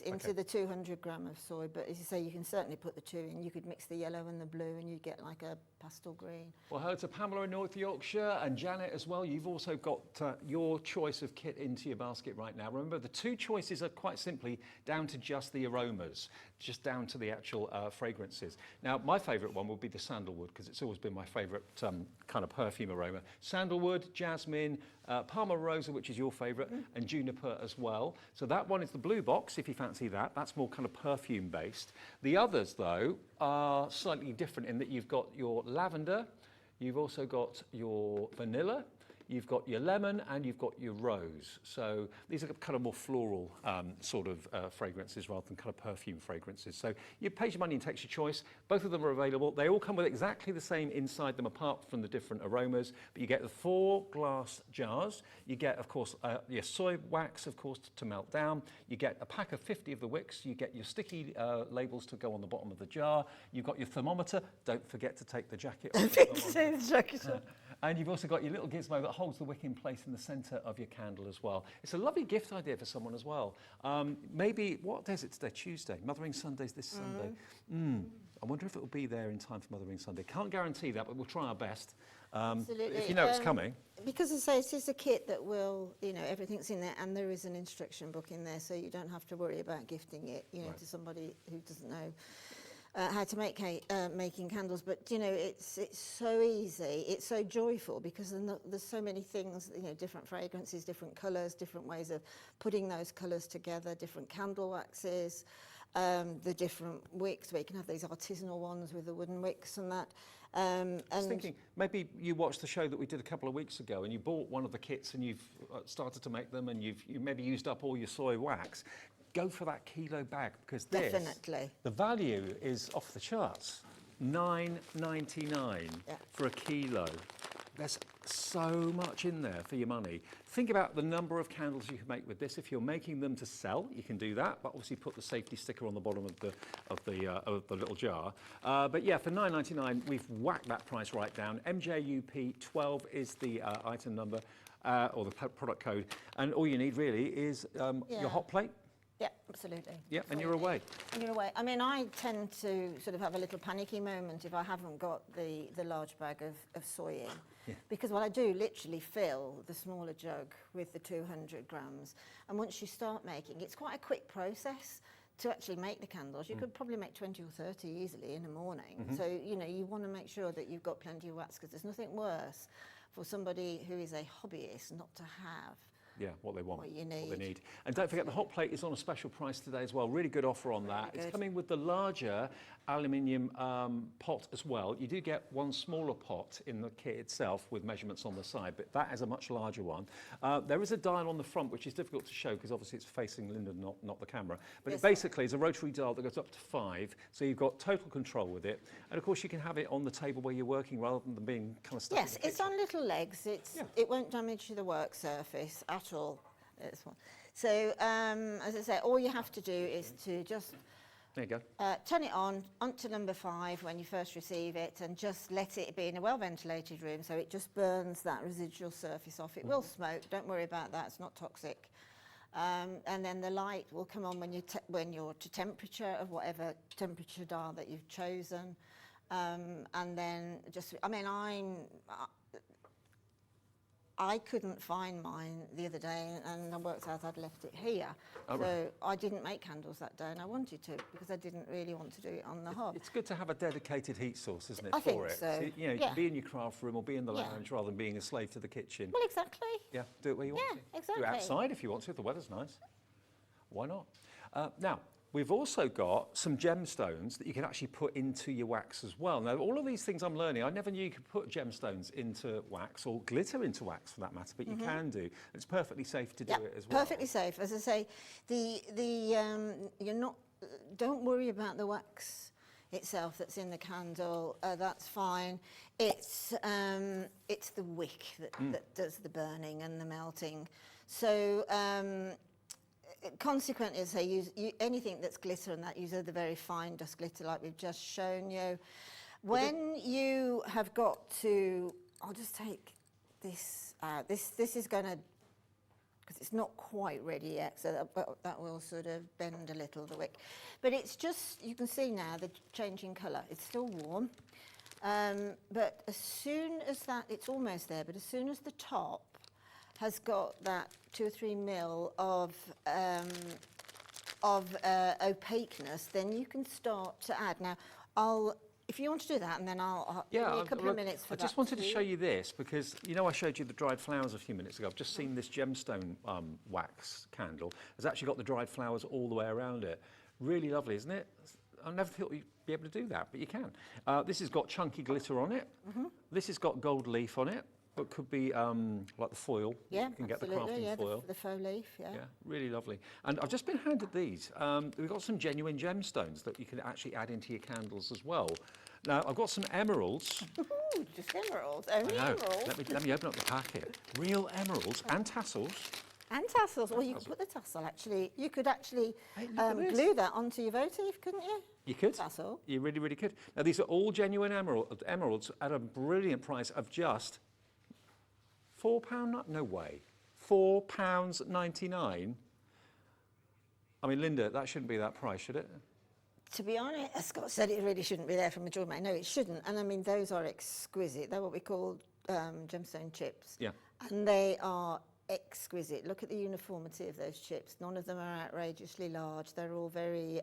into the 200 gram of soy, but as you say, you can certainly put the two in. You could mix the yellow and the blue and you get like a pastel green. Well, hello to Pamela in North Yorkshire and Janet as well. You've also got your choice of kit into your basket right now. Remember, the two choices are quite simply down to just the aromas, just down to the actual fragrances. Now, my favourite one would be the sandalwood, because it's always been my favourite kind of perfume aroma. Sandalwood, jasmine, Parma Rosa, which is your favourite, and juniper as well. So that one is the blue box, if you fancy that. That's more kind of perfume based. The others, though, are slightly different in that you've got your lavender, you've also got your vanilla, you've got your lemon, and you've got your rose. So these are kind of more floral sort of fragrances rather than kind of perfume fragrances. So you pay your money and takes your choice. Both of them are available. They all come with exactly the same inside them, apart from the different aromas. But you get the 4 glass jars. You get, of course, your soy wax, of course, to melt down. You get a pack of 50 of the wicks. You get your sticky labels to go on the bottom of the jar. You've got your thermometer. Don't forget to take the jacket off. And you've also got your little gizmo that holds the wick in place in the centre of your candle as well. It's a lovely gift idea for someone as well. Maybe, what day is it today? Tuesday. Mothering Sunday's this Sunday. I wonder if it will be there in time for Mothering Sunday. Can't guarantee that, but we'll try our best. Absolutely. If you know it's coming. Because as I say, it is a kit that will, you know, everything's in there, and there is an instruction book in there, so you don't have to worry about gifting it, you know, to somebody who doesn't know how to make making candles. But you know, it's so easy, it's so joyful, because there's so many things, you know, different fragrances, different colours, different ways of putting those colours together, different candle waxes, the different wicks, where you can have these artisanal ones with the wooden wicks and that. I was thinking, maybe you watched the show that we did a couple of weeks ago and you bought one of the kits and you've started to make them, and you maybe used up all your soy wax. Go for that kilo bag, because this, definitely, the value is off the charts. $9.99 for a kilo. There's so much in there for your money. Think about the number of candles you can make with this. If you're making them to sell, you can do that, but obviously put the safety sticker on the bottom of the little jar. But yeah, for $9.99, we've whacked that price right down. MJUP12 is the item number, or the product code, and all you need really is your hot plate. Yeah, absolutely. Yeah, and you're away. And you're away. I mean, I tend to sort of have a little panicky moment if I haven't got the large bag of soy in. Because what I do, literally fill the smaller jug with the 200 grams. And once you start making, it's quite a quick process to actually make the candles, you could probably make 20 or 30 easily in the morning. So, you know, you want to make sure that you've got plenty of wax, because there's nothing worse for somebody who is a hobbyist not to have what they want, what you need. what they need. And don't forget, the hot plate is on a special price today as well. Really good offer on that. It's coming with the larger aluminium pot as well. You do get one smaller pot in the kit itself with measurements on the side, but that is a much larger one. There is a dial on the front, which is difficult to show because obviously it's facing Linda, not the camera. But it basically is a rotary dial that goes up to 5, so you've got total control with it. And of course, you can have it on the table where you're working rather than being kind of stuck in the kitchen. It's on little legs. It won't damage the work surface at all. This one. So, as I say, all you have to do is to just there you go. turn it on onto number 5 when you first receive it, and just let it be in a well-ventilated room, so it just burns that residual surface off. It will smoke. Don't worry about that. It's not toxic. And then the light will come on when you're to temperature of whatever temperature dial that you've chosen. And then just, I mean, I couldn't find mine the other day, and I worked out I'd left it here. So I didn't make candles that day, and I wanted to, because I didn't really want to do it on the hob. It's good to have a dedicated heat source, isn't it, I for think it? so. You know, you can be in your craft room or be in the lounge rather than being a slave to the kitchen. Well, exactly. Yeah, do it where you want to. Exactly. Do it outside if you want to, if the weather's nice. Why not? Now, we've also got some gemstones that you can actually put into your wax as well. Now, all of these things I'm learning, I never knew you could put gemstones into wax, or glitter into wax for that matter, but you can do. It's perfectly safe to do it as well. Perfectly safe. As I say, you're not. Don't worry about the wax itself that's in the candle. That's fine. It's the wick that does the burning and the melting. So. Consequently, say use anything that's glitter, and that use the very fine dust glitter like we've just shown you. When you have got to, I'll just take this out. This is going to, because it's not quite ready yet, so that will sort of bend a little, the wick. But it's just, you can see now the changing colour. It's still warm, but as soon as that, it's almost there, but as soon as the top has got that 2 or 3 mil of opaqueness, then you can start to add. Now, if you want to do that, and then I'll give me a couple of minutes for that. I just wanted to show you this, because, you know, I showed you the dried flowers a few minutes ago. I've just seen this gemstone wax candle. It's actually got the dried flowers all the way around it. Really lovely, isn't it? I never thought you'd be able to do that, but you can. This has got chunky glitter on it. This has got gold leaf on it. But could be like the foil. Yeah, you can get the absolutely, crafting foil. The faux leaf, Yeah, really lovely. And I've just been handed these. We've got some genuine gemstones that you can actually add into your candles as well. Now, I've got some emeralds. Ooh, just emeralds, only emeralds. Let me open up the packet. Real emeralds and tassels. And tassels. Well, you could put the tassel, actually. You could actually glue that onto your votive, couldn't you? You could. Tassel. You really, really could. Now, these are all genuine emeralds at a brilliant price of just £4, no way, £4.99. I mean, Linda, that shouldn't be that price, should it? To be honest, as Scott said, it really shouldn't be there from a jewellery. No, it shouldn't. And I mean, those are exquisite. They're what we call gemstone chips. Yeah. And they are exquisite. Look at the uniformity of those chips. None of them are outrageously large. They're all very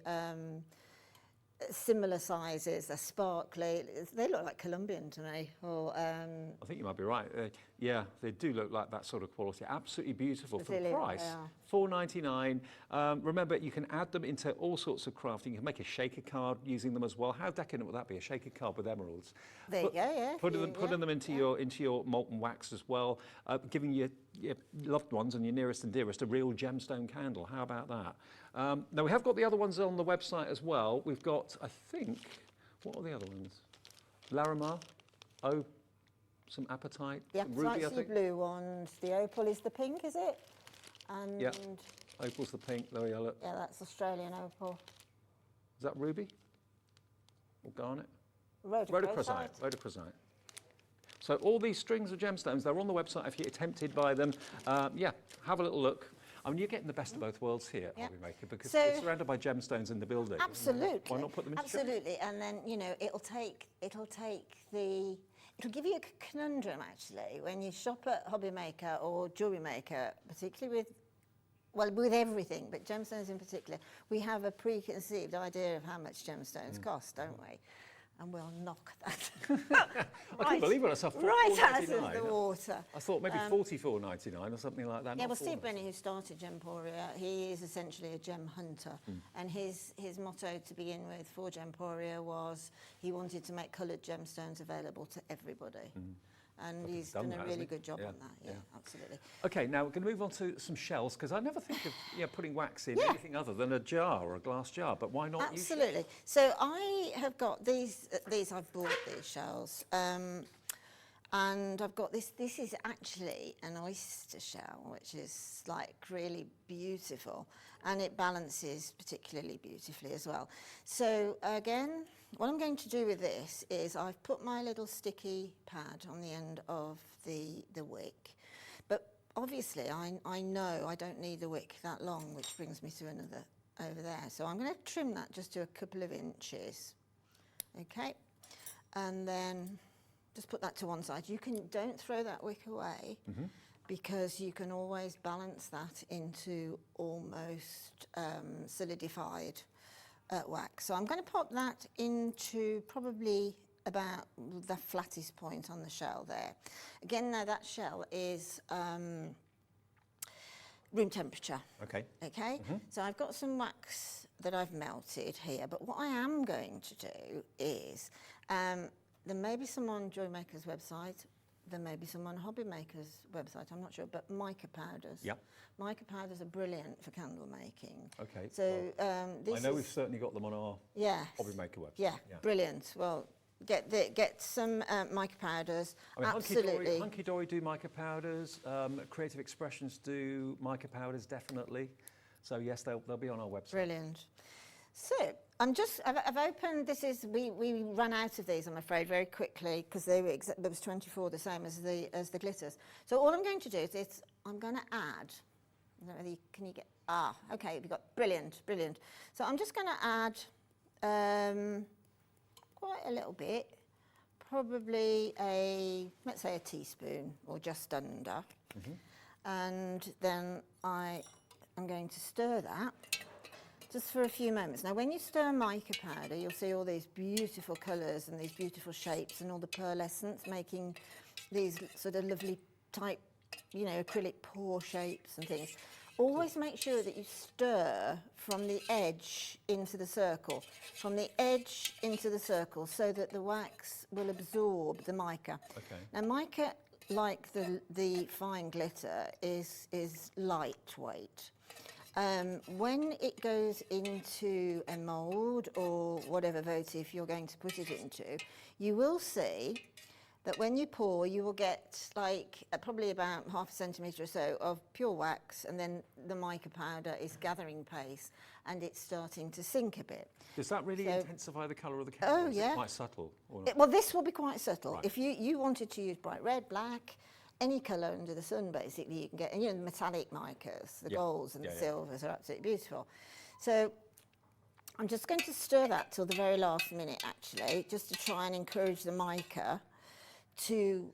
similar sizes. They're sparkly. They look like Colombian to me. Or I think you might be right. Yeah, they do look like that sort of quality. Absolutely beautiful for the price. £4.99. Remember, you can add them into all sorts of crafting. You can make a shaker card using them as well. How decadent would that be? A shaker card with emeralds. There you go. Yeah. Putting them into your molten wax as well. Giving your loved ones and your nearest and dearest a real gemstone candle. How about that? Now, we have got the other ones on the website as well. We've got, I think, what are the other ones? Larimar, some apatite, the some ruby, I the think. blue ones. The opal is the pink, is it? And yeah, opal's the pink, there we are, look. Yeah, that's Australian opal. Is that ruby? Or garnet? Rhodochrosite. Rhodochrosite. So all these strings of gemstones, they're on the website if you're tempted by them. Yeah, have a little look. I mean, you're getting the best of both worlds here, Hobby Maker, because it's surrounded by gemstones in the building. Absolutely. Why not put them into Absolutely. And then, you know, it'll give you a conundrum, actually, when you shop at Hobby Maker or Jewellery Maker, particularly well, with everything, but gemstones in particular, we have a preconceived idea of how much gemstones cost, don't we? And we'll knock that I couldn't believe it. I saw right out of $44.99. the water. I thought maybe $44.99 or something like that. Yeah, not well, Steve $4.99. Brennan, who started Gemporia, he is essentially a gem hunter. And his motto to begin with for Gemporia was he wanted to make coloured gemstones available to everybody. And he's done a really good job on that, yeah, absolutely. Okay, now we're going to move on to some shells, because I never think of putting wax in anything other than a jar or a glass jar, but why not use shells? Absolutely. So I have got these I've bought these shells. And I've got this is actually an oyster shell, which is like really beautiful, and it balances particularly beautifully as well. So again, what I'm going to do with this is I've put my little sticky pad on the end of the wick, but obviously I know I don't need the wick that long, which brings me to another over there. So I'm going to trim that just to a couple of inches, okay, and then just put that to one side. Don't throw that wick away, because you can always balance that into almost solidified wax. So I'm going to pop that into probably about the flattest point on the shell there. Again, now that shell is room temperature. Okay. Okay, so I've got some wax that I've melted here, but what I am going to do is there may be some on Joymaker's website, there may be some on Hobby Maker's website, I'm not sure, but mica powders. Yep. Mica powders are brilliant for candle making. Okay. So this I know is, we've certainly got them on our yes. Hobby Maker website. Yeah, brilliant. Well, get some mica powders. I mean, absolutely. Hunkydory do mica powders. Creative Expressions do mica powders, definitely. So yes, they'll be on our website. Brilliant. So I've opened. We ran out of these, I'm afraid, very quickly, because there was 24 the same as the glitters. So all I'm going to do is I'm going to add. I don't know whether can you get okay, we've got brilliant. So I'm just going to add quite a little bit, probably let's say a teaspoon or just under, and then I'm going to stir that just for a few moments. Now, when you stir mica powder, you'll see all these beautiful colours and these beautiful shapes and all the pearlescence, making these sort of lovely type, acrylic pore shapes and things. Always make sure that you stir from the edge into the circle, so that the wax will absorb the mica. Okay. Now, mica, like the fine glitter, is lightweight. When it goes into a mould or whatever votive you're going to put it into, you will see that when you pour, you will get probably about half a centimetre or so of pure wax, and then the mica powder is gathering pace and it's starting to sink a bit. Does that really intensify the colour of the candle? Oh, Is yeah. it quite subtle? Or not? Well, this will be quite subtle. Right. If you wanted to use bright red, black, any colour under the sun, basically, you can get, the metallic micas, the golds and the silvers are absolutely beautiful. So I'm just going to stir that till the very last minute, actually, just to try and encourage the mica to...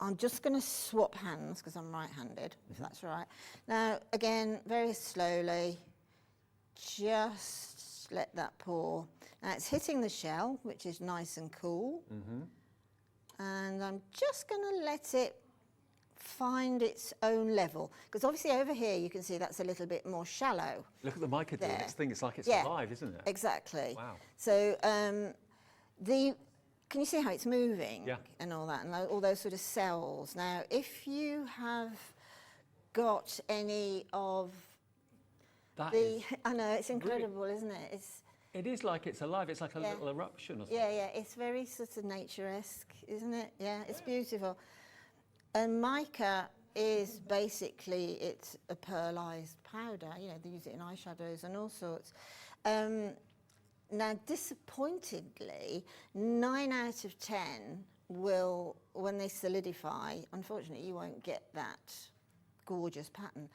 I'm just going to swap hands, because I'm right-handed, if that's all right. Now, again, very slowly, just let that pour. Now, it's hitting the shell, which is nice and cool. And I'm just going to let it find its own level, because obviously over here you can see that's a little bit more shallow. Look at the mica doing its thing. It's like it's alive, isn't it? Exactly. Wow. So can you see how it's moving? Yeah. And all that, and all those sort of cells. Now, if you have got any of I know, it's incredible, isn't it? It is like it's alive. It's like a little eruption or something. Yeah, it's very sort of nature-esque, isn't it? Yeah, it's beautiful. And mica is basically, it's a pearlized powder. They use it in eyeshadows and all sorts. Now, disappointingly, 9 out of 10 will, when they solidify, unfortunately, you won't get that gorgeous pattern.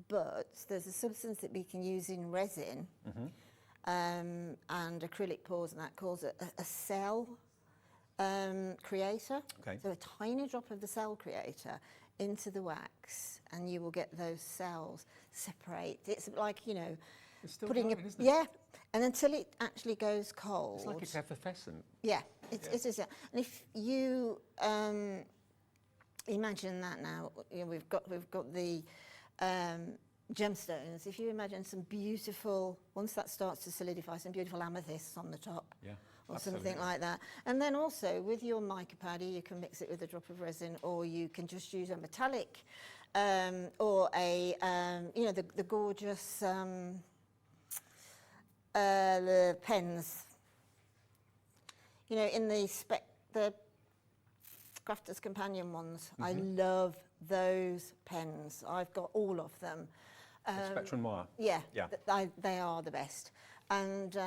But there's a substance that we can use in resin and acrylic pours, and that calls it a cell creator. Okay. So a tiny drop of the cell creator into the wax, and you will get those cells separate. It's like, you know, It's still putting going, isn't it? yeah, and until it actually goes cold. It's like it's effervescent. Yeah, it is. And if you imagine that now, you know, we've got the gemstones. If you imagine some beautiful, once that starts to solidify, some beautiful amethysts on the top. Yeah. Or Absolutely. something like that. And then also with your mica powder, you can mix it with a drop of resin, or you can just use a metallic, or a, you know, the gorgeous, the pens. You know, in the Crafter's Companion ones, I love those pens. I've got all of them. Spectrum wire. Yeah, Yeah. They are the best. And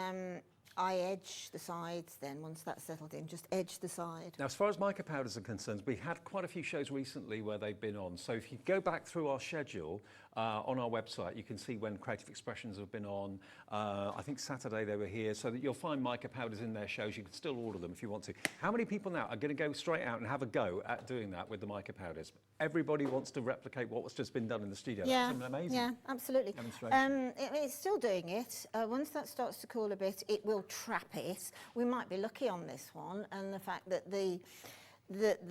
I edge the sides then, once that's settled in, just edge the side. Now, as far as mica powders are concerned, we had quite a few shows recently where they've been on. So if you go back through our schedule on our website, you can see when Creative Expressions have been on. I think Saturday they were here, so that you'll find mica powders in their shows. You can still order them if you want to. How many people now are going to go straight out and have a go at doing that with the mica powders? Everybody wants to replicate what's just been done in the studio. Yeah, That's amazing. yeah, absolutely. Demonstration. It's still doing it. Once that starts to cool a bit, it will trap it. We might be lucky on this one, and the fact that the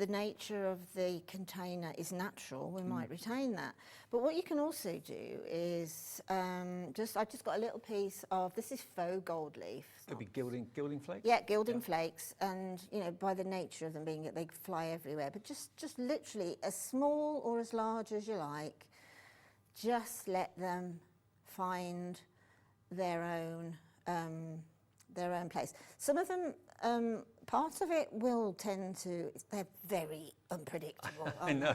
nature of the container is natural, we might retain that. But what you can also do is I've just got a little piece of, this is faux gold leaf. Could be gilding flakes? Yeah, gilding flakes, and you know, by the nature of them being, they fly everywhere. But just literally as small or as large as you like. Just let them find their own place. Some of them, part of it will tend to, they're very unpredictable. I know.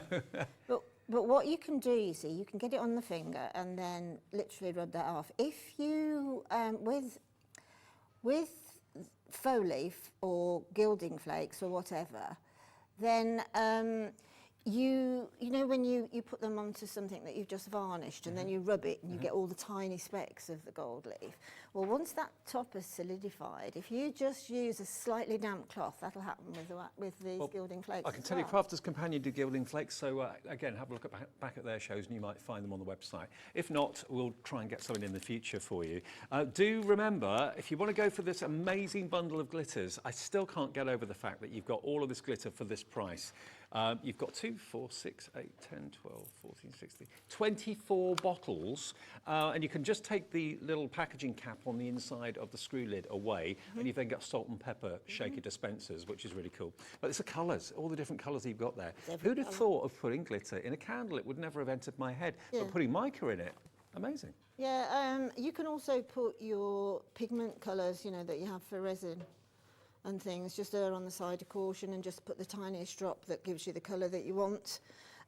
But what you can do, you see, you can get it on the finger and then literally rub that off. If you, with faux leaf or gilding flakes or whatever, then you know when you put them onto something that you've just varnished and then you rub it and you get all the tiny specks of the gold leaf. Well, once that top is solidified, if you just use a slightly damp cloth, that'll happen with these gilding flakes. I can tell you, Crafter's Companion do gilding flakes, so again, have a look back at their shows and you might find them on the website. If not, we'll try and get something in the future for you. Do remember, if you want to go for this amazing bundle of glitters, I still can't get over the fact that you've got all of this glitter for this price. You've got 2, 4, 6, 8, 10, 12, 14, 16, 24 bottles, and you can just take the little packaging cap on the inside of the screw lid away, and you've then got salt and pepper shaker dispensers, which is really cool. But it's the colours, all the different colours you've got there. Who'd have thought of putting glitter in a candle? It would never have entered my head. Yeah. But putting mica in it, amazing. Yeah, you can also put your pigment colours, you know, that you have for resin and things, just err on the side of caution and just put the tiniest drop that gives you the colour that you want.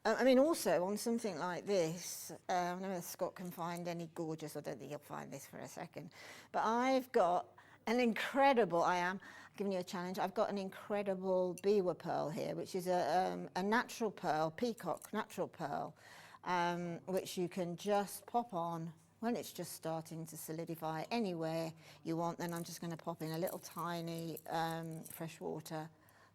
I mean, also on something like this, I don't know if Scott can find any gorgeous, I don't think he'll find this for a second, but I've got an incredible, I'm giving you a challenge, I've got an incredible Biwa pearl here, which is a natural pearl, peacock natural pearl, which you can just pop on when it's just starting to solidify anywhere you want. Then I'm just going to pop in a little tiny freshwater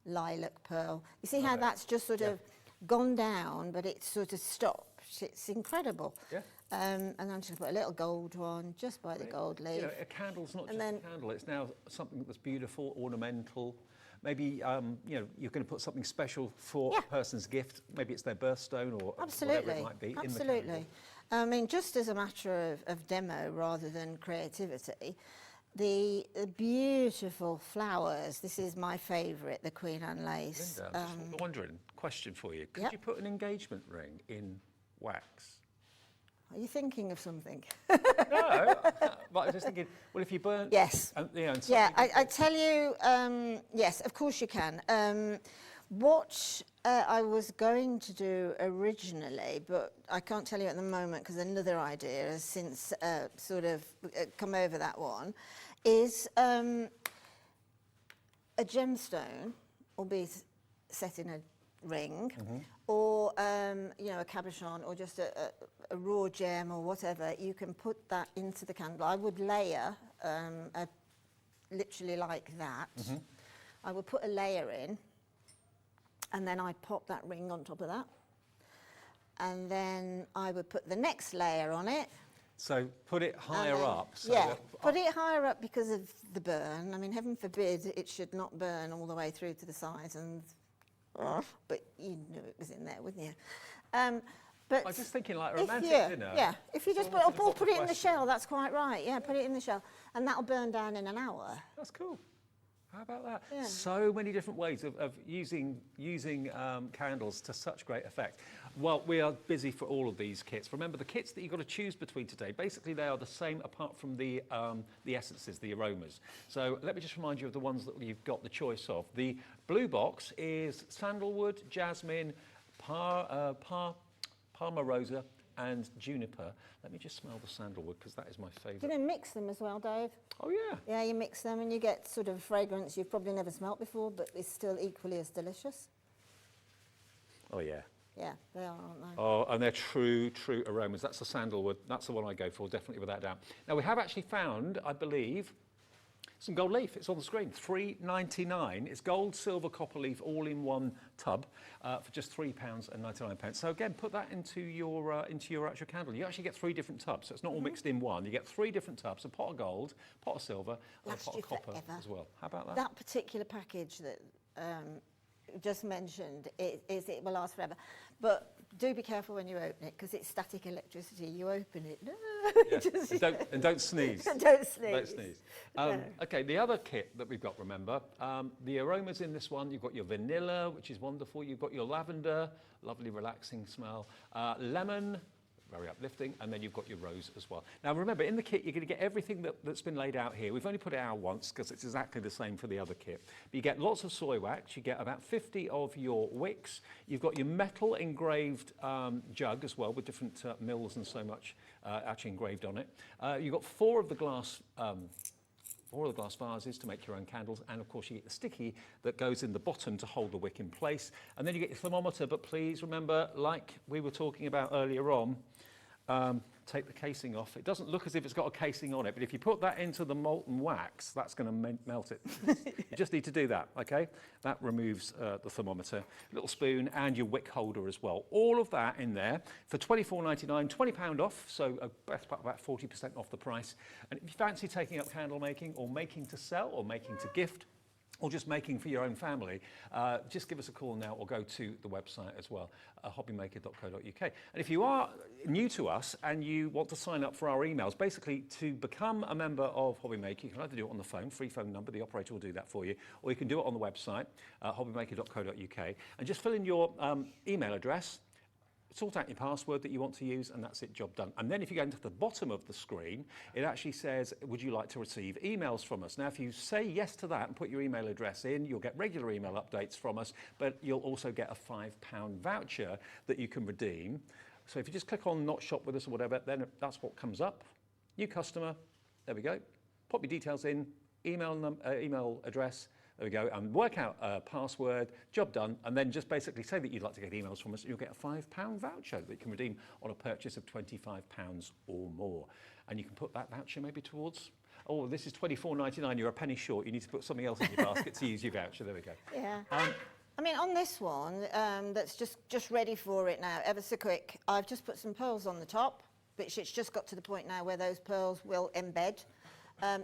lilac pearl. You see how that's just sort of gone down, but it's sort of stopped. It's incredible. Yeah. And I'm just going to put a little gold one just by the gold leaf. You know, a candle's not just then, a candle, it's now something that's beautiful, ornamental. Maybe you know, you're going to put something special for a person's gift. Maybe it's their birthstone or whatever it might be. Absolutely. In the candle. I mean, just as a matter of demo rather than creativity, the beautiful flowers, this is my favourite, the Queen Anne lace. Linda, I'm just wondering, question for you. Could you put an engagement ring in wax? Are you thinking of something? No, but I was just thinking, well, if you burn... Yes. You know, Yeah, I tell you, yes, of course you can. What I was going to do originally, but I can't tell you at the moment because another idea has since sort of come over that one, is a gemstone will be set in a ring, or you know, a cabochon, or just a raw gem or whatever. You can put that into the candle. I would layer literally like that. I would put a layer in, and then I pop that ring on top of that. and then I would put the next layer on it. So put it higher and then- up. So yeah, that- put it higher up because of the burn. I mean, heaven forbid it should not burn all the way through to the sides, and but you knew it was in there, wouldn't you? But I was just thinking like a if romantic you- dinner. Yeah, if you just Someone put, said, or "What put the it in the question?" shell, that's quite right. Yeah, put it in the shell, and that'll burn down in an hour. That's cool. How about that? Yeah. So many different ways of using candles to such great effect. Well, we are busy for all of these kits. Remember, the kits that you've got to choose between today, basically they are the same apart from the essences, the aromas. So let me just remind you of the ones that you've got the choice of. The blue box is sandalwood, jasmine, Palmarosa and juniper. Let me just smell the sandalwood because that is my You're favourite. going to mix them as well, Dave. Oh yeah. Yeah, you mix them and you get sort of fragrance you've probably never smelt before, but it's still equally as delicious. Oh yeah. Yeah, they are, aren't they? Oh, and they're true aromas. That's the sandalwood. That's the one I go for, definitely without doubt. Now, we have actually found, I believe, some gold leaf. It's on the screen, £3.99. It's gold, silver, copper leaf, all in one tub for just £3.99. So again, put that into your actual candle. You actually get 3 different tubs, so it's not all mixed in one. You get 3 different tubs: a pot of gold, pot of silver, and Lasts a pot you of copper forever. as well. How about that? That particular package that you just mentioned, it will last forever. But do be careful when you open it, because it's static electricity. You open it, Yeah. And don't sneeze. don't sneeze. Don't sneeze. No. Okay, the other kit that we've got, remember, the aromas in this one, you've got your vanilla, which is wonderful. You've got your lavender, lovely relaxing smell. Lemon, very uplifting, and then you've got your rose as well. Now remember, in the kit you're going to get everything that's been laid out here. We've only put it out once because it's exactly the same for the other kit. But you get lots of soy wax, you get about 50 of your wicks, you've got your metal engraved jug as well with different mills and so much actually engraved on it. You've got 4 of the glass vases to make your own candles, and of course you get the sticky that goes in the bottom to hold the wick in place, and then you get your thermometer. But please remember, like we were talking about earlier on, take the casing off. It doesn't look as if it's got a casing on it, but if you put that into the molten wax, that's going to melt it. You just need to do that, okay? That removes the thermometer, little spoon, and your wick holder as well. All of that in there for £24.99, £20 off, so best part about 40% off the price. And if you fancy taking up candle making, or making to sell, or making to gift, or just making for your own family, just give us a call now or go to the website as well, hobbymaker.co.uk. And if you are new to us and you want to sign up for our emails, basically to become a member of Hobbymaker, you can either do it on the phone, free phone number, the operator will do that for you, or you can do it on the website, hobbymaker.co.uk, and just fill in your email address, sort out your password that you want to use, and that's it, job done. And then if you go into the bottom of the screen, it actually says, would you like to receive emails from us? Now, if you say yes to that and put your email address in, you'll get regular email updates from us, but you'll also get a £5 voucher that you can redeem. So if you just click on not shop with us or whatever, then that's what comes up. New customer, there we go. Pop your details in, email address, there we go, and work out a password, job done, and then just basically say that you'd like to get emails from us, and you'll get a £5 voucher that you can redeem on a purchase of £25 or more. And you can put that voucher maybe towards, oh, this is £24.99, you're a penny short, you need to put something else in your basket to use your voucher, there we go. Yeah. I mean, on this one, that's just ready for it now, ever so quick, I've just put some pearls on the top, which it's just got to the point now where those pearls will embed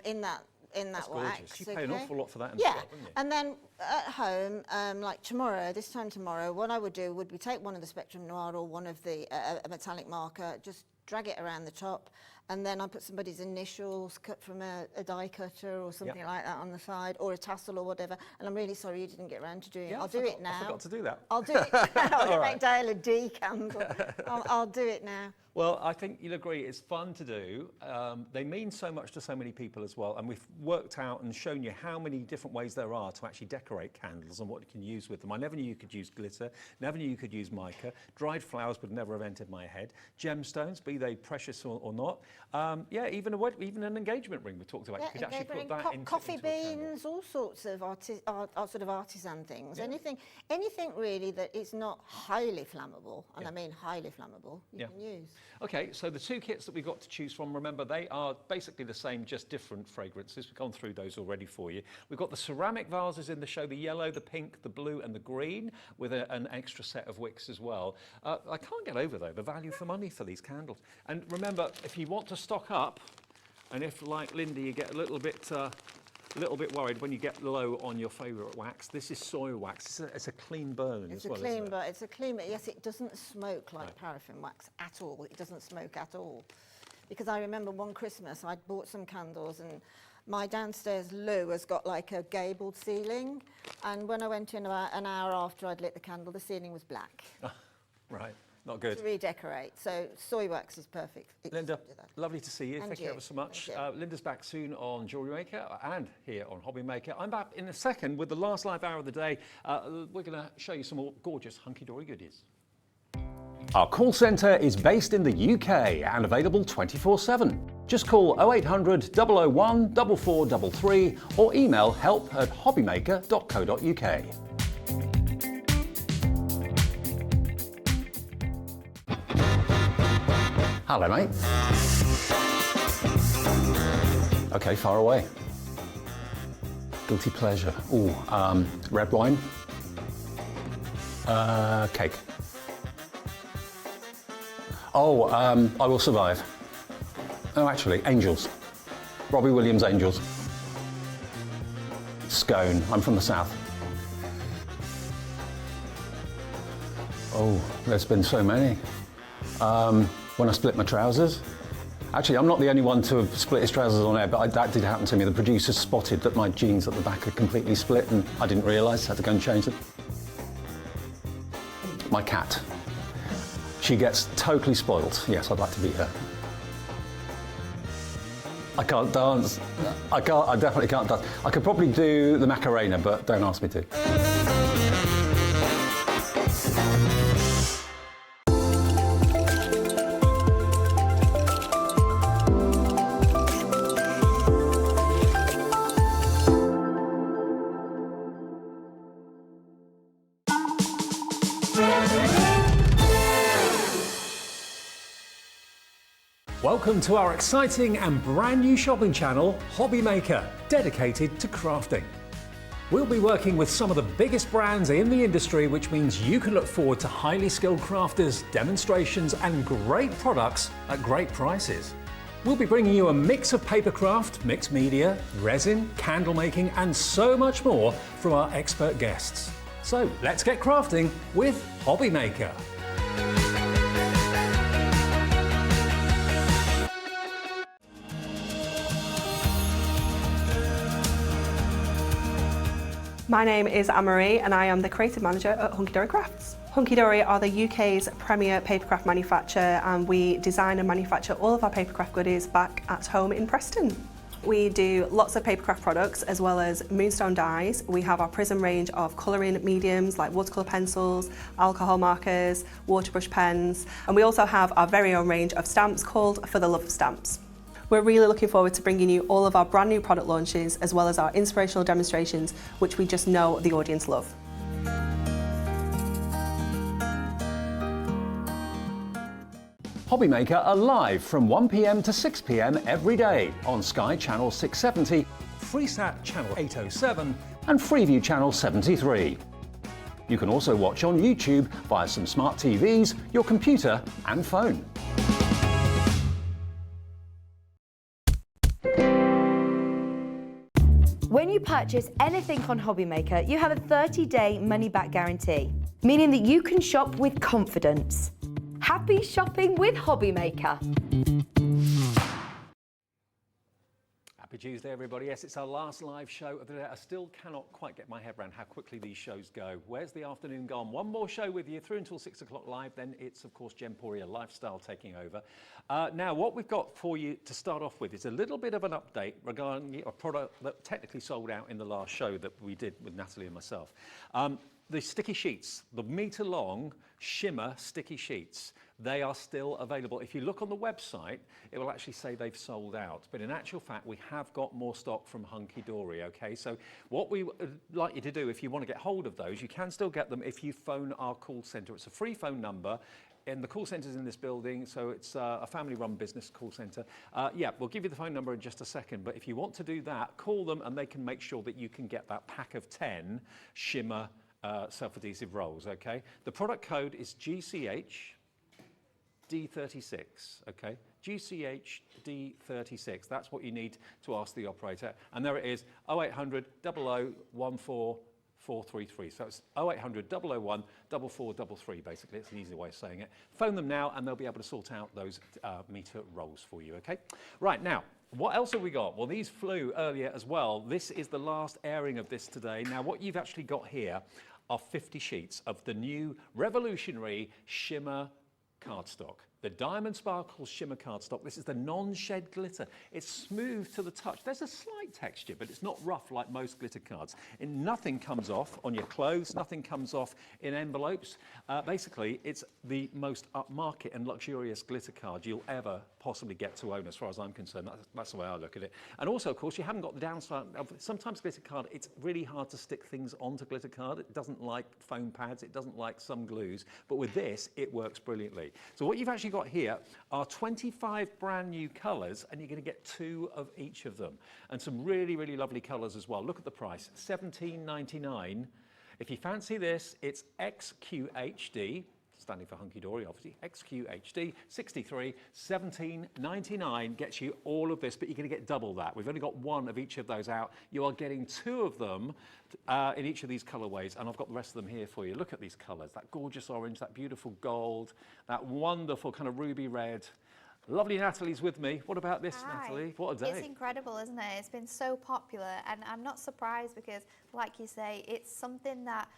in that That's wax. gorgeous. You pay an awful lot for that in Yeah, the shop, wouldn't you? and then at home, like tomorrow, this time tomorrow, what I would do would be take one of the Spectrum Noir or one of the a metallic marker, just drag it around the top, and then I put somebody's initials cut from a die cutter or something like that on the side, or a tassel or whatever. And I'm really sorry you didn't get around to doing it. Yeah, I'll do it now. I forgot to do that. I'll do it now. I'm going to make Dale a D candle. I'll do it now. Well, I think you'll agree it's fun to do. They mean so much to so many people as well, and we've worked out and shown you how many different ways there are to actually decorate candles and what you can use with them. I never knew you could use glitter, never knew you could use mica. Dried flowers would never have entered my head. Gemstones, be they precious or not. Yeah, even an engagement ring we talked about. Yeah, you could actually put that into coffee into a candle. beans, all sorts of sort of artisan things. Yeah. Anything really that is not highly flammable, and I mean highly flammable, you can use. Okay, so the two kits that we've got to choose from, remember, they are basically the same, just different fragrances. We've gone through those already for you. We've got the ceramic vases in the show, the yellow, the pink, the blue and the green, with an extra set of wicks as well. I can't get over, though, the value for money for these candles. And remember, if you want to stock up, and if, like Lindy, you get a little bit worried when you get low on your favourite wax, this is soy wax. It's a clean burn as well, isn't it? It's a clean burn. Yes, it doesn't smoke like paraffin wax at all. It doesn't smoke at all. Because I remember one Christmas I'd bought some candles and my downstairs loo has got like a gabled ceiling, and when I went in about an hour after I'd lit the candle, the ceiling was black. Right. Not good. To redecorate. So soy wax is perfect. Linda, lovely to see you. Thank you ever so much. Thank you. Linda's back soon on Jewellery Maker and here on Hobby Maker. I'm back in a second with the last live hour of the day. We're going to show you some more gorgeous Hunkydory goodies. Our call centre is based in the UK and available 24/7. Just call 0800 001 4433 or email help@hobbymaker.co.uk. Hello, mate. Okay, far away. Guilty pleasure. Ooh, red wine. Cake. Oh, I Will Survive. Oh, actually, Angels. Robbie Williams' Angels. Scone. I'm from the south. Oh, there's been so many. When I split my trousers. Actually, I'm not the only one to have split his trousers on air, but that did happen to me. The producers spotted that my jeans at the back had completely split and I didn't realise, had to go and change them. My cat. She gets totally spoilt. Yes, I'd like to be her. I can't dance. I definitely can't dance. I could probably do the Macarena, but don't ask me to. Welcome to our exciting and brand new shopping channel, Hobby Maker, dedicated to crafting. We'll be working with some of the biggest brands in the industry, which means you can look forward to highly skilled crafters, demonstrations and great products at great prices. We'll be bringing you a mix of papercraft, mixed media, resin, candle making and so much more from our expert guests. So let's get crafting with Hobby Maker. My name is Anne-Marie and I am the creative manager at Hunkydory Crafts. Hunkydory are the UK's premier papercraft manufacturer, and we design and manufacture all of our papercraft goodies back at home in Preston. We do lots of papercraft products as well as Moonstone dyes. We have our Prism range of colouring mediums like watercolour pencils, alcohol markers, waterbrush pens, and we also have our very own range of stamps called For the Love of Stamps. We're really looking forward to bringing you all of our brand new product launches as well as our inspirational demonstrations, which we just know the audience love. Hobby Maker are live from 1 p.m. to 6 p.m. every day on Sky Channel 670, Freesat Channel 807 and Freeview Channel 73. You can also watch on YouTube via some smart TVs, your computer and phone. When you purchase anything on Hobby Maker, you have a 30-day money-back guarantee, meaning that you can shop with confidence. Happy shopping with Hobby Maker. Happy Tuesday, everybody. Yes, it's our last live show of the day. I still cannot quite get my head around how quickly these shows go. Where's the afternoon gone? One more show with you through until 6 o'clock live. Then it's, of course, Gemporia Lifestyle taking over. Now, what we've got for you to start off with is a little bit of an update regarding a product that technically sold out in the last show that we did with Natalie and myself. The sticky sheets, the metre-long Shimmer sticky sheets. they are still available. If you look on the website, it will actually say they've sold out. But in actual fact, we have got more stock from Hunkydory, okay? So what we would like you to do, if you want to get hold of those, you can still get them if you phone our call centre. It's a free phone number. And the call centre's in this building, so it's a family-run business call centre. Yeah, we'll give you the phone number in just a second, but if you want to do that, call them and they can make sure that you can get that pack of 10 Shimmer self-adhesive rolls, okay? The product code is GCH D36, okay? GCH D36, that's what you need to ask the operator. And there it is, 0800 0014 433. So it's 0800 001 4433, basically. It's an easy way of saying it. Phone them now and they'll be able to sort out those metre rolls for you, okay? Right, now, what else have we got? Well, these flew earlier as well. This is the last airing of this today. Now, what you've actually got here are 50 sheets of the new revolutionary Shimmer cardstock. The Diamond Sparkle Shimmer cardstock. This is the non-shed glitter. It's smooth to the touch. There's a slight texture, but it's not rough like most glitter cards. And nothing comes off on your clothes, nothing comes off in envelopes. Basically, it's the most upmarket and luxurious glitter card you'll ever possibly get to own, as far as I'm concerned. That's the way I look at it. And also, of course, you haven't got the downside of sometimes glitter card, it's really hard to stick things onto glitter card. It doesn't like foam pads, it doesn't like some glues, but with this, it works brilliantly. So what you've actually got here are 25 brand new colours, and you're going to get 2 of each of them. And some really, really lovely colours as well. Look at the price, $17.99. If you fancy this, it's XQHD, standing for Hunkydory, obviously, XQHD 63, $17.99 gets you all of this, but you're going to get double that. We've only got 1 of each of those out. You are getting 2 of them in each of these colourways, and I've got the rest of them here for you. Look at these colours, that gorgeous orange, that beautiful gold, that wonderful kind of ruby red. Lovely Natalie's with me. What about this, Hi. Natalie? What a day. It's incredible, isn't it? It's been so popular, and I'm not surprised because, like you say, it's something that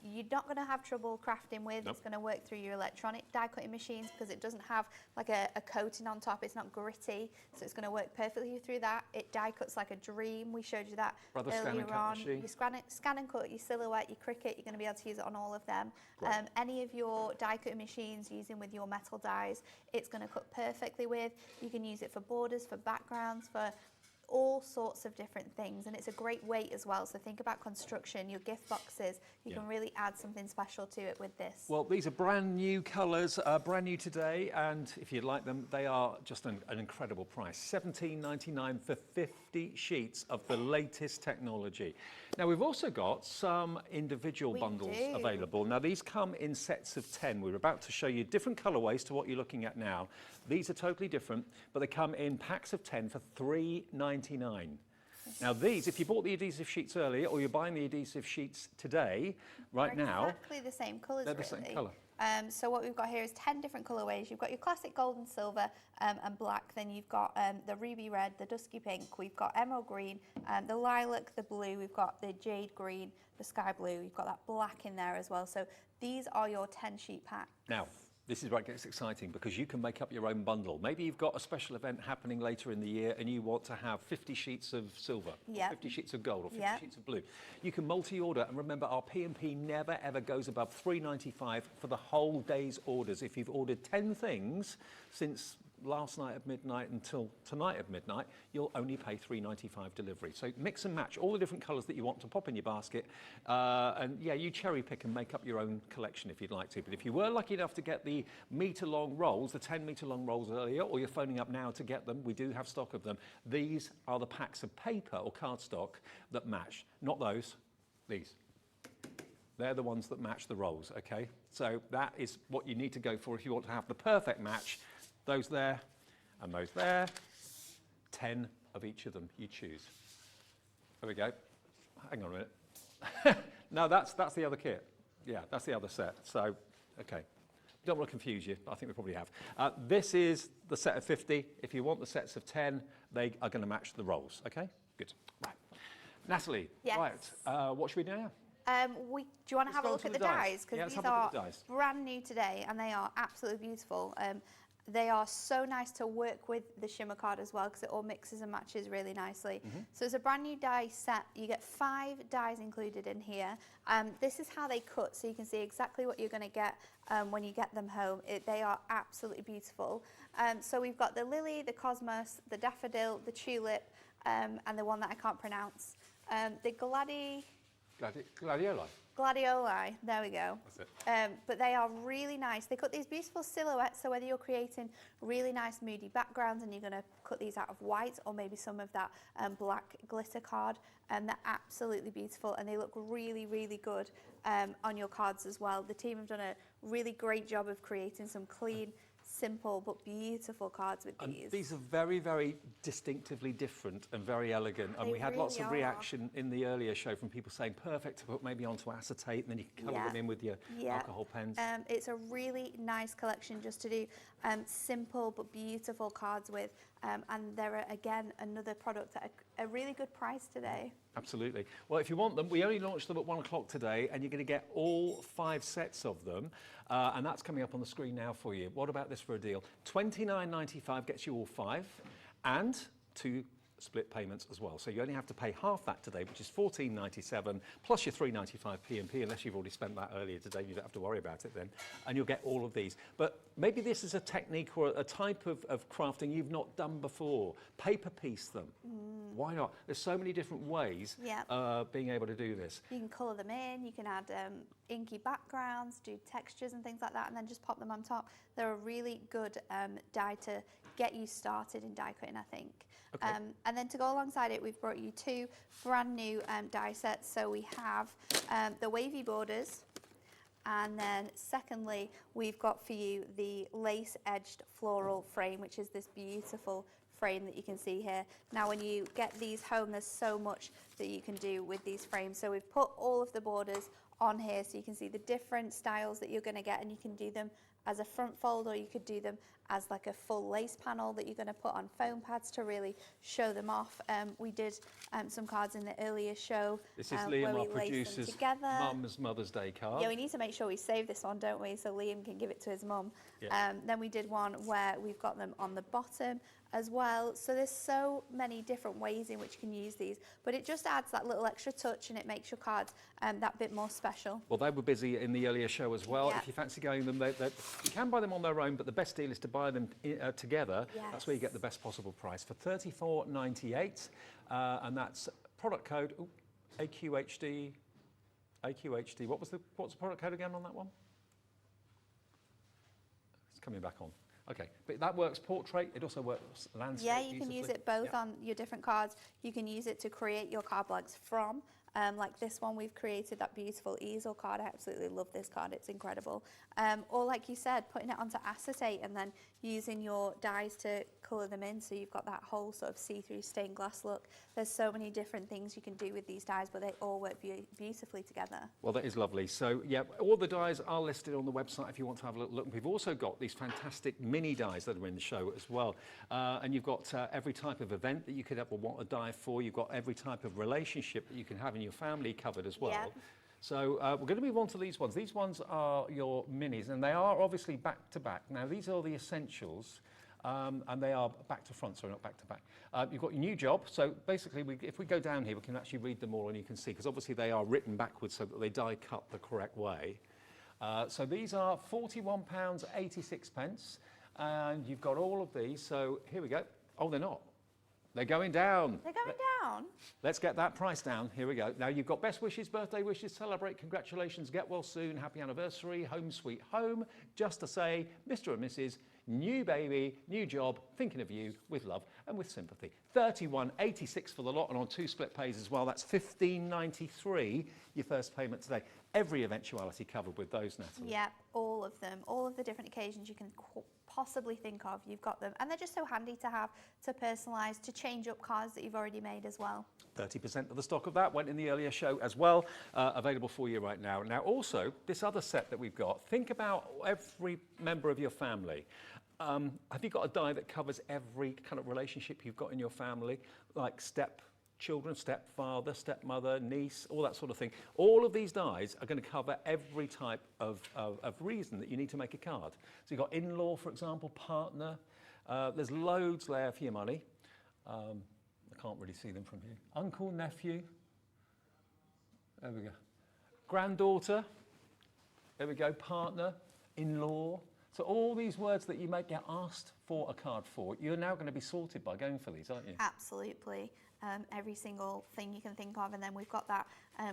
you're not going to have trouble crafting with. Nope. It's going to work through your electronic die cutting machines because it doesn't have like a coating on top. It's not gritty, so it's going to work perfectly through that. It die cuts like a dream. We showed you that Brother scan and earlier cut on. machine. You scan and cut your silhouette, your cricket. You're going to be able to use it on all of them. Any of your die cutting machines using with your metal dies, it's going to cut perfectly with. You can use it for borders, for backgrounds, for all sorts of different things, and it's a great weight as well. So think about construction, your gift boxes, you can really add something special to it with this. Well, these are brand new colours, brand new today, and if you'd like them, they are just an incredible price. $17.99 for 50 sheets of the latest technology. Now, we've also got some individual bundles available. Now, these come in sets of 10. We're about to show you different colourways to what you're looking at now. These are totally different, but they come in packs of 10 for $3.99. Now these, if you bought the adhesive sheets earlier or you're buying the adhesive sheets today, right now, exactly the same colours. they're the same colour. So what we've got here is 10 different colourways. You've got your classic gold and silver and black. Then you've got the ruby red, the dusky pink. We've got emerald green, the lilac, the blue. We've got the jade green, the sky blue. You've got that black in there as well. So these are your 10 sheet packs. Now, this is where it gets exciting because you can make up your own bundle. Maybe you've got a special event happening later in the year and you want to have 50 sheets of silver, or 50 sheets of gold, or 50 sheets of blue. You can multi-order, and remember our P&P never ever goes above $3.95 for the whole day's orders. If you've ordered 10 things since last night at midnight until tonight at midnight, you'll only pay $3.95 delivery. So mix and match all the different colours that you want to pop in your basket, and yeah, you cherry pick and make up your own collection if you'd like to. But if you were lucky enough to get the metre-long rolls, the 10-metre-long rolls earlier, or you're phoning up now to get them, we do have stock of them. These are the packs of paper or cardstock that match, not those, these. They're the ones that match the rolls, okay? So that is what you need to go for if you want to have the perfect match. Those there and those there, 10 of each of them, you choose. There we go. Hang on a minute. No, that's the other kit. Yeah, that's the other set. So, okay. Don't want to confuse you, I think we probably have. This is the set of 50. If you want the sets of 10, they are going to match the rolls, okay? Good. Right. Natalie, right, what should we do now? Do you want to have a look at the dies? Because these are brand new today and they are absolutely beautiful. they are so nice to work with the Shimmer card as well because it all mixes and matches really nicely. So it's a brand new die set. You get 5 dies included in here. This is how they cut, so you can see exactly what you're going to get when you get them home. They are absolutely beautiful. So we've got the lily, the cosmos, the daffodil, the tulip, and the one that I can't pronounce. The gladioli, there we go. That's it. But they are really nice. They cut these beautiful silhouettes, so whether you're creating really nice moody backgrounds and you're going to cut these out of white or maybe some of that black glitter card, they're absolutely beautiful and they look really, really good on your cards as well. The team have done a really great job of creating some clean, simple but beautiful cards with these. And these are very, very distinctively different and very elegant. And we had lots of reaction in the earlier show from people saying perfect to put maybe onto acetate, and then you can colour them in with your alcohol pens. It's a really nice collection just to do simple but beautiful cards with. And they're, again, another product at a really good price today. Absolutely. Well, if you want them, we only launched them at 1 o'clock today, and you're going to get all 5 sets of them. And that's coming up on the screen now for you. What about this for a deal? $29.95 gets you all 5 and 2 split payments as well. So you only have to pay half that today, which is $14.97 plus your $3.95 P&P, unless you've already spent that earlier today. You don't have to worry about it then. And you'll get all of these. But maybe this is a technique or a type of crafting you've not done before. Paper piece them. Why not? There's so many different ways being able to do this. You can colour them in, you can add inky backgrounds, do textures and things like that, and then just pop them on top. They're a really good die to get you started in die cutting, I think. Okay. And then to go alongside it, we've brought you 2 brand new die sets. So we have the wavy borders, and then secondly, we've got for you the lace-edged floral frame, which is this beautiful frame that you can see here. Now when you get these home, there's so much that you can do with these frames. So we've put all of the borders on here so you can see the different styles that you're going to get, and you can do them as a front fold, or you could do them as like a full lace panel that you're going to put on foam pads to really show them off. We did some cards in the earlier show. This is Liam, our producer's producer's mum's Mother's Day card. Yeah, we need to make sure we save this one, don't we? So Liam can give it to his mum. Yeah. Then we did one where we've got them on the bottom as well. So there's so many different ways in which you can use these, but it just adds that little extra touch and it makes your cards that bit more special. Well, they were busy in the earlier show as well. Yeah. If you fancy going them, you can buy them on their own, but the best deal is to buy them together. Yes. That's where you get the best possible price for $34.98, and that's product code AQHD. AQHD. What was the product code again on that one? It's coming back on. Okay, but that works portrait, it also works landscape. Yeah, you can use it both on your different cards. You can use it to create your card blanks from, like this one we've created, that beautiful easel card. I absolutely love this card, it's incredible. Or like you said, putting it onto acetate and then using your dies to colour them in, so you've got that whole sort of see-through stained glass look. There's so many different things you can do with these dies, but they all work beautifully together. Well, that is lovely. So, yeah, all the dies are listed on the website if you want to have a little look. We've also got these fantastic mini dies that are in the show as well. And you've got every type of event that you could ever want a die for. You've got every type of relationship that you can have in your family covered as well. Yep. So we're going to move on to these ones. These ones are your minis, and they are obviously back to back. Now, these are the essentials. And they are back to front, sorry, not back to back. You've got your new job. So basically, if we go down here, we can actually read them all and you can see, because obviously they are written backwards so that they die cut the correct way. So these are £41.86, and you've got all of these. So here we go. Oh, they're not. They're going down. They're going down? Let's get that price down. Here we go. Now, you've got best wishes, birthday wishes, celebrate, congratulations, get well soon, happy anniversary, home sweet home, just to say, Mr. and Mrs., new baby, new job, thinking of you, with love and with sympathy. $31.86 for the lot, and on 2 split pays as well. That's $15.93, your first payment today. Every eventuality covered with those, Natalie. Yeah, all of them. All of the different occasions you can possibly think of, you've got them. And they're just so handy to have, to personalise, to change up cards that you've already made as well. 30% of the stock of that went in the earlier show as well, available for you right now. Now, also, this other set that we've got, think about every member of your family. Have you got a die that covers every kind of relationship you've got in your family, like children, stepfather, stepmother, niece, all that sort of thing. All of these dies are going to cover every type of reason that you need to make a card. So you've got in-law, for example, partner. There's loads there for your money. I can't really see them from here. Uncle, nephew. There we go. Granddaughter. There we go. Partner, in-law. So all these words that you might get asked for a card for, you're now going to be sorted by going for these, aren't you? Absolutely. Every single thing you can think of, and then we've got that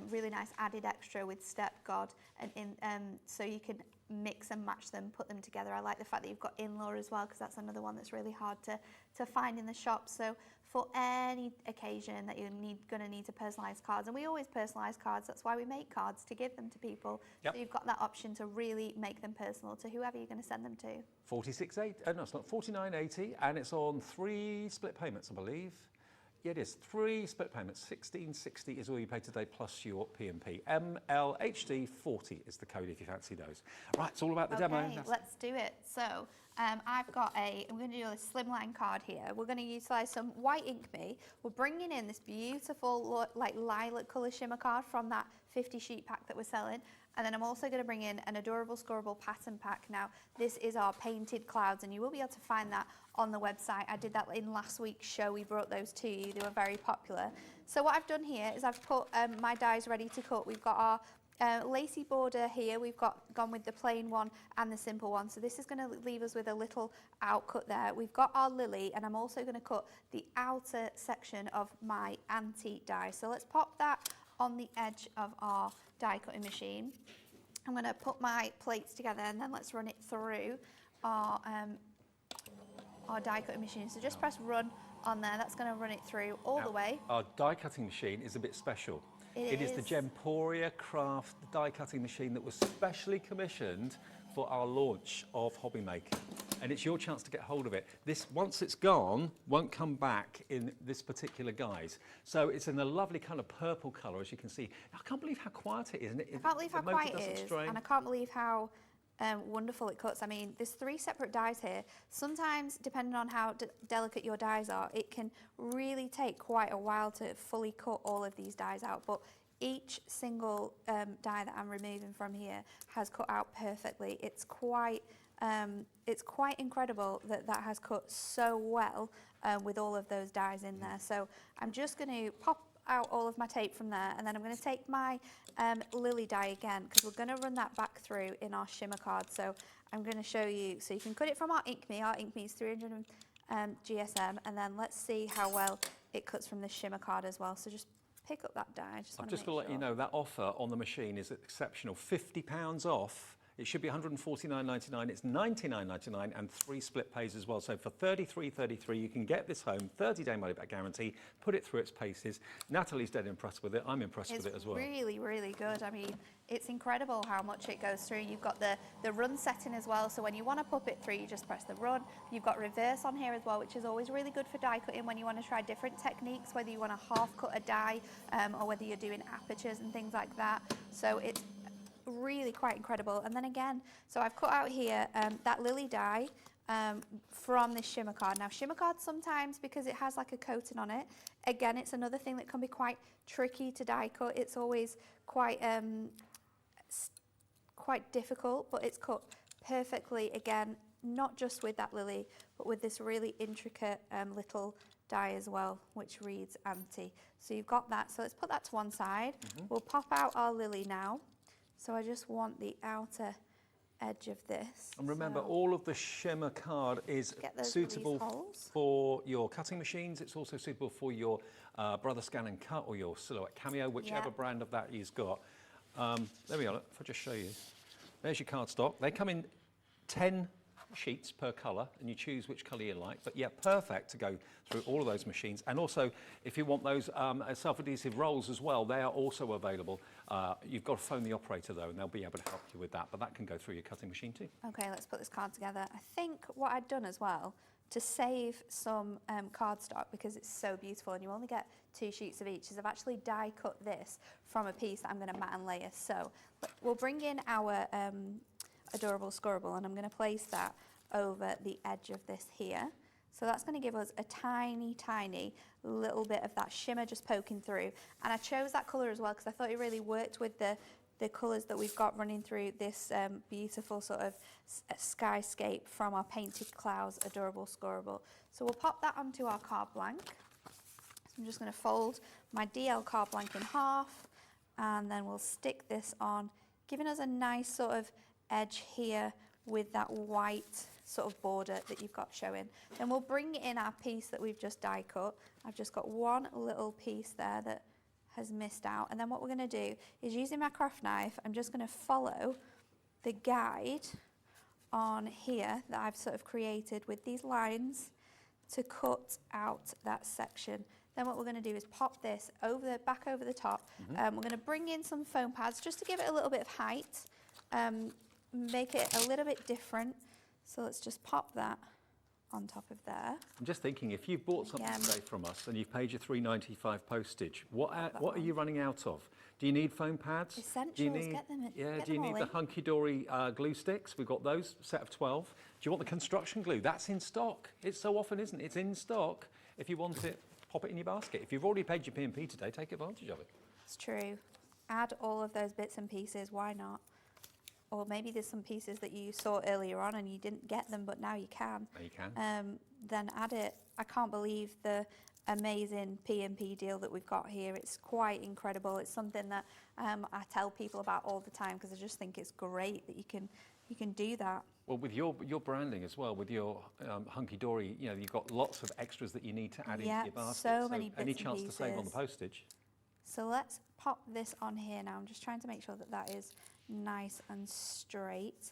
really nice added extra with Step God, and so you can mix and match them, put them together. I like the fact that you've got in-law as well, because that's another one that's really hard to find in the shop. So for any occasion that you're going to need to personalise cards, and we always personalise cards, that's why we make cards, to give them to people. Yep. So you've got that option to really make them personal to whoever you're going to send them to. 46.80, no, it's not 49.80, and it's on 3 split payments, I believe. Yeah, it is 3 split payments. 16.60 is all you pay today plus your P&P. MLHD 40 is the code if you fancy those. Right, it's all about the demo. Okay, let's do it. So I've got I'm going to do a slimline card here. We're going to utilise some white ink me. We're bringing in this beautiful like lilac colour shimmer card from that 50 sheet pack that we're selling. And then I'm also going to bring in an adorable scoreable pattern pack. Now, this is our painted clouds, and you will be able to find that on the website. I did that in last week's show. We brought those to you. They were very popular. So what I've done here is I've put my dies ready to cut. We've got our lacy border here. We've gone with the plain one and the simple one. So this is going to leave us with a little outcut there. We've got our lily, and I'm also going to cut the outer section of my antique die. So let's pop that on the edge of our die cutting machine. I'm going to put my plates together, and then let's run it through our die cutting machine. So just press run on there. That's going to run it through all the way. Our die cutting machine is a bit special. It is the Gemporia Craft die cutting machine that was specially commissioned for our launch of Hobby Maker. And it's your chance to get hold of it. This, once it's gone, won't come back in this particular guise. So it's in a lovely kind of purple colour, as you can see. I can't believe how quiet it is. And I can't believe how quiet it is, and I can't believe how wonderful it cuts. I mean, there's 3 separate dies here. Sometimes, depending on how delicate your dies are, it can really take quite a while to fully cut all of these dies out. But each single die that I'm removing from here has cut out perfectly. It's quite incredible that that has cut so well with all of those dies in there. So I'm just going to pop out all of my tape from there, and then I'm going to take my lily die again, because we're going to run that back through in our shimmer card. So I'm going to show you, so you can cut it from our ink me. Our ink me is 300 GSM, and then let's see how well it cuts from the shimmer card as well. So just pick up that die. I'm just going to let you know that offer on the machine is exceptional. £50 off. It should be $149.99. It's $99.99 and 3 split pays as well. So for $33.33, you can get this home, 30-day money-back guarantee, put it through its paces. Natalie's dead impressed with it. I'm impressed with it as well. It's really, really good. I mean, it's incredible how much it goes through. You've got the run setting as well. So when you want to pop it through, you just press the run. You've got reverse on here as well, which is always really good for die cutting when you want to try different techniques, whether you want to half cut a die or whether you're doing apertures and things like that. So it's really quite incredible. And then again, so I've cut out here that lily die from this shimmer card. Now shimmer cards sometimes, because it has like a coating on it, again it's another thing that can be quite tricky to die cut. It's always quite difficult, but it's cut perfectly, again, not just with that lily, but with this really intricate little die as well, which reads anti. So you've got that. So let's put that to one side. We'll pop out our lily now. So I just want the outer edge of this. And remember, all of the shimmer card is suitable for your cutting machines. It's also suitable for your Brother Scan and Cut or your Silhouette Cameo, whichever brand of that you've got. There we are. If I just show you. There's your cardstock. They come in 10 sheets per colour, and you choose which colour you like. But yeah, perfect to go through all of those machines. And also, if you want those self-adhesive rolls as well, they are also available. You've got to phone the operator though, and they'll be able to help you with that. But that can go through your cutting machine too. Okay, let's put this card together. I think what I'd done as well, to save some cardstock, because it's so beautiful and you only get 2 sheets of each, is I've actually die cut this from a piece that I'm going to mat and layer. So we'll bring in our adorable scoreable, and I'm going to place that over the edge of this here. So that's going to give us a tiny, tiny little bit of that shimmer just poking through. And I chose that colour as well because I thought it really worked with the colours that we've got running through this beautiful sort of skyscape from our Painted Clouds Adorable Scorable. So we'll pop that onto our card blank. So I'm just going to fold my DL card blank in half, and then we'll stick this on, giving us a nice sort of edge here with that white sort of border that you've got showing. Then we'll bring in our piece that we've just die cut. I've just got one little piece there that has missed out, and then what we're going to do is, using my craft knife, I'm just going to follow the guide on here that I've sort of created with these lines to cut out that section. Then what we're going to do is pop this back over the top. We're going to bring in some foam pads just to give it a little bit of height, make it a little bit different. So let's just pop that on top of there. I'm just thinking, if you've bought something today from us and you've paid your $3.95 postage, what are you running out of? Do you need foam pads? Essentials, do you need, get them. Do you need the Hunkydory glue sticks? We've got those, set of 12. Do you want the construction glue? That's in stock. It so often isn't. It's in stock. If you want it, pop it in your basket. If you've already paid your P&P today, take advantage of it. It's true. Add all of those bits and pieces, why not? Or maybe there's some pieces that you saw earlier on and you didn't get them, but now you can. Now you can. Then add it. I can't believe the amazing P&P deal that we've got here. It's quite incredible. It's something that I tell people about all the time because I just think it's great that you can do that. Well, with your branding as well, with your Hunkydory, you know, you've got lots of extras that you need to add into your basket. So many bits any and chance pieces. to save on the postage? So let's pop this on here now. I'm just trying to make sure that that is nice and straight.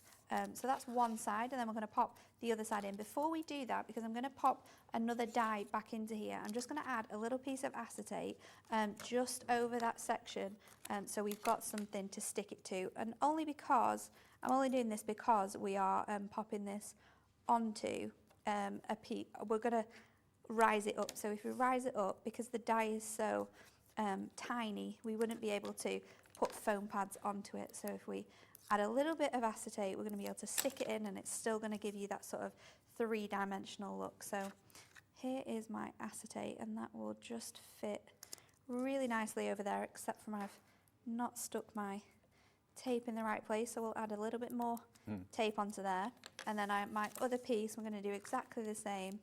So that's one side, and then we're going to pop the other side in. Before we do that, because I'm going to pop another die back into here, I'm just going to add a little piece of acetate just over that section, so we've got something to stick it to. And only because, I'm only doing this because we are popping this onto a piece. We're going to rise it up. So if we rise it up, because the die is so tiny, we wouldn't be able to put foam pads onto it. So if we add a little bit of acetate, we're going to be able to stick it in, and it's still going to give you that sort of three-dimensional look. So here is my acetate, and that will just fit really nicely over there, except for I've not stuck my tape in the right place, so we'll add a little bit more tape onto there. And then my other piece, we're going to do exactly the same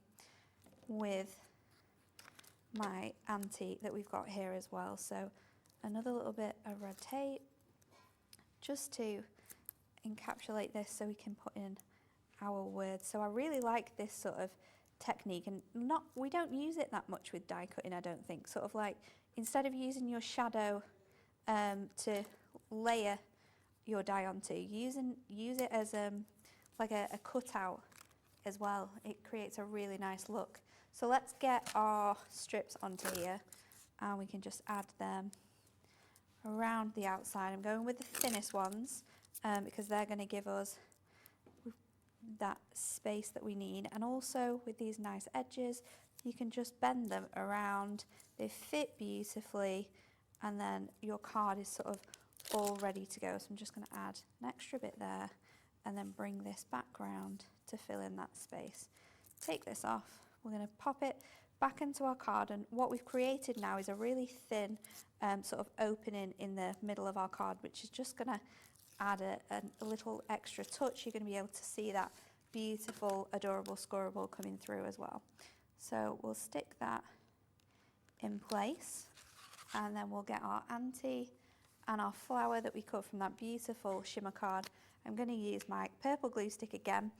with my antique that we've got here as well. So another little bit of red tape just to encapsulate this so we can put in our words. So I really like this sort of technique, and we don't use it that much with die cutting, I don't think. Sort of like, instead of using your shadow to layer your die onto, use it as like a cutout as well. It creates a really nice look. So let's get our strips onto here, and we can just add them around the outside. I'm going with the thinnest ones because they're going to give us that space that we need. And also with these nice edges, you can just bend them around. They fit beautifully, and then your card is sort of all ready to go. So I'm just going to add an extra bit there and then bring this back round to fill in that space. Take this off. We're going to pop it back into our card, and what we've created now is a really thin sort of opening in the middle of our card, which is just going to add a little extra touch. You're going to be able to see that beautiful, adorable scorable coming through as well. So we'll stick that in place, and then we'll get our ante and our flower that we cut from that beautiful shimmer card. I'm going to use my purple glue stick again.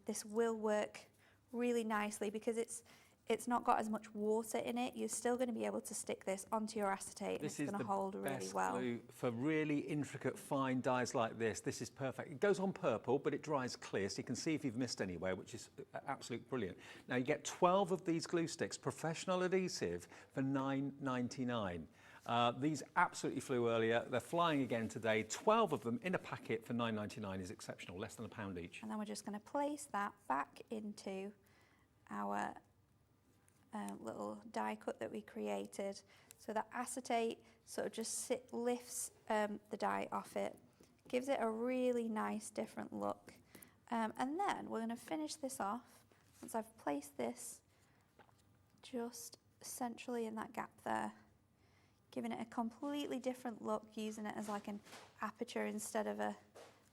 This will work really nicely because it's not got as much water in it. You're still going to be able to stick this onto your acetate, and it's going to hold really well. This is the best glue for really intricate, fine dies like this. This is perfect. It goes on purple, but it dries clear, so you can see if you've missed anywhere, which is absolutely brilliant. Now, you get 12 of these glue sticks, professional adhesive, for $9.99. These absolutely flew earlier. They're flying again today. 12 of them in a packet for $9.99 is exceptional, less than £1 each. And then we're just going to place that back into our little die cut that we created. So that acetate sort of just lifts the die off it, gives it a really nice different look. And then we're going to finish this off once I've placed this just centrally in that gap there, giving it a completely different look, using it as like an aperture instead of a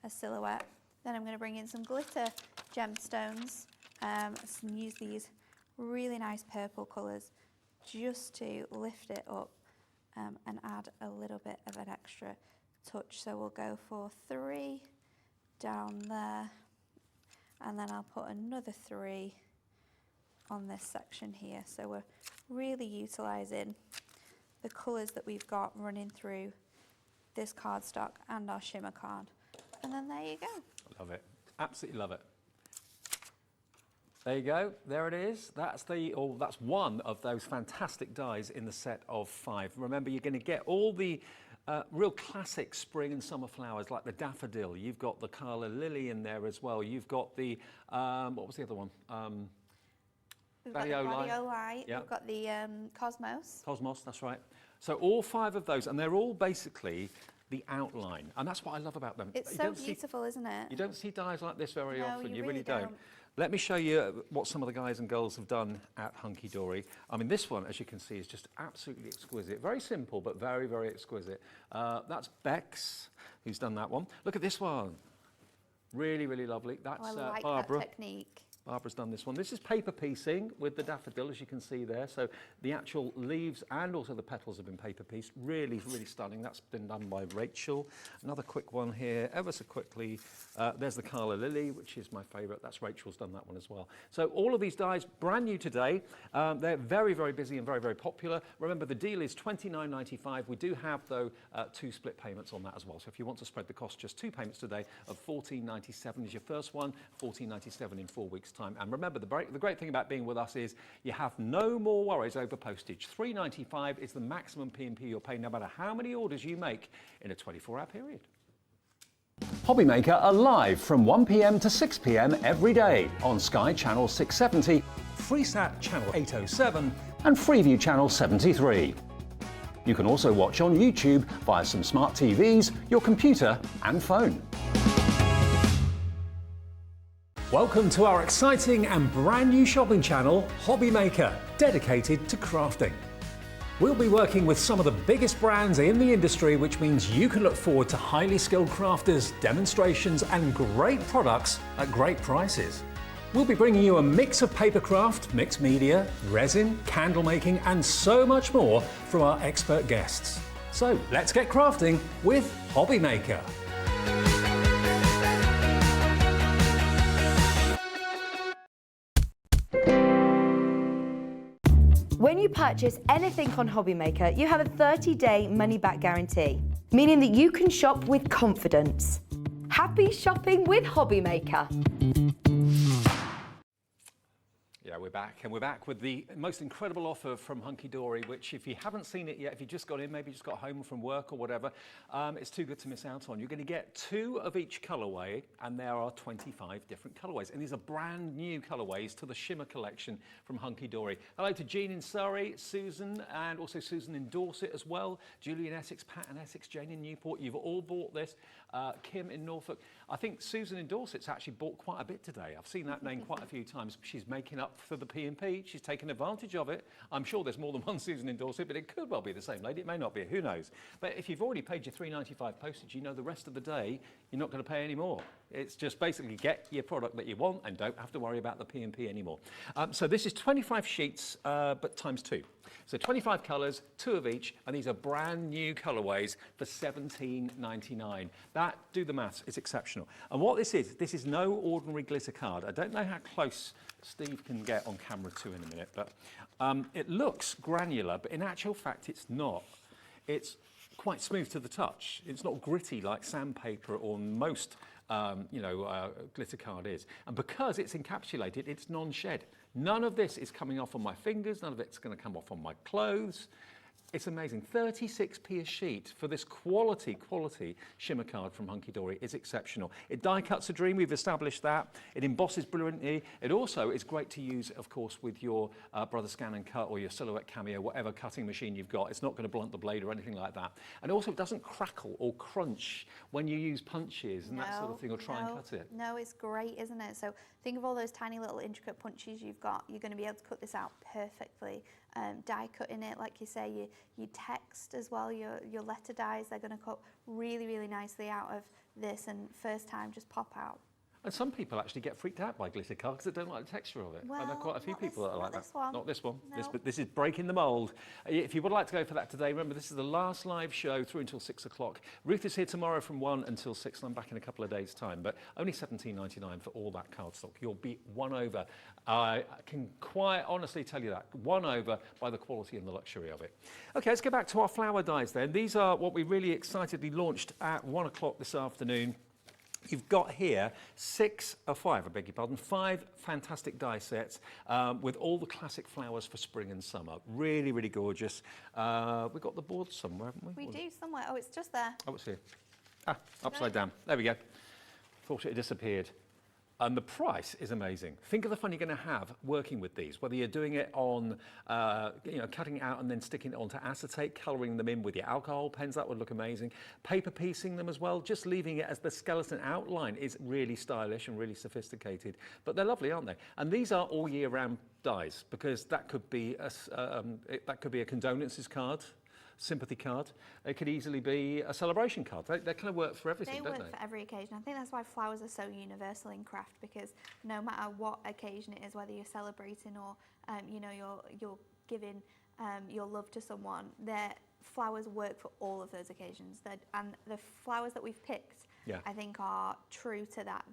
silhouette. Then I'm going to bring in some glitter gemstones and use these really nice purple colours just to lift it up and add a little bit of an extra touch. So we'll go for 3 down there, and then I'll put another 3 on this section here. So we're really utilising the colours that we've got running through this cardstock and our shimmer card. And then there you go. Love it. Absolutely love it. There you go. There it is. That's one of those fantastic dies in the set of 5. Remember, you're going to get all the real classic spring and summer flowers like the daffodil. You've got the calla lily in there as well. You've got the what was the other one? We've got the gladiolite. Yeah. We've got the cosmos. Cosmos, that's right. So all 5 of those, and they're all basically the outline, and that's what I love about them. It's so beautiful, isn't it? You don't see dies like this very often. No, you really don't. Let me show you what some of the guys and girls have done at Hunkydory. I mean, this one, as you can see, is just absolutely exquisite. Very simple, but very, very exquisite. That's Bex, who's done that one. Look at this one. Really, really lovely. That's I like Barbara. that technique. Barbara's done this one. This is paper piecing with the daffodil, as you can see there. So the actual leaves and also the petals have been paper pieced. Really, really stunning. That's been done by Rachel. Another quick one here, ever so quickly. There's the calla lily, which is my favourite. That's Rachel's done that one as well. So all of these dies, brand new today. They're very, very busy and very, very popular. Remember, the deal is $29.95. We do have, though, 2 split payments on that as well. So if you want to spread the cost, just 2 payments today of $14.97 is your first one, $14.97 in 4 weeks' time. And remember, the great thing about being with us is you have no more worries over postage. $3.95 is the maximum P&P you'll pay no matter how many orders you make in a 24-hour period. Hobbymaker are live from 1 p.m. to 6 p.m. every day on Sky Channel 670, Freesat Channel 807 and Freeview Channel 73. You can also watch on YouTube via some smart TVs, your computer and phone. Welcome to our exciting and brand new shopping channel, Hobbymaker, dedicated to crafting. We'll be working with some of the biggest brands in the industry, which means you can look forward to highly skilled crafters, demonstrations and great products at great prices. We'll be bringing you a mix of papercraft, mixed media, resin, candle making and so much more from our expert guests. So let's get crafting with Hobbymaker. When you purchase anything on Hobbymaker, you have a 30-day money-back guarantee, meaning that you can shop with confidence. Happy shopping with Hobbymaker. Yeah, we're back, and we're back with the most incredible offer from Hunkydory, which if you haven't seen it yet, if you just got in, maybe just got home from work or whatever, it's too good to miss out on. You're going to get 2 of each colourway, and there are 25 different colourways. And these are brand new colourways to the Shimmer collection from Hunkydory. Hello to Jean in Surrey, Susan, and also Susan in Dorset as well, Julie in Essex, Pat in Essex, Jane in Newport. You've all bought this. Kim in Norfolk. I think Susan in Dorset's actually bought quite a bit today. I've seen that name quite a few times. She's making up for the P&P. She's taken advantage of it. I'm sure there's more than one Susan in Dorset, but it could well be the same lady. It may not be. Who knows? But if you've already paid your $3.95 postage, you know the rest of the day you're not going to pay any more. It's just basically get your product that you want and don't have to worry about the P&P anymore. So this is 25 sheets, but times 2. So 25 colours, 2 of each, and these are brand new colourways for $17.99. That, do the maths, is exceptional. And what this is no ordinary glitter card. I don't know how close Steve can get on camera 2 in a minute, but it looks granular, but in actual fact it's not. It's quite smooth to the touch. It's not gritty like sandpaper or most glitter card is. And because it's encapsulated, it's non-shed. None of this is coming off on my fingers, none of it's going to come off on my clothes. It's amazing. 36p a sheet for this quality shimmer card from Hunkydory is exceptional. It die cuts a dream, we've established that. It embosses brilliantly. It also is great to use, of course, with your Brother Scan and Cut or your Silhouette Cameo, whatever cutting machine you've got. It's not going to blunt the blade or anything like that. And also it doesn't crackle or crunch when you use punches and that sort of thing or try and cut it. No, it's great, isn't it? So think of all those tiny little intricate punches you've got. You're going to be able to cut this out perfectly. Die cutting it, like you say, your text as well, your letter dies, they're going to cut really, really nicely out of this, and first time just pop out. And some people actually get freaked out by glitter card because they don't like the texture of it. Well, I know quite a few people that are like that. Not this one. No. This is breaking the mould. If you would like to go for that today, remember this is the last live show through until 6 o'clock. Ruth is here tomorrow from 1 until 6, and I'm back in a couple of days' time. But only $17.99 for all that cardstock. You'll be won over. I can quite honestly tell you that. Won over by the quality and the luxury of it. Okay, let's go back to our flower dies then. These are what we really excitedly launched at 1 o'clock this afternoon. You've got here 5 fantastic die sets with all the classic flowers for spring and summer. Really, really gorgeous. We've got the board somewhere, haven't we? We do somewhere. Oh, it's just there. Oh, it's here. Ah, upside down. There we go. Thought it had disappeared. And the price is amazing. Think of the fun you're going to have working with these, whether you're doing it on, cutting it out and then sticking it onto acetate, colouring them in with your alcohol pens, that would look amazing. Paper piecing them as well, just leaving it as the skeleton outline is really stylish and really sophisticated. But they're lovely, aren't they? And these are all year round dies, because that could be a condolences card, sympathy card. It could easily be a celebration card. They kind of work for everything, don't they? They work for every occasion. I think that's why flowers are so universal in craft, because no matter what occasion it is, whether you're celebrating or you're giving your love to someone, their flowers work for all of those occasions. And the flowers that we've picked, I think, are true to that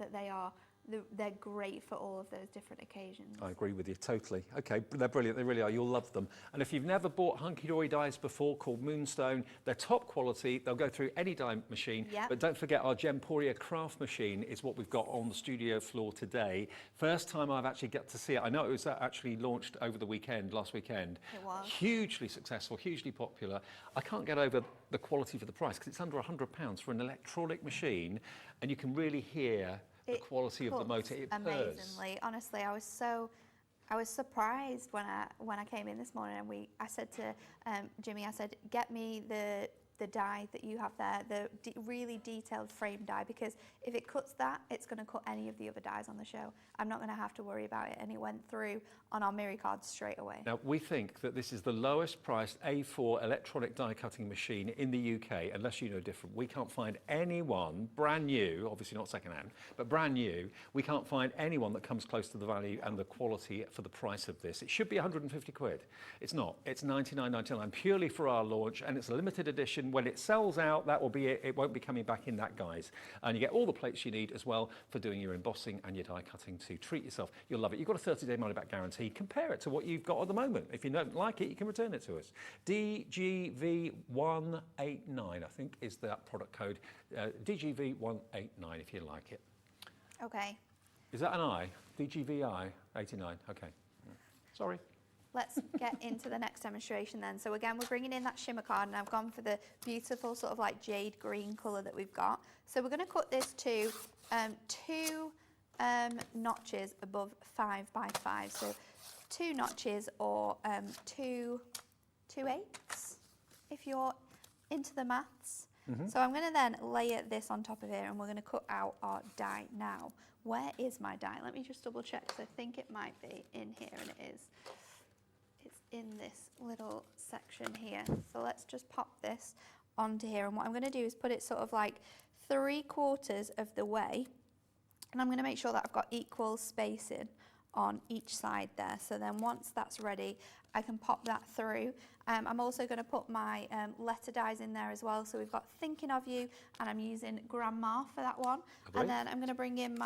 they're great for all of those different occasions. I agree with you, totally. Okay, they're brilliant, they really are, you'll love them. And if you've never bought Hunkydory dies before, called Moonstone, they're top quality, they'll go through any die machine, but don't forget our Gemporia craft machine is what we've got on the studio floor today. First time I've actually got to see it. I know it was actually launched over the weekend, last weekend. It was. Hugely successful, hugely popular. I can't get over the quality for the price, because it's under £100 for an electronic machine, and you can really hear the quality of the motor. It purrs amazingly. Honestly, I was surprised when I came in this morning, and I said to Jimmy, I said, get me the die that you have there, the really detailed frame die, because if it cuts that, it's going to cut any of the other dies on the show. I'm not going to have to worry about it, and it went through on our Miri cards straight away. Now, we think that this is the lowest priced A4 electronic die cutting machine in the UK, unless you know different. We can't find anyone brand new, obviously not second hand, but brand new. We can't find anyone that comes close to the value and the quality for the price of this. It should be 150 quid. It's not. It's 99.99 purely for our launch, and it's a limited edition. When it sells out, that will be it. It won't be coming back in that guise. And you get all the plates you need as well for doing your embossing and your die cutting to treat yourself. You'll love it. You've got a 30-day money-back guarantee. Compare it to what you've got at the moment. If you don't like it, you can return it to us. DGV189, I think, is that product code. DGV189 if you like it. Okay. Is that an I? DGVI 89. Okay. Sorry. Let's get into the next demonstration then. So again, we're bringing in that shimmer card, and I've gone for the beautiful sort of like jade green colour that we've got. So we're going to cut this to 2 notches above 5 by 5. So 2 notches, or 2 eighths, if you're into the maths. So I'm going to then layer this on top of here, and we're going to cut out our die now. Where is my die? Let me just double check, because I think it might be in here, and it is. It's in this little section here. So let's just pop this onto here, and what I'm going to do is put it sort of like 3/4 of the way, and I'm going to make sure that I've got equal spacing on each side there. So then once that's ready, I can pop that through. I'm also going to put my letter dies in there as well. So we've got Thinking of You, and I'm using Grandma for that one. And then I'm going to bring in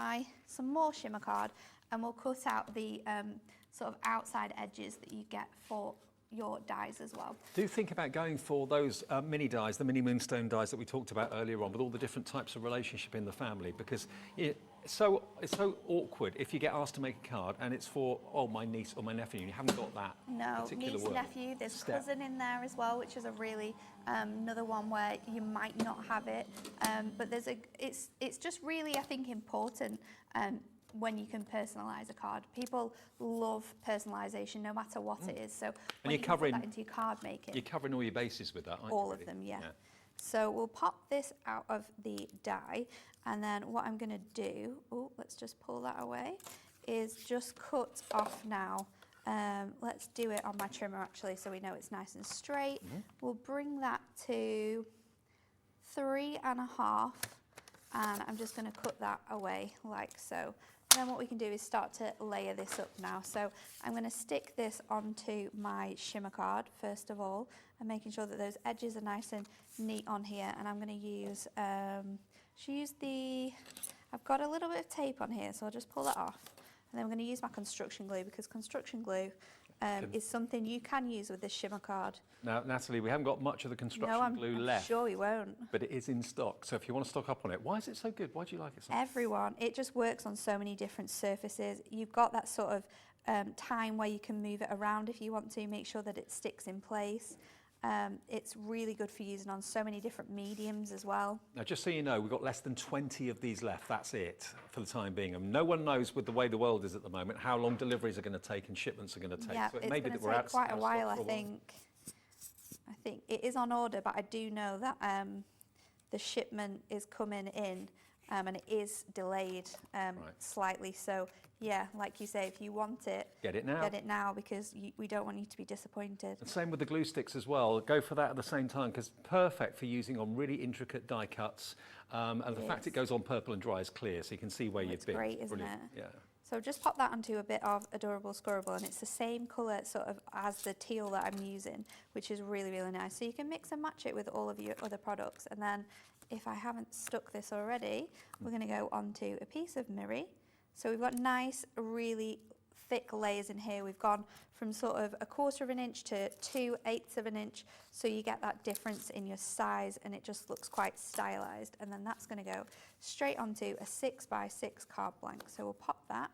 some more shimmer card, and we'll cut out the sort of outside edges that you get for your dies as well. Do think about going for those mini dies, the mini Moonstone dies that we talked about earlier on, with all the different types of relationship in the family, because it's so awkward if you get asked to make a card and it's for, my niece or my nephew, and you haven't got that particular niece, word. nephew, there's cousin in there as well, which is a really another one where you might not have it, but it's just really, I think, important when you can personalise a card. People love personalisation, no matter what it is. So when you put that into your card making, you're covering all your bases with that, aren't you? All of them, yeah. So we'll pop this out of the die, and then what I'm going to do, let's just pull that away, is just cut off now. Let's do it on my trimmer actually, so we know it's nice and straight. We'll bring that to 3.5, and I'm just going to cut that away like so. And then what we can do is start to layer this up now. So I'm going to stick this onto my shimmer card first of all, and making sure that those edges are nice and neat on here. And I'm going to use, I've got a little bit of tape on here, so I'll just pull that off. And then I'm going to use my construction glue, because construction glue is something you can use with this shimmer card. Now, Natalie, we haven't got much of the construction glue I'm left. Sure we won't. But it is in stock, so if you want to stock up on it. Why is it so good? Why do you like it so much? Everyone, it just works on so many different surfaces. You've got that sort of time where you can move it around if you want to, make sure that it sticks in place. It's really good for using on so many different mediums as well. Now, just so you know, we've got less than 20 of these left. That's it for the time being. And no one knows, with the way the world is at the moment, how long deliveries are going to take and shipments are going to take. Yeah, so it's going to take quite a while, I think. I think it is on order, but I do know that the shipment is coming in and it is delayed slightly. So yeah, like you say, if you want it, get it now. Get it now, because we don't want you to be disappointed. And same with the glue sticks as well. Go for that at the same time, because perfect for using on really intricate die cuts. And the fact it goes on purple and dry is clear, so you can see where you've been. It's great, isn't Brilliant. it? Yeah. So just pop that onto a bit of Adorable Scorable, and it's the same colour sort of as the teal that I'm using, which is really, really nice. So you can mix and match it with all of your other products. And then if I haven't stuck this already, we're going to go onto a piece of mirri. So we've got nice, really thick layers in here. We've gone from sort of 1/4 of an inch to 2/8 of an inch. So you get that difference in your size, and it just looks quite stylized. And then that's going to go straight onto a 6x6 card blank. So we'll pop that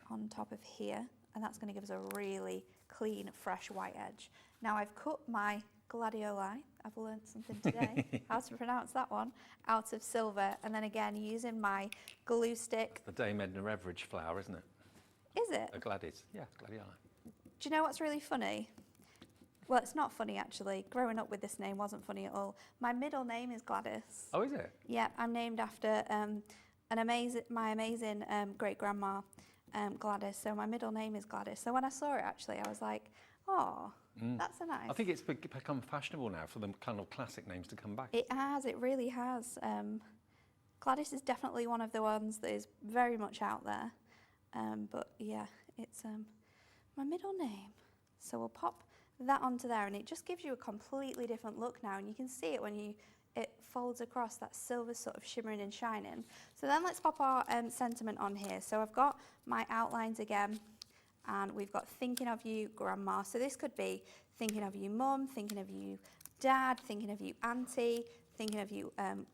on top of here, and that's going to give us a really clean, fresh white edge. Now I've cut my gladioli, I've learned something today, how to pronounce that one, out of silver, and then again using my glue stick. The Dame Edna Everage flower, isn't it? Is it? A Gladys, yeah, gladioli. Do you know what's really funny? Well, it's not funny actually. Growing up with this name wasn't funny at all. My middle name is Gladys. Oh, is it? Yeah, I'm named after my amazing great-grandma, Gladys. So my middle name is Gladys. So when I saw it actually, I was like, oh, that's a nice. I think it's become fashionable now for the kind of classic names to come back. It has, it really has. Gladys is definitely one of the ones that is very much out there. But yeah, it's my middle name. So we'll pop that onto there, and it just gives you a completely different look now, and you can see it when it folds across, that silver sort of shimmering and shining. So then let's pop our sentiment on here. So I've got my outlines again, and we've got thinking of you, grandma. So this could be thinking of you, mum, thinking of you, dad, thinking of you, auntie, thinking of you,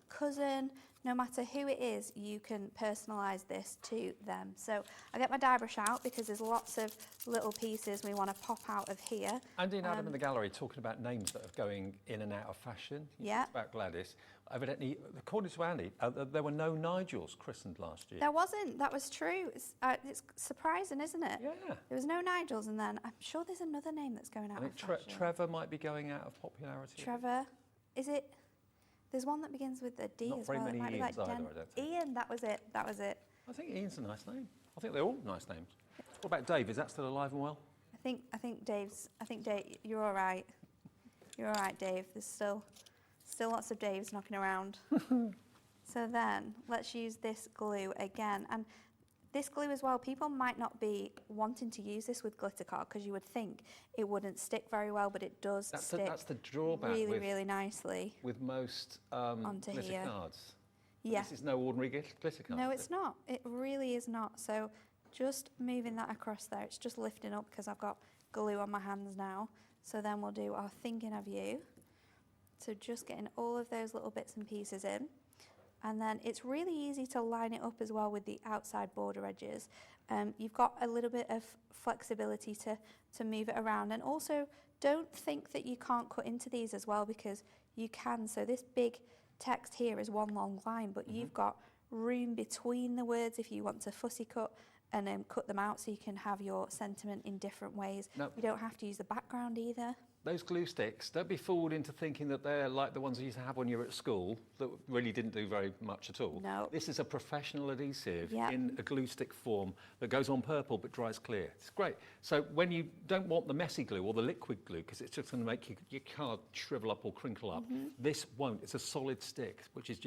cousin. No matter who it is, you can personalise this to them. So I get my die brush out, because there's lots of little pieces we want to pop out of here. Andy and Adam in the gallery talking about names that are going in and out of fashion. Yeah. About Gladys. Evidently, according to Andy, there were no Nigels christened last year. There wasn't. That was true. It's surprising, isn't it? Yeah. There was no Nigels, and then I'm sure there's another name that's going out I of think fashion. Trevor might be going out of popularity. Trevor. Is it? There's one that begins with a D Not as very well. many It might be Ians like either, I don't think. Ian, that was it. That was it. I think Ian's a nice name. I think they're all nice names. What about Dave? Is that still alive and well? I think Dave, you're all right. You're all right, Dave. There's still lots of Daves knocking around. So then let's use this glue again. And this glue as well, people might not be wanting to use this with glitter card, because you would think it wouldn't stick very well, but it does stick. That's the drawback really, really nicely with most onto glitter here. cards. Yeah. This is no ordinary glitter card. No, it's not. It really is not. So just moving that across there, it's just lifting up because I've got glue on my hands now. So then we'll do our thinking of you. So just getting all of those little bits and pieces in. And then it's really easy to line it up as well with the outside border edges. You've got a little bit of flexibility to move it around. And also, don't think that you can't cut into these as well, because you can. So this big text here is one long line, but you've got room between the words if you want to fussy cut and cut them out, so you can have your sentiment in different ways. No. You don't have to use the background either. those glue sticks, don't be fooled into thinking that they're like the ones you used to have when you were at school that really didn't do very much at all. No. This is a professional adhesive Yep. in a glue stick form that goes on purple but dries clear. It's great. So when you don't want the messy glue or the liquid glue, because it's just going to make your card shrivel up or crinkle up, this won't. It's a solid stick, which is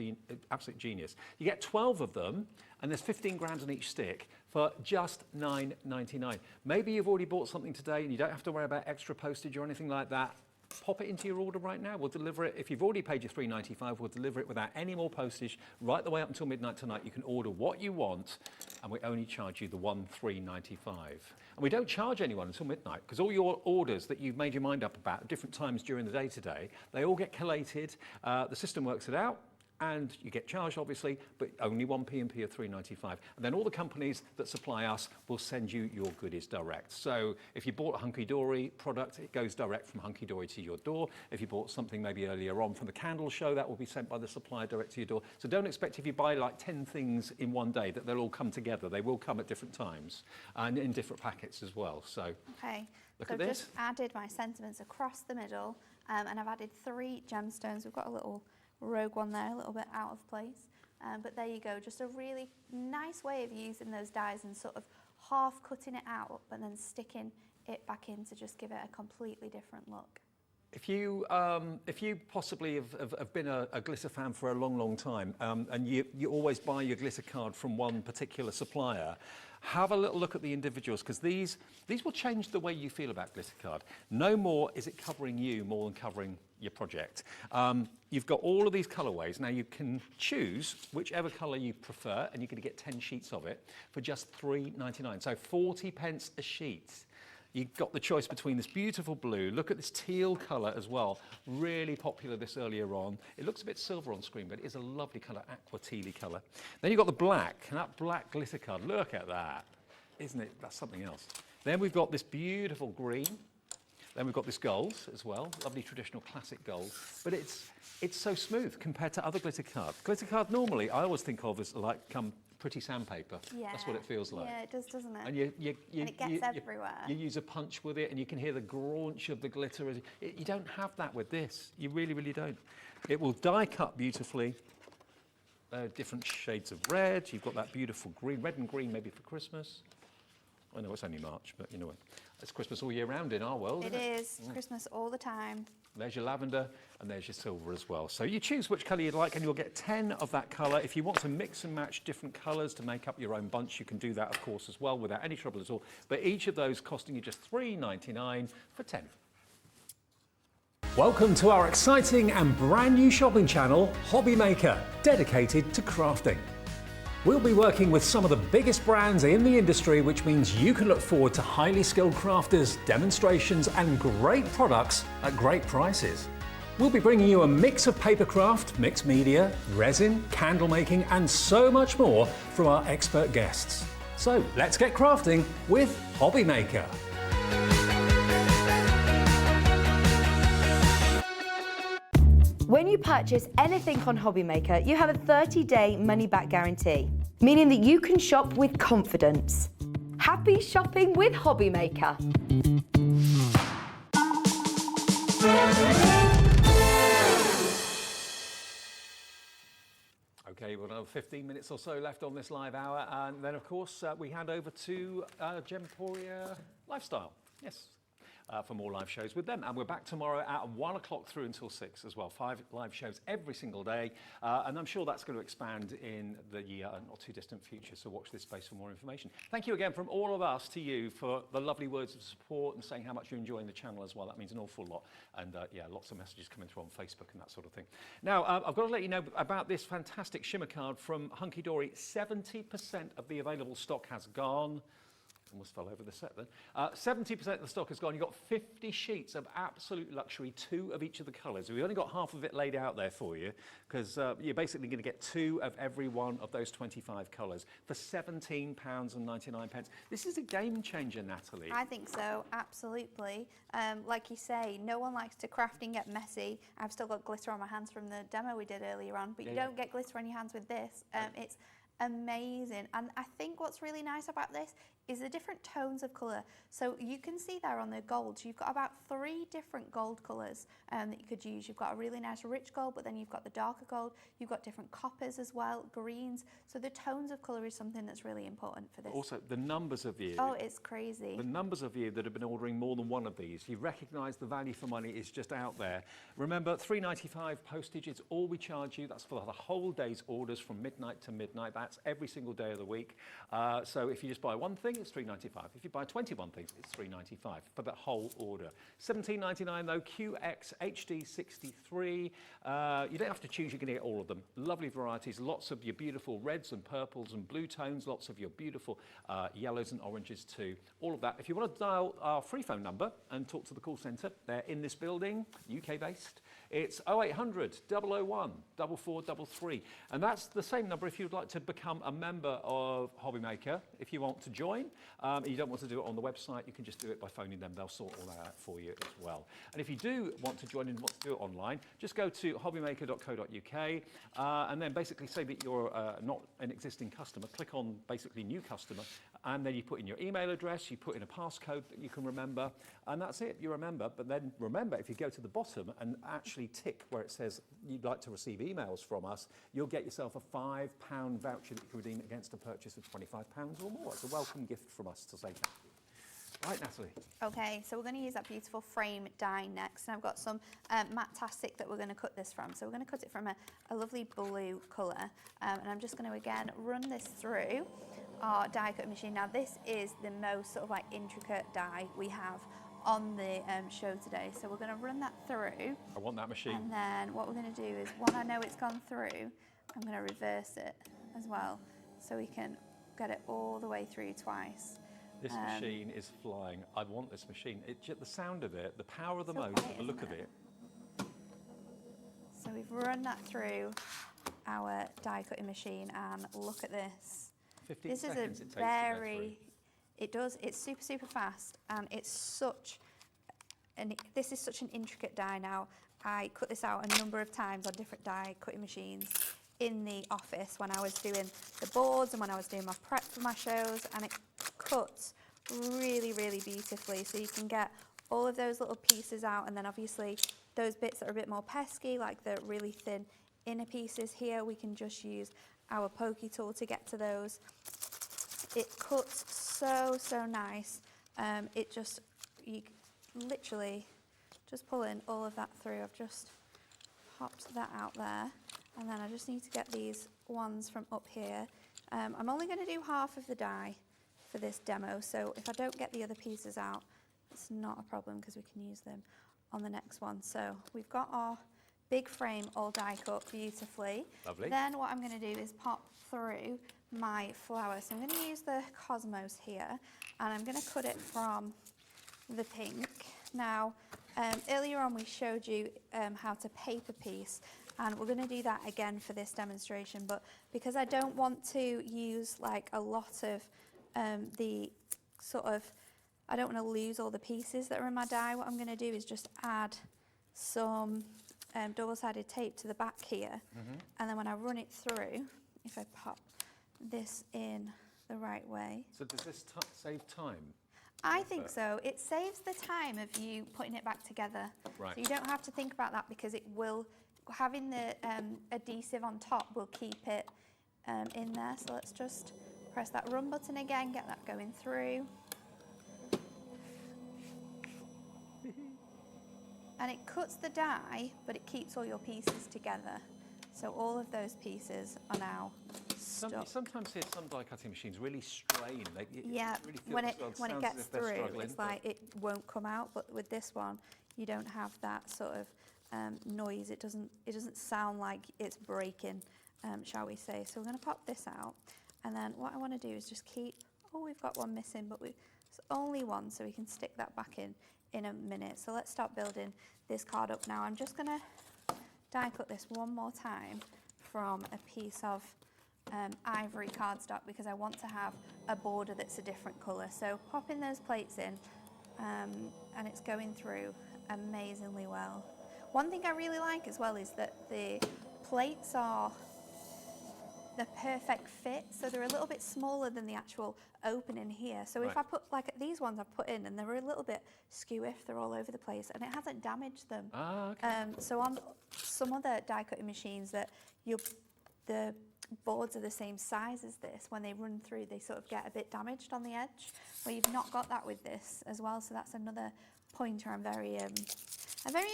absolute genius. You get 12 of them, and there's 15 grams on each stick for just $9.99. Maybe you've already bought something today and you don't have to worry about extra postage or anything like that. Pop it into your order right now. We'll deliver it. If you've already paid your $3.95, we'll deliver it without any more postage right the way up until midnight tonight. You can order what you want, and we only charge you the $13.95. And we don't charge anyone until midnight, because all your orders that you've made your mind up about at different times during the day today, they all get collated. The system works it out, and you get charged, obviously, but only one P&P of $3.95. And then all the companies that supply us will send you your goodies direct. So if you bought a Hunkydory product, it goes direct from Hunkydory to your door. If you bought something maybe earlier on from the candle show, that will be sent by the supplier direct to your door. So don't expect if you buy like 10 things in one day that they'll all come together. They will come at different times and in different packets as well. So Okay, look so at I've this. just added my sentiments across the middle, and I've added 3 gemstones. We've got a little rogue one there, a little bit out of place, but there you go. Just a really nice way of using those dies and sort of half cutting it out but then sticking it back in to just give it a completely different look. If you possibly have been a glitter fan for a long, long time, and you always buy your glitter card from one particular supplier, have a little look at the individuals, because these will change the way you feel about glitter card. No more is it covering you more than covering your project. You've got all of these colorways. Now you can choose whichever color you prefer, and you're going to get 10 sheets of it for just $3.99. So 40 pence a sheet. You've got the choice between this beautiful blue. Look at this teal colour as well. Really popular this earlier on. It looks a bit silver on screen, but it is a lovely colour, aqua tealy colour. Then you've got the black, and that black glitter card. Look at that. Isn't it? That's something else. Then we've got this beautiful green. Then we've got this gold as well. Lovely traditional classic gold. But it's so smooth compared to other glitter cards. Glitter card normally I always think of as like pretty sandpaper. Yeah. That's what it feels like. Yeah, it does, doesn't it? And and it gets everywhere. You use a punch with it, and you can hear the graunch of the glitter. You don't have that with this. You really, really don't. It will die cut beautifully. Different shades of red. You've got that beautiful green, red and green maybe for Christmas. I know it's only March, but you know what? It's Christmas all year round in our world, isn't it? It is. Christmas all the time. There's your lavender, and there's your silver as well. So you choose which colour you'd like, and you'll get 10 of that colour. If you want to mix and match different colours to make up your own bunch, you can do that, of course, as well, without any trouble at all. But each of those costing you just $3.99 for 10. Welcome to our exciting and brand new shopping channel, Hobby Maker, dedicated to crafting. We'll be working with some of the biggest brands in the industry, which means you can look forward to highly skilled crafters, demonstrations, and great products at great prices. We'll be bringing you a mix of papercraft, mixed media, resin, candle making, and so much more from our expert guests. So let's get crafting with Hobby Maker. When you purchase anything on Hobby Maker, you have a 30-day money-back guarantee, meaning that you can shop with confidence. Happy shopping with Hobby Maker. Okay, we've got another 15 minutes or so left on this live hour, and then of course we hand over to Gemporia Lifestyle. Yes. For more live shows with them. And we're back tomorrow at 1 o'clock through until 6 as well. 5 live shows every single day. And I'm sure that's going to expand in the not too distant future. So watch this space for more information. Thank you again from all of us to you for the lovely words of support and saying how much you're enjoying the channel as well. That means an awful lot. And yeah, lots of messages coming through on Facebook and that sort of thing. Now, I've got to let you know about this fantastic Shimmer card from Hunkydory. 70% of the available stock has gone. Almost fell over the set then. 70% of the stock has gone. You've got 50 sheets of absolute luxury, 2 of each of the colours. We've only got half of it laid out there for you, because you're basically going to get 2 of every one of those 25 colours for £17.99. This is a game changer, Natalie. I think so, absolutely. Like you say, no one likes to craft and get messy. I've still got glitter on my hands from the demo we did earlier on, but you don't get glitter on your hands with this. It's amazing. And I think what's really nice about this is the different tones of colour. So you can see there on the golds, you've got about 3 different gold colours that you could use. You've got a really nice rich gold, but then you've got the darker gold. You've got different coppers as well, greens. So the tones of colour is something that's really important for this. Also, the numbers of you. Oh, it's crazy. The numbers of you that have been ordering more than one of these, you recognise the value for money is just out there. Remember, $3.95 postage is all we charge you. That's for the whole day's orders from midnight to midnight. That's every single day of the week. So if you just buy one thing, it's $3.95. If you buy 21 things, it's $3.95 for the whole order. $17.99 though, QX HD63. You don't have to choose, you're going to get all of them. Lovely varieties, lots of your beautiful reds and purples and blue tones, lots of your beautiful yellows and oranges too. All of that. If you want to dial our free phone number and talk to the call centre, they're in this building, UK based. It's 0800 001 4433. And that's the same number if you'd like to become a member of Hobbymaker. If you want to join, you don't want to do it on the website, you can just do it by phoning them. They'll sort all that out for you as well. And if you do want to join and want to do it online, just go to hobbymaker.co.uk and then basically say that you're not an existing customer. Click on basically new customer, and then you put in your email address, you put in a passcode that you can remember, and that's it, you remember. But then remember, if you go to the bottom and actually tick where it says you'd like to receive emails from us, you'll get yourself a £5 voucher that you can redeem against a purchase of £25 or more. It's a welcome gift from us to say thank you. Right, Natalie. Okay, so we're going to use that beautiful frame die next, and I've got some matte tastic that we're going to cut this from. So we're going to cut it from a lovely blue colour, and I'm just going to again run this through our die cutting machine. Now this is the most sort of like intricate die we have on the show today, so we're going to run that through. I want that machine. And then what we're going to do is, when I know it's gone through, I'm going to reverse it as well, so we can get it all the way through twice. This machine is flying. I want this machine. The sound of it, the power of the So motor, quiet, the look of isn't it. So we've run that through our die cutting machine, and look at this. 15 This is seconds a it takes to go through. it does, it's super, super fast, and it's such, this is such an intricate die now. I cut this out a number of times on different die cutting machines in the office when I was doing the boards and when I was doing my prep for my shows, and it cuts really, really beautifully. So you can get all of those little pieces out, and then obviously those bits that are a bit more pesky, like the really thin inner pieces here, we can just use our pokey tool to get to those. It cuts so, so nice. It just, you literally just pulling all of that through. I've just popped that out there, and then I just need to get these ones from up here. I'm only going to do half of the die for this demo, so if I don't get the other pieces out, it's not a problem because we can use them on the next one. So we've got our big frame all die cut beautifully. Lovely. Then what I'm going to do is pop through my flower. So I'm going to use the Cosmos here, and I'm going to cut it from the pink. Now, earlier on we showed you how to paper piece, and we're going to do that again for this demonstration, but because I don't want to use like a lot of the sort of, I don't want to lose all the pieces that are in my die, what I'm going to do is just add some double-sided tape to the back here, and then when I run it through, if I pop this in the right way. So does this save time? I think so. It saves the time of you putting it back together. Right. So you don't have to think about that, because it will, having the adhesive on top will keep it in there. So let's just press that run button again, get that going through. And it cuts the die, but it keeps all your pieces together. So all of those pieces are now stuck. You sometimes hear some die cutting machines really strain. Yeah, really when it sounds as gets if they're through, struggling, it's but- like it won't come out. But with this one, you don't have that sort of noise. It doesn't sound like it's breaking, shall we say? So we're going to pop this out, and then what I want to do is just keep. Oh, we've got one missing, but it's only one, so we can stick that back in a minute. So let's start building this card up now. I'm just going to die cut this one more time from a piece of ivory cardstock, because I want to have a border that's a different colour. So popping those plates in, and it's going through amazingly well. One thing I really like as well is that the plates are the perfect fit. So they're a little bit smaller than the actual opening here. So if Right. I put, like these ones I've put in, and they're a little bit skew if they're all over the place, and it hasn't damaged them. Ah, okay. So on some other die cutting machines that the boards are the same size as this, when they run through they sort of get a bit damaged on the edge. Well, you've not got that with this as well, so that's another pointer I'm very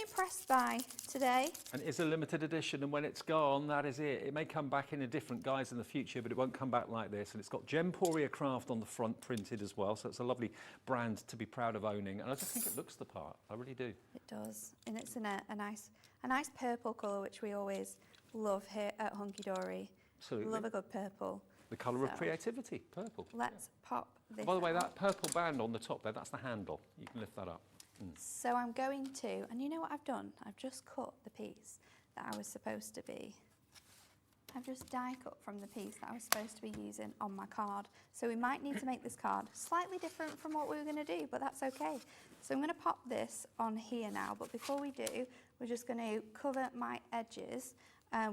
impressed by today. And it's a limited edition, and when it's gone, that is it. It may come back in a different guise in the future, but it won't come back like this. And it's got Gemporia Craft on the front printed as well, so it's a lovely brand to be proud of owning. And I just think it looks the part. I really do. It does, and it's in a nice purple colour, which we always love here at Hunkydory. Absolutely. Love a good purple. The colour of So, creativity, purple. Let's pop this. By the way, out. that purple band on the top there, that's the handle. You can lift that up. So I'm going to, and you know what I've done? I've just cut the piece that I was supposed to be. I've just die cut from the piece that I was supposed to be using on my card. So we might need to make this card slightly different from what we were going to do, but that's okay. So I'm going to pop this on here now, but before we do, we're just going to cover my edges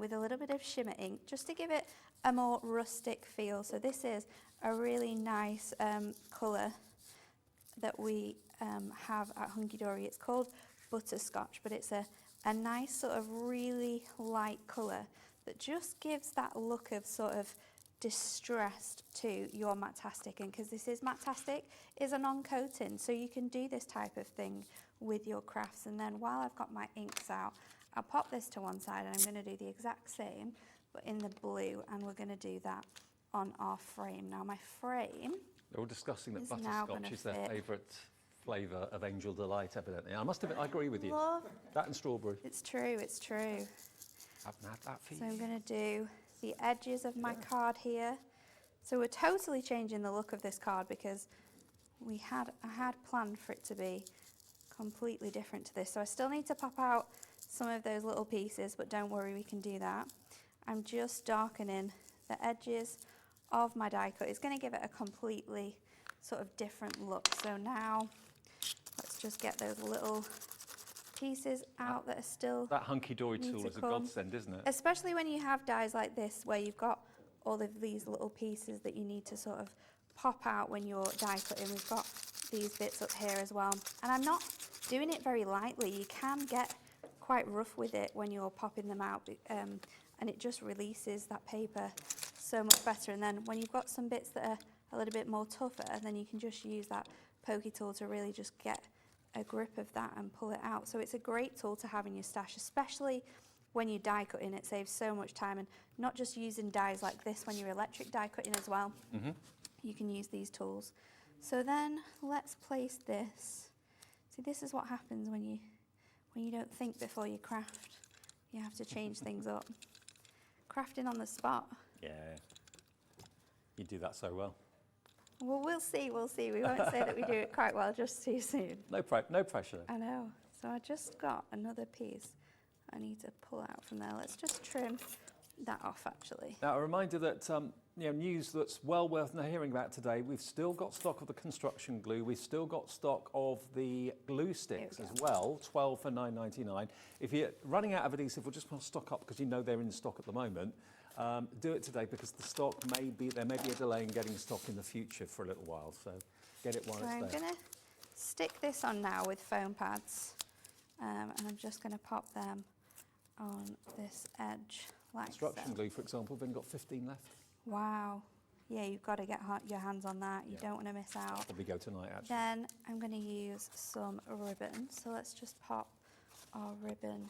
with a little bit of shimmer ink, just to give it a more rustic feel. So this is a really nice colour that we have at Hunkydory. It's called Butterscotch, but it's a nice sort of really light colour that just gives that look of sort of distressed to your Matastic. And because this is Matastic, is a non-coating, so you can do this type of thing with your crafts. And then while I've got my inks out, I'll pop this to one side, and I'm going to do the exact same but in the blue, and we're going to do that on our frame. Now my frame, They're all discussing that Is now butterscotch gonna is their fit. favourite flavour of Angel Delight, evidently. I must admit, I agree with you. love, That and strawberry. it's true, it's true. Haven't had that for So you. I'm going to do the edges of my card here. So we're totally changing the look of this card because I had planned for it to be completely different to this. So I still need to pop out some of those little pieces, but don't worry, we can do that. I'm just darkening the edges of my die cut. It's going to give it a completely sort of different look. So now let's just get those little pieces out that are still That Hunkydory need tool to is a come. godsend, isn't it? Especially when you have dies like this, where you've got all of these little pieces that you need to sort of pop out when you're die cutting. We've got these bits up here as well. And I'm not doing it very lightly. You can get quite rough with it when you're popping them out, and it just releases that paper so much better. And then when you've got some bits that are a little bit more tougher, then you can just use that pokey tool to really just get a grip of that and pull it out. So it's a great tool to have in your stash, especially when you die cutting. It saves so much time, and not just using dies like this when you're electric die cutting as well. You can use these tools. So then let's place this. See, this is what happens when you don't think before you craft. You have to change things up. Crafting on the spot. Yeah. You do that so well. Well, we'll see, we'll see. We won't say that we do it quite well just too soon. No pressure. I know. So I just got another piece I need to pull out from there. Let's just trim that off, actually. Now, a reminder that news that's well worth hearing about today. We've still got stock of the construction glue. We've still got stock of the glue sticks Here we as well, 12 for $9.99. If you're running out of adhesive, we'll just want to stock up because you know they're in stock at the moment. Do it today because the stock there may be a delay in getting stock in the future for a little while. So get it while So I'm it's there. going to stick this on now with foam pads, and I'm just going to pop them on this edge like Construction so. glue, for example, we've only got 15 left. Wow. Yeah, you've got to get your hands on that. You Yeah. don't want to miss out. Probably go tonight, actually. Then I'm going to use some ribbon. So let's just pop our ribbon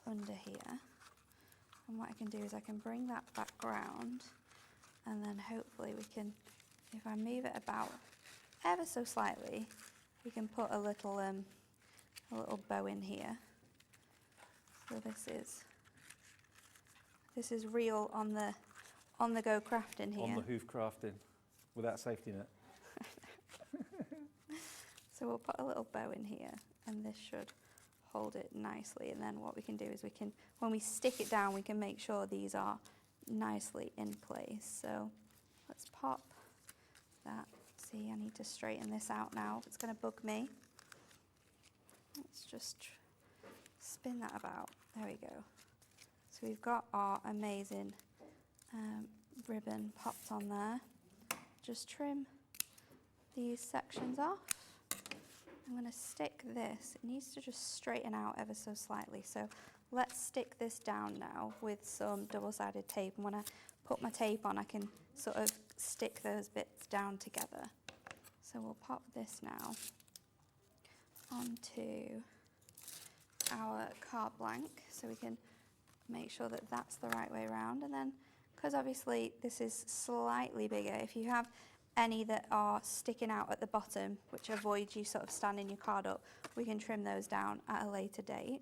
under here. And what I can do is I can bring that back round, and then hopefully we can, if I move it about ever so slightly, we can put a little bow in here. So this is real on the go crafting here. On the hoof crafting, without safety net. So we'll put a little bow in here, and this should hold it nicely. And then what we can do is when we stick it down, we can make sure these are nicely in place. So let's pop that. See, I need to straighten this out now. It's going to bug me. Let's just spin that about. There we go. So we've got our amazing ribbon popped on there. Just trim these sections off. I'm going to stick this. It needs to just straighten out ever so slightly. So let's stick this down now with some double-sided tape. And when I put my tape on, I can sort of stick those bits down together. So we'll pop this now onto our card blank so we can make sure that that's the right way around. And then, because obviously this is slightly bigger, if you have any that are sticking out at the bottom, which avoids you sort of standing your card up, we can trim those down at a later date.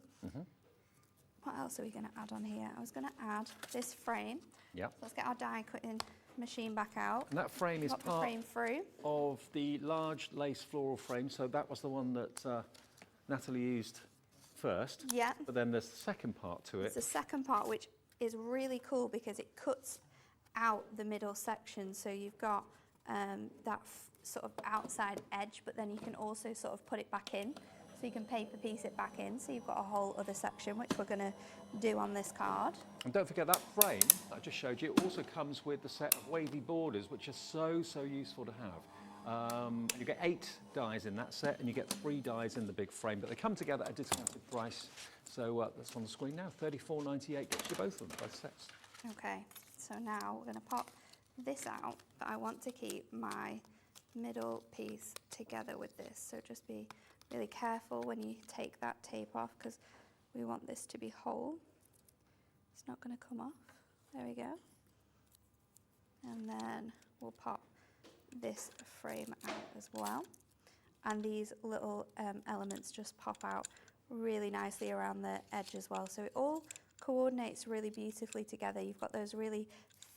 What else are we going to add on here? I was going to add this frame. Yeah. So let's get our die cutting machine back out. And that frame is Pop the part frame through. of the large lace floral frame. So that was the one that Natalie used first. Yeah. But then there's the second part to It's it. the second part, which is really cool because it cuts out the middle section. So you've got that sort of outside edge, but then you can also sort of put it back in. So you can paper piece it back in. So you've got a whole other section, which we're going to do on this card. And don't forget that frame that I just showed you also comes with the set of wavy borders, which are so useful to have. You get 8 dies in that set, and you get 3 dies in the big frame, but they come together at a discounted price. So that's on the screen now. $34.98 gets you both of them, both sets. Okay, so now we're going to pop this out, but I want to keep my middle piece together with this. So just be really careful when you take that tape off because we want this to be whole. It's not going to come off. There we go. And then we'll pop this frame out as well. And these little elements just pop out really nicely around the edge as well. So it all coordinates really beautifully together. You've got those really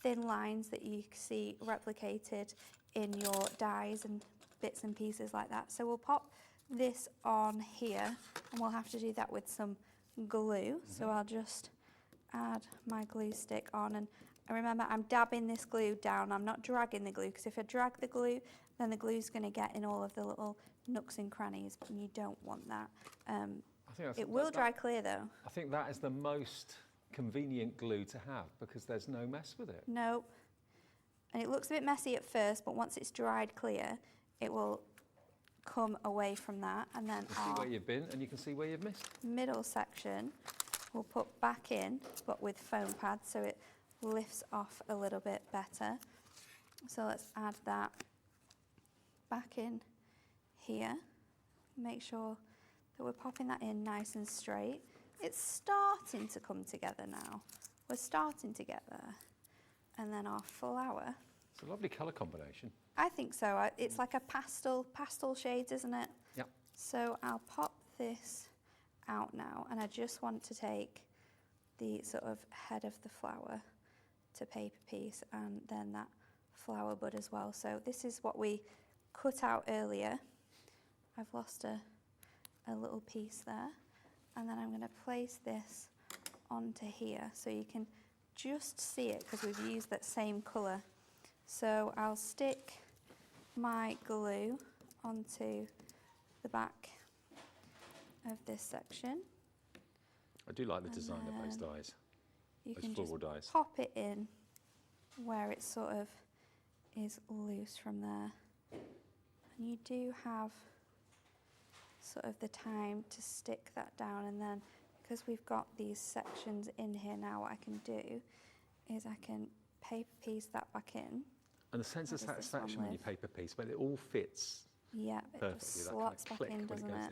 thin lines that you see replicated in your dies and bits and pieces like that. So we'll pop this on here, and we'll have to do that with some glue. So I'll just add my glue stick on, and remember I'm dabbing this glue down. I'm not dragging the glue, because if I drag the glue, then the glue's going to get in all of the little nooks and crannies, and you don't want that. It will dry clear though. I think that is the most convenient glue to have because there's no mess with it. No, and it looks a bit messy at first, but once it's dried clear, it will come away from that. And then You can see where you've been and you can see where you've missed. Middle section we'll put back in, but with foam pads, so it lifts off a little bit better. So let's add that back in here. Make sure that we're popping that in nice and straight. It's starting to come together now. We're starting to get there. And then our flower. It's a lovely colour combination. I think so. It's like a pastel shades, isn't it? Yep. So I'll pop this out now, and I just want to take the sort of head of the flower to paper piece, and then that flower bud as well. So this is what we cut out earlier. I've lost a little piece there, and then I'm going to place this onto here so you can just see it because we've used that same colour. So I'll stick my glue onto the back of this section. I do like the design of those dies. You Those can floral just dies. pop it in where it sort of is loose from there. And you do have sort of the time to stick that down, and then because we've got these sections in here now, what I can do is I can paper piece that back in. And the sense of What does this satisfaction one when you with? paper piece, but it all fits Yeah, it perfectly. just That kind of slots back click in, when it doesn't goes it?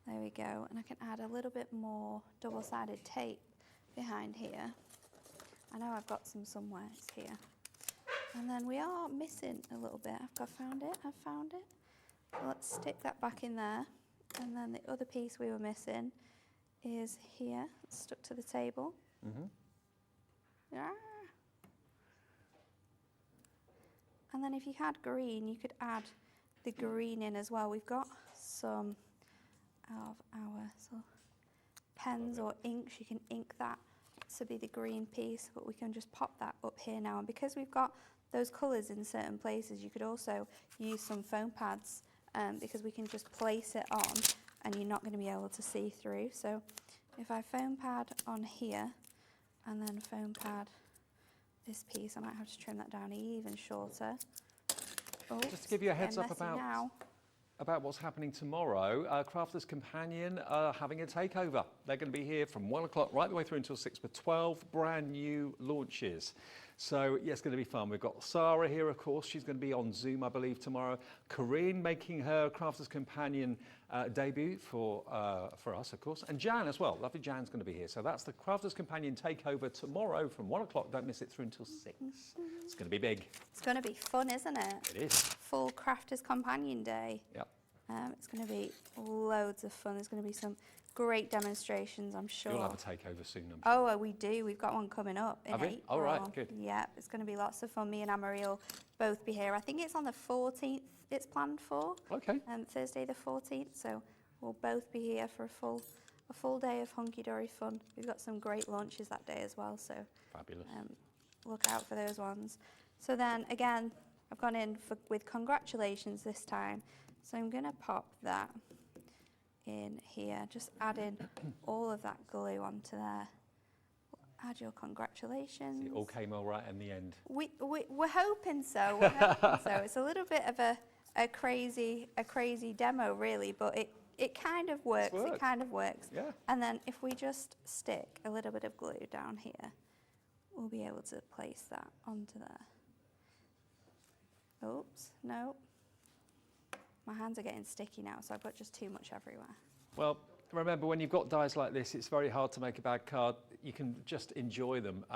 in. There we go. And I can add a little bit more double-sided tape behind here. I know I've got some somewhere. It's here. And then we are missing a little bit. I've found it. So let's stick that back in there. And then the other piece we were missing is here. It's stuck to the table. Ah. And then if you had green, you could add the green in as well. We've got some of our sort of pens or inks. You can ink that to be the green piece, but we can just pop that up here now. And because we've got those colours in certain places, you could also use some foam pads because we can just place it on and you're not going to be able to see through. So if I foam pad on here and then foam pad this piece, I might have to trim that down even shorter. Oh, Just to give you a heads up messy about what's happening tomorrow, Crafters Companion are having a takeover. They're going to be here from 1 o'clock right the way through until 6 with 12 brand new launches. So, yeah, it's going to be fun. We've got Sarah here, of course. She's going to be on Zoom, I believe, tomorrow. Corinne making her Crafters Companion debut for us, of course. And Jan as well. Lovely Jan's going to be here. So that's the Crafters Companion takeover tomorrow from 1 o'clock. Don't miss it through until 6. It's going to be big. It's going to be fun, isn't it? It is. Full Crafters Companion Day. Yep. It's going to be loads of fun. There's going to be some great demonstrations, I'm sure. You'll have a takeover soon, I'm sure. Oh, we do. We've got one coming up in April. All right, good. Yeah, it's going to be lots of fun. Me and Anne-Marie will both be here. I think it's on the 14th it's planned for. Okay. Thursday the 14th. So we'll both be here for a full day of hunky-dory fun. We've got some great launches that day as well. So Fabulous. Look out for those ones. So then again, I've gone in with congratulations this time. So I'm going to pop that in here, just adding all of that glue onto there. Add your congratulations. It all came all right in the end. We're hoping so. We're hoping so. It's a little bit of a crazy demo, really, but it kind of works. It kind of works. Yeah. And then if we just stick a little bit of glue down here, we'll be able to place that onto there. Oops, no. My hands are getting sticky now, so I've got just too much everywhere. Well, remember, when you've got dies like this, it's very hard to make a bad card. You can just enjoy them.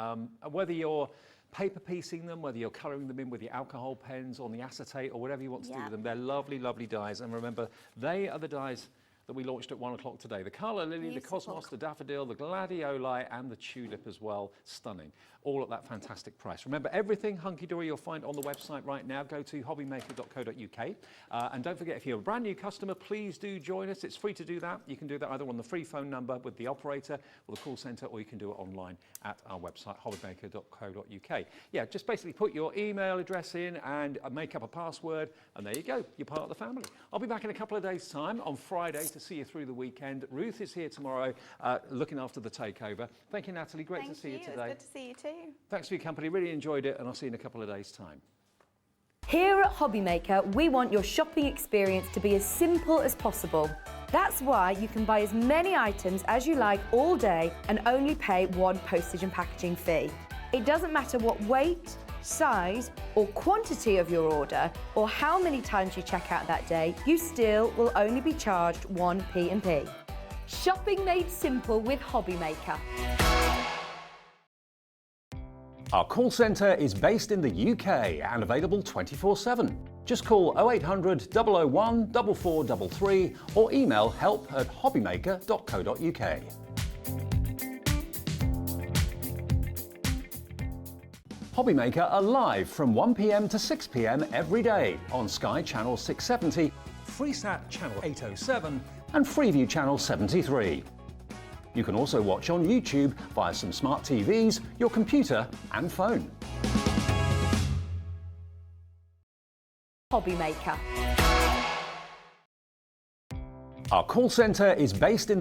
Whether you're paper piecing them, whether you're colouring them in with your alcohol pens on the acetate or whatever you want to do with them, they're lovely, lovely dies. And remember, they are the dies that we launched at 1 o'clock today. The Colour Lily, Beautiful. the Cosmos, the Daffodil, the Gladioli and the Tulip as well. Stunning. All at that fantastic price. Remember, everything Hunky-Dory you'll find on the website right now. Go to hobbymaker.co.uk. And don't forget, if you're a brand new customer, please do join us. It's free to do that. You can do that either on the free phone number with the operator or the call centre, or you can do it online at our website, hobbymaker.co.uk. Yeah, just basically put your email address in and make up a password, and there you go. You're part of the family. I'll be back in a couple of days' time on Friday to see you through the weekend. Ruth is here tomorrow looking after the takeover. Thank you, Natalie. Great to see you today. It's good to see you too. Thanks for your company. Really enjoyed it, and I'll see you in a couple of days' time. Here at Hobbymaker, we want your shopping experience to be as simple as possible. That's why you can buy as many items as you like all day and only pay one postage and packaging fee. It doesn't matter what weight, size or quantity of your order or how many times you check out that day, you still will only be charged one P&P. Shopping made simple with Hobbymaker. Our call centre is based in the UK and available 24/7. Just call 0800 001 4433 or email help@hobbymaker.co.uk. Hobbymaker are live from 1 p.m. to 6 p.m. every day on Sky Channel 670, Freesat Channel 807 and Freeview Channel 73. You can also watch on YouTube via some smart TVs, your computer and phone. Hobbymaker. Our call centre is based in the